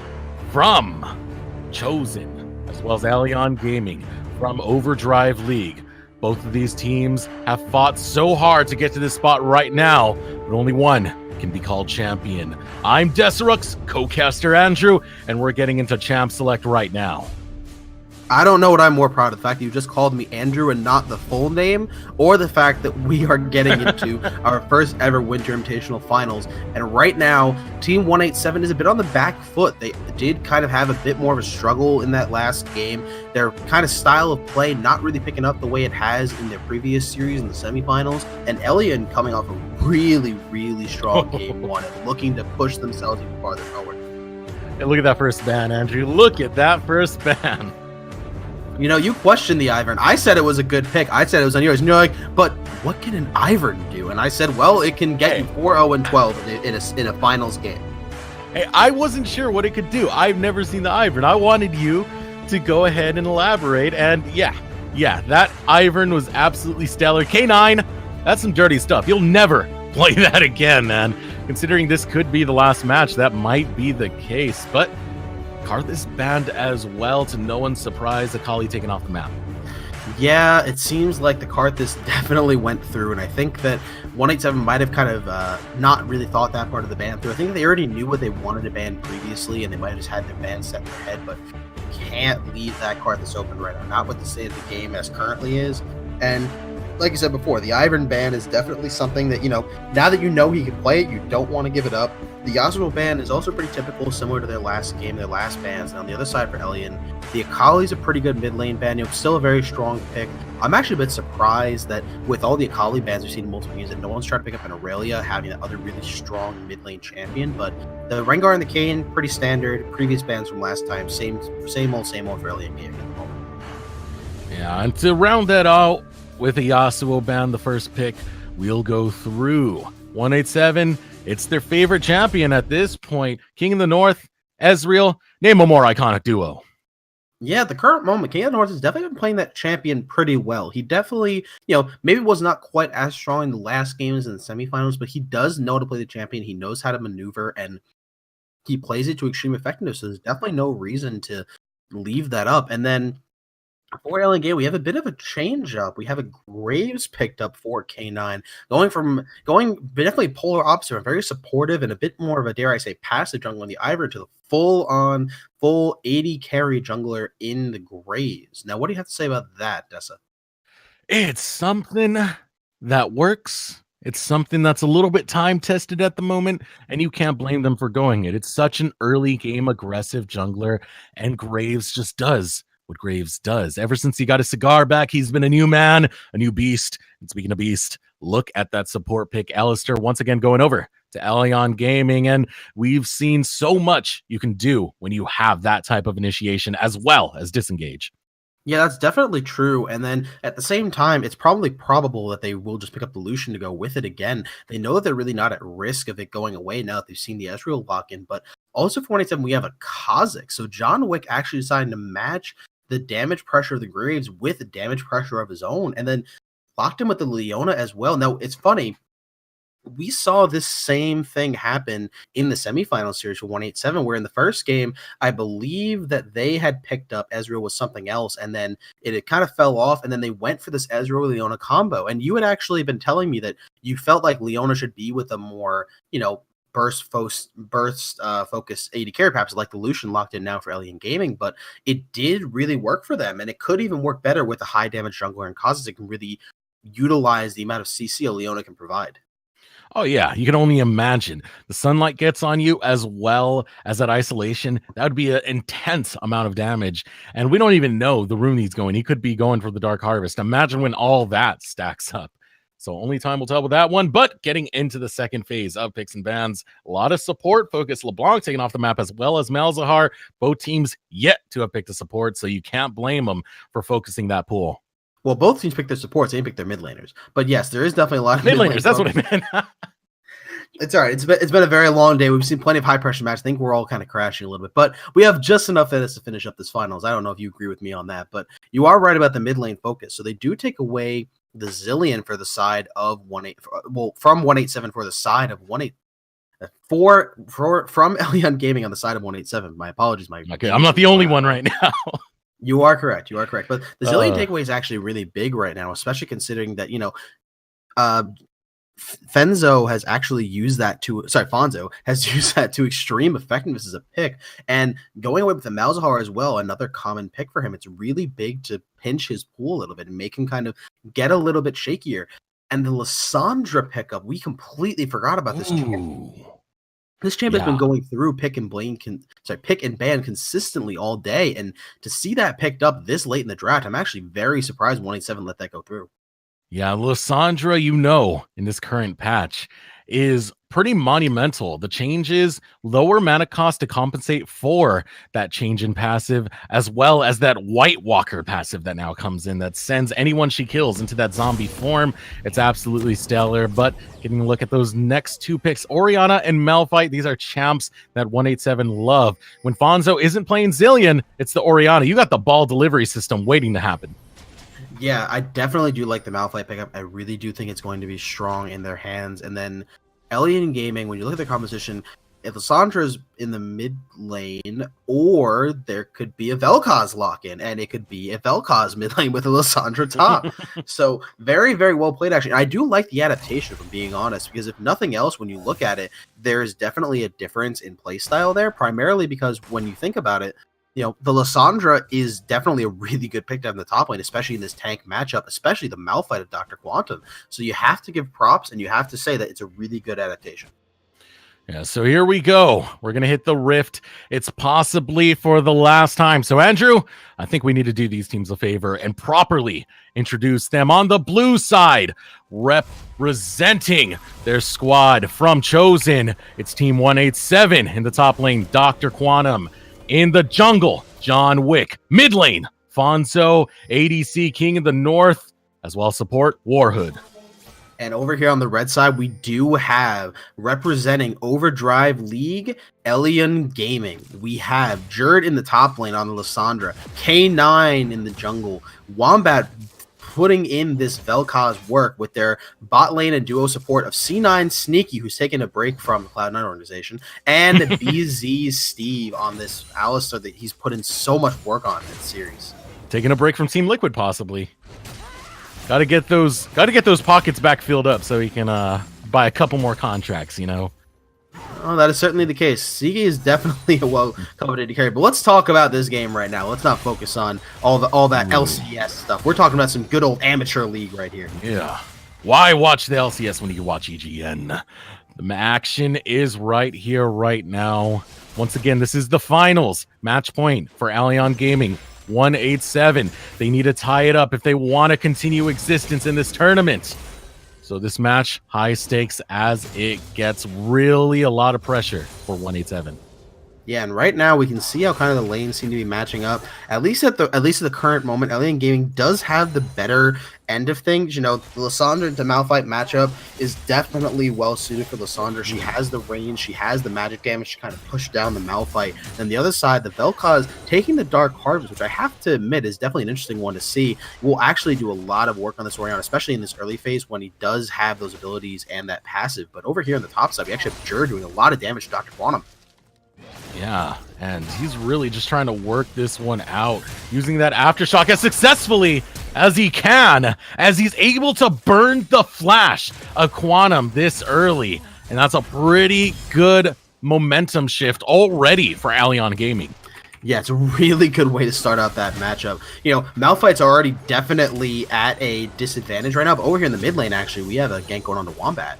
from Chosen, as well as Allion Gaming from Overdrive League. Both of these teams have fought so hard to get to this spot right now, but only one can be called champion. I'm Deserux, co-caster Andrew, and we're getting into Champ Select right now. I don't know what I'm more proud of, the fact that you just called me Andrew and not the full name, or the fact that we are getting into our first ever Winter Invitational Finals. And right now, Team 187 is a bit on the back foot. They did kind of have a bit more of a struggle in that last game. Their kind of style of play not really picking up the way it has in their previous series in the semifinals. And Elian coming off a really, really strong game one and looking to push themselves even farther forward. And look at that first ban, Andrew. Look at that first ban. You know, you questioned the Ivern. I said it was a good pick. I said it was on yours. And you're like, but what can an Ivern do? And I said, well, it can get you 4-0-12 in a finals game. Hey, I wasn't sure what it could do. I've never seen the Ivern. I wanted you to go ahead and elaborate. And yeah, that Ivern was absolutely stellar. K9, that's some dirty stuff. You'll never play that again, man. Considering this could be the last match, that might be the case. But Karthus banned as well, to no one's surprise. Akali taken off the map. Yeah, it seems like the Karthus definitely went through, and I think that 187 might have kind of not really thought that part of the ban through. I think they already knew what they wanted to ban previously, and they might have just had their ban set in their head, but you can't leave that Karthus open right now, not with the state of the game as currently is. And like you said before, the Ivern ban is definitely something that, you know, now that you know he can play it, you don't want to give it up. The Yasuo ban is also pretty typical, similar to their last game, their last bans. And on the other side for Elian, the Akali's a pretty good mid lane ban. You know, still a very strong pick. I'm actually a bit surprised that with all the Akali bans we've seen in multiple games, that no one's trying to pick up an Aurelia, having that other really strong mid lane champion. But the Rengar and the Kayn, pretty standard. Previous bans from last time, same old for Elian gaming at the moment. Yeah, and to round that out with a Yasuo ban, the first pick, we'll go through 187. It's their favorite champion at this point. King of the North, Ezreal. Name a more iconic duo. Yeah, at the current moment, King of the North has definitely been playing that champion pretty well. He definitely, you know, maybe was not quite as strong in the last games in the semifinals, but he does know to play the champion. He knows how to maneuver, and he plays it to extreme effectiveness. So there's definitely no reason to leave that up. And then for LNG, we have a bit of a change up. We have a Graves picked up for K9, going definitely polar opposite, very supportive and a bit more of a, dare I say, passive jungler in the Ivern to the full 80 carry jungler in the Graves. Now, what do you have to say about that, Dessa? It's something that works. It's something that's a little bit time tested at the moment, and you can't blame them for going it. It's such an early game aggressive jungler, and Graves just does what Graves does. Ever since he got his cigar back, he's been a new man, a new beast. And speaking of beast, look at that support pick. Alistair once again going over to Allion Gaming, and we've seen so much you can do when you have that type of initiation as well as disengage. Yeah, that's definitely true. And then at the same time, it's probably probable that they will just pick up the Lucian to go with it again. They know that they're really not at risk of it going away now that they've seen the Ezreal lock in. But also for 187, we have a Kha'Zix. So John Wick actually decided to match the damage pressure of the Graves with the damage pressure of his own, and then locked him with the Leona as well. Now, it's funny. we saw this same thing happen in the semifinal series for 187, where in the first game, I believe that they had picked up Ezreal with something else, and then it kind of fell off, and then they went for this Ezreal-Leona combo. And you had actually been telling me that you felt like Leona should be with a more, burst focus AD carry, perhaps like the Lucian locked in now for Alien Gaming, but it did really work for them, and it could even work better with a high damage jungler and causes it can really utilize the amount of CC a Leona can provide. Oh yeah, you can only imagine the sunlight gets on you as well as that isolation. That would be an intense amount of damage, and we don't even know the room he's going. He could be going for the Dark Harvest. Imagine when all that stacks up. So only time will tell with that one. But getting into the second phase of picks and bans, a lot of support focus. LeBlanc taken off the map as well as Malzahar. Both teams yet to have picked a support, so you can't blame them for focusing that pool. Well, both teams picked their supports. They didn't pick their mid laners. But yes, there is definitely a lot of mid laners. That's what I meant. It's all right. It's been a very long day. We've seen plenty of high pressure matches. I think we're all kind of crashing a little bit, but we have just enough in us to finish up this finals. I don't know if you agree with me on that, but you are right about the mid lane focus. So they do take away the Zillion for the side of from 187 for the side of 18 from Elyon Gaming on the side of 187. My apologies, okay, I'm not the only one right now. You are correct. But the Zillion takeaway is actually really big right now, especially considering that, Fonzo has used that to extreme effectiveness as a pick, and going away with the Malzahar as well, another common pick for him. It's really big to pinch his pool a little bit and make him kind of get a little bit shakier. And the Lissandra pickup, we completely forgot about this champ. This champ has been going through pick and ban consistently all day, and to see that picked up this late in the draft, I'm actually very surprised 187 let that go through. Yeah, Lissandra, in this current patch is pretty monumental. The changes, lower mana cost to compensate for that change in passive, as well as that White Walker passive that now comes in that sends anyone she kills into that zombie form. It's absolutely stellar. But getting a look at those next two picks, Orianna and Malphite, these are champs that 187 love. When Fonzo isn't playing Zillion, it's the Orianna. You got the ball delivery system waiting to happen. Yeah, I definitely do like the Malphite pickup. I really do think it's going to be strong in their hands. And then Alien Gaming, when you look at the composition, if Lissandra's in the mid lane, or there could be a Vel'Koz lock-in, and it could be a Vel'Koz mid lane with a Lissandra top. So very, very well played, actually. I do like the adaptation, if I'm being honest, because if nothing else, when you look at it, there's definitely a difference in playstyle there, primarily because when you think about it, the Lissandra is definitely a really good pick to have in the top lane, especially in this tank matchup, especially the Malphite of Dr. Quantum. So you have to give props, and you have to say that it's a really good adaptation. Yeah, so here we go. We're going to hit the Rift. It's possibly for the last time. So, Andrew, I think we need to do these teams a favor and properly introduce them. On the blue side, representing their squad from Chosen, it's Team 187. In the top lane, Dr. Quantum. In the jungle, John Wick. Mid lane, Fonzo, ADC King in the north, as well as support, Warhood. And over here on the red side, we do have, representing Overdrive League, Elyon Gaming. We have Jerd in the top lane on the Lissandra, K9 in the jungle, Wombat putting in this Vel'Koz work with their bot lane and duo support of C9 Sneaky, who's taking a break from the Cloud9 organization, and BZ Steve on this Alistar that he's put in so much work on in this series. Taking a break from Team Liquid, possibly. Got to get those pockets back filled up so he can buy a couple more contracts, Oh, that is certainly the case. Sigi is definitely a well-coveted carry, but let's talk about this game right now. Let's not focus on all that LCS stuff. We're talking about some good old amateur league right here. Yeah. Why watch the LCS when you can watch EGN? The action is right here, right now. Once again, this is the finals. Match point for Allion Gaming. 187. They need to tie it up if they want to continue existence in this tournament. So this match, high stakes as it gets, really a lot of pressure for 187. Yeah, and right now we can see how kind of the lanes seem to be matching up. At least at the current moment, Alien Gaming does have the better end of things. You know, the Lysandra to Malphite matchup is definitely well suited for Lysandra. She has the range, she has the magic damage to kind of push down the Malphite. And the other side, the Vel'Koz taking the Dark Harvest, which I have to admit is definitely an interesting one to see. We'll actually do a lot of work on this Orion, especially in this early phase when he does have those abilities and that passive. But over here on the top side, we actually have Jur doing a lot of damage to Dr. Quantum. Yeah, and he's really just trying to work this one out, using that Aftershock as successfully as he can, as he's able to burn the flash of Quantum this early. And that's a pretty good momentum shift already for Alien Gaming. Yeah, it's a really good way to start out that matchup. You know, Malphite's already definitely at a disadvantage right now, but over here in the mid lane, actually, we have a gank going on to Wombat.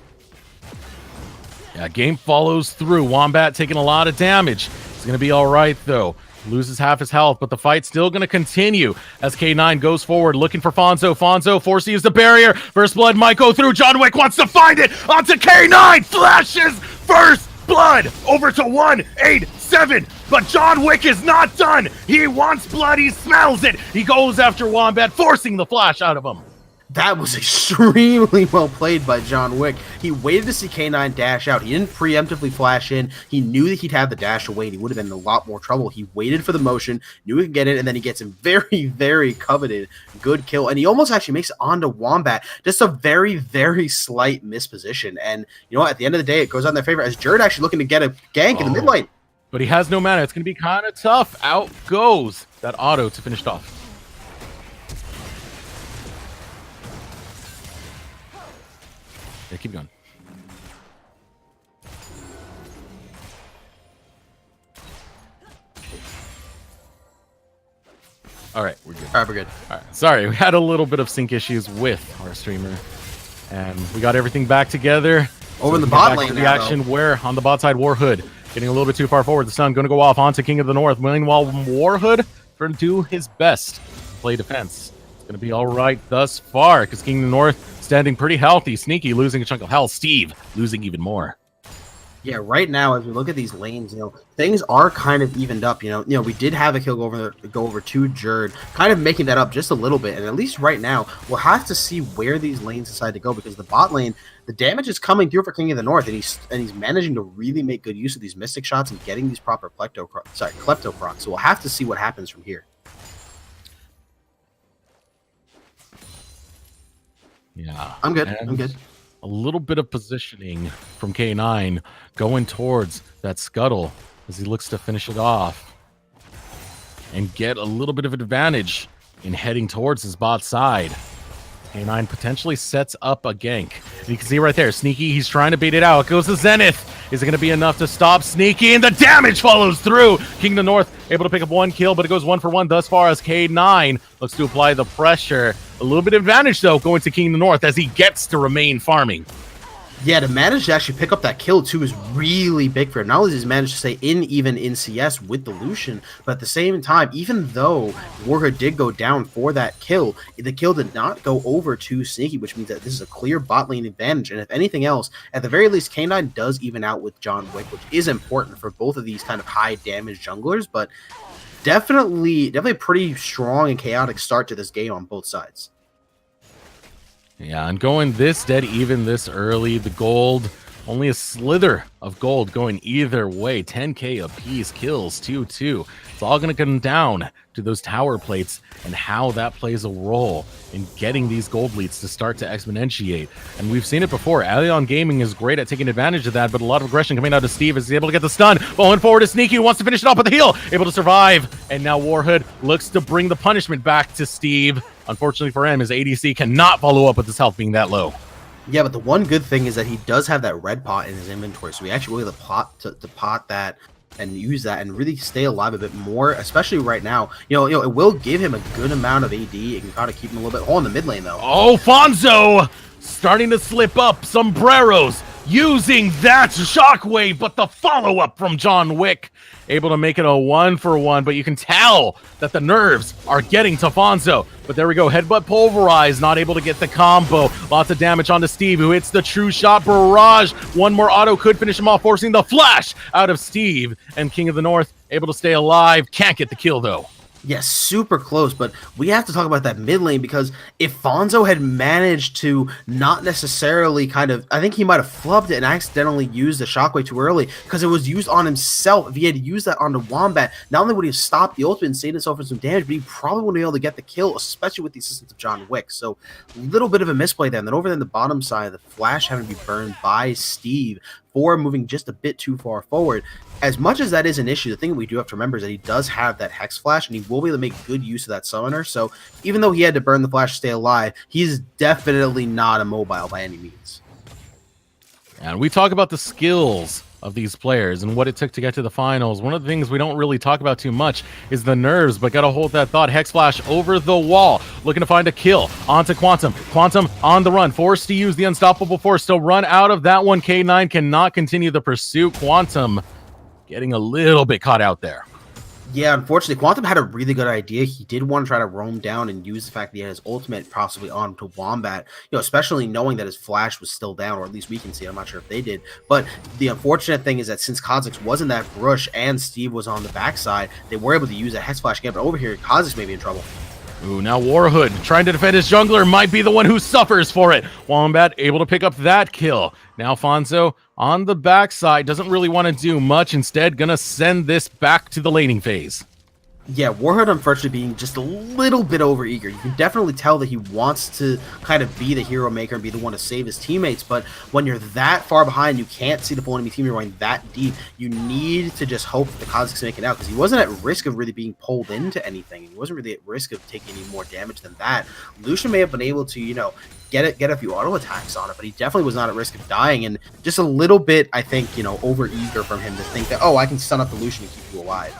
Yeah, game follows through. Wombat taking a lot of damage. He's going to be all right, though. Loses half his health, but the fight's still going to continue as K9 goes forward, looking for Fonzo. Fonzo forced to use the barrier. First blood might go through. John Wick wants to find it. Onto K9. Flashes. First blood over to 187. But John Wick is not done. He wants blood. He smells it. He goes after Wombat, forcing the flash out of him. That was extremely well played by John Wick. He waited to see K9 dash out. He didn't preemptively flash in. He knew that he'd have the dash away, and he would have been in a lot more trouble. He waited for the motion, knew he could get it, and then he gets a very, very coveted good kill. And he almost actually makes it onto Wombat. Just a very, very slight misposition. And, you know what? At the end of the day, it goes out in their favor as Jerd actually looking to get a gank in the mid lane. But he has no mana. It's going to be kind of tough. Out goes that auto to finish it off. Yeah, keep going. All right, we're good. All right, we're good. All right, sorry, we had a little bit of sync issues with our streamer, and we got everything back together. Over in the we can bot get back lane to the now, action where on the bot side, Warhood getting a little bit too far forward. The stun going to go off onto King of the North. Meanwhile, Warhood trying to do his best to play defense. It's going to be all right thus far because King of the North standing pretty healthy. Sneaky losing a chunk of health. Steve losing even more. Yeah, right now, as we look at these lanes, you know, things are kind of evened up. You know, we did have a kill go over to Jerd, kind of making that up just a little bit. And at least right now, we'll have to see where these lanes decide to go because the bot lane, the damage is coming through for King of the North, and he's managing to really make good use of these Mystic shots and getting these proper Klepto procs. So we'll have to see what happens from here. Yeah, I'm good. And I'm good. a little bit of positioning from K9 going towards that scuttle as he looks to finish it off and get a little bit of advantage in heading towards his bot side. K9 potentially sets up a gank. And you can see right there, Sneaky, he's trying to beat it out. It goes to Zenith. Is it going to be enough to stop Sneaky? And the damage follows through. King of the North able to pick up one kill, but it goes 1 for 1 thus far as K9 looks to apply the pressure. A little bit of advantage, though, going to King of the North as he gets to remain farming. Yeah, to manage to actually pick up that kill, too, is really big for him. Not only does he manage to stay even in CS with the Lucian, but at the same time, even though Warhood did go down for that kill, the kill did not go over to Sneaky, which means that this is a clear bot lane advantage. And if anything else, at the very least, K9 does even out with John Wick, which is important for both of these kind of high damage junglers, but definitely a pretty strong and chaotic start to this game on both sides. Yeah, and going this dead even this early, the gold, only a slither of gold going either way. 10k apiece, kills 2-2. It's all going to come down to those tower plates and how that plays a role in getting these gold leads to start to exponentiate. And we've seen it before. Alien Gaming is great at taking advantage of that, but a lot of aggression coming out of Steve as he's able to get the stun. Falling forward to Sneaky, who wants to finish it off with the heal. Able to survive. And now Warhood looks to bring the punishment back to Steve. Unfortunately for him, his ADC cannot follow up with his health being that low. Yeah, but the one good thing is that he does have that red pot in his inventory, so he actually will be able to pot that and use that and really stay alive a bit more, especially right now. You know, it will give him a good amount of AD. It can kind of keep him a little bit in the mid lane, though. Oh, Fonzo starting to slip up. Sombreros using that shockwave, but the follow-up from John Wick, able to make it a 1-for-1, but you can tell that the nerves are getting to Fonzo. But there we go, headbutt pulverize, not able to get the combo. Lots of damage onto Steve, who hits the true shot barrage. One more auto could finish him off, forcing the flash out of Steve. And King of the North able to stay alive, can't get the kill though. Yes, super close, but we have to talk about that mid lane because if Fonzo had managed to not necessarily I think he might have flubbed it and accidentally used the shockwave too early because it was used on himself. If he had used that onto Wombat, not only would he have stopped the ultimate and saved himself from some damage, but he probably wouldn't be able to get the kill, especially with the assistance of John Wick. So a little bit of a misplay there. And then over there on the bottom side, the flash having to be burned by Steve for moving just a bit too far forward. As much as that is an issue, the thing we do have to remember is that he does have that Hex Flash, and he will be able to make good use of that Summoner. So even though he had to burn the Flash to stay alive, he's definitely not immobile by any means. And we talk about the skills of these players and what it took to get to the finals. One of the things we don't really talk about too much is the nerves, but gotta hold that thought. Hex Flash over the wall, looking to find a kill onto Quantum. Quantum on the run, forced to use the Unstoppable Force to run out of that one. K9 cannot continue the pursuit. Quantum getting a little bit caught out there. Yeah, unfortunately, Quantum had a really good idea. He did want to try to roam down and use the fact that he had his ultimate possibly on to Wombat, especially knowing that his flash was still down, or at least we can see. I'm not sure if they did. But the unfortunate thing is that since Kha'Zix wasn't that brush and Steve was on the backside, they were able to use a Hex Flash again. But over here, Kha'Zix may be in trouble. Ooh, now Warhood trying to defend his jungler might be the one who suffers for it. Wombat able to pick up that kill. Now Fonzo on the backside doesn't really want to do much. Instead, gonna send this back to the laning phase. Yeah, Warhood unfortunately being just a little bit overeager. You can definitely tell that he wants to kind of be the hero maker and be the one to save his teammates, but when you're that far behind, you can't see the full enemy team, you're going that deep, you need to just hope that the Kha'Zix make it out, because he wasn't at risk of really being pulled into anything. He wasn't really at risk of taking any more damage than that. Lucian may have been able to, get a few auto attacks on it, but he definitely was not at risk of dying, and just a little bit, I think, overeager from him to think that, I can stun up the Lucian and keep you alive.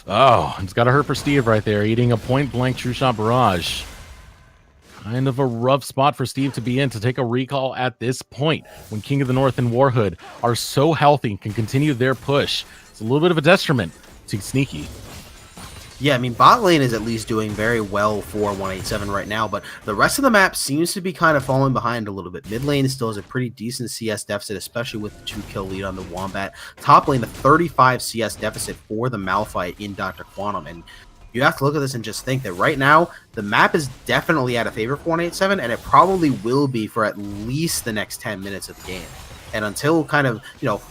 Oh, it's got to hurt for Steve right there, eating a point-blank true shot barrage. Kind of a rough spot for Steve to be in to take a recall at this point when King of the North and Warhood are so healthy and can continue their push. It's a little bit of a detriment to Sneaky. Yeah, I mean, bot lane is at least doing very well for 187 right now, but the rest of the map seems to be kind of falling behind a little bit. Mid lane still has a pretty decent CS deficit, especially with the 2-kill lead on the Wombat. Top lane, the 35 CS deficit for the Malphite in Dr. Quantum, and you have to look at this and just think that right now, the map is definitely out of favor for 187, and it probably will be for at least the next 10 minutes of the game. And until kind of,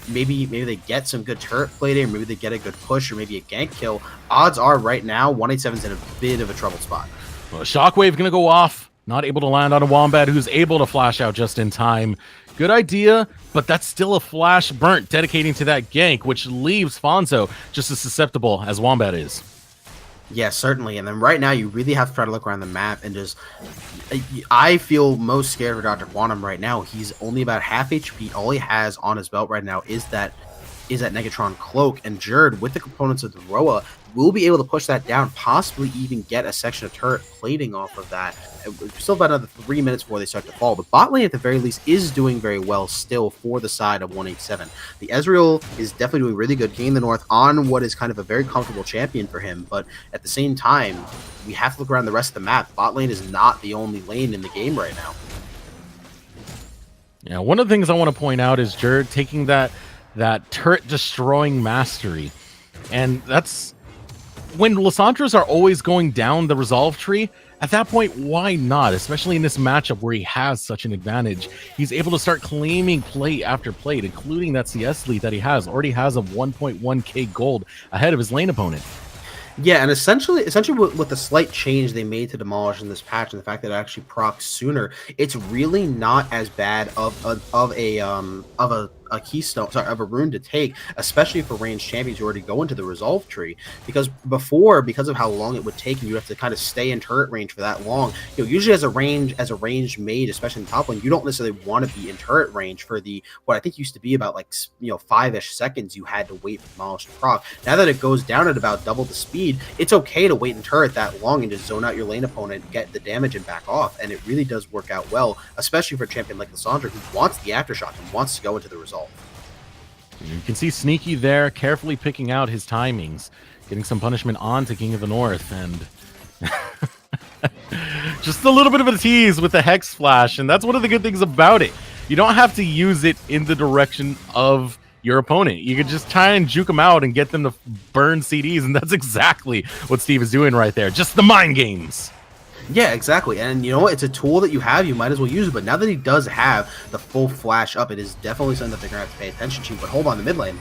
maybe they get some good turret plating, or maybe they get a good push, or maybe a gank kill, odds are right now 187's in a bit of a trouble spot. Well, Shockwave going to go off, not able to land on a Wombat who's able to flash out just in time. Good idea, but that's still a flash burnt dedicating to that gank, which leaves Fonzo just as susceptible as Wombat is. Yeah, certainly. And then right now, you really have to try to look around the map and just... I feel most scared for Dr. Quantum right now. He's only about half HP. All he has on his belt right now is that Negatron cloak. And Jerd, with the components of the Roa, will be able to push that down, possibly even get a section of turret plating off of that. Still about another 3 minutes before they start to fall. But bot lane, at the very least, is doing very well still for the side of 187. The Ezreal is definitely doing really good, King of the North on what is kind of a very comfortable champion for him. But at the same time, we have to look around the rest of the map. Bot lane is not the only lane in the game right now. Yeah, one of the things I want to point out is Jerd taking that turret destroying mastery. And that's when Lissandras are always going down the resolve tree. At that point, why not? Especially in this matchup where he has such an advantage. He's able to start claiming plate after plate, including that CS lead that he has. Already has a 1.1k gold ahead of his lane opponent. Yeah, and essentially with the slight change they made to Demolish in this patch and the fact that it actually procs sooner, it's really not as bad of a keystone, sorry, of a rune to take, especially for ranged champions who already go into the resolve tree. Because because of how long it would take, and you have to kind of stay in turret range for that long. Usually as a ranged mage, especially in the top lane, you don't necessarily want to be in turret range for what I think used to be about 5-ish seconds you had to wait for demolish to proc. Now that it goes down at about double the speed, it's okay to wait in turret that long and just zone out your lane opponent, get the damage, and back off. And it really does work out well, especially for a champion like Lissandra, who wants the aftershock and wants to go into the resolve. You can see Sneaky there, carefully picking out his timings, getting some punishment on to King of the North, and just a little bit of a tease with the Hex Flash, and that's one of the good things about it. You don't have to use it in the direction of your opponent. You can just try and juke them out and get them to burn CDs, and that's exactly what Steve is doing right there. Just the mind games. Yeah, exactly. And you know what? It's a tool that you have. You might as well use it. But now that he does have the full flash up, it is definitely something that they're going to have to pay attention to. But hold on, the mid lane.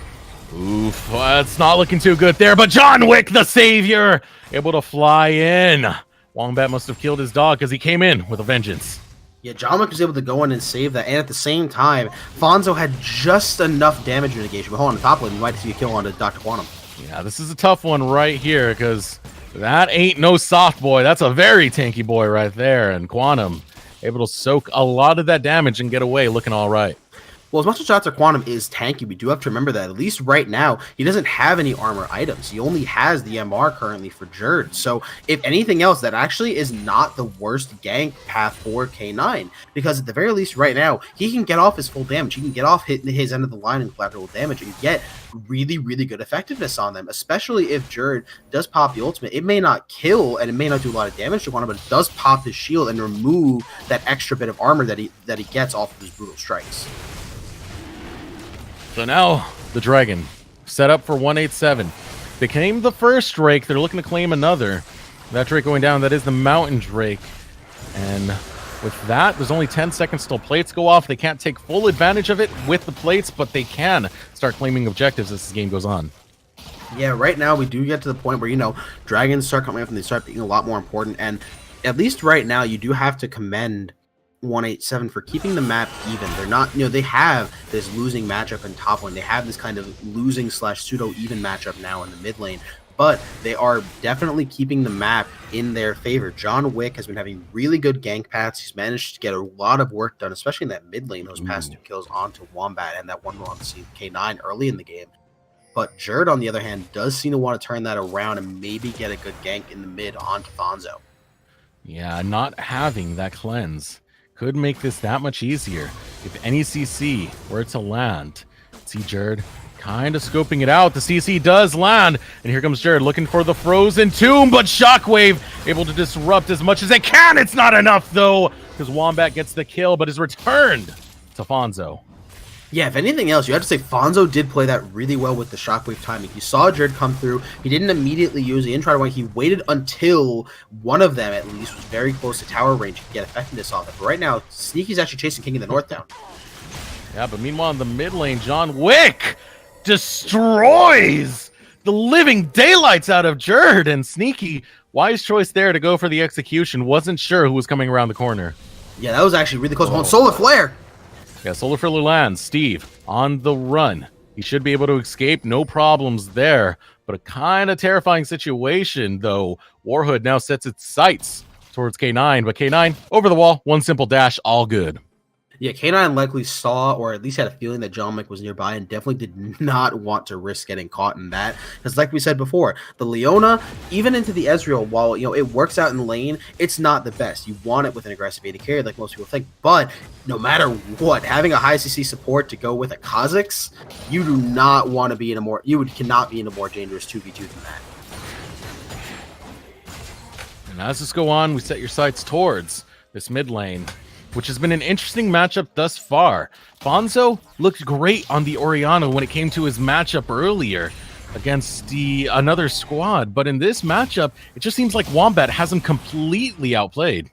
Oof, it's not looking too good there. But John Wick, the savior, able to fly in. Wombat must have killed his dog because he came in with a vengeance. Yeah, John Wick was able to go in and save that. And at the same time, Fonzo had just enough damage mitigation. But hold on, the top lane, we might see a kill on to Dr. Quantum. Yeah, this is a tough one right here because that ain't no soft boy. That's a very tanky boy right there. And Quantum able to soak a lot of that damage and get away looking all right. Well, as much as Dr. Quantum is tanky, we do have to remember that at least right now, he doesn't have any armor items. He only has the MR currently for Jerd. So if anything else, that actually is not the worst gank path for K9. Because at the very least right now, he can get off his full damage. He can get off his end of the line and collateral damage and get really, really good effectiveness on them. Especially if Jerd does pop the ultimate. It may not kill and it may not do a lot of damage to Quantum, but it does pop his shield and remove that extra bit of armor that he gets off of his brutal strikes. So now the Dragon set up for 187. They claim the first Drake. They're looking to claim another. That Drake going down, that is the Mountain Drake. And with that, there's only 10 seconds till plates go off. They can't take full advantage of it with the plates, but they can start claiming objectives as this game goes on. Yeah, right now we do get to the point where, dragons start coming up and they start being a lot more important. And at least right now, you do have to commend 187 for keeping the map even. They're not, they have this losing matchup in top lane. They have this kind of losing / pseudo even matchup now in the mid lane, but they are definitely keeping the map in their favor. John Wick has been having really good gank paths. He's managed to get a lot of work done, especially in that mid lane, those past 2 kills onto Wombat and that one on K9 early in the game. But Jerd, on the other hand, does seem to want to turn that around and maybe get a good gank in the mid onto Fonzo. Yeah, not having that cleanse could make this that much easier. If any CC were to land, see Jerd kind of scoping it out. The CC does land, and here comes Jerd looking for the frozen tomb, but Shockwave able to disrupt as much as they can. It's not enough, though, because Wombat gets the kill, but is returned to Fonzo. Yeah, if anything else, you have to say Fonzo did play that really well with the Shockwave timing. You saw Jerd come through. He didn't immediately use the intro. He waited until one of them, at least, was very close to tower range to get effectiveness off it. But right now, Sneaky's actually chasing King of the North down. Yeah, but meanwhile, in the mid lane, John Wick destroys the living daylights out of Jerd. And Sneaky, wise choice there to go for the execution. Wasn't sure who was coming around the corner. Yeah, that was actually really close. Oh. Solar Flare! Yeah, Solar Flare lands. Steve on the run. He should be able to escape. No problems there. But a kind of terrifying situation, though. Warhood now sets its sights towards K9. But K9, over the wall. One simple dash. All good. Yeah, K9 likely saw, or at least had a feeling that John Wick was nearby and definitely did not want to risk getting caught in that. Because like we said before, the Leona, even into the Ezreal, while it works out in lane, it's not the best. You want it with an aggressive AD carry like most people think, but no matter what, having a high CC support to go with a Kha'Zix, you do not want to be in a more, cannot be in a more dangerous 2v2 than that. And as this go on, we set your sights towards this mid lane, which has been an interesting matchup thus far. Fonzo looked great on the Orianna when it came to his matchup earlier against another squad, but in this matchup, it just seems like Wombat has him completely outplayed.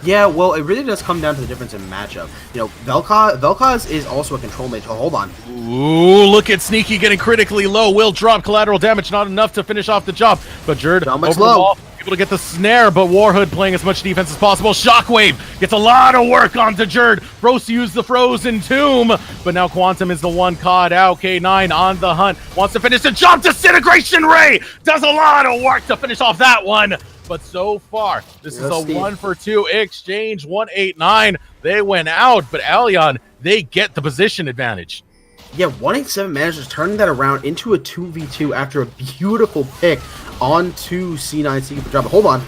Yeah, well, it really does come down to the difference in matchup. Vel'Koz is also a control mage. Oh, hold on. Ooh, look at Sneaky getting critically low. Will drop collateral damage, not enough to finish off the job, but Jerd over the wall, able to get the snare, but Warhood playing as much defense as possible. Shockwave gets a lot of work onto Jerd. Bros use the Frozen Tomb, but now Quantum is the one caught out. K9 on the hunt, wants to finish the job. Disintegration Ray does a lot of work to finish off that one. But so far, this is a 1-for-2 exchange. 189, they went out, but Allion, they get the position advantage. Yeah, 187 manages turning that around into a 2v2 after a beautiful pick onto C9 seeking for Jabba. Hold on.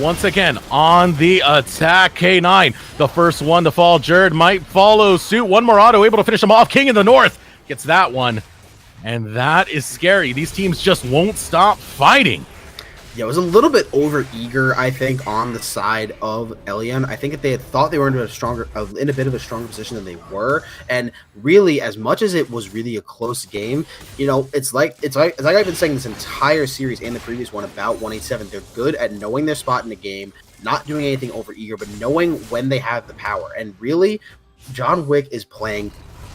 Once again, on the attack, K9, the first one to fall. Jerd might follow suit. One more auto, able to finish him off. King in the north gets that one. And that is scary. These teams just won't stop fighting. Yeah, it was a little bit over eager, I think, on the side of Elian. I think if they had thought they were in a bit of a stronger position than they were, and really, as much as it was really a close game, you know, it's like I've been saying this entire series and the previous one about 187. They're good at knowing their spot in the game, not doing anything over eager, but knowing when they have the power. And really, John Wick is playing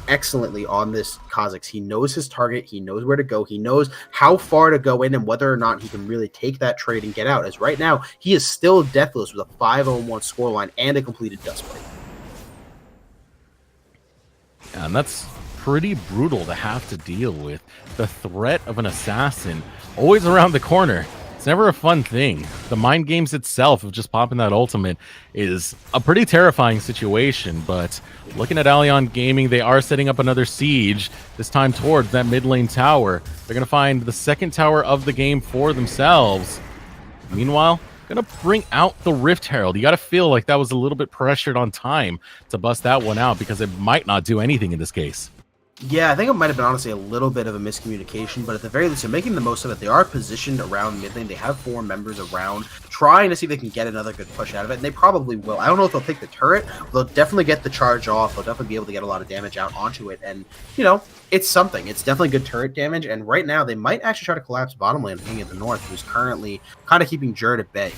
excellently on this Kha'Zix. He knows his target, he knows where to go, he knows how far to go in and whether or not he can really take that trade and get out. As right now, he is still deathless with a 5-0-1 scoreline and a completed dust plate. And that's pretty brutal to have to deal with. The threat of an assassin always around the corner. It's never a fun thing. The mind games itself of just popping that ultimate is a pretty terrifying situation, but looking at Allion Gaming, they are setting up another siege, this time towards that mid lane tower. They're going to find the second tower of the game for themselves. Meanwhile, going to bring out the Rift Herald. You got to feel like that was a little bit pressured on time to bust that one out, because it might not do anything in this case. Yeah, I think it might have been honestly a little bit of a miscommunication, but at the very least, they're making the most of it. They are positioned around mid lane. They have 4 members around, trying to see if they can get another good push out of it, and they probably will. I don't know if they'll take the turret. They'll definitely get the charge off. They'll definitely be able to get a lot of damage out onto it, and, you know, it's something. It's definitely good turret damage, and right now, they might actually try to collapse bottom lane, King in the north, who's currently kind of keeping Jerd at bay.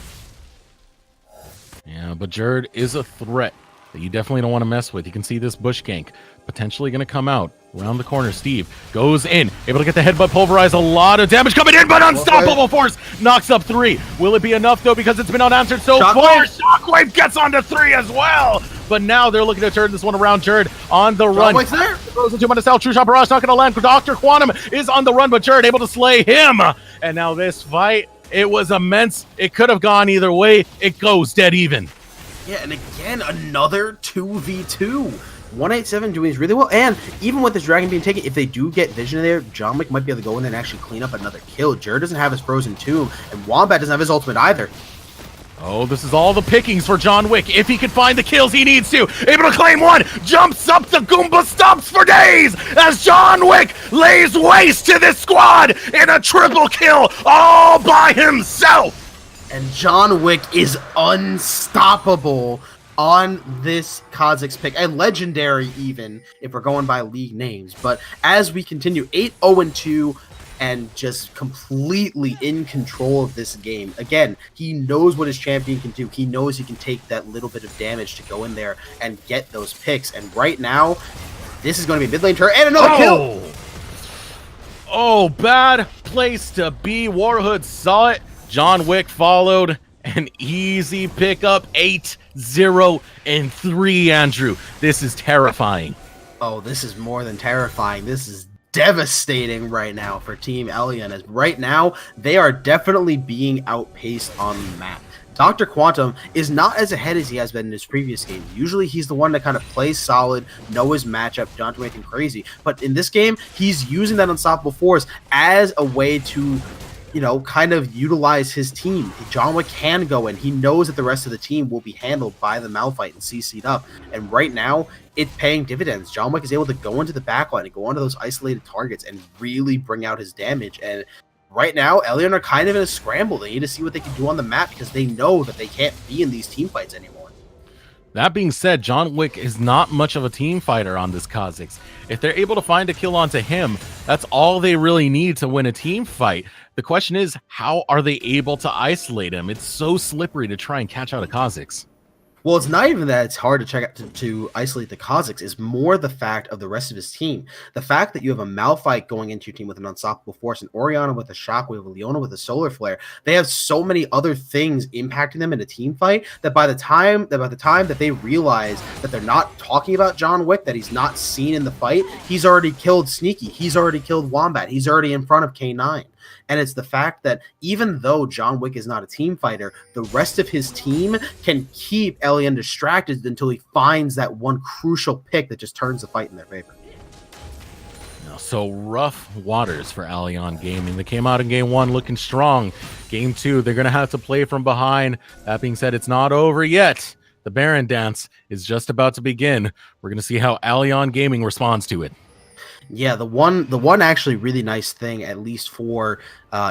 Yeah, but Jerd is a threat that you definitely don't want to mess with. You can see this bush gank potentially going to come out around the corner. Steve goes in, able to get the headbutt, pulverize. A lot of damage coming in, but unstoppable force knocks up 3. Will it be enough though, because it's been unanswered so far? Shockwave gets onto 3 as well, but now they're looking to turn this one around. Jerd on the run. There. Goes into Monticello. True Shot Barrage not going to land. Dr. Quantum is on the run, but Jerd able to slay him. And now this fight, it was immense. It could have gone either way. It goes dead even. Yeah, and again, another 2v2. 187 doing really well, and even with this Dragon Beam taken, if they do get Vision there, John Wick might be able to go in there and actually clean up another kill. Jerd doesn't have his Frozen Tomb, and Wombat doesn't have his ultimate either. Oh, this is all the pickings for John Wick. If he can find the kills he needs to. Able to claim one. Jumps up the Goomba, stops for days as John Wick lays waste to this squad in a triple kill all by himself. And John Wick is unstoppable on this Kha'Zix pick, and legendary even, if we're going by league names. But as we continue, 8-0-2, and just completely in control of this game. Again, he knows what his champion can do. He knows he can take that little bit of damage to go in there and get those picks. And right now, this is going to be a mid lane turret and another kill! Oh, bad place to be. Warhood saw it. John Wick followed. An easy pickup. 8-0-3, Andrew. This is terrifying. Oh, this is more than terrifying. This is devastating right now for Team Elian, as right now they are definitely being outpaced on the map. Dr. Quantum is not as ahead as he has been in his previous game. Usually he's the one that kind of plays solid, know his matchup, don't do anything crazy. But in this game, he's using that unstoppable force as a way to, you know, kind of utilize his team. John Wick can go in. He knows that the rest of the team will be handled by the Malphite and CC'd up. And right now, it's paying dividends. John Wick is able to go into the backline and go onto those isolated targets and really bring out his damage. And right now, Elian are kind of in a scramble. They need to see what they can do on the map, because they know that they can't be in these team fights anymore. That being said, John Wick is not much of a team fighter on this Kha'Zix. If they're able to find a kill onto him, that's all they really need to win a team fight. The question is, how are they able to isolate him? It's so slippery to try and catch out a Kha'Zix. Well, it's not even that it's hard to check out to isolate the Kazakhs. It's more the fact of the rest of his team. The fact that you have a Malphite going into your team with an unstoppable force, and Orianna with a shockwave, a Leona with a solar flare. They have so many other things impacting them in a team fight that by the time that they realize that they're not talking about John Wick, that he's not seen in the fight, he's already killed Sneaky. He's already killed Wombat. He's already in front of K9. And it's the fact that even though John Wick is not a team fighter, the rest of his team can keep Elian distracted until he finds that one crucial pick that just turns the fight in their favor. So rough waters for Allianz Gaming. They came out in game 1 looking strong. Game 2, they're going to have to play from behind. That being said, it's not over yet. The Baron dance is just about to begin. We're going to see how Allianz Gaming responds to it. Yeah, the one actually really nice thing, at least for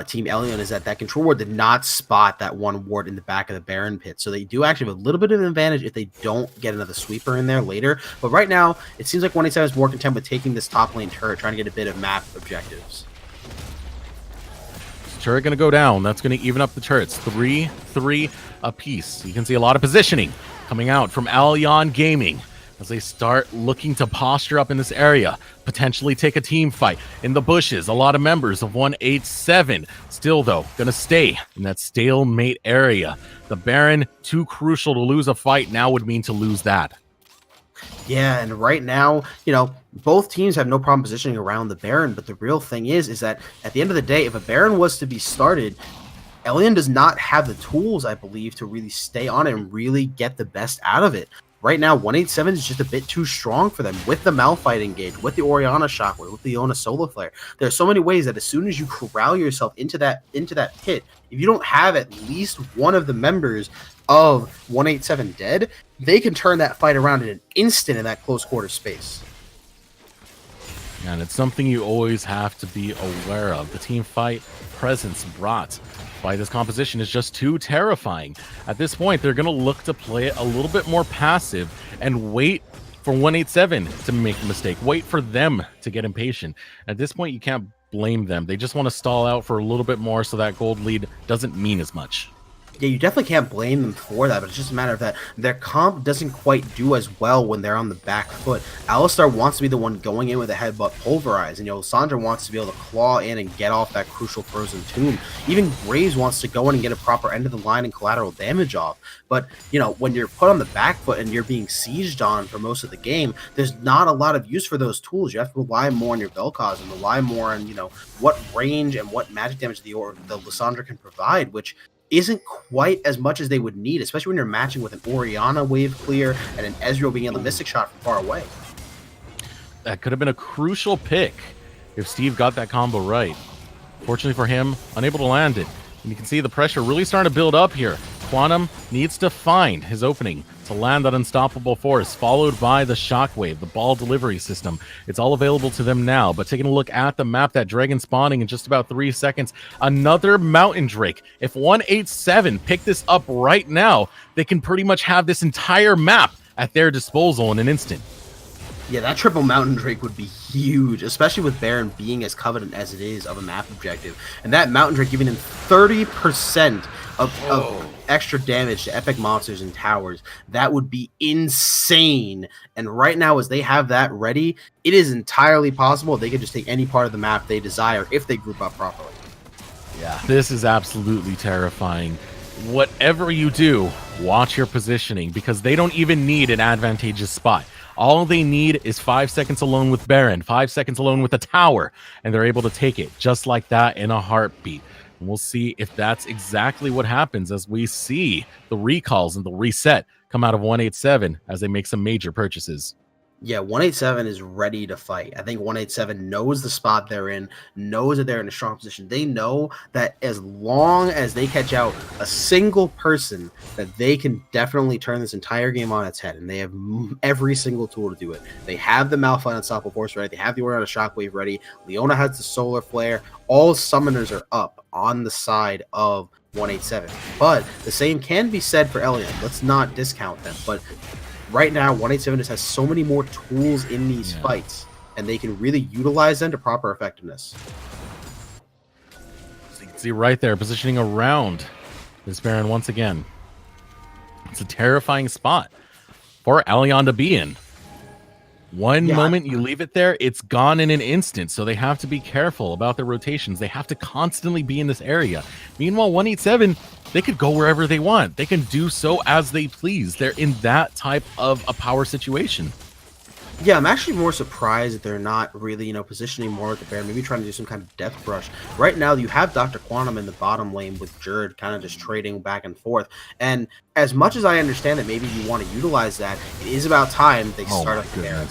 Team Elion, is that control ward did not spot that one ward in the back of the Baron pit. So they do actually have a little bit of an advantage if they don't get another sweeper in there later. But right now, it seems like 187 is more content with taking this top lane turret, trying to get a bit of map objectives. Turret going to go down. That's going to even up the turrets. 3-3 apiece. You can see a lot of positioning coming out from Allianz Gaming as they start looking to posture up in this area, potentially take a team fight in the bushes. A lot of members of 187 still, though, going to stay in that stalemate area. The Baron, too crucial to lose a fight, now would mean to lose that. Yeah, and right now, both teams have no problem positioning around the Baron, but the real thing is that at the end of the day, if a Baron was to be started, Elion does not have the tools, I believe, to really stay on it and really get the best out of it. Right now, 187 is just a bit too strong for them with the Malphite engage, with the Orianna Shockwave, with the Leona Solar Flare. There are so many ways that as soon as you corral yourself into that pit, if you don't have at least one of the members of 187 dead, they can turn that fight around in an instant in that close quarter space. And it's something you always have to be aware of. The team fight presence brought by this composition is just too terrifying. At this point, they're going to look to play it a little bit more passive and wait for 187 to make a mistake. Wait for them to get impatient. At this point, you can't blame them. They just want to stall out for a little bit more so that gold lead doesn't mean as much. Yeah, you definitely can't blame them for that, but it's just a matter of that their comp doesn't quite do as well when they're on the back foot. Alistar wants to be the one going in with a headbutt pulverize, and Sandra wants to be able to claw in and get off that crucial frozen tomb. Even Graves wants to go in and get a proper end of the line and collateral damage off. But, when you're put on the back foot and you're being sieged on for most of the game, there's not a lot of use for those tools. You have to rely more on your Vel'Koz and rely more on, what range and what magic damage the Lysandra can provide, which isn't quite as much as they would need, especially when you're matching with an Orianna wave clear and an Ezreal being able to Mystic Shot from far away. That could have been a crucial pick if Steve got that combo right. Fortunately for him, unable to land it. And you can see the pressure really starting to build up here. Quantum needs to find his opening to land that unstoppable force, followed by the shockwave, the ball delivery system. It's all available to them now, but taking a look at the map, that dragon spawning in just about 3 seconds, another mountain drake. If 187 pick this up right now, they can pretty much have this entire map at their disposal in an instant. Yeah, that triple mountain drake would be huge, especially with Baron being as coveted as it is of a map objective. And that mountain drake giving them 30% of extra damage to epic monsters and towers. That would be insane. And right now, as they have that ready, it is entirely possible they could just take any part of the map they desire if they group up properly. Yeah, this is absolutely terrifying. Whatever you do, watch your positioning, because they don't even need an advantageous spot. All they need is 5 seconds alone with Baron, 5 seconds alone with a tower, and they're able to take it just like that in a heartbeat. And we'll see if that's exactly what happens as we see the recalls and the reset come out of 187 as they make some major purchases. Yeah, 187 is ready to fight. I think 187 knows the spot they're in, knows that they're in a strong position. They know that as long as they catch out a single person, that they can definitely turn this entire game on its head, and they have every single tool to do it. They have the Malphite Unstoppable Force ready. They have the Orianna Shockwave ready. Leona has the Solar Flare. All summoners are up on the side of 187. But the same can be said for Elion. Let's not discount them, but right now, 187 just has so many more tools in these fights, and they can really utilize them to proper effectiveness. So you can see right there, positioning around this Baron once again. It's a terrifying spot for Allion to be in. One moment you leave it there, it's gone in an instant. So they have to be careful about their rotations. They have to constantly be in this area. Meanwhile, 187, they could go wherever they want. They can do so as they please. They're in that type of a power situation. Yeah, I'm actually more surprised that they're not really, positioning more with the Baron, maybe trying to do some kind of death brush. Right now, you have Dr. Quantum in the bottom lane with Jerd kind of just trading back and forth. And as much as I understand that maybe you want to utilize that, it is about time they start up the Baron.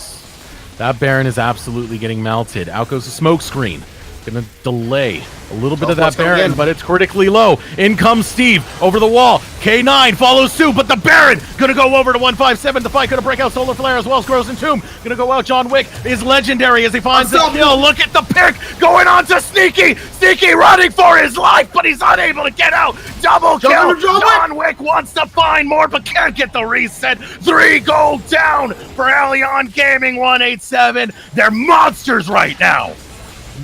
That Baron is absolutely getting melted. Out goes the smoke screen. Gonna delay a little bit of that Baron, but it's critically low. In comes Steve over the wall. K9 follows suit, but the Baron gonna go over to 157. The fight gonna break out. Solar Flare as well as Gross and Tomb. Gonna go out. John Wick is legendary as he finds the kill. Look at the pick going on to Sneaky. Sneaky running for his life, but he's unable to get out. Double kill. John Wick wants to find more, but can't get the reset. 3 go down for Allion Gaming 187. They're monsters right now.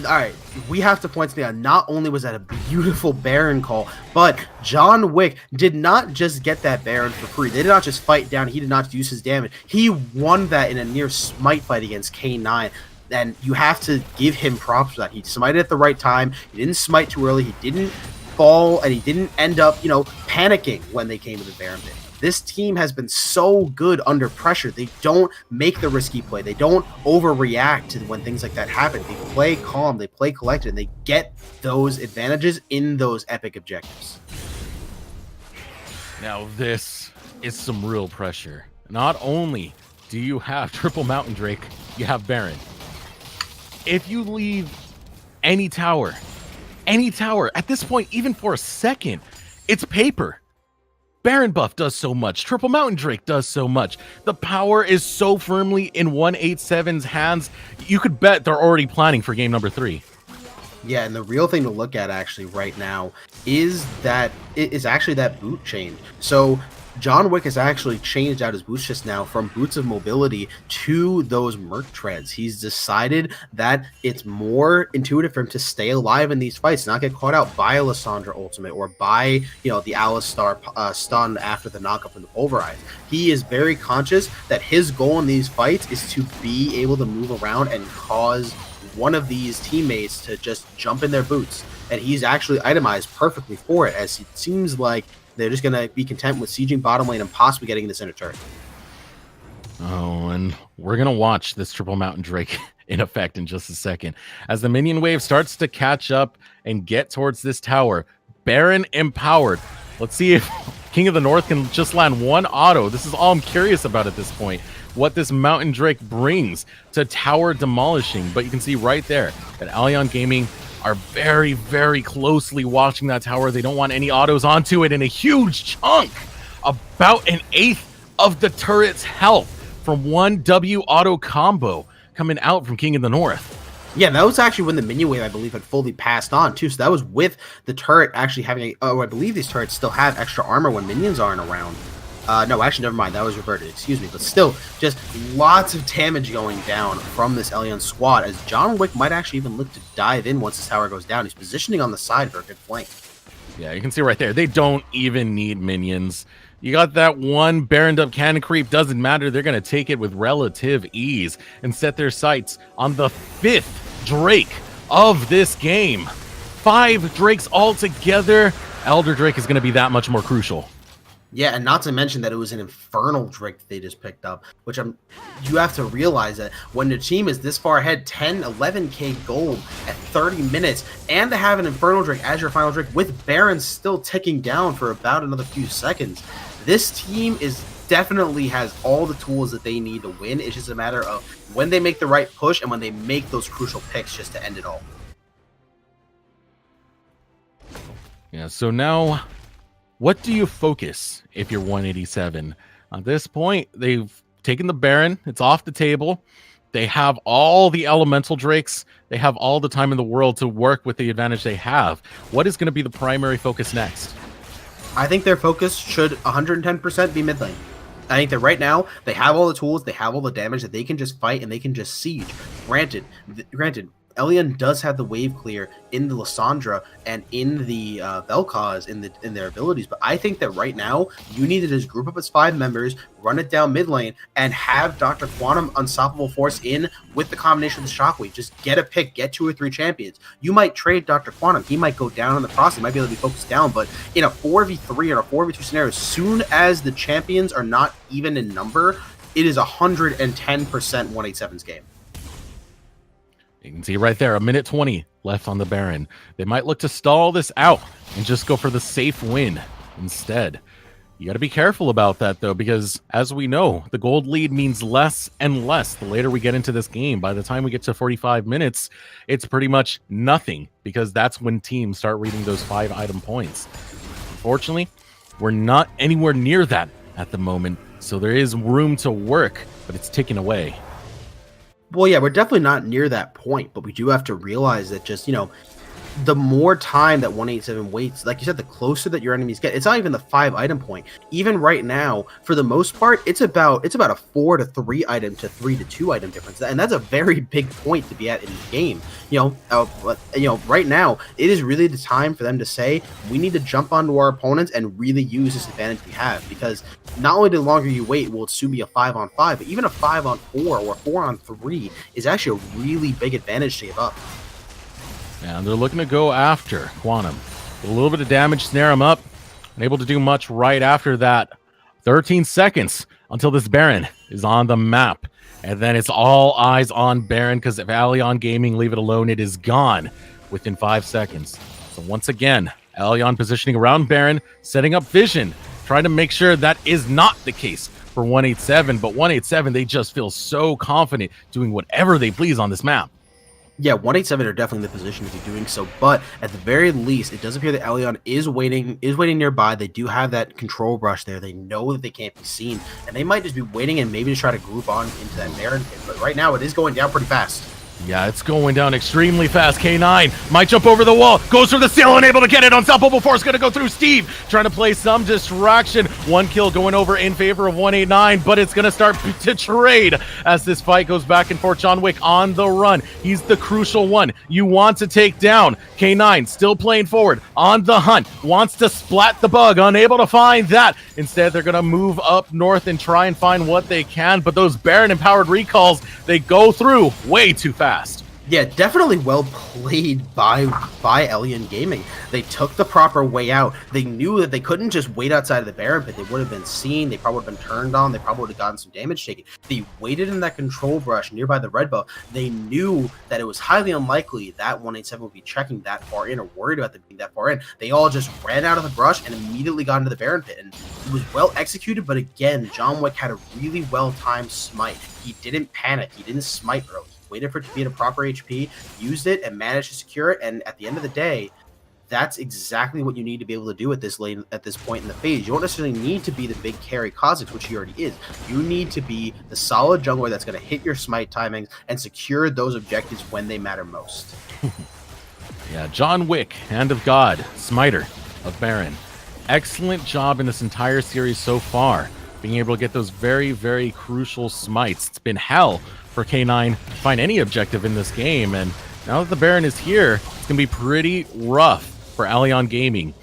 All right. We have to point to out, not only was that a beautiful Baron call, but John Wick did not just get that Baron for free. They did not just fight down. He did not use his damage. He won that in a near smite fight against K9. And you have to give him props for that. He smited at the right time. He didn't smite too early. He didn't fall, and he didn't end up, panicking when they came to the Baron pit. This team has been so good under pressure. They don't make the risky play. They don't overreact to when things like that happen. They play calm. They play collected. And they get those advantages in those epic objectives. Now this is some real pressure. Not only do you have Triple Mountain Drake, you have Baron. If you leave any tower, at this point, even for a second, it's paper. Baron buff does so much. Triple Mountain Drake does so much. The power is so firmly in 187's hands. You could bet they're already planning for game number 3. Yeah, and the real thing to look at actually right now is actually that boot change. So John Wick has actually changed out his boots just now from boots of mobility to those Merc treads. He's decided that it's more intuitive for him to stay alive in these fights, not get caught out by a Lissandra ultimate or by, the Alistar stun after the knockup from the Pulverize. He is very conscious that his goal in these fights is to be able to move around and cause one of these teammates to just jump in their boots. And he's actually itemized perfectly for it, as it seems like they're just going to be content with sieging bottom lane and possibly getting this center turret. Oh, and we're going to watch this Triple Mountain Drake in effect in just a second. As the minion wave starts to catch up and get towards this tower, Baron empowered. Let's see if King of the North can just land one auto. This is all I'm curious about at this point. What this Mountain Drake brings to tower demolishing. But you can see right there that Allion Gaming are very, very closely watching that tower. They don't want any autos onto it, and a huge chunk, about an eighth of the turret's health from one W auto combo coming out from King of the North. Yeah, that was actually when the minion wave, I believe, had fully passed on, too. So that was with the turret actually having I believe these turrets still have extra armor when minions aren't around. No, actually, never mind. That was reverted. Excuse me. But still, just lots of damage going down from this Allion squad, as John Wick might actually even look to dive in once this tower goes down. He's positioning on the side for a good flank. Yeah, you can see right there. They don't even need minions. You got that one Baroned up cannon creep. Doesn't matter. They're going to take it with relative ease and set their sights on the 5th Drake of this game. 5 Drakes all together. Elder Drake is going to be that much more crucial. Yeah, and not to mention that it was an Infernal Drake that they just picked up, which you have to realize that when the team is this far ahead, 10, 11k gold at 30 minutes, and to have an Infernal Drake as your final Drake with Baron still ticking down for about another few seconds, this team definitely has all the tools that they need to win. It's just a matter of when they make the right push and when they make those crucial picks just to end it all. Yeah, so now, what do you focus if you're 187? At this point, they've taken the Baron. It's off the table. They have all the elemental drakes. They have all the time in the world to work with the advantage they have. What is going to be the primary focus next? I think their focus should 110% be mid lane. I think that right now, they have all the tools, they have all the damage that they can just fight and they can just siege. Granted, Elion does have the wave clear in the Lysandra and in the Vel'Koz in their abilities, but I think that right now you need to just group up its 5 members, run it down mid lane, and have Dr. Quantum Unstoppable Force in with the combination of the Shockwave. Just get a pick, get 2 or 3 champions. You might trade Dr. Quantum. He might go down in the process. He might be able to be focused down, but in a 4v3 or a 4v2 scenario, as soon as the champions are not even in number, it is 110% 187's game. You can see right there, 1:20 left on the Baron. They might look to stall this out and just go for the safe win instead. You got to be careful about that, though, because as we know, the gold lead means less and less the later we get into this game. By the time we get to 45 minutes, it's pretty much nothing, because that's when teams start reading those 5-item points. Unfortunately, we're not anywhere near that at the moment, so there is room to work, but it's ticking away. Well, yeah, we're definitely not near that point, but we do have to realize that just, the more time that 187 waits, like you said, the closer that your enemies get. It's not even the 5-item point. Even right now, for the most part, it's about a 4 to 3 item to 3 to 2 item difference, and that's a very big point to be at in the game. Right now, it is really the time for them to say, we need to jump onto our opponents and really use this advantage we have, because not only the longer you wait will it soon be a 5-on-5, but even a 5-on-4 or a 4-on-3 is actually a really big advantage to give up. And they're looking to go after Quantum. A little bit of damage, snare him up. Unable to do much right after that. 13 seconds until this Baron is on the map. And then it's all eyes on Baron, because if Allion Gaming leave it alone, it is gone within 5 seconds. So once again, Allion positioning around Baron, setting up vision, trying to make sure that is not the case for 187. But 187, they just feel so confident doing whatever they please on this map. Yeah, 187 are definitely in the position to be doing so, but at the very least, it does appear that Allion is waiting nearby. They do have that control brush there. They know that they can't be seen, and they might just be waiting and maybe just try to group on into that Baron pit. But right now, it is going down pretty fast. Yeah, it's going down extremely fast. K9 might jump over the wall, goes for the seal, unable to get it. Unstoppable Force going to go through Steve, trying to play some distraction. 1 kill going over in favor of 189, but it's going to start to trade as this fight goes back and forth. John Wick on the run. He's the crucial one you want to take down. K9 still playing forward, on the hunt, wants to splat the bug, unable to find that. Instead, they're going to move up north and try and find what they can, but those Baron-empowered recalls, they go through way too fast. Yeah, definitely well played by Alien Gaming. They took the proper way out. They knew that they couldn't just wait outside of the Baron pit. They would have been seen. They probably would have been turned on. They probably would have gotten some damage taken. They waited in that control brush nearby the red buff. They knew that it was highly unlikely that 187 would be checking that far in or worried about them being that far in. They all just ran out of the brush and immediately got into the Baron pit. And it was well executed, but again, John Wick had a really well-timed smite. He didn't panic. He didn't smite early. Waited for it to be at a proper HP, used it, and managed to secure it. And at the end of the day, that's exactly what you need to be able to do at this lane, at this point in the phase. You don't necessarily need to be the big carry Kha'Zix, which he already is. You need to be the solid jungler that's going to hit your smite timings and secure those objectives when they matter most. Yeah, John Wick, Hand of God, Smiter of Baron. Excellent job in this entire series so far, being able to get those very, very crucial smites. It's been hell for K9 to find any objective in this game, and now that the Baron is here, it's going to be pretty rough for Allion Gaming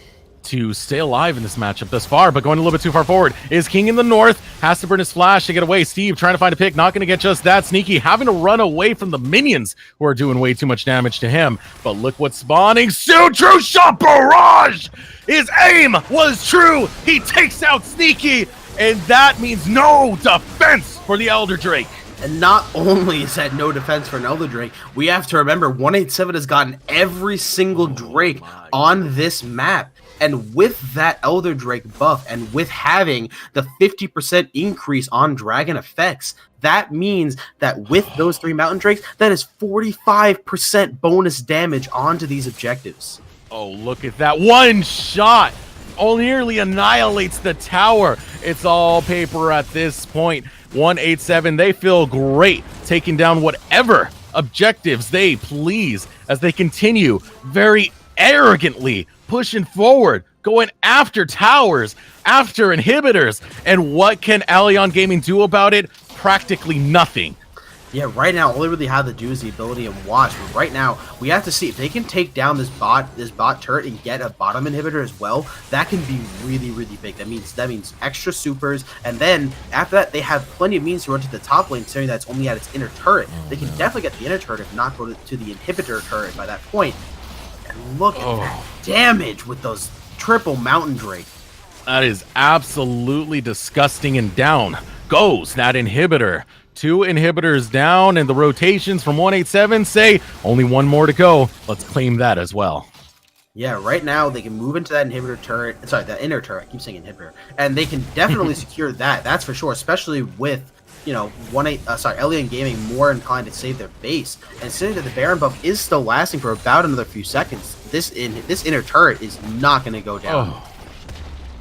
to stay alive in this matchup thus far. But going a little bit too far forward is King in the north, has to burn his flash to get away. Steve trying to find a pick, not going to get just that. Sneaky having to run away from the minions who are doing way too much damage to him. But look what's spawning soon. True shot barrage! His aim was true. He takes out Sneaky, and that means no defense for the Elder Drake. And not only is that no defense for an Elder Drake, we have to remember 187 has gotten every single Drake on this map. And with that Elder Drake buff, and with having the 50% increase on dragon effects, that means that with those 3 Mountain Drakes, that is 45% bonus damage onto these objectives. Oh, look at that. One shot nearly annihilates the tower. It's all paper at this point. 187, they feel great taking down whatever objectives they please as they continue very arrogantly pushing forward, going after towers, after inhibitors. And what can Allion Gaming do about it? Practically nothing. Yeah, right now all they really have to do is the ability and watch. But right now we have to see if they can take down this bot turret and get a bottom inhibitor as well. That can be really, really big. That means extra supers, and then after that they have plenty of means to run to the top lane, considering that's only at its inner turret. They can definitely get the inner turret, if not go to the inhibitor turret by that point. And look at that damage with those triple Mountain Drake. That is absolutely disgusting, and down goes that inhibitor. 2 inhibitors down, and the rotations from 187 say only 1 more to go. Let's claim that as well. Yeah, right now they can move into that inhibitor turret. Sorry, that inner turret. I keep saying inhibitor, and they can definitely secure that. That's for sure. Especially with Alien Gaming more inclined to save their base, and considering that the Baron buff is still lasting for about another few seconds, this inner turret is not going to go down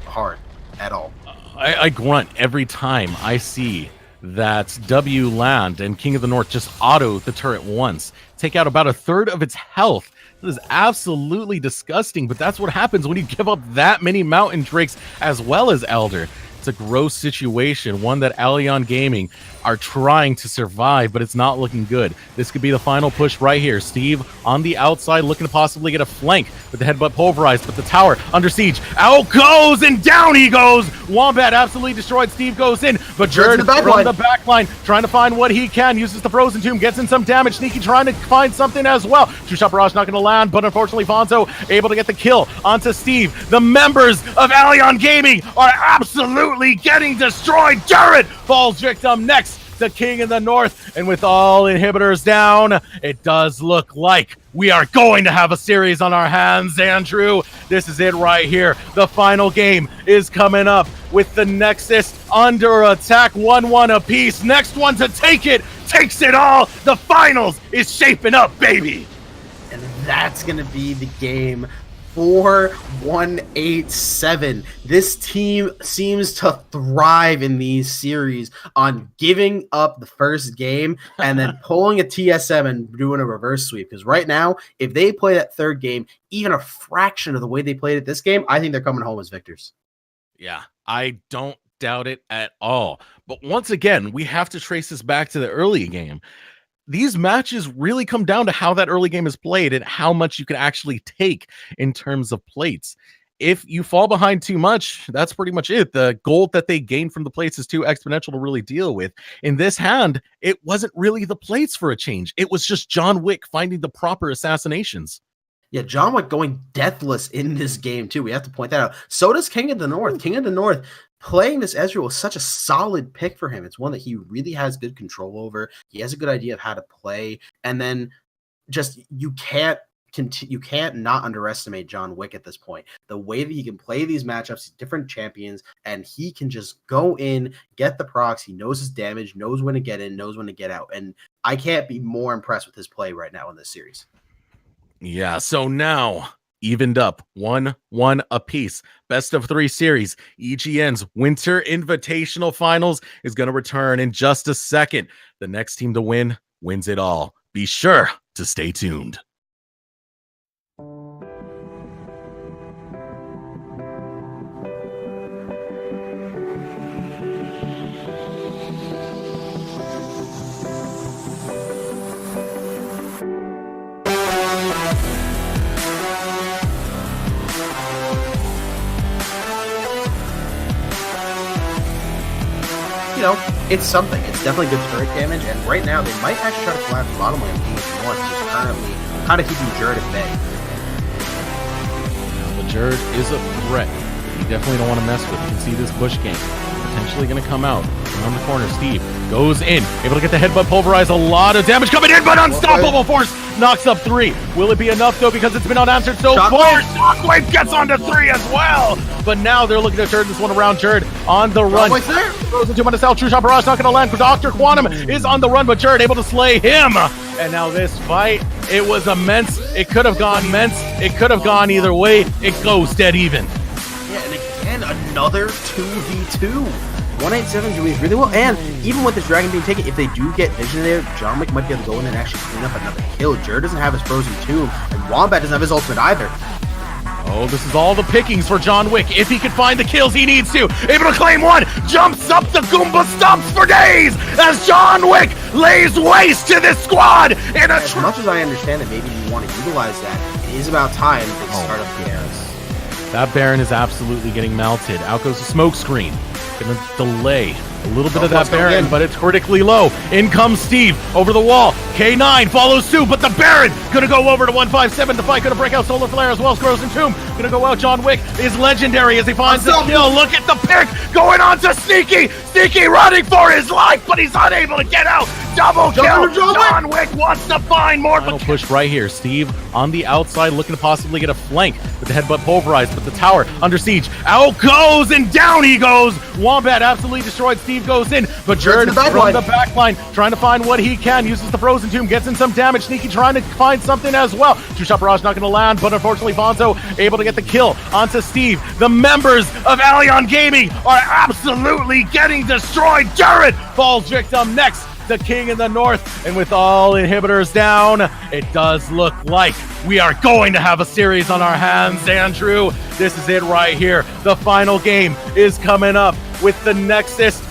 hard at all. I grunt every time I see that W land and King of the North just auto the turret once, take out about a third of its health. That is absolutely disgusting, but that's what happens when you give up that many Mountain Drakes as well as Elder. It's a gross situation, one that Alien Gaming are trying to survive, but it's not looking good. This could be the final push right here. Steve on the outside looking to possibly get a flank with the headbutt pulverized, but the tower under siege. Out goes, and down he goes. Wombat absolutely destroyed. Steve goes in, but Jared from the back line trying to find what he can. Uses the Frozen Tomb, gets in some damage. Sneaky trying to find something as well. Two-shot barrage not going to land, but unfortunately Fonzo able to get the kill onto Steve. The members of Alien Gaming are absolutely getting destroyed. Jared falls victim next to King in the North, and with all inhibitors down, it does look like we are going to have a series on our hands, Andrew. This is it right here. The final game is coming up with the Nexus under attack, 1-1 apiece. Next one to take it takes it all. The finals is shaping up, baby. And that's going to be the game. 4-1-8-7. This team seems to thrive in these series on giving up the first game and then pulling a TSM and doing a reverse sweep. Because right now, if they play that third game, even a fraction of the way they played it this game, I think they're coming home as victors. Yeah, I don't doubt it at all. But once again, we have to trace this back to the early game. These matches really come down to how that early game is played and how much you can actually take in terms of plates. If you fall behind too much, that's pretty much it. The gold that they gain from the plates is too exponential to really deal with. In this hand, it wasn't really the plates for a change. It was just John Wick finding the proper assassinations. Yeah, John Wick going deathless in this game, too. We have to point that out. So does King of the North. King of the North playing this Ezreal was such a solid pick for him. It's one that he really has good control over. He has a good idea of how to play. And then just you can't not underestimate John Wick at this point. The way that he can play these matchups, different champions, and he can just go in, get the procs. He knows his damage, knows when to get in, knows when to get out. And I can't be more impressed with his play right now in this series. Yeah, so now evened up 1-1 apiece. Best of 3 series. EGN's Winter Invitational Finals is going to return in just a second. The next team to win wins it all. Be sure to stay tuned. You know, it's something. It's definitely good turret damage, and right now they might actually try to collapse the bottom lane of King of the North, who's currently kind of keeping Jared at bay. But Jared is a threat. You definitely don't want to mess with. You can see this Bush game potentially going to come out around the corner. Steve goes in, able to get the headbutt pulverize. A lot of damage coming in, but unstoppable force knocks up 3. Will it be enough though? Because it's been unanswered so far. Shockwave gets onto 3 as well. But now they're looking to turn this one around. Jared on the run. Throws into Monticello. True shot barrage not going to land. Dr. Quantum is on the run, but Jared able to slay him. And now this fight, it was immense. It could have gone immense. It could have gone either way. It goes dead even. Yeah, and again, another 2v2. 187 doing really well, and even with this Dragon being taken, if they do get Vision there, John Wick might be able to go in and actually clean up another kill. Jared doesn't have his Frozen Tomb, and Wombat doesn't have his ultimate either. Oh, this is all the pickings for John Wick. If he could find the kills he needs to. Able to claim one. Jumps up the Goomba stumps for days as John Wick lays waste to this squad in a As much as I understand that maybe you want to utilize that, it is about time they start up the arrows. That Baron is absolutely getting melted. Out goes the smoke screen. Gonna delay a little bit of that Baron, but it's critically low. In comes Steve over the wall. K9 follows suit, but the Baron gonna go over to 157. The fight gonna break out. Solar Flare as well as Frozen Tomb. Gonna go out. John Wick is legendary as he finds the kill. Look at the pick going on to Sneaky. Sneaky running for his life, but he's unable to get out. Double kill. John Wick wants to find more. Final push right here. Steve on the outside looking to possibly get a flank with the headbutt pulverized, but the tower under siege. Out goes and down he goes. Wombat absolutely destroyed. Steve goes in, but Jared from the back line trying to find what he can. Uses the Frozen Tomb, gets in some damage. Sneaky trying to find something as well. Two-shot barrage not going to land, but unfortunately Bonzo able to get the kill onto Steve. The members of Allion Gaming are absolutely getting destroyed. Jared falls victim next. The King in the North, and with all inhibitors down, it does look like we are going to have a series on our hands, Andrew. This is it right here. The final game is coming up with the Nexus.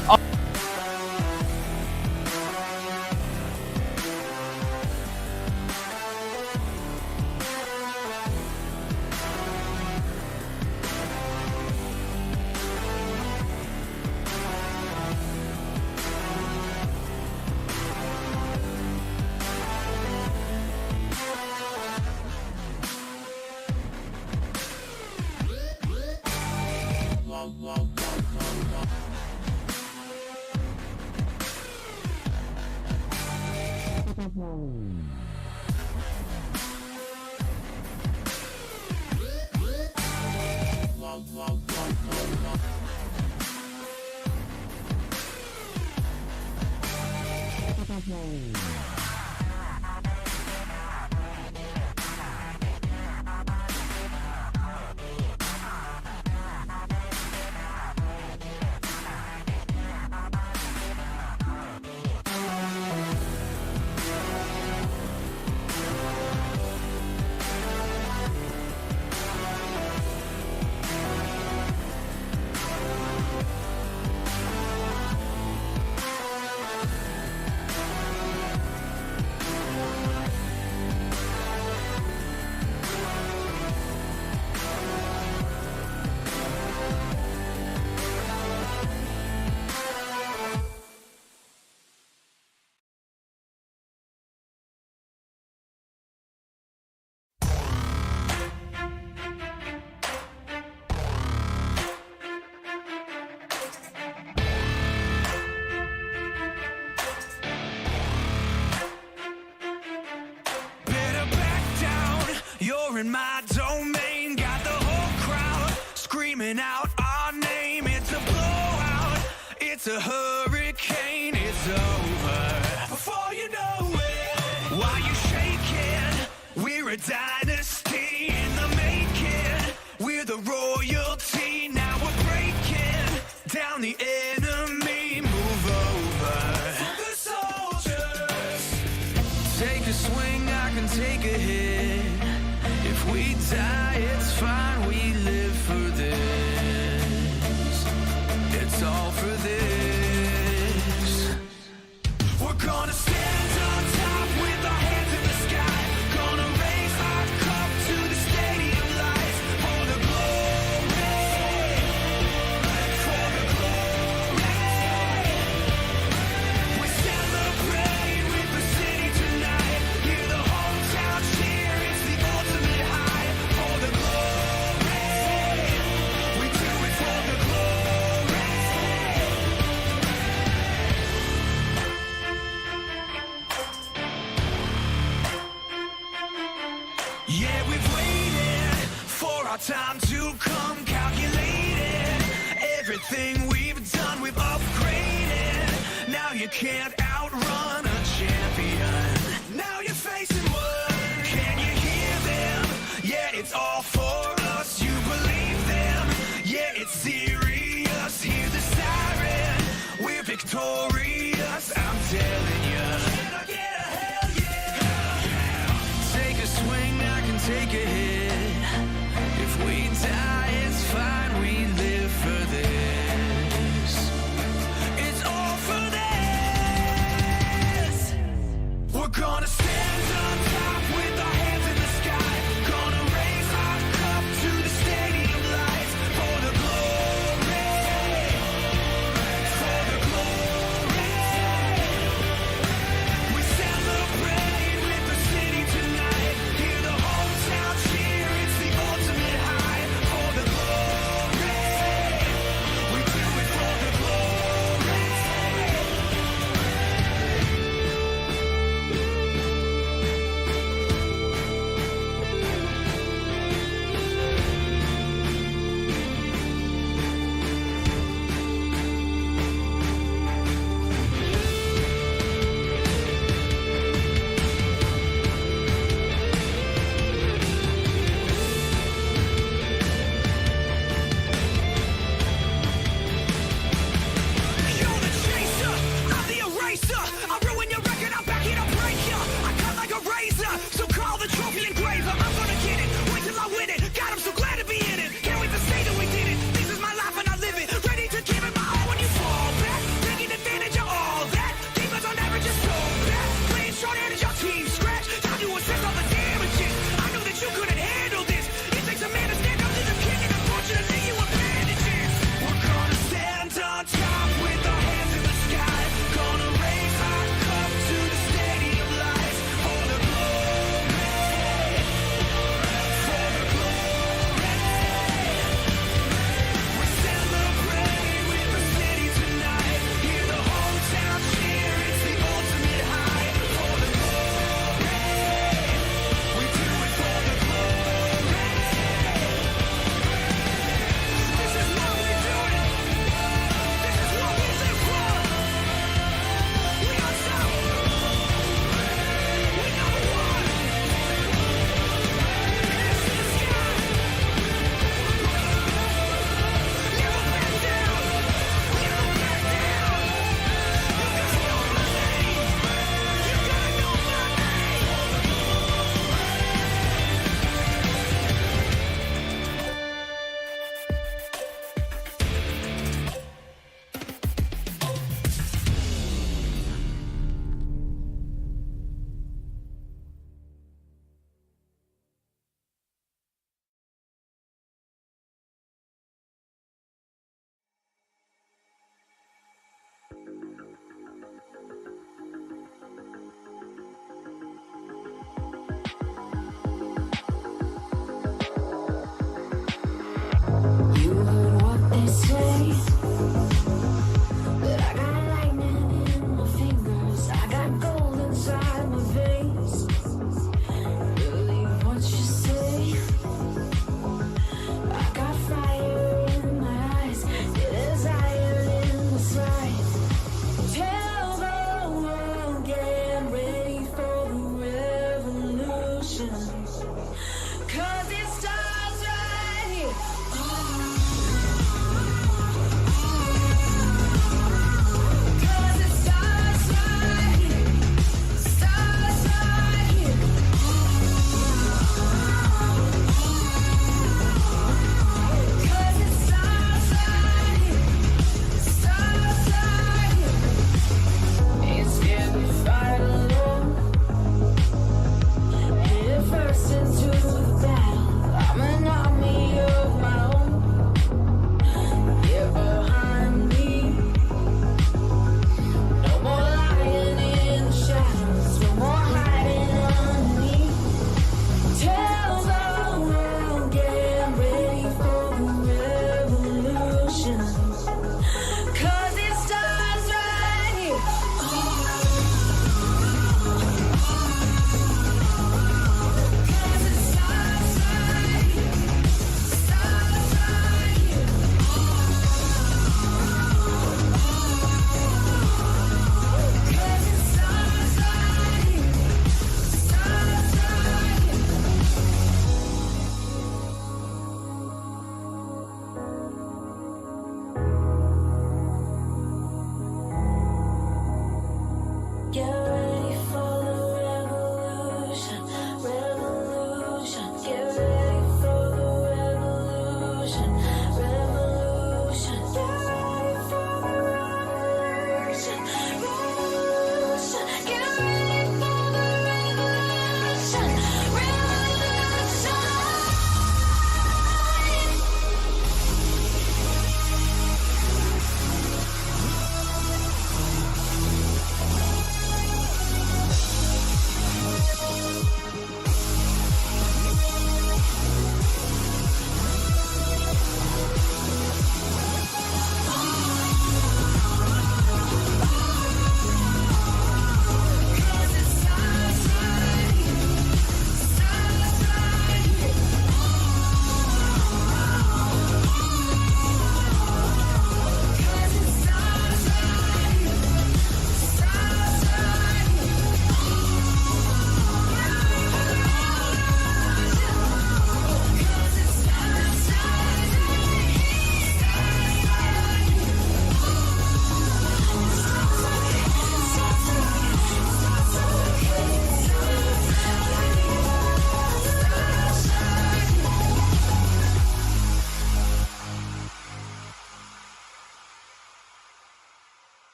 You're in my domain, got the whole crowd screaming out our name. It's a blowout, it's a hurricane, it's over before you know it. Why you shaking? We're a dynasty in the making. We're the royalty, now we're breaking down the enemy. Move over for the soldiers. Take a swing, I can take a hit. If we die, it's fine, we live for this. It's all for this. We're gonna stand on top with our hands in the sky. Gonna raise our cup to the stadium lights. For the glory, for the glory. We celebrate with the city tonight. Hear the hometown cheer, it's the ultimate high. For the glory, we do it for the glory. Yeah, we've waited for our time to come, calculated everything we've done, we've upgraded. Now you can't outrun a champion. Now you're facing one. Can you hear them? Yeah, it's all for us. You believe them? Yeah, it's serious. Hear the siren. We're victorious. I'm telling you. Can I get a hell yeah? Take a swing, I can take a hit. If we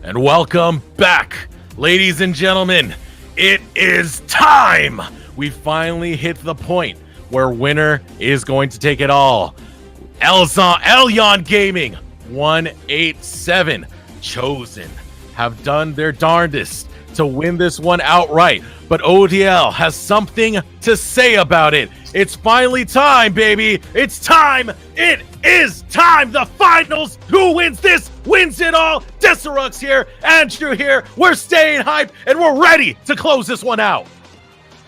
And welcome back, ladies and gentlemen. It is time. We finally hit the point where winner is going to take it all. Elyon Gaming 187 Chosen have done their darndest to win this one outright, but ODL has something to say about it. It's finally time, baby. It's time. It is time. The finals. Who wins this wins it all. Deserux here, Andrew here. We're staying hype and we're ready to close this one out.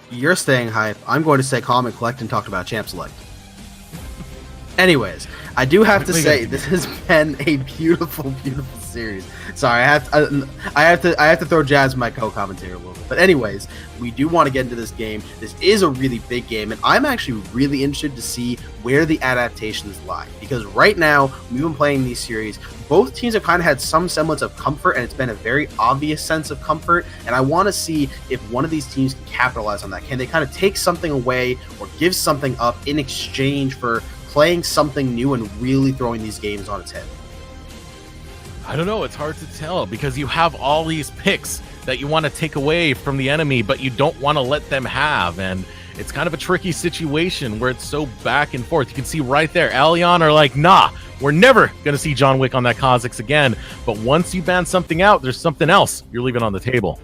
You're staying hype. I'm going to say calm and collect and talk about Champ Select. Anyways, I do have to say this has been a beautiful, beautiful series. Sorry, I have to throw Jazz my co-commentator a little bit. But anyways, we do want to get into this game. This is a really big game, and I'm actually really interested to see where the adaptations lie. Because right now, we've been playing these series. Both teams have kind of had some semblance of comfort, and it's been a very obvious sense of comfort. And I want to see if one of these teams can capitalize on that. Can they kind of take something away or give something up in exchange for playing something new and really throwing these games on its head? I don't know. It's hard to tell because you have all these picks that you want to take away from the enemy, but you don't want to let them have. And it's kind of a tricky situation where it's so back and forth. You can see right there, Elyon are like, nah, we're never going to see John Wick on that Kha'Zix again. But once you ban something out, there's something else you're leaving on the table.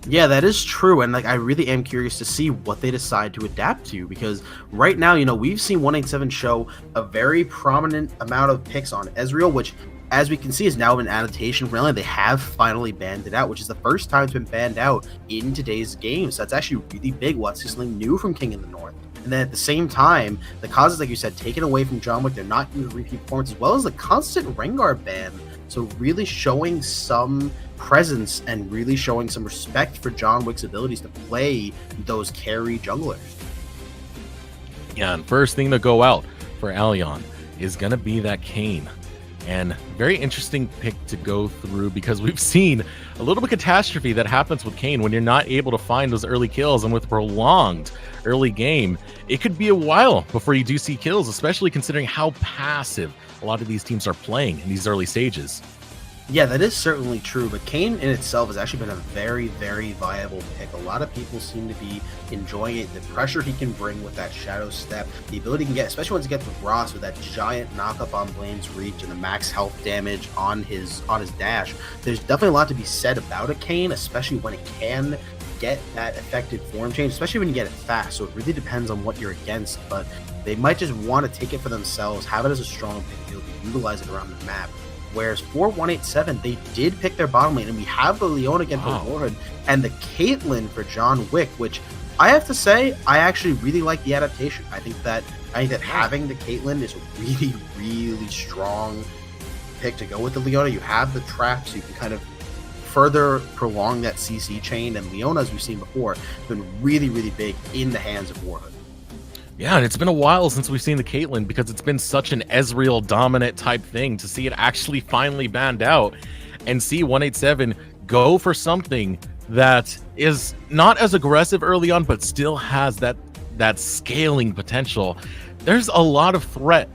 Yeah, that is true, and like I really am curious to see what they decide to adapt to, because right now, you know, we've seen 187 show a very prominent amount of picks on Ezreal, which, as we can see, has now been adaptation friendly. They have finally banned it out, which is the first time it's been banned out in today's game. So that's actually really big. Let's see something new from King in the North. And then at the same time, the causes, like you said, taken away from John Wick. They're not using the repeat performance, as well as the constant Rengar ban. So really showing some presence and really showing some respect for John Wick's abilities to play those carry junglers. Yeah, and first thing to go out for Elyon is going to be that Kayn. And very interesting pick to go through because we've seen a little bit of catastrophe that happens with Kayn when you're not able to find those early kills, and with prolonged early game, it could be a while before you do see kills, especially considering how passive a lot of these teams are playing in these early stages. Yeah, that is certainly true, but Kayn in itself has actually been a very, very viable pick. A lot of people seem to be enjoying it. The pressure he can bring with that Shadow Step, the ability he can get, especially once he gets with Ross with that giant knockup on Blaine's reach and the max health damage on his dash. There's definitely a lot to be said about a Kayn, especially when it can get that effective form change, especially when you get it fast. So it really depends on what you're against, but they might just want to take it for themselves, have it as a strong pick, be able to utilize it around the map. Whereas for 187, they did pick their bottom lane, and we have the Leona again for Warhood and the Caitlyn for John Wick, which I have to say, I actually really like the adaptation. I think that having the Caitlyn is a really, really strong pick to go with the Leona. You have the traps, you can kind of further prolong that CC chain, and Leona, as we've seen before, has been really, really big in the hands of Warhood. Yeah, and it's been a while since we've seen the Caitlyn because it's been such an Ezreal dominant type thing to see it actually finally banned out and see 187 go for something that is not as aggressive early on, but still has that scaling potential. There's a lot of threat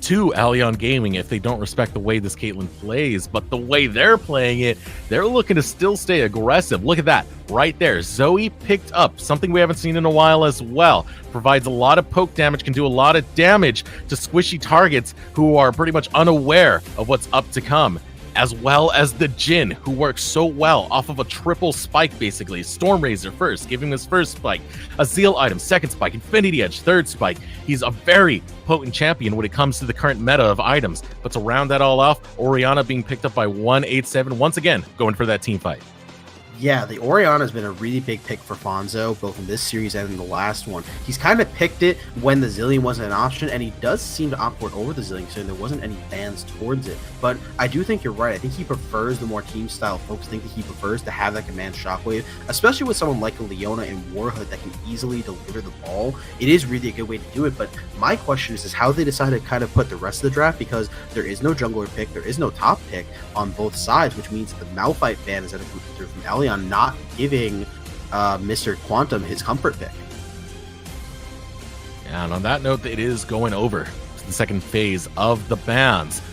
to Elyon Gaming if they don't respect the way this Caitlyn plays, but the way they're playing it, they're looking to still stay aggressive. Look at that right there. Zoe picked up something we haven't seen in a while as well. Provides a lot of poke damage, can do a lot of damage to squishy targets who are pretty much unaware of what's up to come, as well as the Jhin, who works so well off of a triple spike, basically. Storm Razor first, giving his first spike, a Zeal item, second spike, Infinity Edge, third spike. He's a very potent champion when it comes to the current meta of items. But to round that all off, Orianna being picked up by 187, once again, going for that team fight. Yeah, the Orianna has been a really big pick for Fonzo, both in this series and in the last one. He's kind of picked it when the Zillion wasn't an option, and he does seem to opt for it over the Zillion, so there wasn't any bans towards it. But I do think you're right. I think he prefers the more team-style folks. I think that he prefers to have that command shockwave, especially with someone like a Leona and Warhood that can easily deliver the ball. It is really a good way to do it, but my question is how they decide to kind of put the rest of the draft, because there is no jungler pick, there is no top pick on both sides, which means the Malphite ban is going to come through from Elyon, not giving Mr. Quantum his comfort pick. And on that note, it is going over to the second phase of the bans.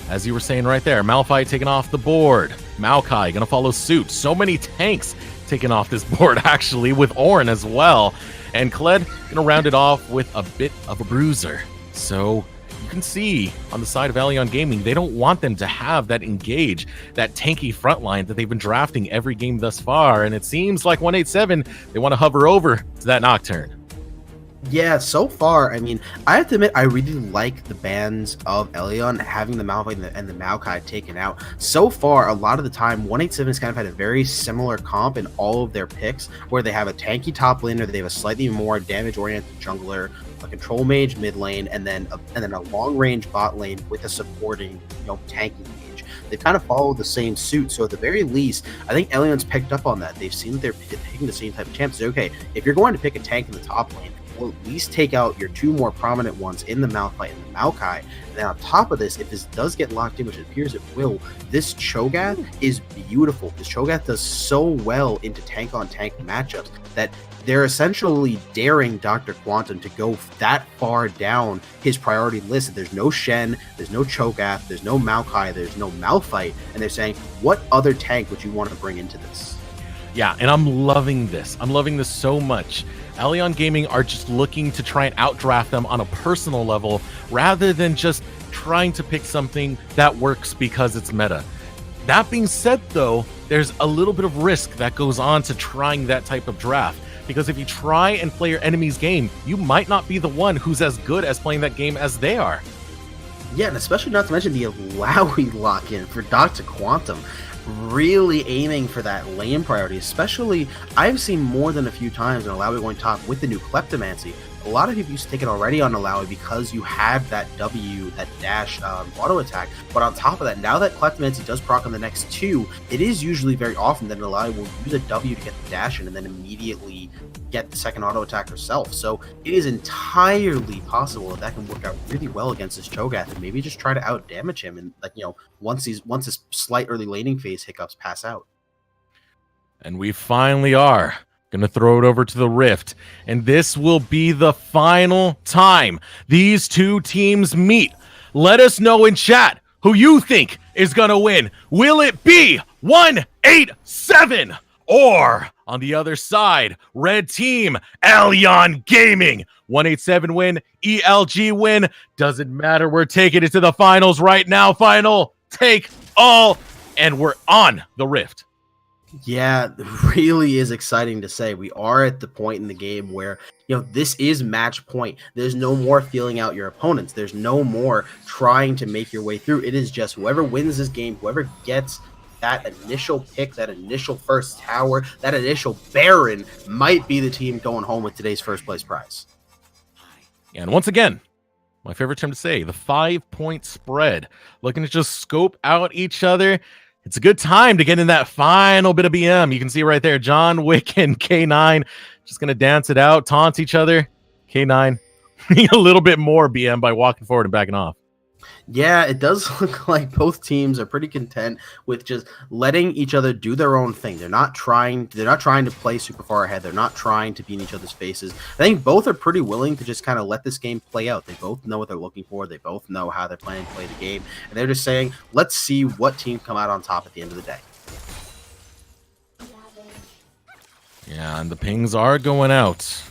As you were saying right there, Malphite taken off the board. Maokai gonna follow suit. So many tanks taken off this board, actually, with Ornn as well. And Kled gonna round it off with a bit of a bruiser. So you can see on the side of Allion Gaming, they don't want them to have that engage, that tanky front line that they've been drafting every game thus far. And it seems like 187, they want to hover over to that Nocturne. Yeah, so far, I mean, I have to admit, I really like the bans of Elyon having the Malphite and the Maokai taken out. So far, a lot of the time, 187 has kind of had a very similar comp in all of their picks, where they have a tanky top laner, they have a slightly more damage-oriented jungler, a control mage mid lane, and then a long-range bot lane with a supporting, tanky mage. They've kind of followed the same suit, so at the very least, I think Elyon's picked up on that. They've seen that they're picking the same type of champs. Okay, if you're going to pick a tank in the top lane, will at least take out your two more prominent ones in the Malphite and the Maokai. And then on top of this, if this does get locked in, which it appears it will, this Cho'Gath is beautiful. This Cho'Gath does so well into tank-on-tank matchups that they're essentially daring Dr. Quantum to go that far down his priority list. There's no Shen, there's no Cho'Gath, there's no Maokai, there's no Malphite, and they're saying, what other tank would you want to bring into this? Yeah, and I'm loving this. I'm loving this so much. Allion Gaming are just looking to try and outdraft them on a personal level rather than just trying to pick something that works because it's meta. That being said, though, there's a little bit of risk that goes on to trying that type of draft. Because if you try and play your enemy's game, you might not be the one who's as good as playing that game as they are. Yeah, and especially not to mention the Alawi lock-in for Dr. Quantum. Really aiming for that lane priority, especially I've seen more than a few times an Alawi going top with the new Kleptomancy. A lot of people used to take it already on Alawi because you had that W, that dash auto attack, but on top of that, now that Kleptomancy does proc on the next two, it is usually very often that an Alawi will use a W to get the dash in and then immediately get the second auto attack herself. So it is entirely possible that can work out really well against this Cho'Gath and maybe just try to out damage him and once his slight early laning phase hiccups pass out. And we finally are gonna throw it over to the Rift, and this will be the final time these two teams meet. Let us know in chat who you think is gonna win. Will it be 187 or on the other side, red team, Allion Gaming? 187 win, ELG win, doesn't matter. We're taking it to the finals right now. Final take all, and we're on the Rift. Yeah, really is exciting to say. We are at the point in the game where, this is match point. There's no more feeling out your opponents. There's no more trying to make your way through. It is just whoever wins this game, whoever gets that initial pick, that initial first tower, that initial Baron might be the team going home with today's first place prize. And once again, my favorite term to say, the 5-point spread. Looking to just scope out each other. It's a good time to get in that final bit of BM. You can see right there, John Wick and K9 just going to dance it out, taunt each other. K9 a little bit more BM by walking forward and backing off. Yeah, it does look like both teams are pretty content with just letting each other do their own thing. They're not trying to play super far ahead. They're not trying to be in each other's faces. I think both are pretty willing to just kind of let this game play out. They both know what they're looking for. They both know how they're planning to play the game. And they're just saying, let's see what team come out on top at the end of the day. Yeah, and the pings are going out.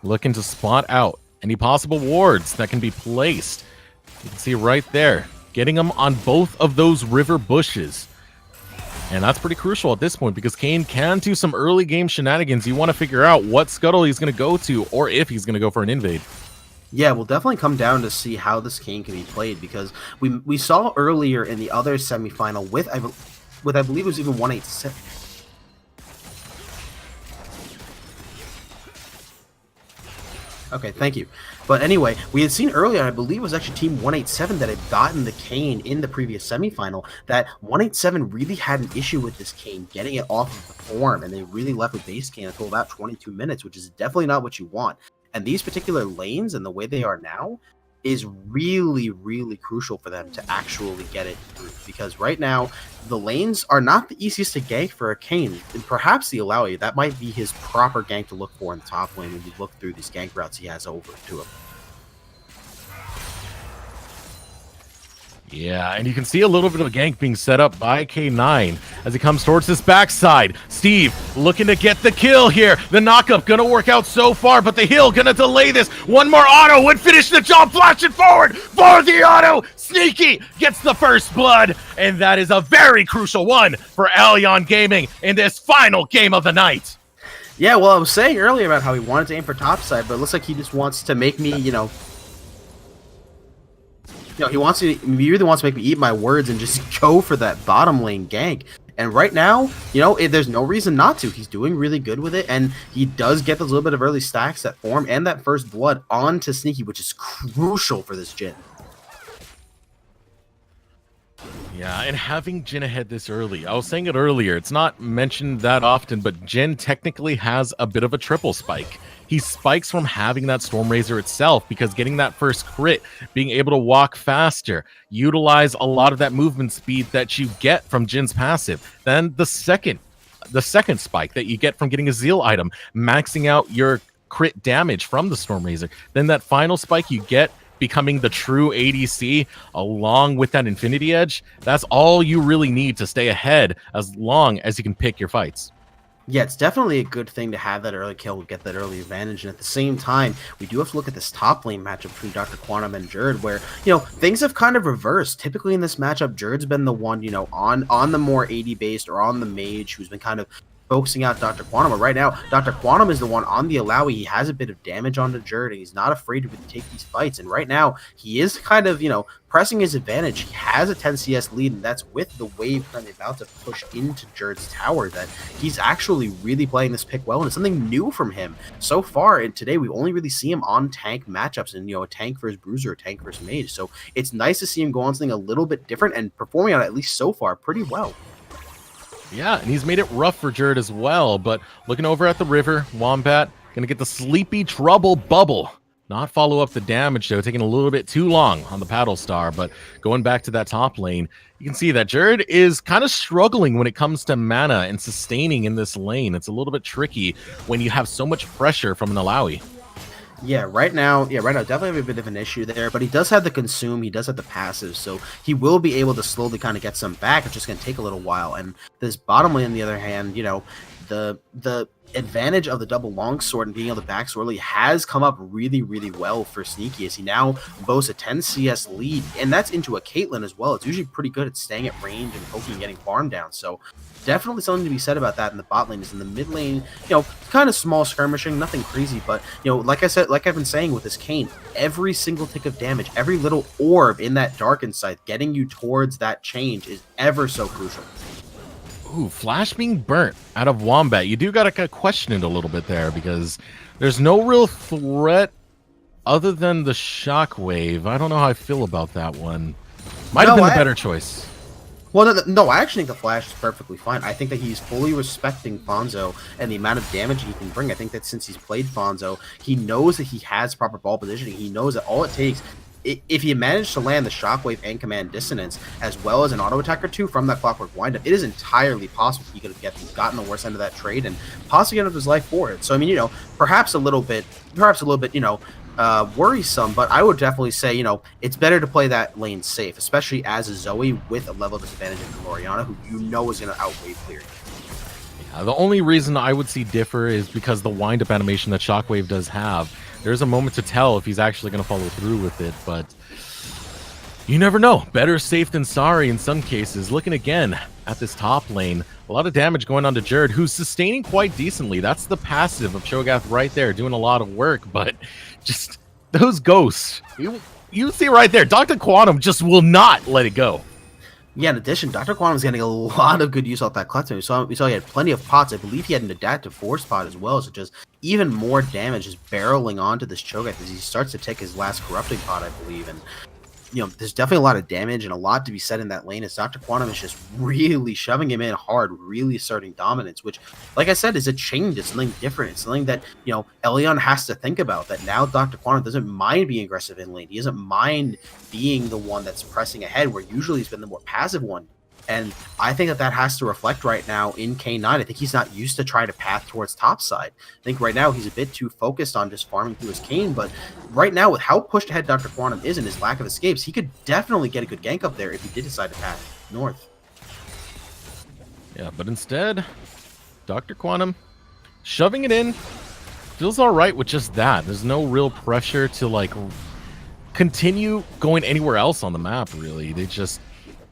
Looking to spot out any possible wards that can be placed. You can see right there, getting them on both of those river bushes. And that's pretty crucial at this point because Kayn can do some early game shenanigans. You want to figure out what scuttle he's going to go to or if he's going to go for an invade. Yeah, we'll definitely come down to see how this Kayn can be played because we saw earlier in the other semifinal with I believe it was even 187. Okay, thank you. But anyway, we had seen earlier, I believe it was actually Team 187 that had gotten the Kayn in the previous semifinal, that 187 really had an issue with this Kayn, getting it off of the form, and they really left with base Kayn until about 22 minutes, which is definitely not what you want. And these particular lanes and the way they are now is really, really crucial for them to actually get it through. Because right now, the lanes are not the easiest to gank for a Kayn. And perhaps the Alawi, that might be his proper gank to look for in the top lane when you look through these gank routes he has over to him. Yeah, and you can see a little bit of a gank being set up by K9 as he comes towards this backside. Steve looking to get the kill here. The knockup gonna work out so far, but the heal gonna delay this. One more auto would finish the job, flashing forward for the auto. Sneaky gets the first blood, and that is a very crucial one for Allion Gaming in this final game of the night. Yeah, well, I was saying earlier about how he wanted to aim for topside, but it looks like he just wants to make me, he really wants to make me eat my words and just go for that bottom lane gank. And right now, there's no reason not to. He's doing really good with it, and he does get those little bit of early stacks that form and that first blood onto Sneaky, which is crucial for this Jhin. Yeah, and having Jhin ahead this early, I was saying it earlier, it's not mentioned that often, but Jhin technically has a bit of a triple spike. He spikes from having that Stormrazor itself, because getting that first crit, being able to walk faster, utilize a lot of that movement speed that you get from Jin's passive. Then the second spike that you get from getting a Zeal item, maxing out your crit damage from the Stormrazor. Then that final spike you get becoming the true ADC along with that Infinity Edge. That's all you really need to stay ahead as long as you can pick your fights. Yeah, it's definitely a good thing to have that early kill, get that early advantage, and at the same time, we do have to look at this top lane matchup between Dr. Quantum and Jerd, where, things have kind of reversed. Typically in this matchup, Jerd's been the one, on the more AD based or on the mage who's been kind of focusing out Dr. Quantum. But right now, Dr. Quantum is the one on the Alawi. He has a bit of damage onto Jerd, and he's not afraid to really take these fights. And right now, he is kind of, pressing his advantage. He has a 10 CS lead, and that's with the wave kind of about to push into Jerd's tower, that he's actually really playing this pick well, and it's something new from him. So far, and today, we only really see him on tank matchups, and, a tank versus bruiser, a tank versus mage. So it's nice to see him go on something a little bit different and performing on it, at least so far, pretty well. Yeah, and he's made it rough for Jerd as well, but looking over at the river, Wombat gonna get the Sleepy Trouble Bubble. Not follow up the damage, though, taking a little bit too long on the Paddle Star, but going back to that top lane, you can see that Jerd is kind of struggling when it comes to mana and sustaining in this lane. It's a little bit tricky when you have so much pressure from an Alawi. Yeah, right now, definitely have a bit of an issue there, but he does have the consume, he does have the passive, so he will be able to slowly kind of get some back. It's just going to take a little while. And this bottom lane, on the other hand, the advantage of the double longsword and being able to back early has come up really, really well for Sneaky, as he now boasts a 10 CS lead, and that's into a Caitlyn as well. It's usually pretty good at staying at range and poking and getting farm down, so definitely something to be said about that. In the bot lane is in the mid lane, kind of small skirmishing, nothing crazy, but like I've been saying with this Kayn, every single tick of damage, every little orb in that Darkened Scythe getting you towards that change is ever so crucial. Ooh, Flash being burnt out of Wombat. You do gotta question it a little bit there, because there's no real threat other than the Shockwave. I don't know how I feel about that one. Might have been the better choice. Well, no, I actually think the Flash is perfectly fine. I think that he's fully respecting Fonzo and the amount of damage he can bring. I think that since he's played Fonzo, he knows that he has proper ball positioning. He knows that all it takes, if he managed to land the Shockwave and Command Dissonance, as well as an auto attack or two from that Clockwork Windup, it is entirely possible he could have gotten the worst end of that trade and possibly end up his life for it. So, I mean, perhaps a little bit, worrisome, but I would definitely say, it's better to play that lane safe, especially as a Zoe with a level of disadvantage in Gloriana, who is going to outweigh clear. Yeah, the only reason I would see differ is because the wind-up animation that Shockwave does have. There's a moment to tell if he's actually going to follow through with it, but you never know. Better safe than sorry in some cases. Looking again at this top lane, a lot of damage going on to Jerd, who's sustaining quite decently. That's the passive of Cho'Gath right there, doing a lot of work, but just those ghosts. You see right there, Dr. Quantum just will not let it go. Yeah, in addition, Dr. Quantum's getting a lot of good use off that Clutch. We saw he had plenty of pots. I believe he had an adaptive force pot as well, so just even more damage is barreling onto this Cho'Gath as he starts to take his last corrupting pot, I believe. And there's definitely a lot of damage and a lot to be said in that lane, as Dr. Quantum is just really shoving him in hard, really asserting dominance, which, like I said, is a change. It's something different. It's something that, Elyon has to think about, that now Dr. Quantum doesn't mind being aggressive in lane. He doesn't mind being the one that's pressing ahead, where usually he's been the more passive one. And I think that has to reflect right now in K9. I think he's not used to trying to path towards top side. I think right now he's a bit too focused on just farming through his Kane, but right now with how pushed ahead Dr. Quantum is and his lack of escapes, he could definitely get a good gank up there if he did decide to path north. Yeah, but instead, Dr. Quantum shoving it in feels all right with just that. There's no real pressure to like continue going anywhere else on the map, really. They just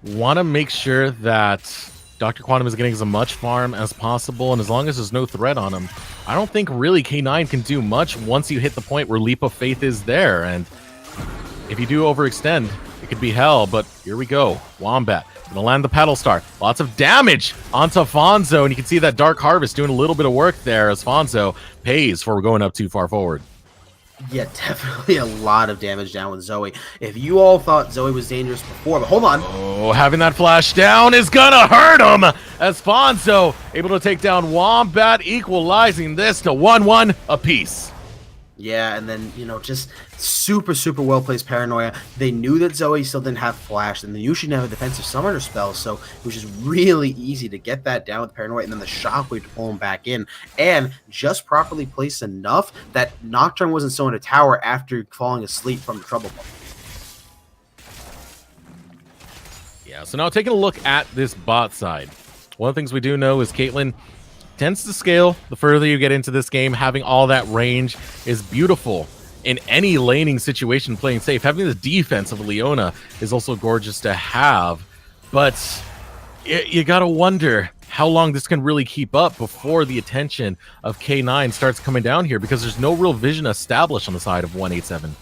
want to make sure that Dr. Quantum is getting as much farm as possible, and as long as there's no threat on him, I don't think really K9 can do much once you hit the point where Leap of Faith is there. And if you do overextend, it could be hell, but here we go. Wombat gonna land the Paddle Star. Lots of damage onto Fonzo, and you can see that Dark Harvest doing a little bit of work there as Fonzo pays for going up too far forward. Yeah, definitely a lot of damage down with Zoe. If you all thought Zoe was dangerous before, but hold on. Oh, having that flash down is gonna hurt him as Fonzo able to take down Wombat, equalizing this to 1-1 apiece. Yeah, and then, you know, just super, super well-placed Paranoia. They knew that Zoe still didn't have Flash, and they knew she didn't have a defensive summoner spell, so it was just really easy to get that down with Paranoia, and then the Shockwave to pull him back in, and just properly placed enough that Nocturne wasn't still in a tower after falling asleep from the Trouble Ball. Yeah, so now taking a look at this bot side. One of the things we do know is Caitlyn tends to scale the further you get into this game. Having all that range is beautiful in any laning situation, playing safe. Having the defense of Leona is also gorgeous to have, but you gotta wonder how long this can really keep up before the attention of K9 starts coming down here, because there's no real vision established on the side of 187.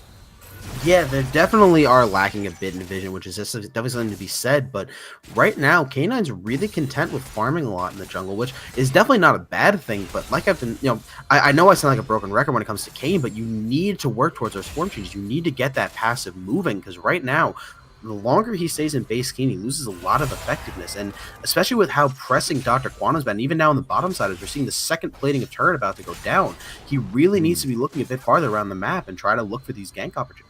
Yeah, they definitely are lacking a bit in vision, which is just definitely something to be said. But right now, K9's really content with farming a lot in the jungle, which is definitely not a bad thing. But like I've been, you know, I know I sound like a broken record when it comes to Kane, but you need to work towards those form changes. You need to get that passive moving, because right now, the longer he stays in base Kane, he loses a lot of effectiveness. And especially with how pressing Dr. Quantum's been, even now on the bottom side, as we're seeing the second plating of turret about to go down, he really needs to be looking a bit farther around the map and try to look for these gank opportunities.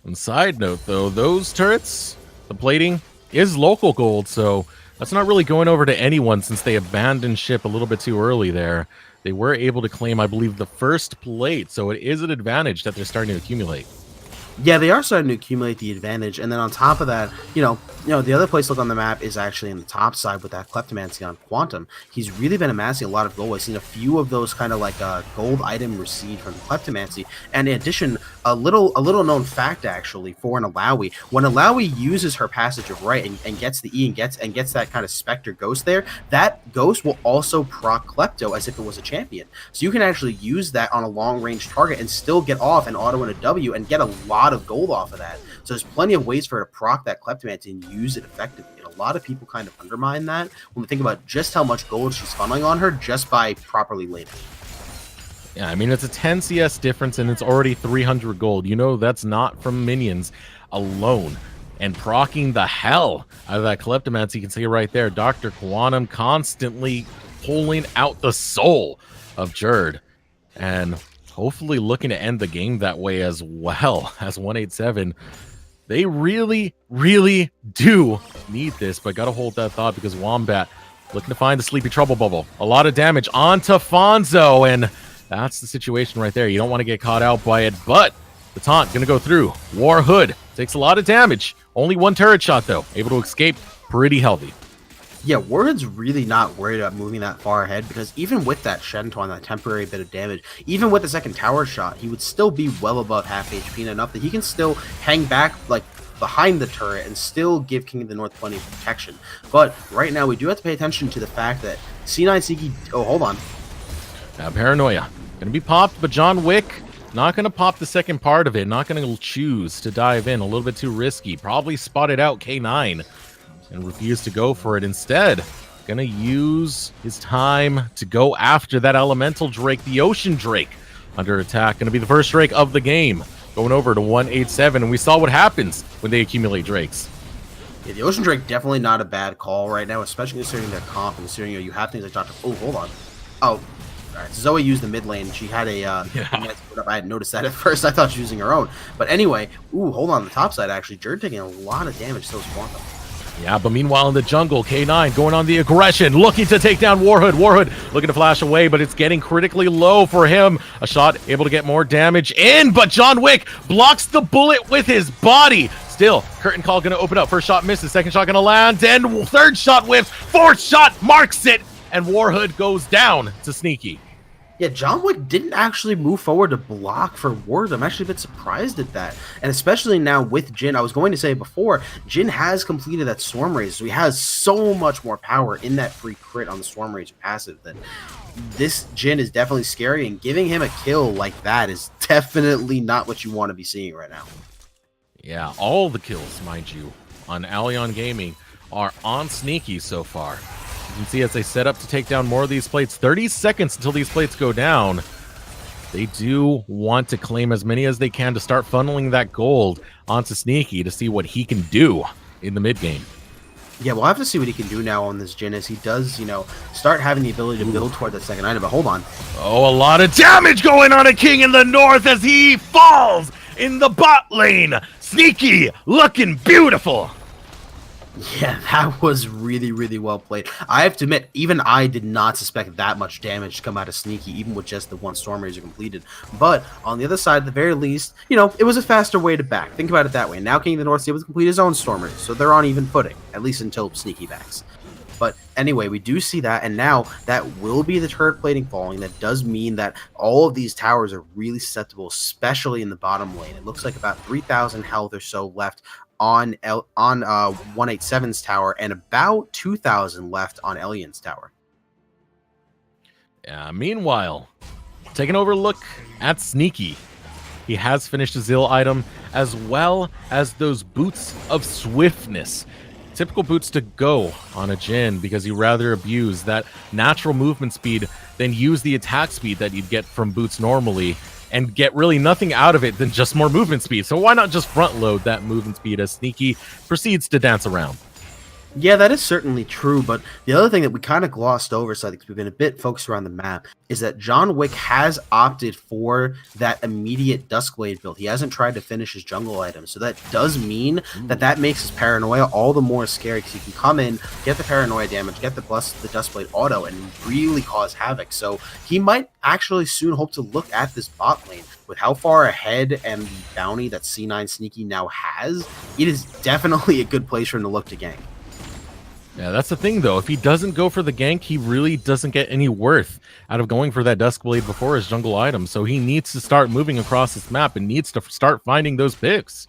On side note, though, those turrets, the plating is local gold, so that's not really going over to anyone since they abandoned ship a little bit too early there. They were able to claim, I believe, the first plate, so it is an advantage that they're starting to accumulate. Yeah, they are starting to accumulate the advantage, and then on top of that, you know, the other place to look on the map is actually in the top side with that Kleptomancy on Quantum. He's really been amassing a lot of gold. I've seen a few of those kind of like gold item received from the Kleptomancy, and in addition, a little known fact actually for an Alawi. When Alawi uses her Passage of Right and gets the E and gets that kind of Spectre Ghost there, that Ghost will also proc Klepto as if it was a champion. So you can actually use that on a long range target and still get off and auto in a W and get a lot of gold off of that. So there's plenty of ways for her to proc that Kleptomancy and use it effectively. And a lot of people kind of undermine that when we think about just how much gold she's funneling on her just by properly laning. Yeah, I mean, it's a 10 CS difference, and it's already 300 gold. You know that's not from minions alone. And proccing the hell out of that Kleptomancy, you can see right there, Dr. Quantum constantly pulling out the soul of Jerd. And hopefully looking to end the game that way as well as 187. They really, really do need this, but got to hold that thought because Wombat looking to find the Sleepy Trouble Bubble. A lot of damage onto Fonzo, and that's the situation right there. You don't want to get caught out by it, but the taunt going to go through. War Hood takes a lot of damage. Only one turret shot, though. Able to escape pretty healthy. Yeah, Warhood's really not worried about moving that far ahead, because even with that Shenton on that temporary bit of damage, even with the second tower shot, he would still be well above half HP and enough that he can still hang back like behind the turret and still give King of the North plenty of protection. But right now we do have to pay attention to the fact that C9 Siki... Oh, hold on. Paranoia. Going to be popped, but John Wick not going to pop the second part of it. Not going to choose to dive in. A little bit too risky. Probably spotted out K9 and refused to go for it. Instead, going to use his time to go after that Elemental Drake, the Ocean Drake, under attack. Going to be the first Drake of the game. Going over to 187, and we saw what happens when they accumulate Drakes. Yeah, the Ocean Drake definitely not a bad call right now, especially considering their comp and considering you have things like Dr. Oh, hold on. Oh, all right. So Zoe used the mid lane. She had a. I hadn't noticed that at first. I thought she was using her own. But anyway, ooh, hold on. The top side actually, Jerd taking a lot of damage. So is Quantum. Yeah, but meanwhile in the jungle, K9 going on the aggression, looking to take down Warhood. Warhood looking to flash away, but it's getting critically low for him. A shot able to get more damage in, but John Wick blocks the bullet with his body. Still, curtain call going to open up. First shot misses, second shot going to land, and third shot whips, fourth shot marks it, and Warhood goes down to Sneaky. Yeah, John Wick didn't actually move forward to block for Ward. I'm actually a bit surprised at that. And especially now with Jin, I was going to say before, Jin has completed that Storm Razor, so he has so much more power in that free crit on the Storm Razor passive that this Jin is definitely scary, and giving him a kill like that is definitely not what you want to be seeing right now. Yeah, all the kills, mind you, on Allion Gaming are on Sneaky so far. You can see as they set up to take down more of these plates, 30 seconds until these plates go down. They do want to claim as many as they can to start funneling that gold onto Sneaky to see what he can do in the mid game. Yeah, we'll have to see what he can do now on this Jin as he does, start having the ability to build toward that second item. But hold on. Oh, a lot of damage going on a King in the North as he falls in the bot lane. Sneaky looking beautiful. Yeah, that was really, really well played. I have to admit, even I did not suspect that much damage to come out of Sneaky, even with just the one Storm Razor completed. But on the other side, at the very least, it was a faster way to back. Think about it that way. Now King of the North is able to complete his own Storm Razor, so they're on even footing, at least until Sneaky backs. But anyway, we do see that, and now that will be the turret plating falling. That does mean that all of these towers are really susceptible, especially in the bottom lane. It looks like about 3,000 health or so left on 187's tower, and about 2,000 left on Elyon's tower. Yeah, meanwhile, taking over look at Sneaky. He has finished his Zill item, as well as those Boots of Swiftness. Typical boots to go on a Jin because you rather abuse that natural movement speed than use the attack speed that you'd get from boots normally and get really nothing out of it than just more movement speed. So why not just front load that movement speed as Sneaky proceeds to dance around? Yeah, that is certainly true, but the other thing that we kind of glossed over, so I think we've been a bit focused around the map, is that John Wick has opted for that immediate Duskblade build. He hasn't tried to finish his jungle items, so that does mean that makes his Paranoia all the more scary, because he can come in, get the Paranoia damage, get the Duskblade auto, and really cause havoc. So he might actually soon hope to look at this bot lane. With how far ahead and the bounty that C9 Sneaky now has, it is definitely a good place for him to look to gank. Yeah, that's the thing, though. If he doesn't go for the gank, he really doesn't get any worth out of going for that Duskblade before his jungle item. So he needs to start moving across this map and needs to start finding those picks.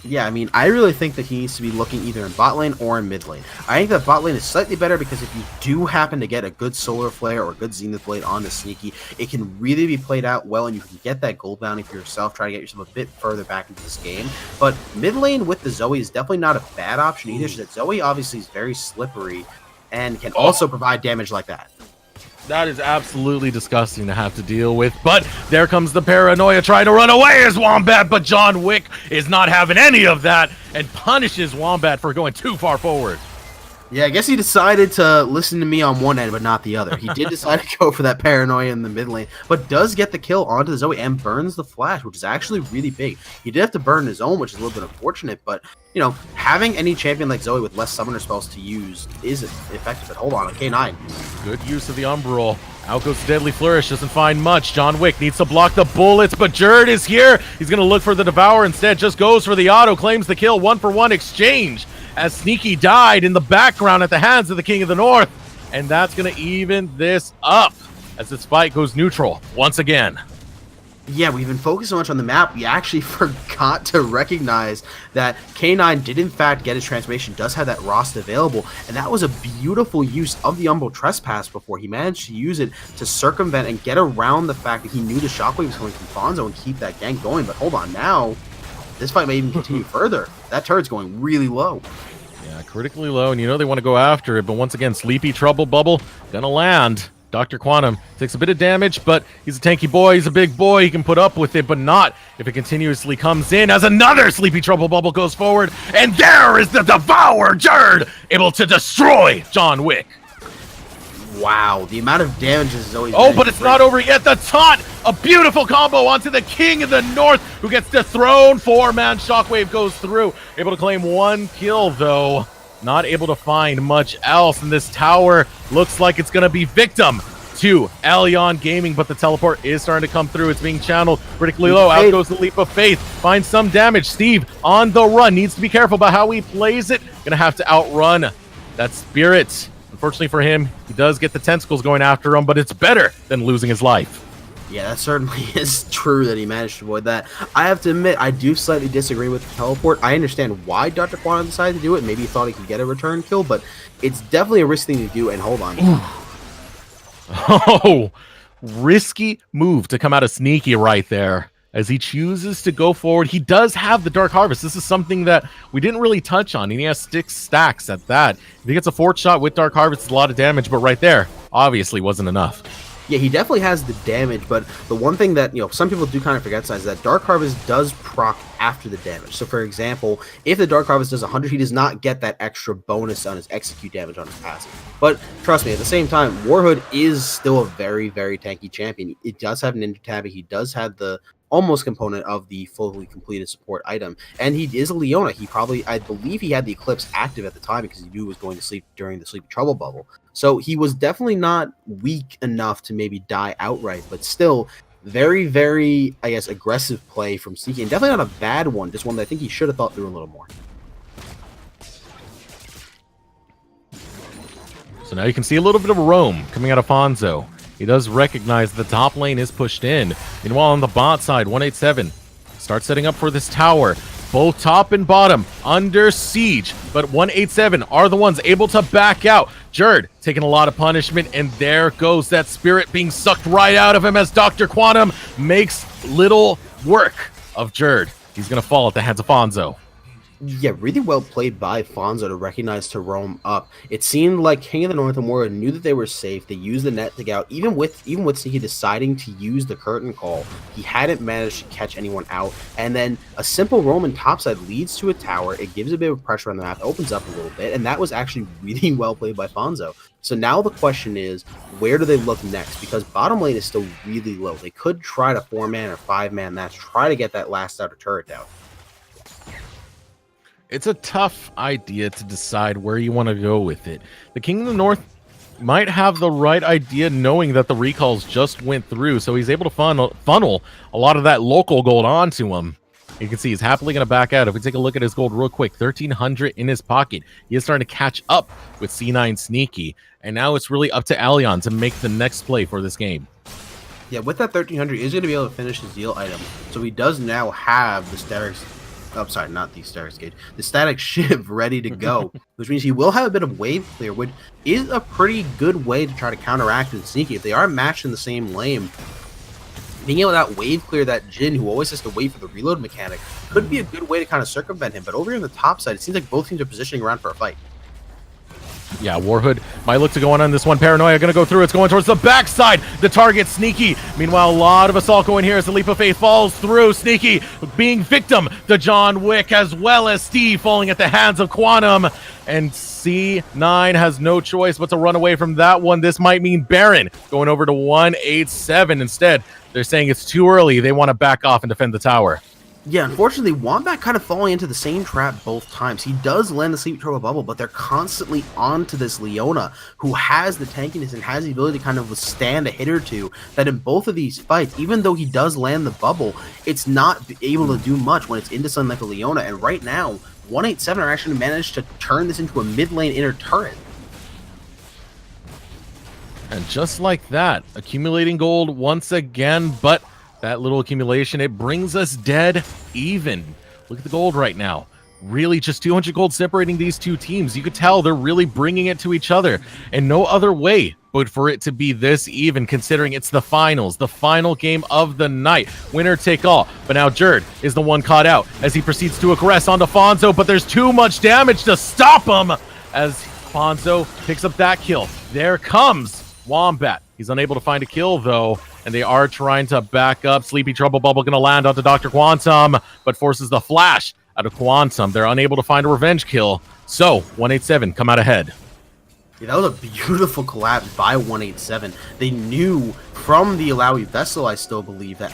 Yeah, I mean, I really think that he needs to be looking either in bot lane or in mid lane. I think that bot lane is slightly better because if you do happen to get a good Solar Flare or a good Zenith Blade on the Sneaky, it can really be played out well, and you can get that gold bounty for yourself, try to get yourself a bit further back into this game. But mid lane with the Zoe is definitely not a bad option either, so that Zoe obviously is very slippery and can also provide damage like that. That is absolutely disgusting to have to deal with. But there comes the Paranoia trying to run away as Wombat, but John Wick is not having any of that and punishes Wombat for going too far forward. Yeah, I guess he decided to listen to me on one end, but not the other. He did decide to go for that Paranoia in the mid lane, but does get the kill onto the Zoe and burns the Flash, which is actually really big. He did have to burn his own, which is a little bit unfortunate, but, having any champion like Zoe with less summoner spells to use is effective. But hold on, K9. Good use of the Umbral. Out goes the Deadly Flourish, doesn't find much. John Wick needs to block the bullets, but Jerd is here. He's going to look for the Devour instead, just goes for the auto, claims the kill, 1-for-1 exchange. As Sneaky died in the background at the hands of the King of the North. And that's going to even this up as this fight goes neutral once again. Yeah, we've been focused so much on the map, we actually forgot to recognize that K9 did in fact get his transformation, does have that Rost available, and that was a beautiful use of the Umbral Trespass before. He managed to use it to circumvent and get around the fact that he knew the Shockwave was coming from Fonzo and keep that gank going. But hold on, now this fight may even continue further. That turret's going really low. Yeah, critically low, and they want to go after it, but once again, Sleepy Trouble Bubble gonna land. Dr. Quantum takes a bit of damage, but he's a tanky boy, he's a big boy, he can put up with it, but not if it continuously comes in as another Sleepy Trouble Bubble goes forward, and there is the Devour Jerd, able to destroy John Wick. Wow, the amount of damage is always... Oh, but it's not over yet. The taunt, a beautiful combo onto the King of the North, who gets dethroned. 4-man Shockwave goes through. Able to claim 1 kill, though. not able to find much else, and this tower looks like it's going to be victim to Allion Gaming, but the teleport is starting to come through. It's being channeled critically low. Out goes the Leap of Faith. Finds some damage. Steve on the run. Needs to be careful about how he plays it. Gonna have to outrun that Spirit. Unfortunately for him, he does get the tentacles going after him, but it's better than losing his life. Yeah, that certainly is true that he managed to avoid that. I have to admit, I do slightly disagree with the teleport. I understand why Dr. Quantum decided to do it. Maybe he thought he could get a return kill, but it's definitely a risky thing to do, and hold on. Oh, risky move to come out of Sneaky right there as he chooses to go forward. He does have the Dark Harvest. This is something that we didn't really touch on, and he has 6 stacks at that. If he gets a 4th shot with Dark Harvest, it's a lot of damage, but right there obviously wasn't enough. Yeah, he definitely has the damage, but the one thing that, some people do kind of forget is that Dark Harvest does proc after the damage. So, for example, if the Dark Harvest does 100, he does not get that extra bonus on his execute damage on his passive. But trust me, at the same time, Warhood is still a very, very tanky champion. It does have an intertabbing. He does have the almost component of the fully completed support item, and he is a Leona. I believe he had the Eclipse active at the time because he knew he was going to sleep during the Sleepy Trouble bubble. So he was definitely not weak enough to maybe die outright, but still very, very, I guess, aggressive play from Sneaky, and definitely not a bad one, just one that I think he should have thought through a little more. So now you can see a little bit of a roam coming out of Fonzo. He does recognize the top lane is pushed in. Meanwhile, on the bot side, 187 starts setting up for this tower. Both top and bottom under siege, but 187 are the ones able to back out. Jerd taking a lot of punishment, and there goes that Spirit being sucked right out of him as Dr. Quantum makes little work of Jerd. He's going to fall at the hands of Fonzo. Yeah, really well played by Fonzo to recognize to roam up. It seemed like King of the North and Warrior knew that they were safe. They used the net to get out. Even with Sneaky deciding to use the curtain call, he hadn't managed to catch anyone out. And then a simple roam in topside leads to a tower. It gives a bit of pressure on the map, opens up a little bit, and that was actually really well played by Fonzo. So now the question is, where do they look next? Because bottom lane is still really low. They could try to 4-man or 5-man match, try to get that last outer turret down. It's a tough idea to decide where you want to go with it. The King of the North might have the right idea knowing that the recalls just went through, so he's able to funnel a lot of that local gold onto him. You can see he's happily going to back out. If we take a look at his gold real quick, 1,300 in his pocket. He is starting to catch up with C9 Sneaky, and now it's really up to Allion to make the next play for this game. Yeah, with that 1,300, he's going to be able to finish his deal item. So he does now have the static... I'm sorry, not the Static Gauge. The Static Shiv ready to go, which means he will have a bit of wave clear, which is a pretty good way to try to counteract with Sneaky. If they are matched in the same lane, being able to out wave clear that Jin, who always has to wait for the reload mechanic, could be a good way to kind of circumvent him. But over here on the top side, it seems like both teams are positioning around for a fight. Yeah, Warhood might look to go on this one. Paranoia going to go through. It's going towards the backside. The target, Sneaky. Meanwhile, a lot of assault going here as the Leap of Faith falls through. Sneaky being victim to John Wick, as well as Steve falling at the hands of Quantum. And C9 has no choice but to run away from that one. This might mean Baron going over to 187 instead. They're saying it's too early. They want to back off and defend the tower. Yeah, unfortunately, Wombat kind of falling into the same trap both times. He does land the Sleep Trouble bubble, but they're constantly onto this Leona, who has the tankiness and has the ability to kind of withstand a hit or two, that in both of these fights, even though he does land the bubble, it's not able to do much when it's into something like a Leona. And right now, 187 are actually managed to turn this into a mid lane inner turret. And just like that, accumulating gold once again, but that little accumulation, it brings us dead even. Look at the gold right now. Really just 200 gold separating these two teams. You could tell they're really bringing it to each other. And no other way but for it to be this even, considering it's the finals, the final game of the night. Winner take all. But now Jerd is the one caught out as he proceeds to aggress onto Fonzo, but there's too much damage to stop him as Fonzo picks up that kill. There comes Wombat. He's unable to find a kill, though, and they are trying to back up. Sleepy Trouble Bubble going to land onto Dr. Quantum, but forces the flash out of Quantum. They're unable to find a revenge kill, so 187 come out ahead. Yeah, that was a beautiful collapse by 187. They knew from the Alawi vessel, I still believe that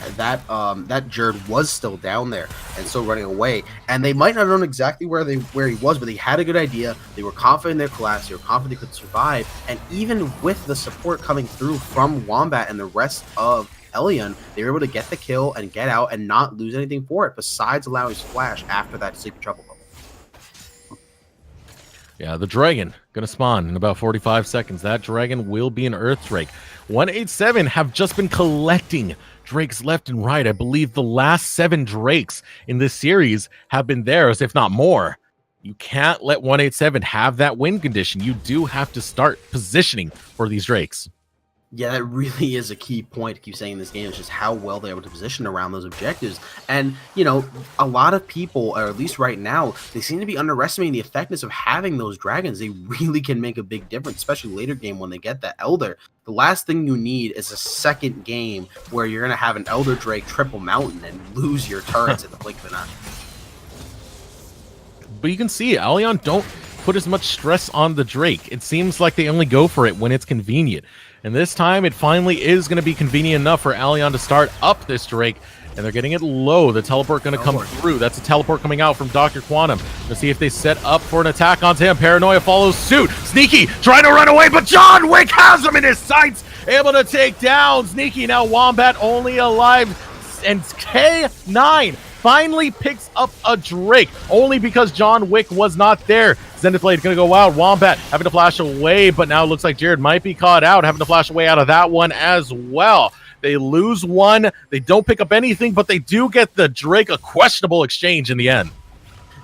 Jerd was still down there and still running away. And they might not have known exactly where he was, but they had a good idea. They were confident in their collapse. They were confident they could survive. And even with the support coming through from Wombat and the rest of Elion, they were able to get the kill and get out and not lose anything for it, besides Alawi's flash after that sleepy trouble bubble. Yeah, the dragon gonna spawn in about 45 seconds. That dragon will be an Earth Drake. 187 have just been collecting drakes left and right. I believe the last 7 drakes in this series have been theirs, if not more. You can't let 187 have that win condition. You do have to start positioning for these drakes. Yeah, that really is a key point to keep saying in this game. Is just how well they're able to position around those objectives. And, you know, a lot of people, or at least right now, they seem to be underestimating the effectiveness of having those dragons. They really can make a big difference, especially later game when they get that Elder. The last thing you need is a second game where you're going to have an Elder Drake triple mountain and lose your turrets at the blink of an eye. But you can see Allion don't put as much stress on the Drake. It seems like they only go for it when it's convenient. And this time, it finally is going to be convenient enough for Allion to start up this Drake. And they're getting it low. The teleport going to come through. That's a teleport coming out from Dr. Quantum. Let's see if they set up for an attack onto him. Paranoia follows suit. Sneaky trying to run away, but John Wick has him in his sights. Able to take down Sneaky. Now Wombat only alive. And K9 finally picks up a Drake, only because John Wick was not there. Zenith Blade going to go out. Wombat having to flash away, but now it looks like Jared might be caught out, having to flash away out of that one as well. They lose one. They don't pick up anything, but they do get the Drake, a questionable exchange in the end.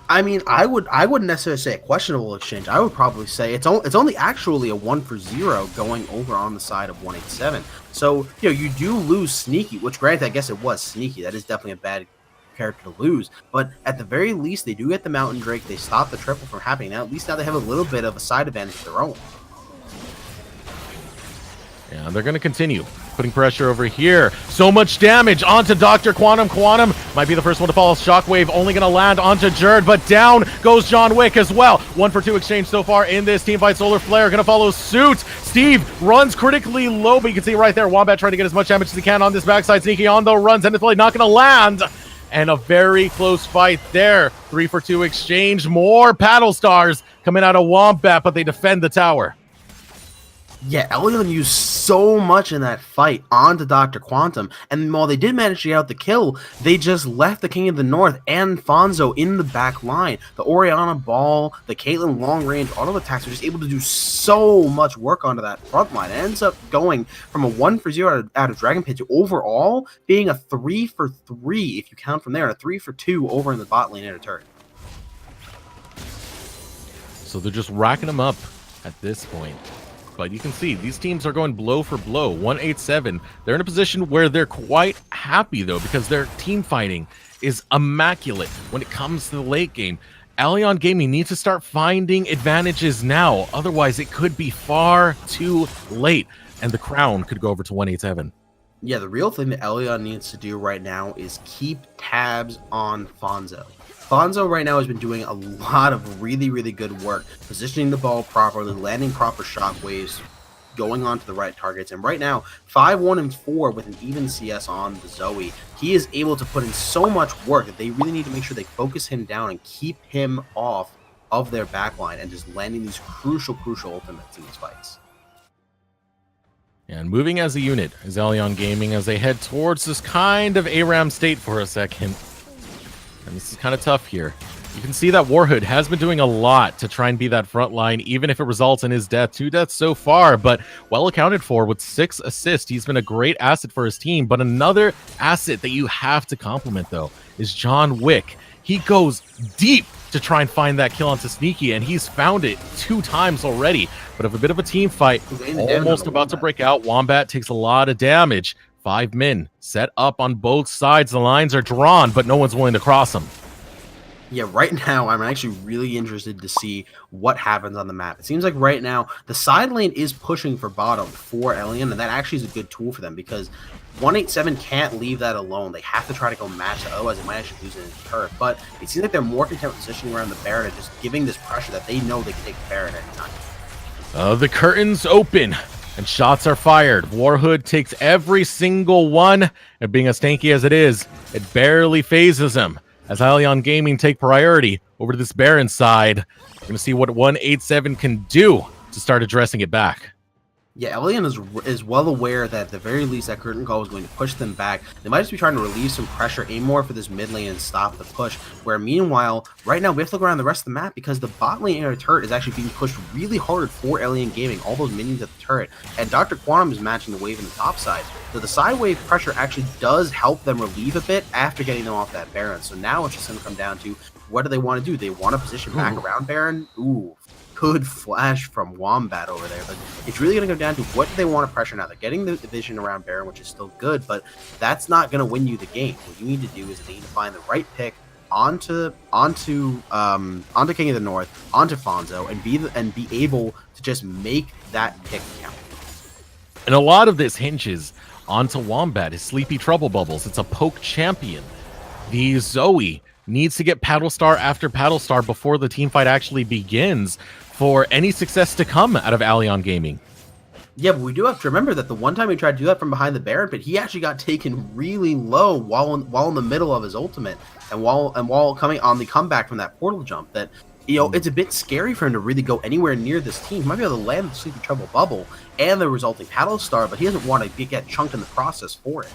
I mean, I wouldn't necessarily say a questionable exchange. I would probably say it's only actually a 1-for-0 going over on the side of 187. So, you know, you do lose Sneaky, which granted, I guess it was Sneaky. That is definitely a bad character to lose, but at the very least they do get the Mountain Drake. They stop the triple from happening. Now at least now they have a little bit of a side advantage of their own. Yeah, they're going to continue putting pressure over here. So much damage onto Dr. Quantum. Quantum might be the first one to fall. Shockwave only going to land onto Jerd, but down goes John Wick as well. 1-for-2 exchange so far in this team fight. Solar Flare going to follow suit. Steve runs critically low, but you can see right there Wombat trying to get as much damage as he can on this backside. Sneaky on the run. Zenith Blade not going to land. And a very close fight there. 3-for-2 exchange. More paddle stars coming out of Wombat, but they defend the tower. Yeah, Elion used so much in that fight onto Dr. Quantum, and while they did manage to get out the kill, they just left the King of the North and Fonzo in the back line. The Oriana Ball, the Caitlyn long range auto attacks were just able to do so much work onto that front line. It ends up going from a 1-for-0 out of Dragon Pit to overall being a 3-for-3 if you count from there, and a 3-for-2 over in the bot lane at a turret. So they're just racking them up at this point. But you can see these teams are going blow for blow. 187. They're in a position where they're quite happy, though, because their team fighting is immaculate when it comes to the late game. Allion Gaming needs to start finding advantages now. Otherwise, it could be far too late, and the crown could go over to 187. Yeah, the real thing that Elion needs to do right now is keep tabs on Fonzo. Fonzo right now has been doing a lot of really, really good work, positioning the ball properly, landing proper shockwaves, going on to the right targets. And right now, 5-1-4 with an even CS on the Zoe. He is able to put in so much work that they really need to make sure they focus him down and keep him off of their backline and just landing these crucial ultimates in these fights. And moving as a unit is Allion Gaming as they head towards this kind of ARAM state for a second. And this is kind of tough here. You can see that Warhood has been doing a lot to try and be that front line, even if it results in his death. 2 deaths so far, but well accounted for with 6 assists. He's been a great asset for his team. But another asset that you have to compliment, though, is John Wick. He goes deep to try and find that kill onto Sneaky, and he's found it 2 times already. But of a bit of a team fight, almost about to break out. Wombat takes a lot of damage. 5 men set up on both sides. The lines are drawn, but no one's willing to cross them. Yeah, right now, I'm actually really interested to see what happens on the map. It seems like right now, the side lane is pushing for bottom for Elion, and that actually is a good tool for them because 187 can't leave that alone. They have to try to go match it, otherwise they might actually lose it in the turret. But it seems like they're more content with positioning around the Baron and just giving this pressure that they know they can take the Baron at any time. The curtains open and shots are fired. Warhood takes every single one, and being as tanky as it is, it barely phases him. As Allion Gaming take priority over to this Baron side, we're going to see what 187 can do to start addressing it back. Yeah, Elian is well aware that at the very least that curtain call is going to push them back. They might just be trying to relieve some pressure, aim more for this mid lane and stop the push. Where meanwhile, right now we have to look around the rest of the map because the bot lane air turret is actually being pushed really hard for Alien Gaming, all those minions at the turret. And Dr. Quantum is matching the wave in the top side. So the side wave pressure actually does help them relieve a bit after getting them off that Baron. So now it's just going to come down to what do they want to do? They want to position back around Baron? Ooh. Good flash from Wombat over there, but it's really going to go down to what do they want to pressure now. They're getting the vision around Baron, which is still good, but that's not going to win you the game. What you need to do is you need to find the right pick onto King of the North, onto Fonzo, and be able to just make that pick count. And a lot of this hinges onto Wombat, his Sleepy Trouble Bubbles. It's a poke champion. The Zoe needs to get Paddle Star after Paddle Star before the team fight actually begins for any success to come out of Allion Gaming. Yeah, but we do have to remember that the one time he tried to do that from behind the Baron pit, he actually got taken really low while in the middle of his ultimate, and while coming on the comeback from that portal jump. That, you know, it's a bit scary for him to really go anywhere near this team. He might be able to land the Sleepy Trouble Bubble and the resulting Paddle Star, but he doesn't want to get chunked in the process for it.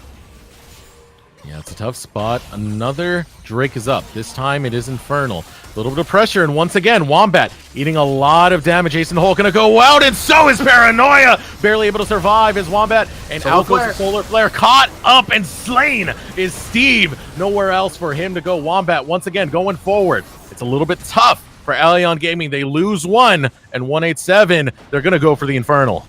Yeah, it's a tough spot. Another Drake is up. This time it is Infernal. A little bit of pressure, and once again, Wombat eating a lot of damage. Jason Hole gonna go out, and so is Paranoia! Barely able to survive is Wombat, and out goes the Solar Flare. Caught up and slain is Steve. Nowhere else for him to go. Wombat once again going forward. It's a little bit tough for Allion Gaming. They lose one, and 187, they're gonna go for the Infernal.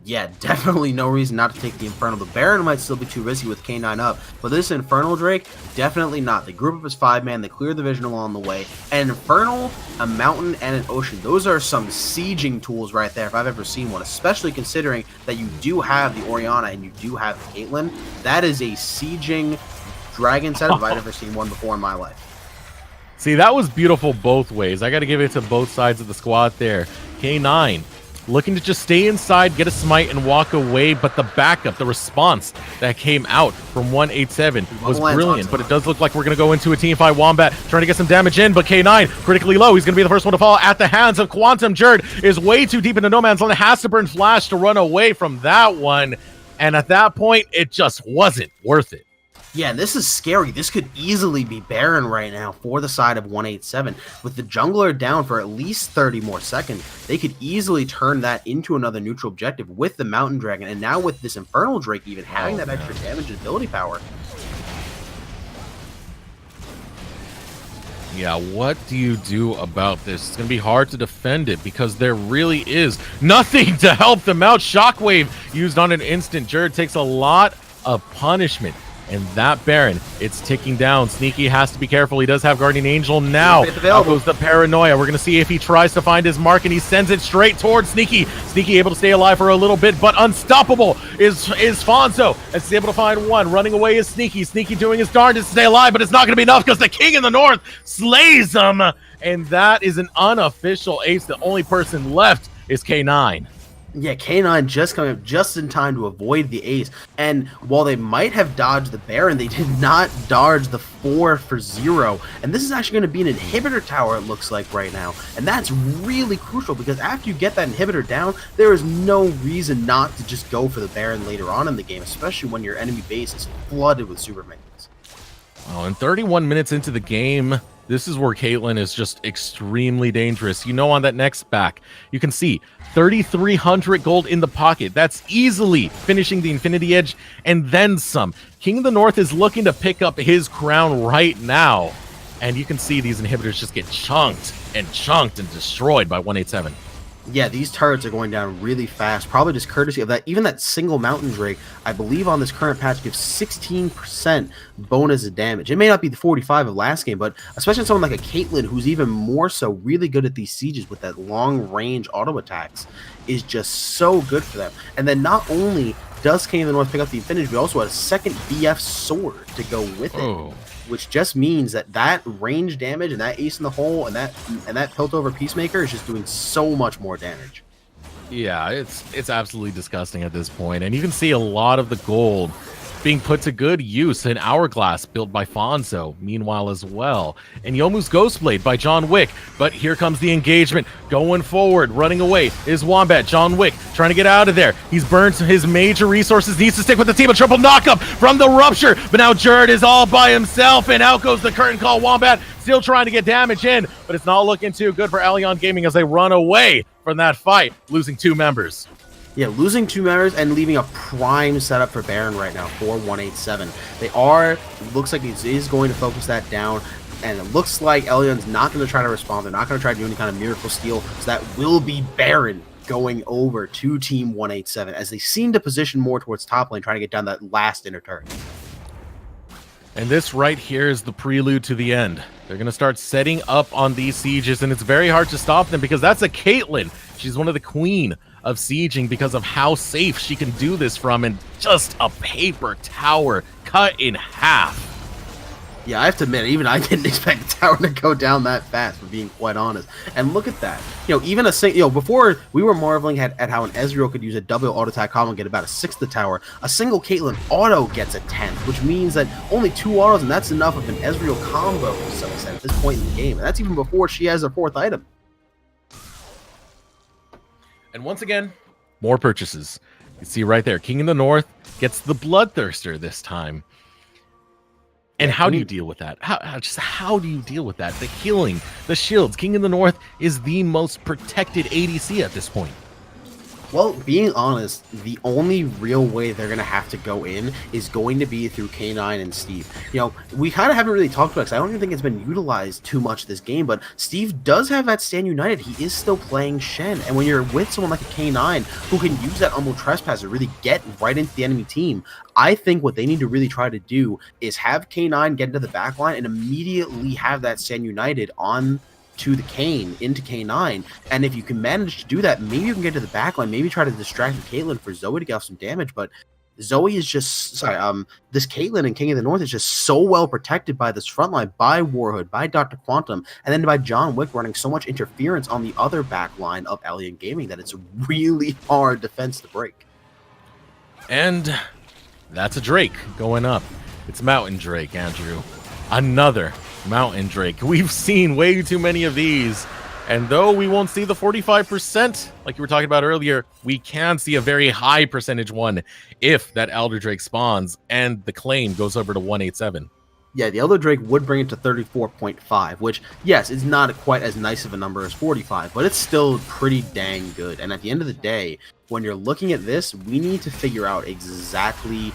Yeah, definitely no reason not to take the Infernal. The Baron might still be too risky with K9 up, but this Infernal Drake, definitely not. They group up as 5-man, they clear the vision along the way. An Infernal, a Mountain, and an Ocean. Those are some sieging tools right there if I've ever seen one, especially considering that you do have the Orianna and you do have the Caitlyn. That is a sieging dragon set if I've ever seen one before in my life. See, that was beautiful both ways. I got to give it to both sides of the squad there. K9 looking to just stay inside, get a smite, and walk away, but the backup, the response that came out from 187 was brilliant, but it does look like we're going to go into a teamfight. Wombat trying to get some damage in, but K9 critically low. He's going to be the first one to fall at the hands of Quantum. Jerd is way too deep into no man's land, has to burn Flash to run away from that one, and at that point, it just wasn't worth it. Yeah, this is scary. This could easily be Baron right now for the side of 187. With the jungler down for at least 30 more seconds, they could easily turn that into another neutral objective with the Mountain Dragon, and now with this Infernal Drake even having that extra damage and ability power. Yeah, what do you do about this? It's going to be hard to defend it because there really is nothing to help them out. Shockwave used on an instant. Jerd takes a lot of punishment. And that Baron, it's ticking down. Sneaky has to be careful. He does have Guardian Angel now. Out goes the Paranoia. We're going to see if he tries to find his mark, and he sends it straight towards Sneaky. Sneaky able to stay alive for a little bit, but unstoppable is Fonzo. As he's able to find one. Running away is Sneaky. Sneaky doing his darndest to stay alive, but it's not going to be enough because the King in the North slays him. And that is an unofficial ace. The only person left is K9. Yeah, K9 just coming up just in time to avoid the ace. And while they might have dodged the Baron, they did not dodge the 4 for 0. And this is actually going to be an inhibitor tower, it looks like right now. And that's really crucial because after you get that inhibitor down, there is no reason not to just go for the Baron later on in the game, especially when your enemy base is flooded with super minions. Oh, and 31 minutes into the game, this is where Caitlyn is just extremely dangerous. You know, on that next back, you can see 3,300 gold in the pocket. That's easily finishing the Infinity Edge and then some. King of the North is looking to pick up his crown right now. And you can see these inhibitors just get chunked and destroyed by 187. Yeah, these turrets are going down really fast, probably just courtesy of that. Even that single Mountain Drake, I believe on this current patch, gives 16% bonus of damage. It may not be the 45 of last game, but especially someone like a Caitlyn, who's even more so really good at these sieges with that long-range auto attacks, is just so good for them. And then not only does King of the North pick up the Infinity, we also had a second BF sword to go with it. Which just means that that range damage and that ace in the hole and that Piltover Peacemaker is just doing so much more damage. Yeah, it's absolutely disgusting at this point. And you can see a lot of the gold being put to good use in Hourglass, built by Fonzo, meanwhile as well. And Yomu's Ghostblade by John Wick. But here comes the engagement. Going forward, running away is Wombat. John Wick trying to get out of there. He's burned his major resources, needs to stick with the team. A triple knockup from the Rupture. But now Jared is all by himself, and out goes the curtain call. Wombat still trying to get damage in, but it's not looking too good for Allion Gaming as they run away from that fight, losing 2 members. Yeah, losing 2 members and leaving a prime setup for Baron right now for 187. They are, looks like he is going to focus that down, and it looks like Elyon's not going to try to respond. They're not going to try to do any kind of miracle steal, so that will be Baron going over to Team 187 as they seem to position more towards top lane, trying to get down that last inner turret. And this right here is the prelude to the end. They're going to start setting up on these sieges, and it's very hard to stop them because that's a Caitlyn. She's one of the queen of sieging because of how safe she can do this from, and just a paper tower cut in half. Yeah, I have to admit, even I didn't expect the tower to go down that fast, for being quite honest. And look at that. Even before we were marveling at how an Ezreal could use a double auto attack combo and get about a 6th of the tower, a single Caitlyn auto gets a 10th, which means that only 2 autos, and that's enough of an Ezreal combo to some extent at this point in the game. And that's even before she has her 4th item. And once again, more purchases. You see right there, King in the North gets the Bloodthirster this time. And how do you deal with that? How do you deal with that? The healing, the shields. King in the North is the most protected ADC at this point. Well, being honest, the only real way they're going to have to go in is going to be through K9 and Steve. We kind of haven't really talked about it because I don't even think it's been utilized too much this game, but Steve does have that stand united. He is still playing Shen, and when you're with someone like a K9 who can use that Humble Trespass to really get right into the enemy team, I think what they need to really try to do is have K9 get into the backline and immediately have that stand united on to the Kayn, into K9, and if you can manage to do that, maybe you can get to the backline, maybe try to distract the Caitlyn for Zoe to get off some damage, but Zoe is just, this Caitlyn and King of the North is just so well protected by this front line, by Warhood, by Dr. Quantum, and then by John Wick running so much interference on the other back line of Alien Gaming that it's really hard defense to break. And that's a Drake going up. It's Mountain Drake, Andrew. Another Mountain Drake. We've seen way too many of these, and though we won't see the 45% like you were talking about earlier, we can see a very high percentage one if that Elder Drake spawns and the claim goes over to 187. Yeah, the Elder Drake would bring it to 34.5, which, yes, is not quite as nice of a number as 45, but it's still pretty dang good. And at the end of the day, when you're looking at this, we need to figure out exactly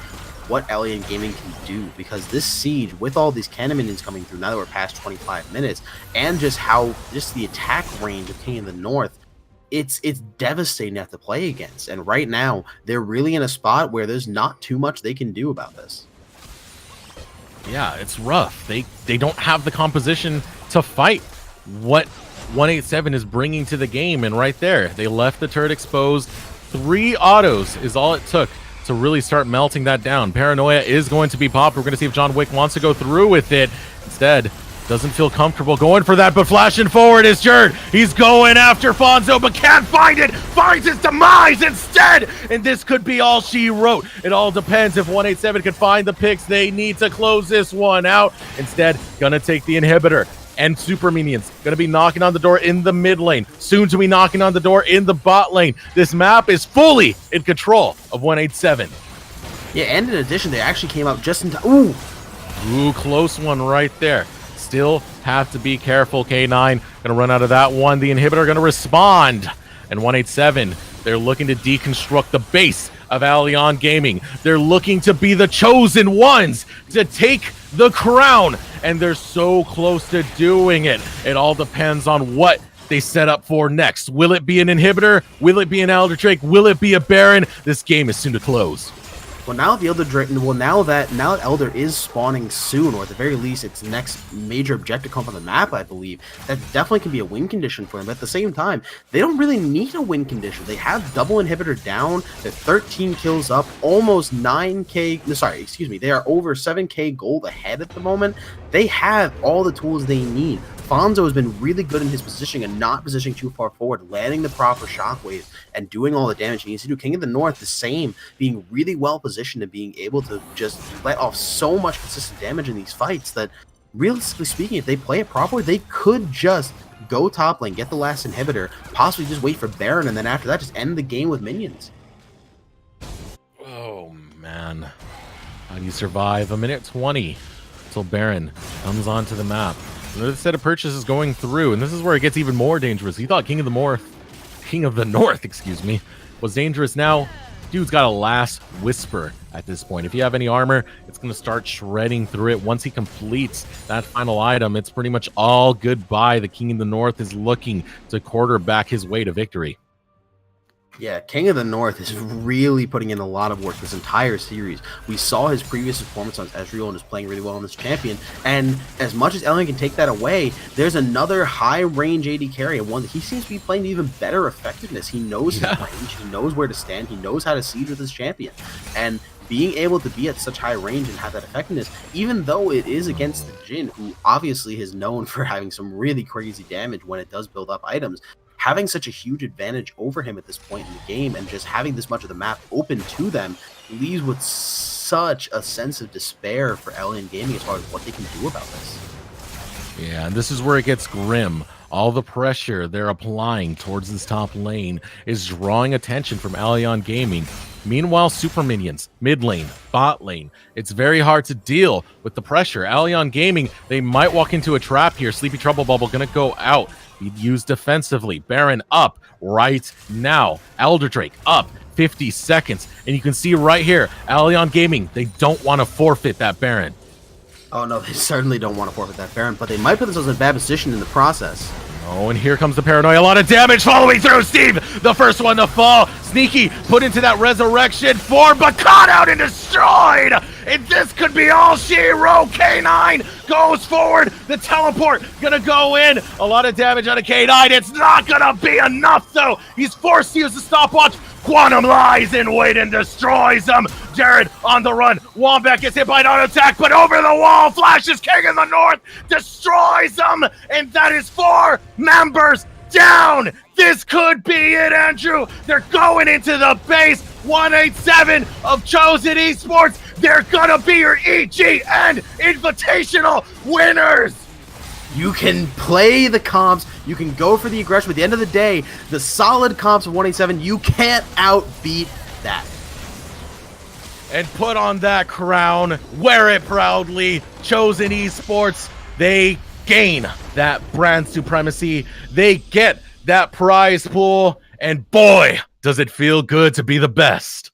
what Alien Gaming can do, because this siege, with all these cannon minions coming through now that we're past 25 minutes, and just the attack range of King of the North, it's devastating to have to play against. And right now, they're really in a spot where there's not too much they can do about this. Yeah, it's rough. They don't have the composition to fight what 187 is bringing to the game, and right there, they left the turret exposed. 3 autos is all it took to really start melting that down. Paranoia is going to be popped. We're going to see if John Wick wants to go through with it. Instead, doesn't feel comfortable going for that, but flashing forward is Jerd. He's going after Fonzo, but can't find it. Finds his demise instead, and this could be all she wrote. It all depends if 187 can find the picks. They need to close this one out. Instead, gonna take the inhibitor. And super minions gonna be knocking on the door in the mid lane, soon to be knocking on the door in the bot lane. This map is fully in control of 187. Yeah, and in addition, they actually came out just in time. Ooh, close one right there. Still have to be careful. K9 gonna run out of that one. The inhibitor gonna respond, and 187, they're looking to deconstruct the base of Allion Gaming. They're looking to be the chosen ones to take the crown, and they're so close to doing it. It all depends on what they set up for next. Will it be an inhibitor? Will it be an Elder Drake? Will it be a Baron? This game is soon to close. Well, now the Elder Drake, now that Elder is spawning soon, or at the very least, its next major objective come on the map, I believe, that definitely can be a win condition for them. But at the same time, they don't really need a win condition. They have double inhibitor down, they're 13 kills up, almost 9k, sorry, excuse me, they are over 7k gold ahead at the moment. They have all the tools they need. Fonzo has been really good in his positioning and not positioning too far forward, landing the proper shockwaves and doing all the damage he needs to do. King of the North, the same, being really well positioned and being able to just let off so much consistent damage in these fights that, realistically speaking, if they play it properly, they could just go top lane, get the last inhibitor, possibly just wait for Baron, and then after that, just end the game with minions. Oh, man. How do you survive a minute 20 until Baron comes onto the map? Another set of purchases going through, and this is where it gets even more dangerous. He thought King of the North, excuse me, was dangerous. Now, dude's got a last whisper at this point. If you have any armor, it's going to start shredding through it. Once he completes that final item, it's pretty much all goodbye. The King of the North is looking to quarterback his way to victory. Yeah, King of the North is really putting in a lot of work this entire series. We saw his previous performance on Ezreal and is playing really well on this champion. And as much as Elion can take that away, there's another high-range AD carry, and one that he seems to be playing to even better effectiveness. He knows his range, he knows where to stand, he knows how to siege with his champion. And being able to be at such high range and have that effectiveness, even though it is against the Jhin, who obviously is known for having some really crazy damage when it does build up items, having such a huge advantage over him at this point in the game and just having this much of the map open to them leaves with such a sense of despair for Elion Gaming as far as what they can do about this. Yeah, and this is where it gets grim. All the pressure they're applying towards this top lane is drawing attention from Elion Gaming. Meanwhile, super minions, mid lane, bot lane, it's very hard to deal with the pressure. Elion Gaming, they might walk into a trap here. Sleepy Trouble Bubble gonna go out. Be used defensively. Baron up right now. Elder Drake up 50 seconds. And you can see right here, Elion Gaming, they don't want to forfeit that Baron. Oh no, they certainly don't want to forfeit that Baron, but they might put themselves in a bad position in the process. Oh, and here comes the paranoia. A lot of damage following through. Steve, the first one to fall. Sneaky put into that resurrection form, but caught out and destroyed. And this could be all she wrote. K9 goes forward. The teleport gonna go in. A lot of damage on a K9. It's not gonna be enough, though. He's forced to use the stopwatch. Quantum lies in wait and destroys him. Jared on the run. Wombat gets hit by an auto attack, but over the wall flashes King in the North, destroys him, and that is 4 members down. This could be it, Andrew. They're going into the base. 187 of Chosen Esports. They're gonna be your EGN Invitational winners. You can play the comps, you can go for the aggression, but at the end of the day, the solid comps of 187, you can't outbeat that. And put on that crown, wear it proudly. Chosen Esports, they gain that brand supremacy, they get that prize pool, and boy, does it feel good to be the best.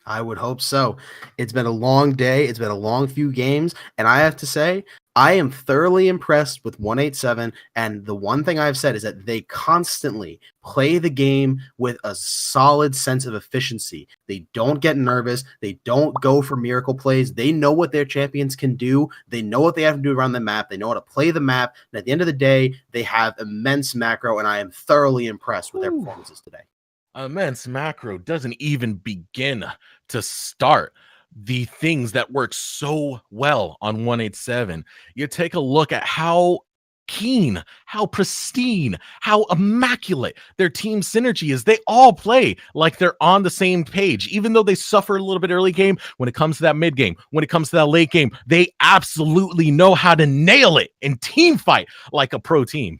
I would hope so. It's been a long day, it's been a long few games, and I have to say, I am thoroughly impressed with 187, and the one thing I've said is that they constantly play the game with a solid sense of efficiency. They don't get nervous. They don't go for miracle plays. They know what their champions can do. They know what they have to do around the map. They know how to play the map, and at the end of the day, they have immense macro, and I am thoroughly impressed with their performances today. Immense macro doesn't even begin to start the things that work so well on 187. You take a look at how keen, how pristine, how immaculate their team synergy is. They all play like they're on the same page, even though they suffer a little bit early game. When it comes to that mid game, when it comes to that late game, they absolutely know how to nail it and team fight like a pro team.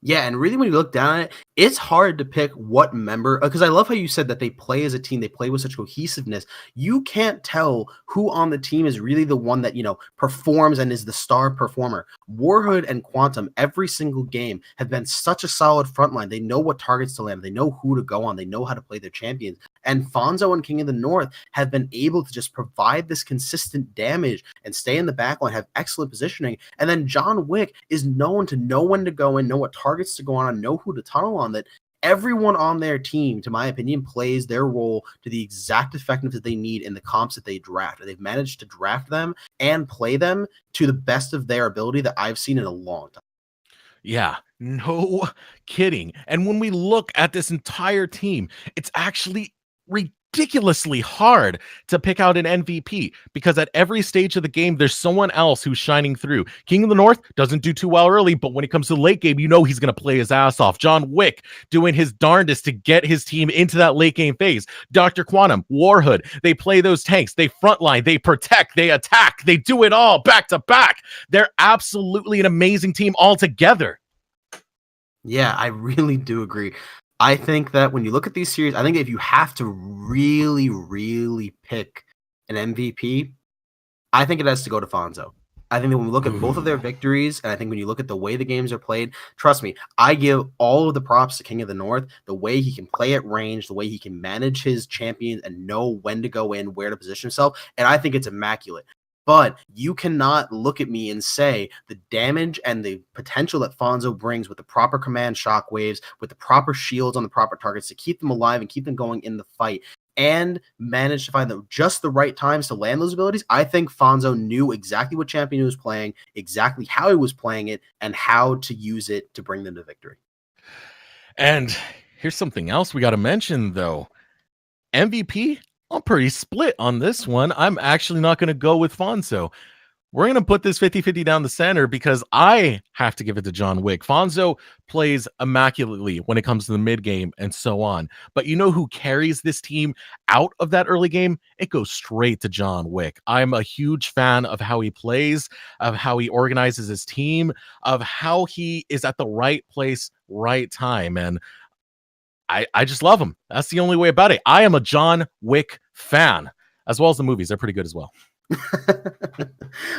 Yeah, and really when you look down at it, it's hard to pick what member, because I love how you said that they play as a team, they play with such cohesiveness. You can't tell who on the team is really the one that, performs and is the star performer. Warhood and Quantum, every single game, have been such a solid front line. They know what targets to land, they know who to go on, they know how to play their champions. And Fonzo and King of the North have been able to just provide this consistent damage and stay in the backline, have excellent positioning. And then John Wick is known to know when to go in, know what targets to go on, know who to tunnel on. That everyone on their team, to my opinion, plays their role to the exact effectiveness that they need in the comps that they draft. And they've managed to draft them and play them to the best of their ability that I've seen in a long time. Yeah, no kidding. And when we look at this entire team, it's actually ridiculously hard to pick out an MVP because at every stage of the game, there's someone else who's shining through. King of the North doesn't do too well early, but when it comes to the late game, you know he's going to play his ass off. John Wick doing his darndest to get his team into that late game phase. Dr. Quantum, Warhood, they play those tanks, they frontline, they protect, they attack, they do it all back to back. They're absolutely an amazing team altogether. Yeah, I really do agree. I think that when you look at these series, I think if you have to really, really pick an MVP, I think it has to go to Fonzo. I think that when we look at both of their victories, and I think when you look at the way the games are played, trust me, I give all of the props to King of the North, the way he can play at range, the way he can manage his champions and know when to go in, where to position himself, and I think it's immaculate. But you cannot look at me and say the damage and the potential that Fonzo brings with the proper command shockwaves, with the proper shields on the proper targets to keep them alive and keep them going in the fight, and manage to find just the right times to land those abilities. I think Fonzo knew exactly what champion he was playing, exactly how he was playing it, and how to use it to bring them to victory. And here's something else we got to mention, though. MVP, I'm pretty split on this one. I'm actually not going to go with Fonzo. We're going to put this 50-50 down the center because I have to give it to John Wick. Fonzo plays immaculately when it comes to the mid game and so on. But you know who carries this team out of that early game? It goes straight to John Wick. I'm a huge fan of how he plays, of how he organizes his team, of how he is at the right place, right time. And I just love him. That's the only way about it. I am a John Wick fan, as well as the movies. They're pretty good as well.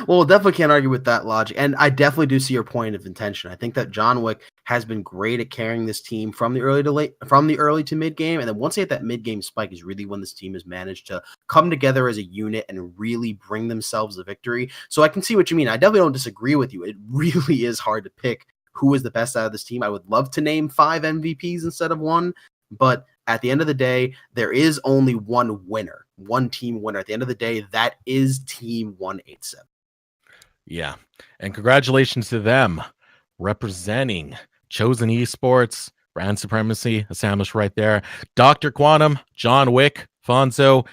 Well, definitely can't argue with that logic, and I definitely do see your point of intention. I think that John Wick has been great at carrying this team from the early to mid game, and then once they hit that mid game spike is really when this team has managed to come together as a unit and really bring themselves the victory. So I can see what you mean. I definitely don't disagree with you. It really is hard to pick who is the best out of this team. I would love to name 5 MVPs instead of 1, but at the end of the day, there is only one winner, one team winner. At the end of the day, that is Team 187. Yeah. And congratulations to them representing Chosen Esports, brand supremacy established right there. Dr. Quantum, John Wick, Fonzo,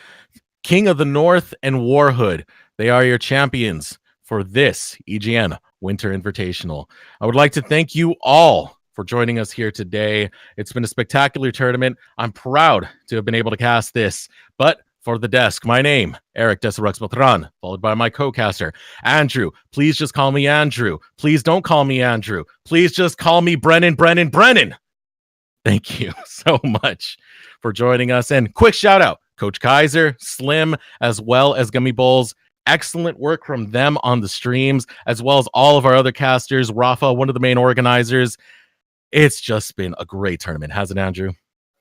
King of the North, and Warhood. They are your champions for this EGN Winter Invitational. I would like to thank you all for joining us here today. It's been a spectacular tournament. I'm proud to have been able to cast this. But for the desk, my name, Eric Desirux Matran, followed by my co-caster, Andrew. Please just call me Andrew. Please don't call me Andrew. Please just call me Brennan. Thank you so much for joining us. And quick shout out, Coach Kaiser, Slim, as well as Gummy Bowls. Excellent work from them on the streams, as well as all of our other casters. Rafa, one of the main organizers. It's just been a great tournament, hasn't it, Andrew?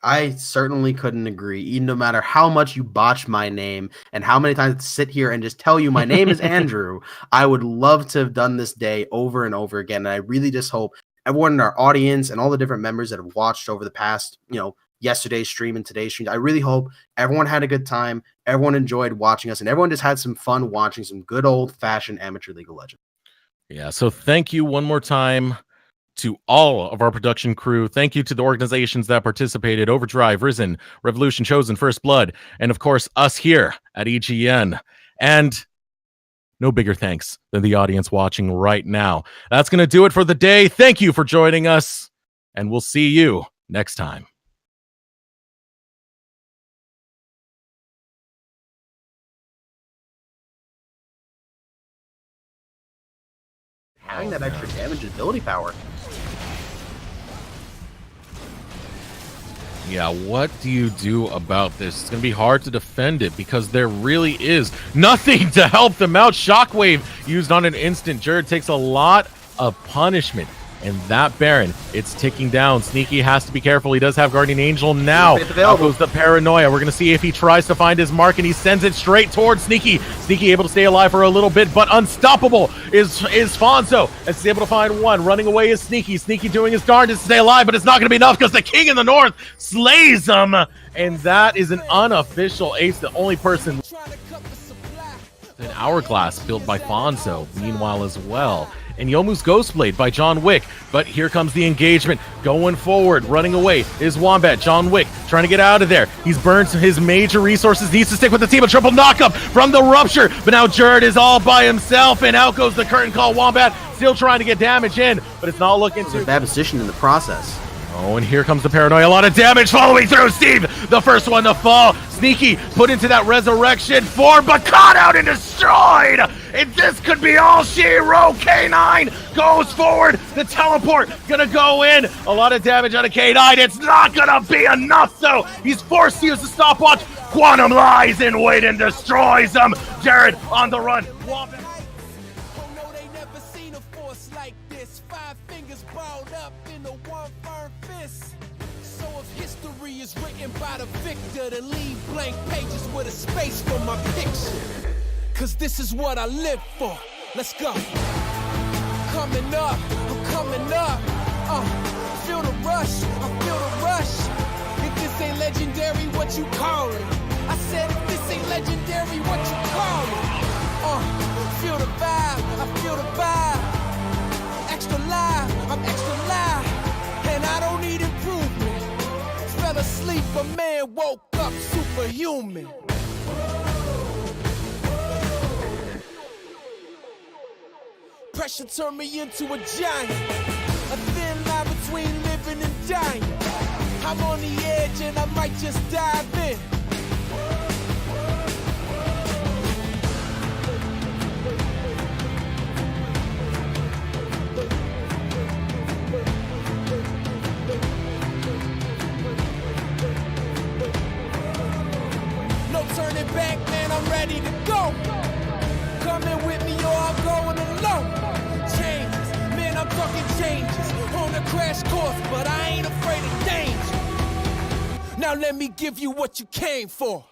I certainly couldn't agree. No matter how much you botch my name and how many times I sit here and just tell you my name is Andrew, I would love to have done this day over and over again. And I really just hope everyone in our audience and all the different members that have watched over the past, yesterday's stream and today's stream, I really hope everyone had a good time. Everyone enjoyed watching us and everyone just had some fun watching some good old fashioned amateur League of Legends. Yeah. So thank you one more time to all of our production crew. Thank you to the organizations that participated: Overdrive, Risen, Revolution, Chosen, First Blood, and of course us here at EGN. And no bigger thanks than the audience watching right now. That's going to do it for the day. Thank you for joining us, and we'll see you next time. Having that extra damage and ability power. Yeah, what do you do about this? It's going to be hard to defend it because there really is nothing to help them out. Shockwave used on an instant. Jared takes a lot of punishment. And that Baron, it's ticking down. Sneaky has to be careful. He does have Guardian Angel now. Out goes the Paranoia. We're going to see if he tries to find his mark, and he sends it straight towards Sneaky. Sneaky able to stay alive for a little bit, but unstoppable is Fonzo. As he's able to find one. Running away is Sneaky. Sneaky doing his darndest to stay alive, but it's not going to be enough because the King in the North slays him. And that is an unofficial ace. The only person... an hourglass built by Fonzo, meanwhile, as well. and Yomu's Ghostblade by John Wick. But here comes the engagement. Going forward, running away is Wombat. John Wick trying to get out of there. He's burned his major resources, needs to stick with the team. A triple knockup from the Rupture, but now Jared is all by himself, and out goes the curtain call. Wombat still trying to get damage in, but it's not looking too Bad position in the process. Oh, and here comes the Paranoia. A lot of damage following through. Steve, the first one to fall. Sneaky put into that resurrection form, but caught out and destroyed. And this could be all she wrote. K9 goes forward. The teleport gonna go in. A lot of damage on a K9. It's not gonna be enough, though. He's forced to use the stopwatch. Quantum lies in wait and destroys him. Jared on the run. Wombat. Oh no, they never seen a force like this. 5 fingers balled up in a one firm fist. So if history is written by the victor, then leave blank pages with a space for my picture. Cause this is what I live for. Let's go. Coming up, I'm coming up. Feel the rush, I feel the rush. If this ain't legendary, what you call it? I said if this ain't legendary, what you call it? Feel the vibe, I feel the vibe. Extra live, I'm extra live. And I don't need improvement. Fell asleep, a man woke up superhuman. Pressure turned me into a giant. A thin line between living and dying. I'm on the edge and I might just dive in. No turning back, man, I'm ready to go. Coming with me or I'm going alone. Changes, man, I'm talking changes. On a crash course, but I ain't afraid of danger. Now let me give you what you came for.